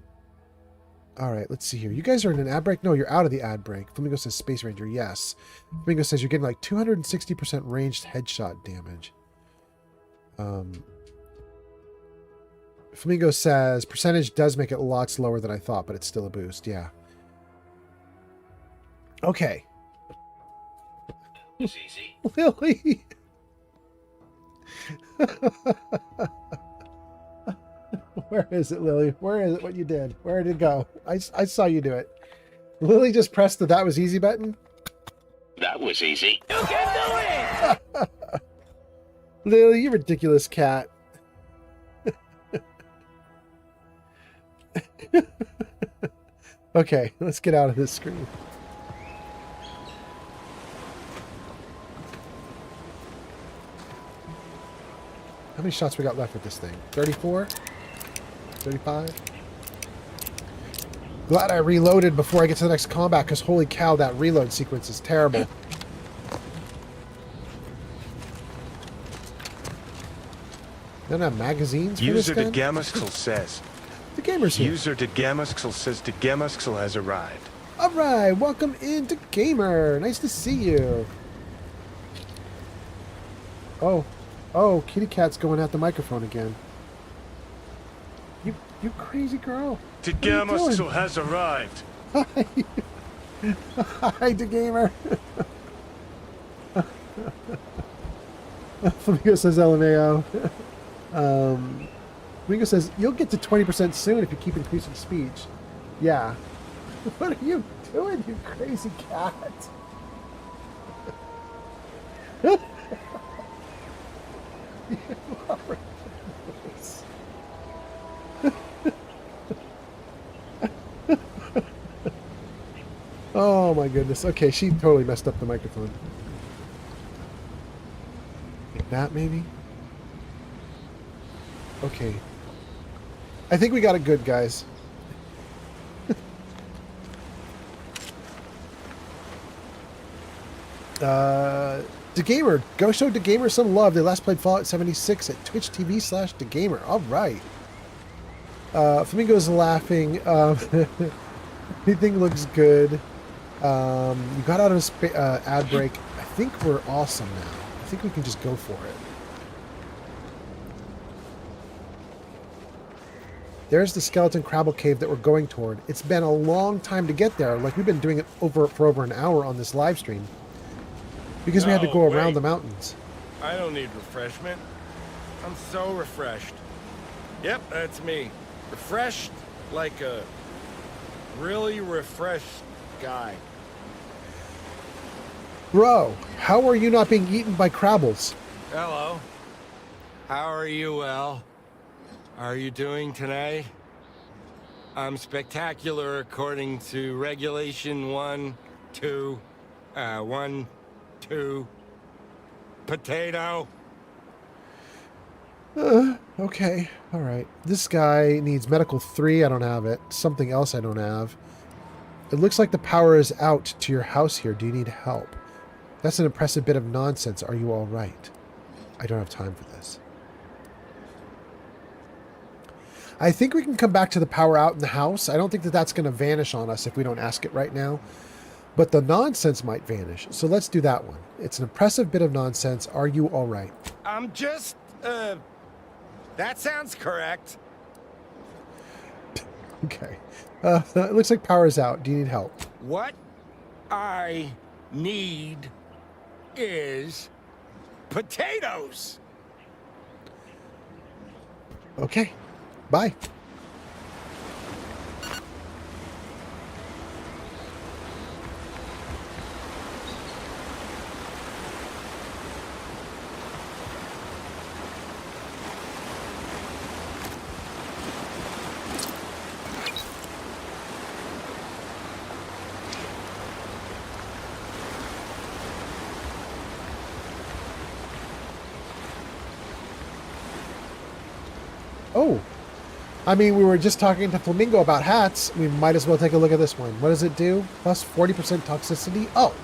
right, let's see here. You guys are in an ad break? No, you're out of the ad break. Flamingo says Space Ranger, yes. Flamingo says you're getting like 260% ranged headshot damage. Flamingo says percentage does make it lots lower than I thought, but it's still a boost. Yeah. Okay. Lily. Where is it, Lily? Where is it? What you did? Where did it go? I saw you do it. Lily just pressed the "that was easy" button. That was easy. You can do it! Lily, you ridiculous cat. Okay, let's get out of this screen. How many shots we got left with this thing? 34? 35? Glad I reloaded before I get to the next combat, because holy cow, that reload sequence is terrible. Don't have magazines for User this gun? Degamusxel says. The gamer's here. User Degamusxel says Degamusxel has arrived. Alright, welcome into Gamer. Nice to see you. Oh, Kitty Cat's going at the microphone again. You crazy girl. Degamusxel has arrived. Hi. Hi, the Gamer. Flamingo says LMAO. Flamingo says, you'll get to 20% soon if you keep increasing speech. Yeah. What are you doing, you crazy cat? You are ridiculous. Oh my goodness. Okay, she totally messed up the microphone. Like that, maybe? Okay. I think we got it good, guys. DeGamer, go show DeGamer some love. They last played Fallout 76 at Twitch TV/DeGamer. All right. Flamingo's laughing. Everything looks good. You got out of ad break. I think we're awesome now. I think we can just go for it. There's the skeleton crabble cave that we're going toward. It's been a long time to get there. Like, we've been doing it for over an hour on this live stream. Because we had to go around the mountains. I don't need refreshment. I'm so refreshed. Yep, that's me. Refreshed like a really refreshed guy. Bro, how are you not being eaten by crabbles? Hello. How are you, Al? Are you doing today? I'm spectacular according to regulation 1, 2, potato. Okay, all right. This guy needs medical 3. I don't have it. Something else I don't have. It looks like the power is out to your house here. Do you need help? That's an impressive bit of nonsense. Are you all right? I don't have time for this. I think we can come back to the power out in the house. I don't think that that's going to vanish on us if we don't ask it right now. But the nonsense might vanish. So let's do that one. It's an impressive bit of nonsense. Are you all right? I'm just, that sounds correct. Okay. It looks like power is out. Do you need help? What I need is potatoes. Okay. Bye. Oh, I mean, we were just talking to Flamingo about hats. We might as well take a look at this one. What does it do? Plus 40% toxicity? Oh,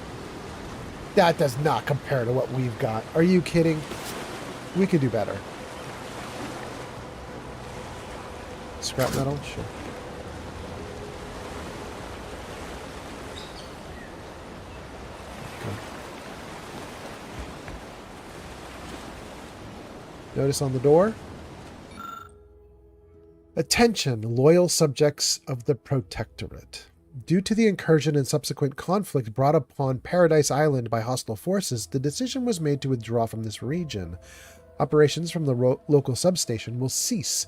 that does not compare to what we've got. Are you kidding? We could do better. Scrap metal? Sure. Okay. Notice on the door. Attention, loyal subjects of the Protectorate. Due to the incursion and subsequent conflict brought upon Paradise Island by hostile forces, the decision was made to withdraw from this region. Operations from the local substation will cease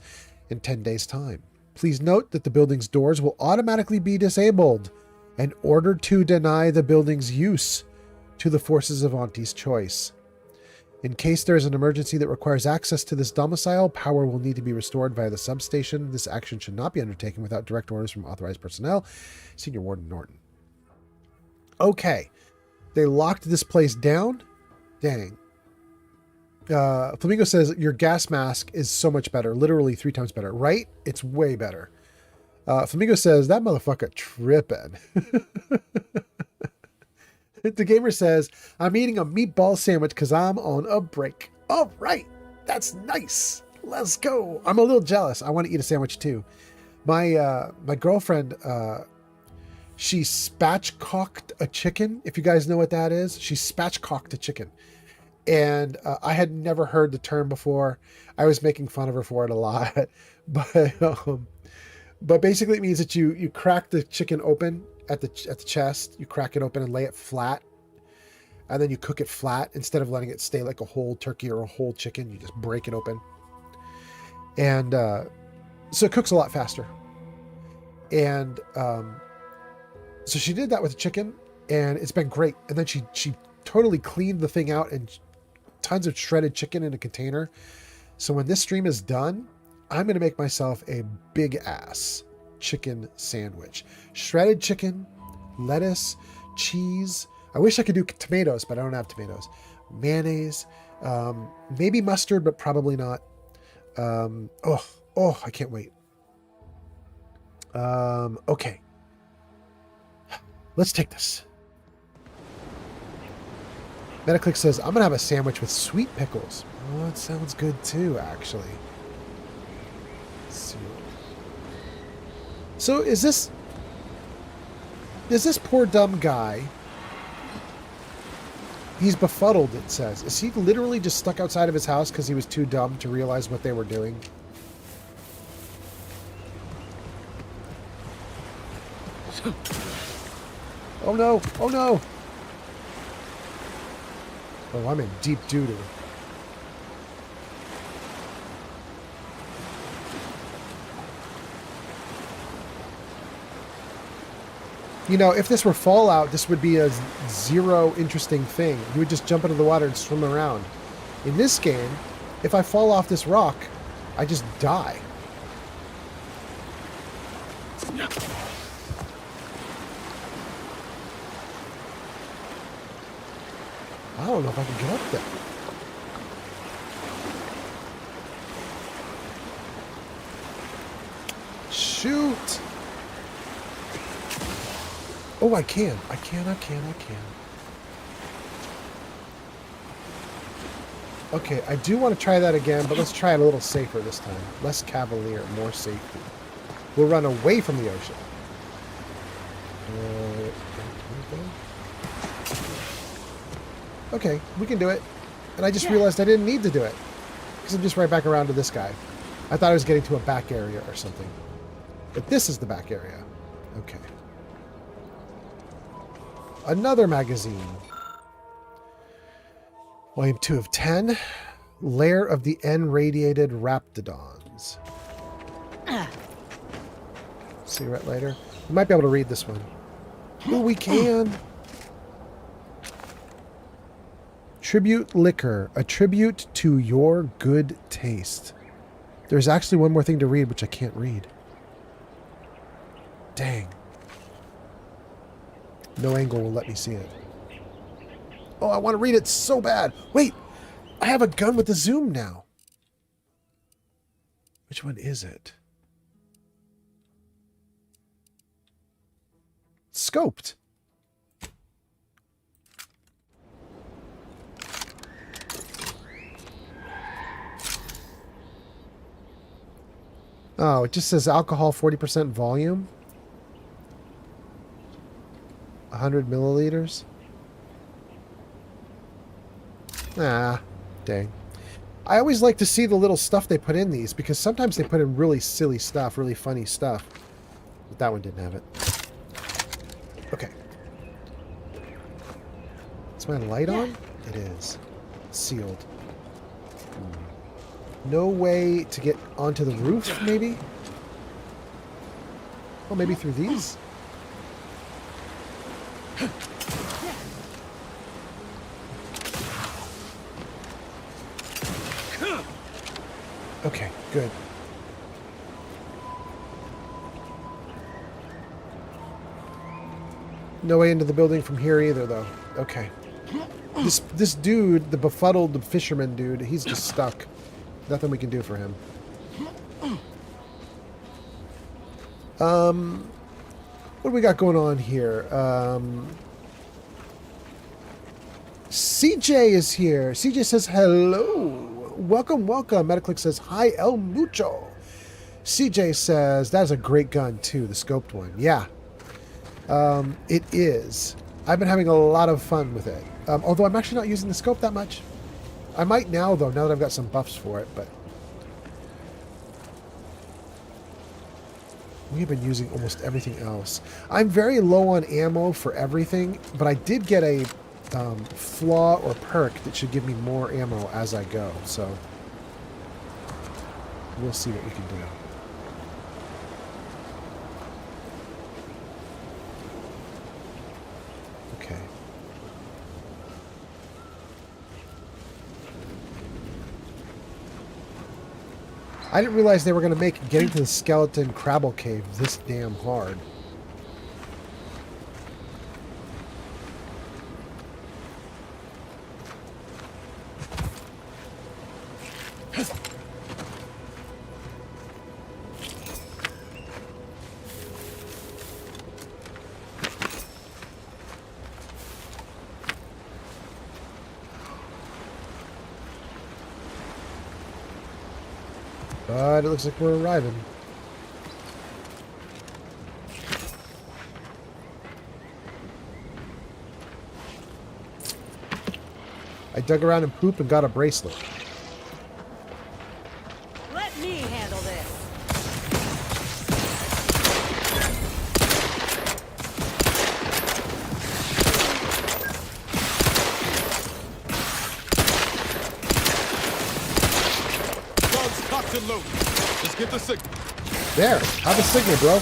in 10 days' time. Please note that the building's doors will automatically be disabled in order to deny the building's use to the forces of Auntie's choice. In case there is an emergency that requires access to this domicile, power will need to be restored via the substation. This action should not be undertaken without direct orders from authorized personnel. Senior Warden Norton. Okay. They locked this place down? Dang. Flamingo says, your gas mask is so much better. Literally 3 times better. Right? It's way better. Flamingo says, that motherfucker tripping. The gamer says, I'm eating a meatball sandwich because I'm on a break. All right. That's nice. Let's go. I'm a little jealous. I want to eat a sandwich too. My girlfriend, she spatchcocked a chicken. If you guys know what that is, she spatchcocked a chicken. And I had never heard the term before. I was making fun of her for it a lot. But basically it means that you crack the chicken open at the chest, you crack it open and lay it flat, and then you cook it flat instead of letting it stay like a whole turkey or a whole chicken. You just break it open. And so it cooks a lot faster. And so she did that with the chicken, and it's been great. And then she totally cleaned the thing out and tons of shredded chicken in a container. So when this stream is done, I'm going to make myself a big ass chicken sandwich. Shredded chicken, lettuce, cheese. I wish I could do tomatoes, but I don't have tomatoes. Mayonnaise, maybe mustard, but probably not. I can't wait. Okay. Let's take this. Metaclick says, I'm going to have a sandwich with sweet pickles. Oh, that sounds good too, actually. Let's see. So is this poor dumb guy, he's befuddled, it says. Is he literally just stuck outside of his house because he was too dumb to realize what they were doing? Oh no! Oh no! Oh, I'm in deep doo-doo. You know, if this were Fallout, this would be a zero interesting thing. You would just jump into the water and swim around. In this game, if I fall off this rock, I just die. I don't know if I can get up there. Shoot! Oh, I can. I can. Okay, I do want to try that again, but let's try it a little safer this time. Less cavalier, more safety. We'll run away from the ocean. Okay, we can do it. And I just realized I didn't need to do it. Because I'm just right back around to this guy. I thought I was getting to a back area or something. But this is the back area. Okay. Another magazine. Volume 2 of 10. Lair of the N-Radiated Raptidons. See you right later. We might be able to read this one. Oh, we can. Tribute liquor. A tribute to your good taste. There's actually one more thing to read, which I can't read. Dang. No angle will let me see it. Oh, I want to read it so bad. Wait, I have a gun with the zoom now. Which one is it? Scoped. Oh, it just says alcohol 40% volume. 100 milliliters. Ah, dang. I always like to see the little stuff they put in these because sometimes they put in really silly stuff, really funny stuff. But that one didn't have it. Okay. Is my light on? It is. Sealed. No way to get onto the roof, maybe? Oh, maybe through these? Okay, good. No way into the building from here either, though. Okay. This dude, the befuddled fisherman dude, he's just stuck. Nothing we can do for him. What do we got going on here? CJ is here. CJ says hello. Welcome, welcome. Metaclick says hi, El Mucho. CJ says that is a great gun too, the scoped one. Yeah. It is. I've been having a lot of fun with it. Although I'm actually not using the scope that much. I might now, though, now that I've got some buffs for it, but we have been using almost everything else. I'm very low on ammo for everything, but I did get a flaw or perk that should give me more ammo as I go. So we'll see what we can do. Okay. I didn't realize they were going to make getting to the skeleton Crabble Cave this damn hard. But it looks like we're arriving. I dug around in poop and got a bracelet. Let me handle this. Locked and loaded. Let's get the signal. There, have a signal, bro.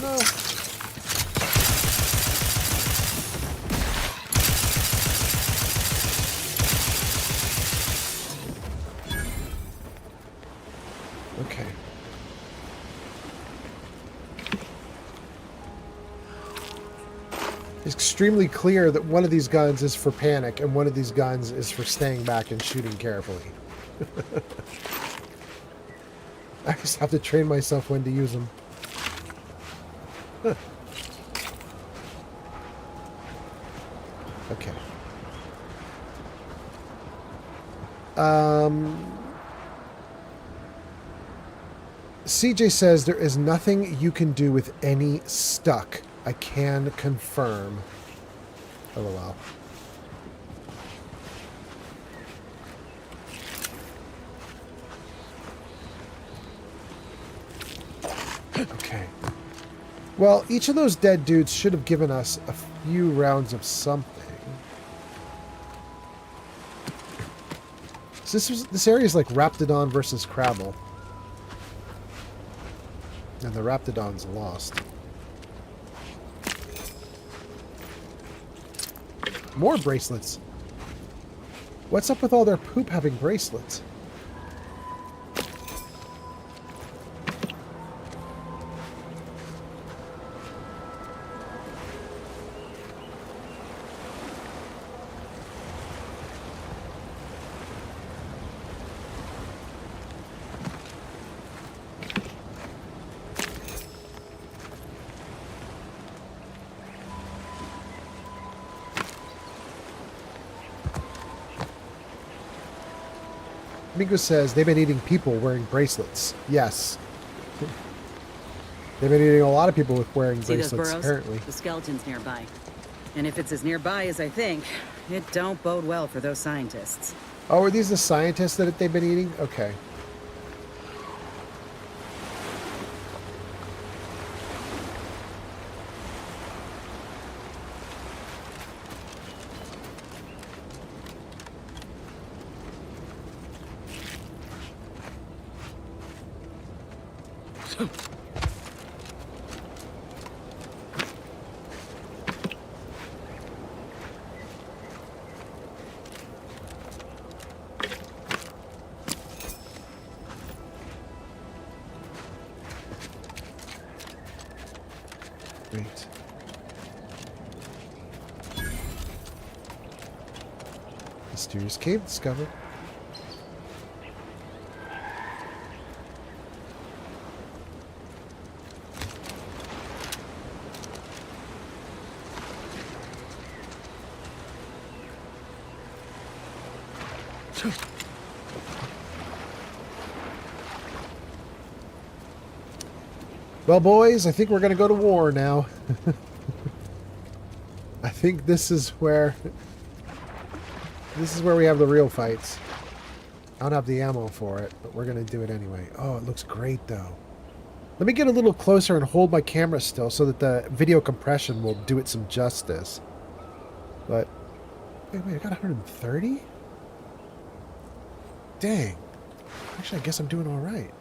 No. Okay. It's extremely clear that one of these guns is for panic and one of these guns is for staying back and shooting carefully. I just have to train myself when to use them. Huh. Okay. CJ says there is nothing you can do with any stuck. I can confirm. LOL. Okay. Well, each of those dead dudes should have given us a few rounds of something. So this area is like Raptidon versus Crabble. And the Raptidon's lost. More bracelets. What's up with all their poop having bracelets? Mingo says they've been eating people wearing bracelets. Yes. They've been eating a lot of people with wearing See those bracelets, burrows? apparently. The skeleton's nearby. And if it's as nearby as I think, it don't bode well for those scientists. Oh, are these the scientists that they've been eating? Okay. Great. Mysterious cave discovered. Well, boys, I think we're going to go to war now. I think this is where we have the real fights. I don't have the ammo for it, but we're going to do it anyway. Oh, it looks great, though. Let me get a little closer and hold my camera still so that the video compression will do it some justice. But, wait, I got 130? Dang. Actually, I guess I'm doing all right.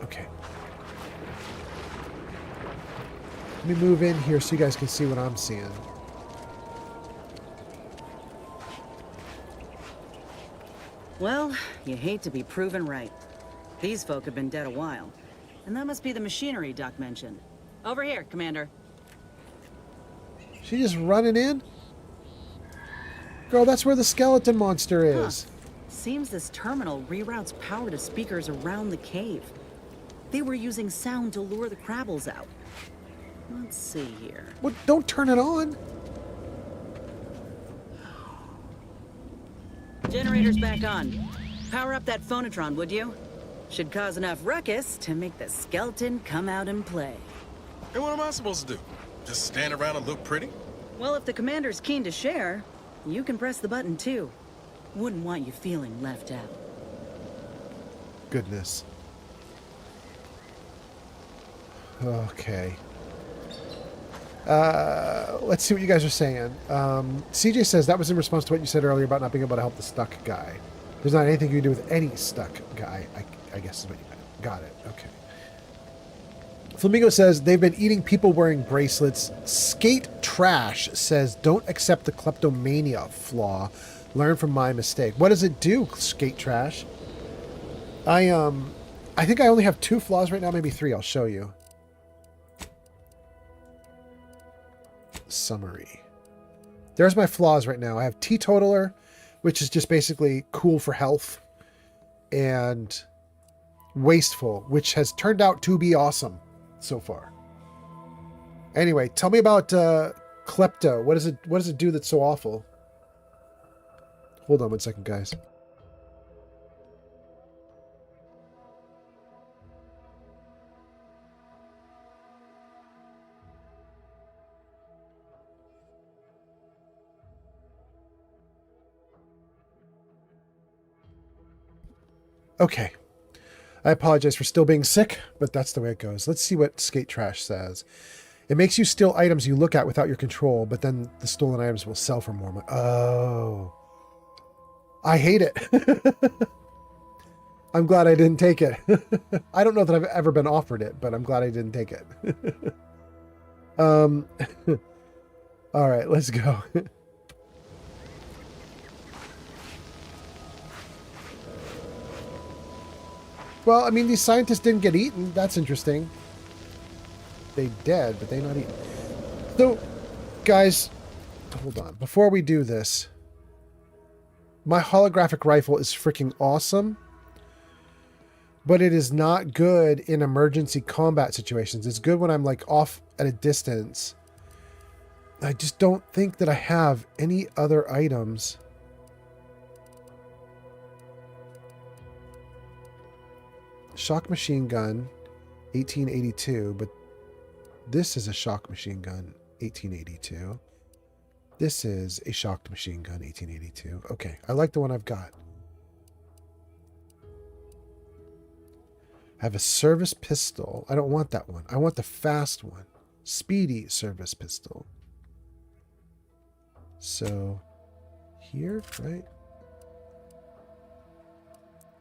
Okay. Let me move in here so you guys can see what I'm seeing. Well, you hate to be proven right. These folk have been dead a while. And that must be the machinery Doc mentioned. Over here, Commander. She just running in? Girl, that's where the skeleton monster is. Seems this terminal reroutes power to speakers around the cave. They were using sound to lure the Crabbles out. Let's see here. What? Don't turn it on. Generator's back on. Power up that phonotron, would you? Should cause enough ruckus to make the skeleton come out and play. And what am I supposed to do? Just stand around and look pretty? Well, if the commander's keen to share, you can press the button too. Wouldn't want you feeling left out. Goodness. Okay. Let's see what you guys are saying. CJ says that was in response to what you said earlier about not being able to help the stuck guy. There's not anything you can do with any stuck guy, I guess is what you meant. Got it. Okay. Flamingo says they've been eating people wearing bracelets. Skate Trash says don't accept the kleptomania flaw. Learn from my mistake. What does it do, Skate Trash? I think I only have 2 flaws right now, maybe 3. I'll show you. Summary. There's my flaws right now. I have Teetotaler, which is just basically cool for health, and Wasteful, which has turned out to be awesome so far. Anyway, tell me about Klepto. What does it do that's so awful? Hold on one second, guys. Okay. I apologize for still being sick, but that's the way it goes. Let's see what Skate Trash says. It makes you steal items you look at without your control, but then the stolen items will sell for more money. Oh. I hate it. I'm glad I didn't take it. I don't know that I've ever been offered it, but I'm glad I didn't take it. All right, let's go. Well, I mean, these scientists didn't get eaten. That's interesting. They dead, but they not eaten. So, guys, hold on. Before we do this, my holographic rifle is freaking awesome, but it is not good in emergency combat situations. It's good when I'm like off at a distance. I just don't think that I have any other items. Shock machine gun, 1882, but this is a shock machine gun, 1882. This is a shocked machine gun, 1882. Okay, I like the one I've got. I have a service pistol. I don't want that one. I want the fast one. Speedy service pistol. So, here, right?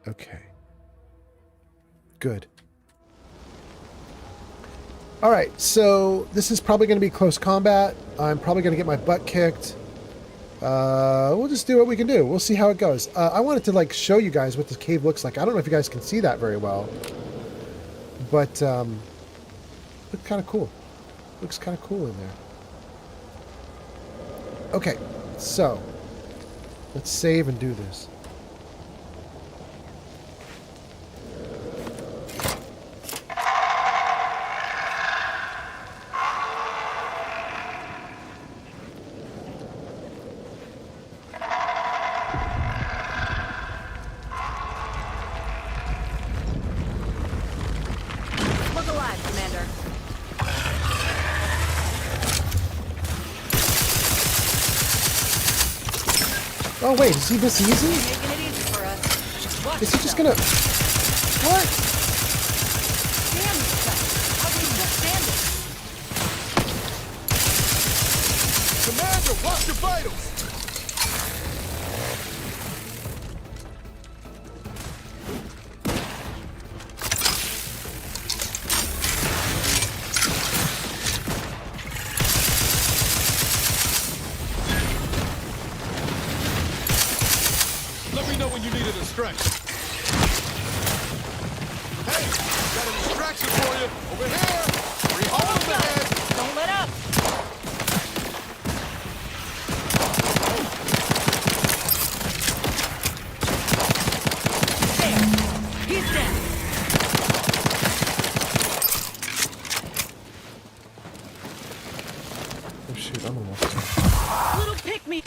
Okay. Good. All right, so this is probably going to be close combat. I'm probably going to get my butt kicked. We'll just do what we can do. We'll see how it goes. I wanted to like show you guys what this cave looks like. I don't know if you guys can see that very well, but looks kind of cool. Looks kind of cool in there. Okay, so let's save and do this. Oh wait, is he this easy? Making it easy for us. Watch Is he just yourself. gonna... What? Damn yourself. How can you just stand it? Commander, watch your vitals! Let me know when you need a distraction. Hey, got a distraction for you. Over here. Hold the head. Don't let up. There. He's down. Oh shoot, I'm almost... Little pick me.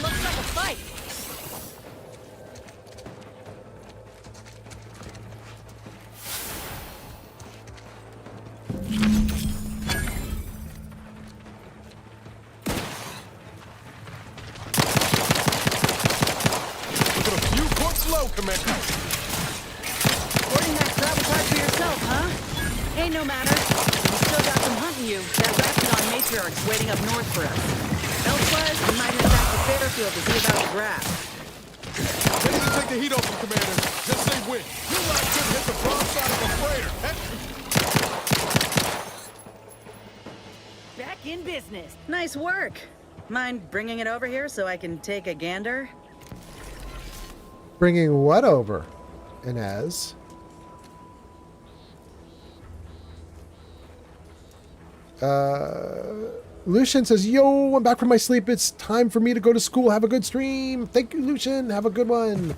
Looks like a fight. Look at a few points low, Commander. Bring that sabotage for yourself, huh? Ain't no matter. We still got some hunting you. That Rapidon matriarch's waiting up north for us. Elsewise, we might head back to Fairfield to see about the draft. Ready to take the heat off you, Commander. Just say when. You lot couldn't hit the broad side of a freighter. Back in business. Nice work. Mind bringing it over here so I can take a gander? Bringing what over, Inez? Lucian says, yo, I'm back from my sleep. It's time for me to go to school. Have a good stream. Thank you, Lucian. Have a good one.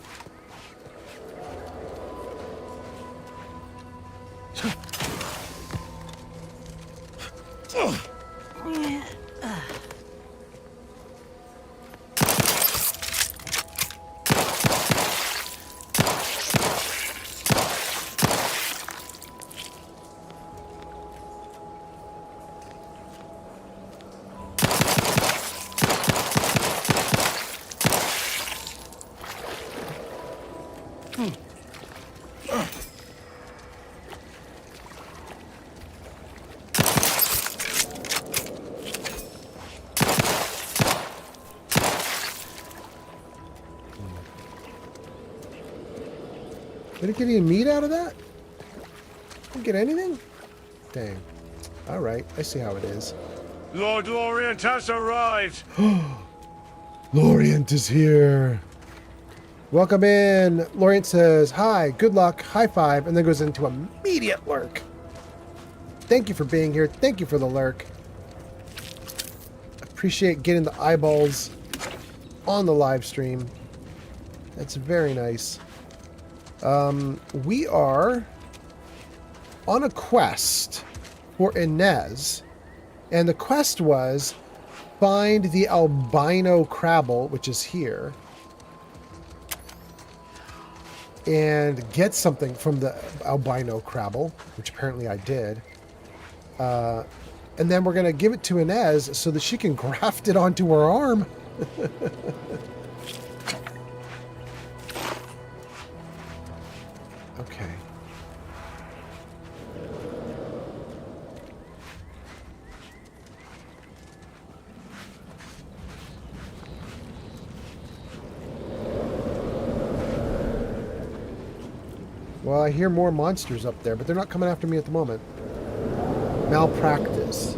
Did it get any meat out of that? Didn't get anything? Dang. All right, I see how it is. Lord Lorient has arrived. Lorient is here. Welcome in. Lorient says, hi, good luck, high five, and then goes into immediate lurk. Thank you for being here. Thank you for the lurk. Appreciate getting the eyeballs on the live stream. That's very nice. We are on a quest for Inez, and the quest was find the albino crabble, which is here, and get something from the albino crabble, which apparently I did. And then we're going to give it to Inez so that she can graft it onto her arm. Okay. Well, I hear more monsters up there, but they're not coming after me at the moment. Malpractice.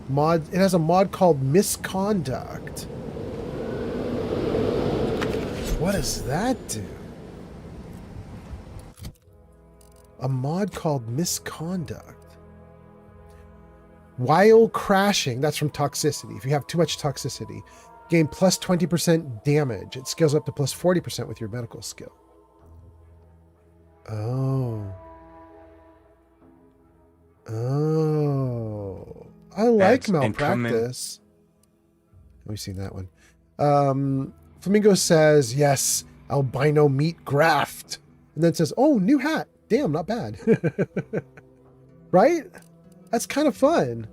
Mod. It has a mod called Misconduct. What does that do? A mod called Misconduct. While crashing, that's from toxicity. If you have too much toxicity, gain plus 20% damage. It scales up to plus 40% with your medical skill. Oh. Oh. I like malpractice. We've seen that one. Flamingo says, yes, albino meat graft. And then says, oh, new hat. Damn, not bad. Right? That's kind of fun.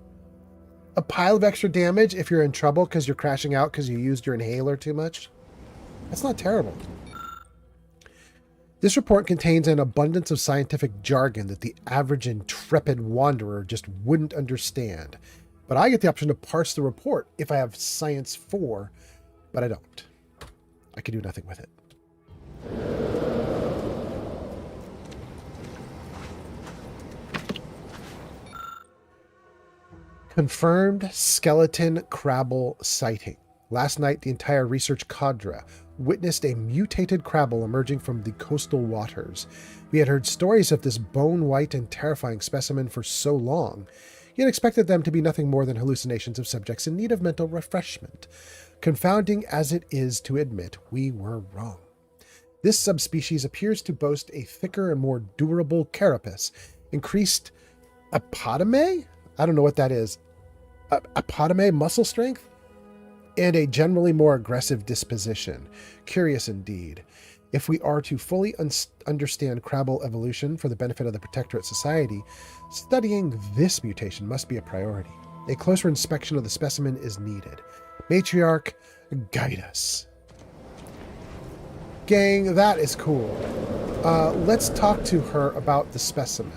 A pile of extra damage if you're in trouble because you're crashing out because you used your inhaler too much. That's not terrible. This report contains an abundance of scientific jargon that the average intrepid wanderer just wouldn't understand. But I get the option to parse the report if I have Science 4, but I don't. I can do nothing with it. Confirmed skeleton crabble sighting. Last night, the entire research cadre witnessed a mutated crabble emerging from the coastal waters. We had heard stories of this bone-white and terrifying specimen for so long, yet expected them to be nothing more than hallucinations of subjects in need of mental refreshment. Confounding as it is to admit, we were wrong. This subspecies appears to boast a thicker and more durable carapace, increased apotome? I don't know what that is. Apotome muscle strength? And a generally more aggressive disposition. Curious indeed. If we are to fully understand crabble evolution for the benefit of the Protectorate Society, studying this mutation must be a priority. A closer inspection of the specimen is needed. Matriarch, guide us. Gang, that is cool. Let's talk to her about the specimen.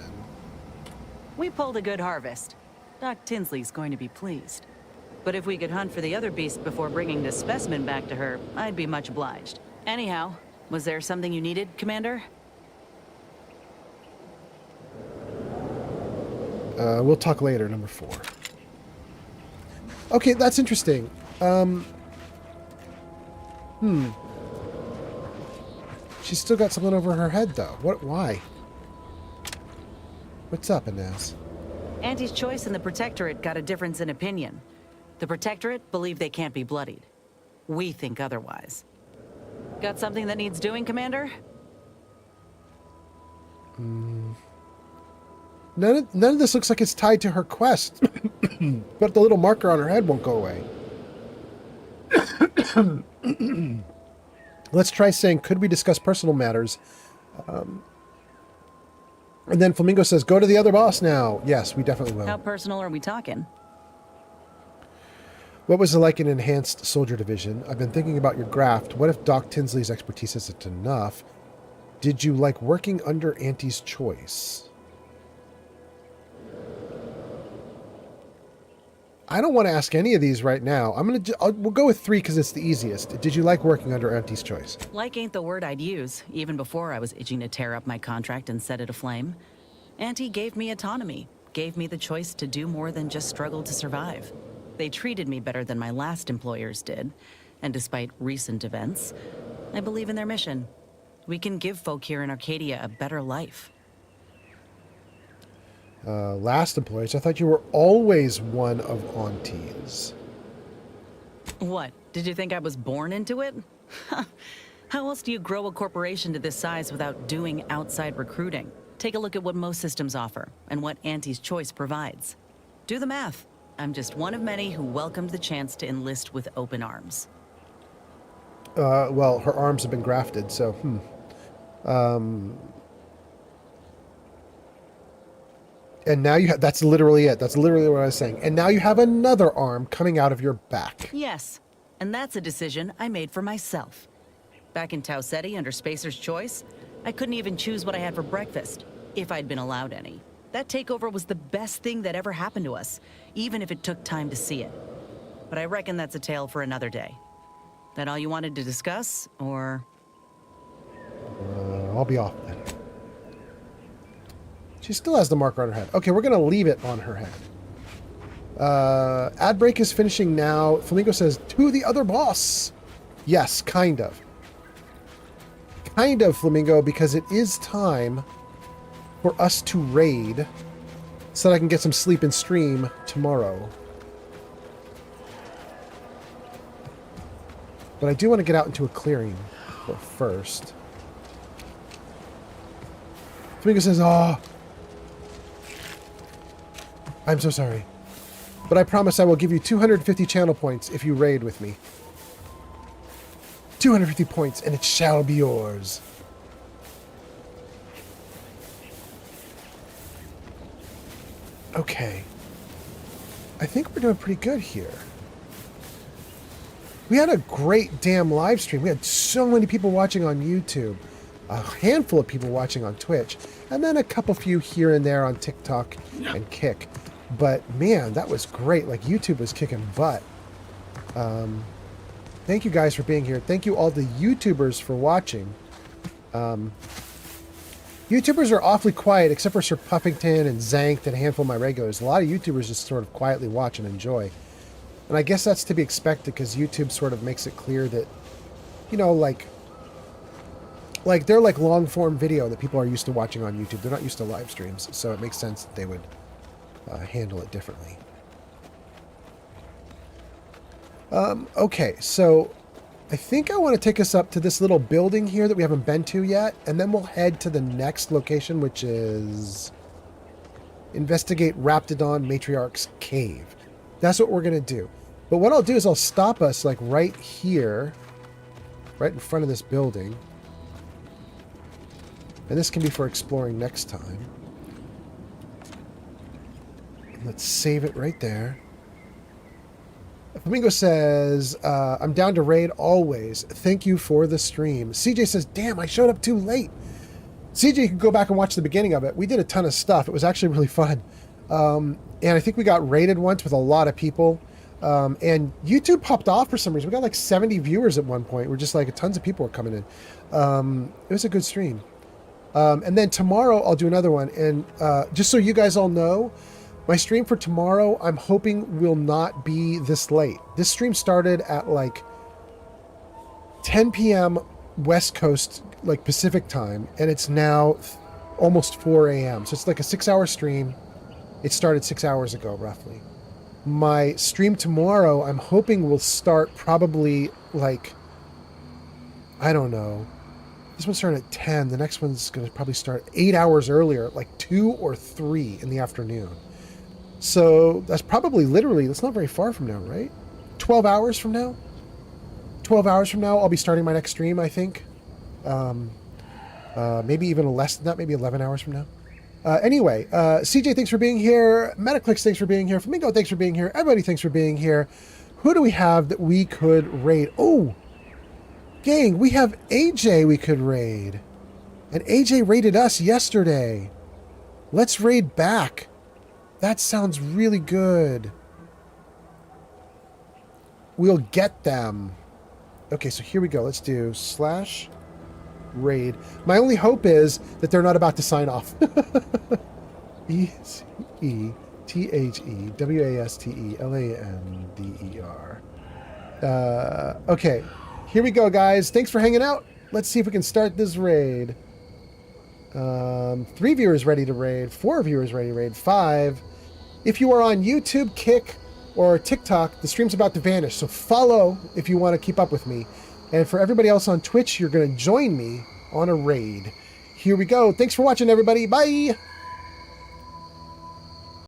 We pulled a good harvest. Doc Tinsley's going to be pleased. But if we could hunt for the other beast before bringing this specimen back to her, I'd be much obliged. Anyhow, was there something you needed, Commander? We'll talk later, number 4. Okay, that's interesting. She's still got something over her head, though. Why? What's up, Inez? Auntie's choice and the Protectorate got a difference in opinion. The Protectorate believe they can't be bloodied. We think otherwise. Got something that needs doing, Commander? None of this looks like it's tied to her quest. But the little marker on her head won't go away. Let's try saying, could we discuss personal matters? And then Flamingo says, go to the other boss now. Yes, we definitely will. How personal are we talking? What was it like in Enhanced Soldier Division? I've been thinking about your graft. What if Doc Tinsley's expertise isn't enough? Did you like working under Auntie's choice? I don't want to ask any of these right now. We'll go with 3 because it's the easiest. Did you like working under Auntie's choice? Like ain't the word I'd use, even before I was itching to tear up my contract and set it aflame. Auntie gave me autonomy, gave me the choice to do more than just struggle to survive. They treated me better than my last employers did, and despite recent events, I believe in their mission. We can give folk here in Arcadia a better life. Last employers, I thought you were always one of Auntie's. What, did you think I was born into it? How else do you grow a corporation to this size without doing outside recruiting? Take a look at what most systems offer, and what Auntie's choice provides. Do the math. I'm just one of many who welcomed the chance to enlist with open arms. Well, her arms have been grafted, so, And now you have, that's literally it. That's literally what I was saying. And now you have another arm coming out of your back. Yes, and that's a decision I made for myself. Back in Tau Ceti under Spacer's Choice, I couldn't even choose what I had for breakfast, if I'd been allowed any. That takeover was the best thing that ever happened to us, even if it took time to see it. But I reckon that's a tale for another day. That all you wanted to discuss, or...? I'll be off then. She still has the marker on her head. Okay, we're going to leave it on her head. Ad break is finishing now. Flamingo says, to the other boss. Yes, kind of. Kind of, Flamingo, because it is time for us to raid so that I can get some sleep and stream tomorrow. But I do want to get out into a clearing first. Flamingo says, oh, I'm so sorry. But I promise I will give you 250 channel points if you raid with me. 250 points, and it shall be yours. Okay. I think we're doing pretty good here. We had a great damn live stream. We had so many people watching on YouTube, a handful of people watching on Twitch, and then a couple few here and there on TikTok and Kick. But man, that was great. Like, YouTube was kicking butt. Thank you guys for being here. Thank you all the YouTubers for watching. YouTubers are awfully quiet, except for Sir Puffington and Zanked and a handful of my regulars. A lot of YouTubers just sort of quietly watch and enjoy. And I guess that's to be expected because YouTube sort of makes it clear that, you know, like they're like long form video that people are used to watching on YouTube. They're not used to live streams, so it makes sense that they would handle it differently. Okay, so I think I want to take us up to this little building here that we haven't been to yet, and then we'll head to the next location, which is investigate Raptidon Matriarch's Cave. That's what we're going to do. But what I'll do is I'll stop us like right here, right in front of this building. And this can be for exploring next time. Let's save it right there. Flamingo says, I'm down to raid always. Thank you for the stream. CJ says, damn, I showed up too late. CJ, you can go back and watch the beginning of it. We did a ton of stuff. It was actually really fun. And I think we got raided once with a lot of people. And YouTube popped off for some reason. We got like 70 viewers at one point. We're just like, tons of people were coming in. It was a good stream. And then tomorrow I'll do another one. And just so you guys all know, my stream for tomorrow, I'm hoping will not be this late. This stream started at like 10 p.m. West Coast, like Pacific time, and it's now almost 4 a.m. So it's like a 6-hour stream. It started 6 hours ago, roughly. My stream tomorrow, I'm hoping will start probably like, I don't know. This one started at 10. The next one's going to probably start 8 hours earlier, like 2 or 3 in the afternoon. So that's probably literally, that's not very far from now, right? 12 hours from now? 12 hours from now, I'll be starting my next stream, I think. Maybe even less than that, maybe 11 hours from now. Anyway, CJ, thanks for being here. Metaclicks, thanks for being here. Flamingo, thanks for being here. Everybody, thanks for being here. Who do we have that we could raid? Oh, gang, we have AJ we could raid. And AJ raided us yesterday. Let's raid back. That sounds really good. We'll get them. Okay, so here we go. Let's do /raid. My only hope is that they're not about to sign off. ECETHEWASTELANDER. Okay, here we go, guys. Thanks for hanging out. Let's see if we can start this raid. 3 viewers ready to raid. 4 viewers ready to raid. 5. If you are on YouTube, Kick, or TikTok, the stream's about to vanish. So follow if you want to keep up with me. And for everybody else on Twitch, you're going to join me on a raid. Here we go. Thanks for watching, everybody. Bye.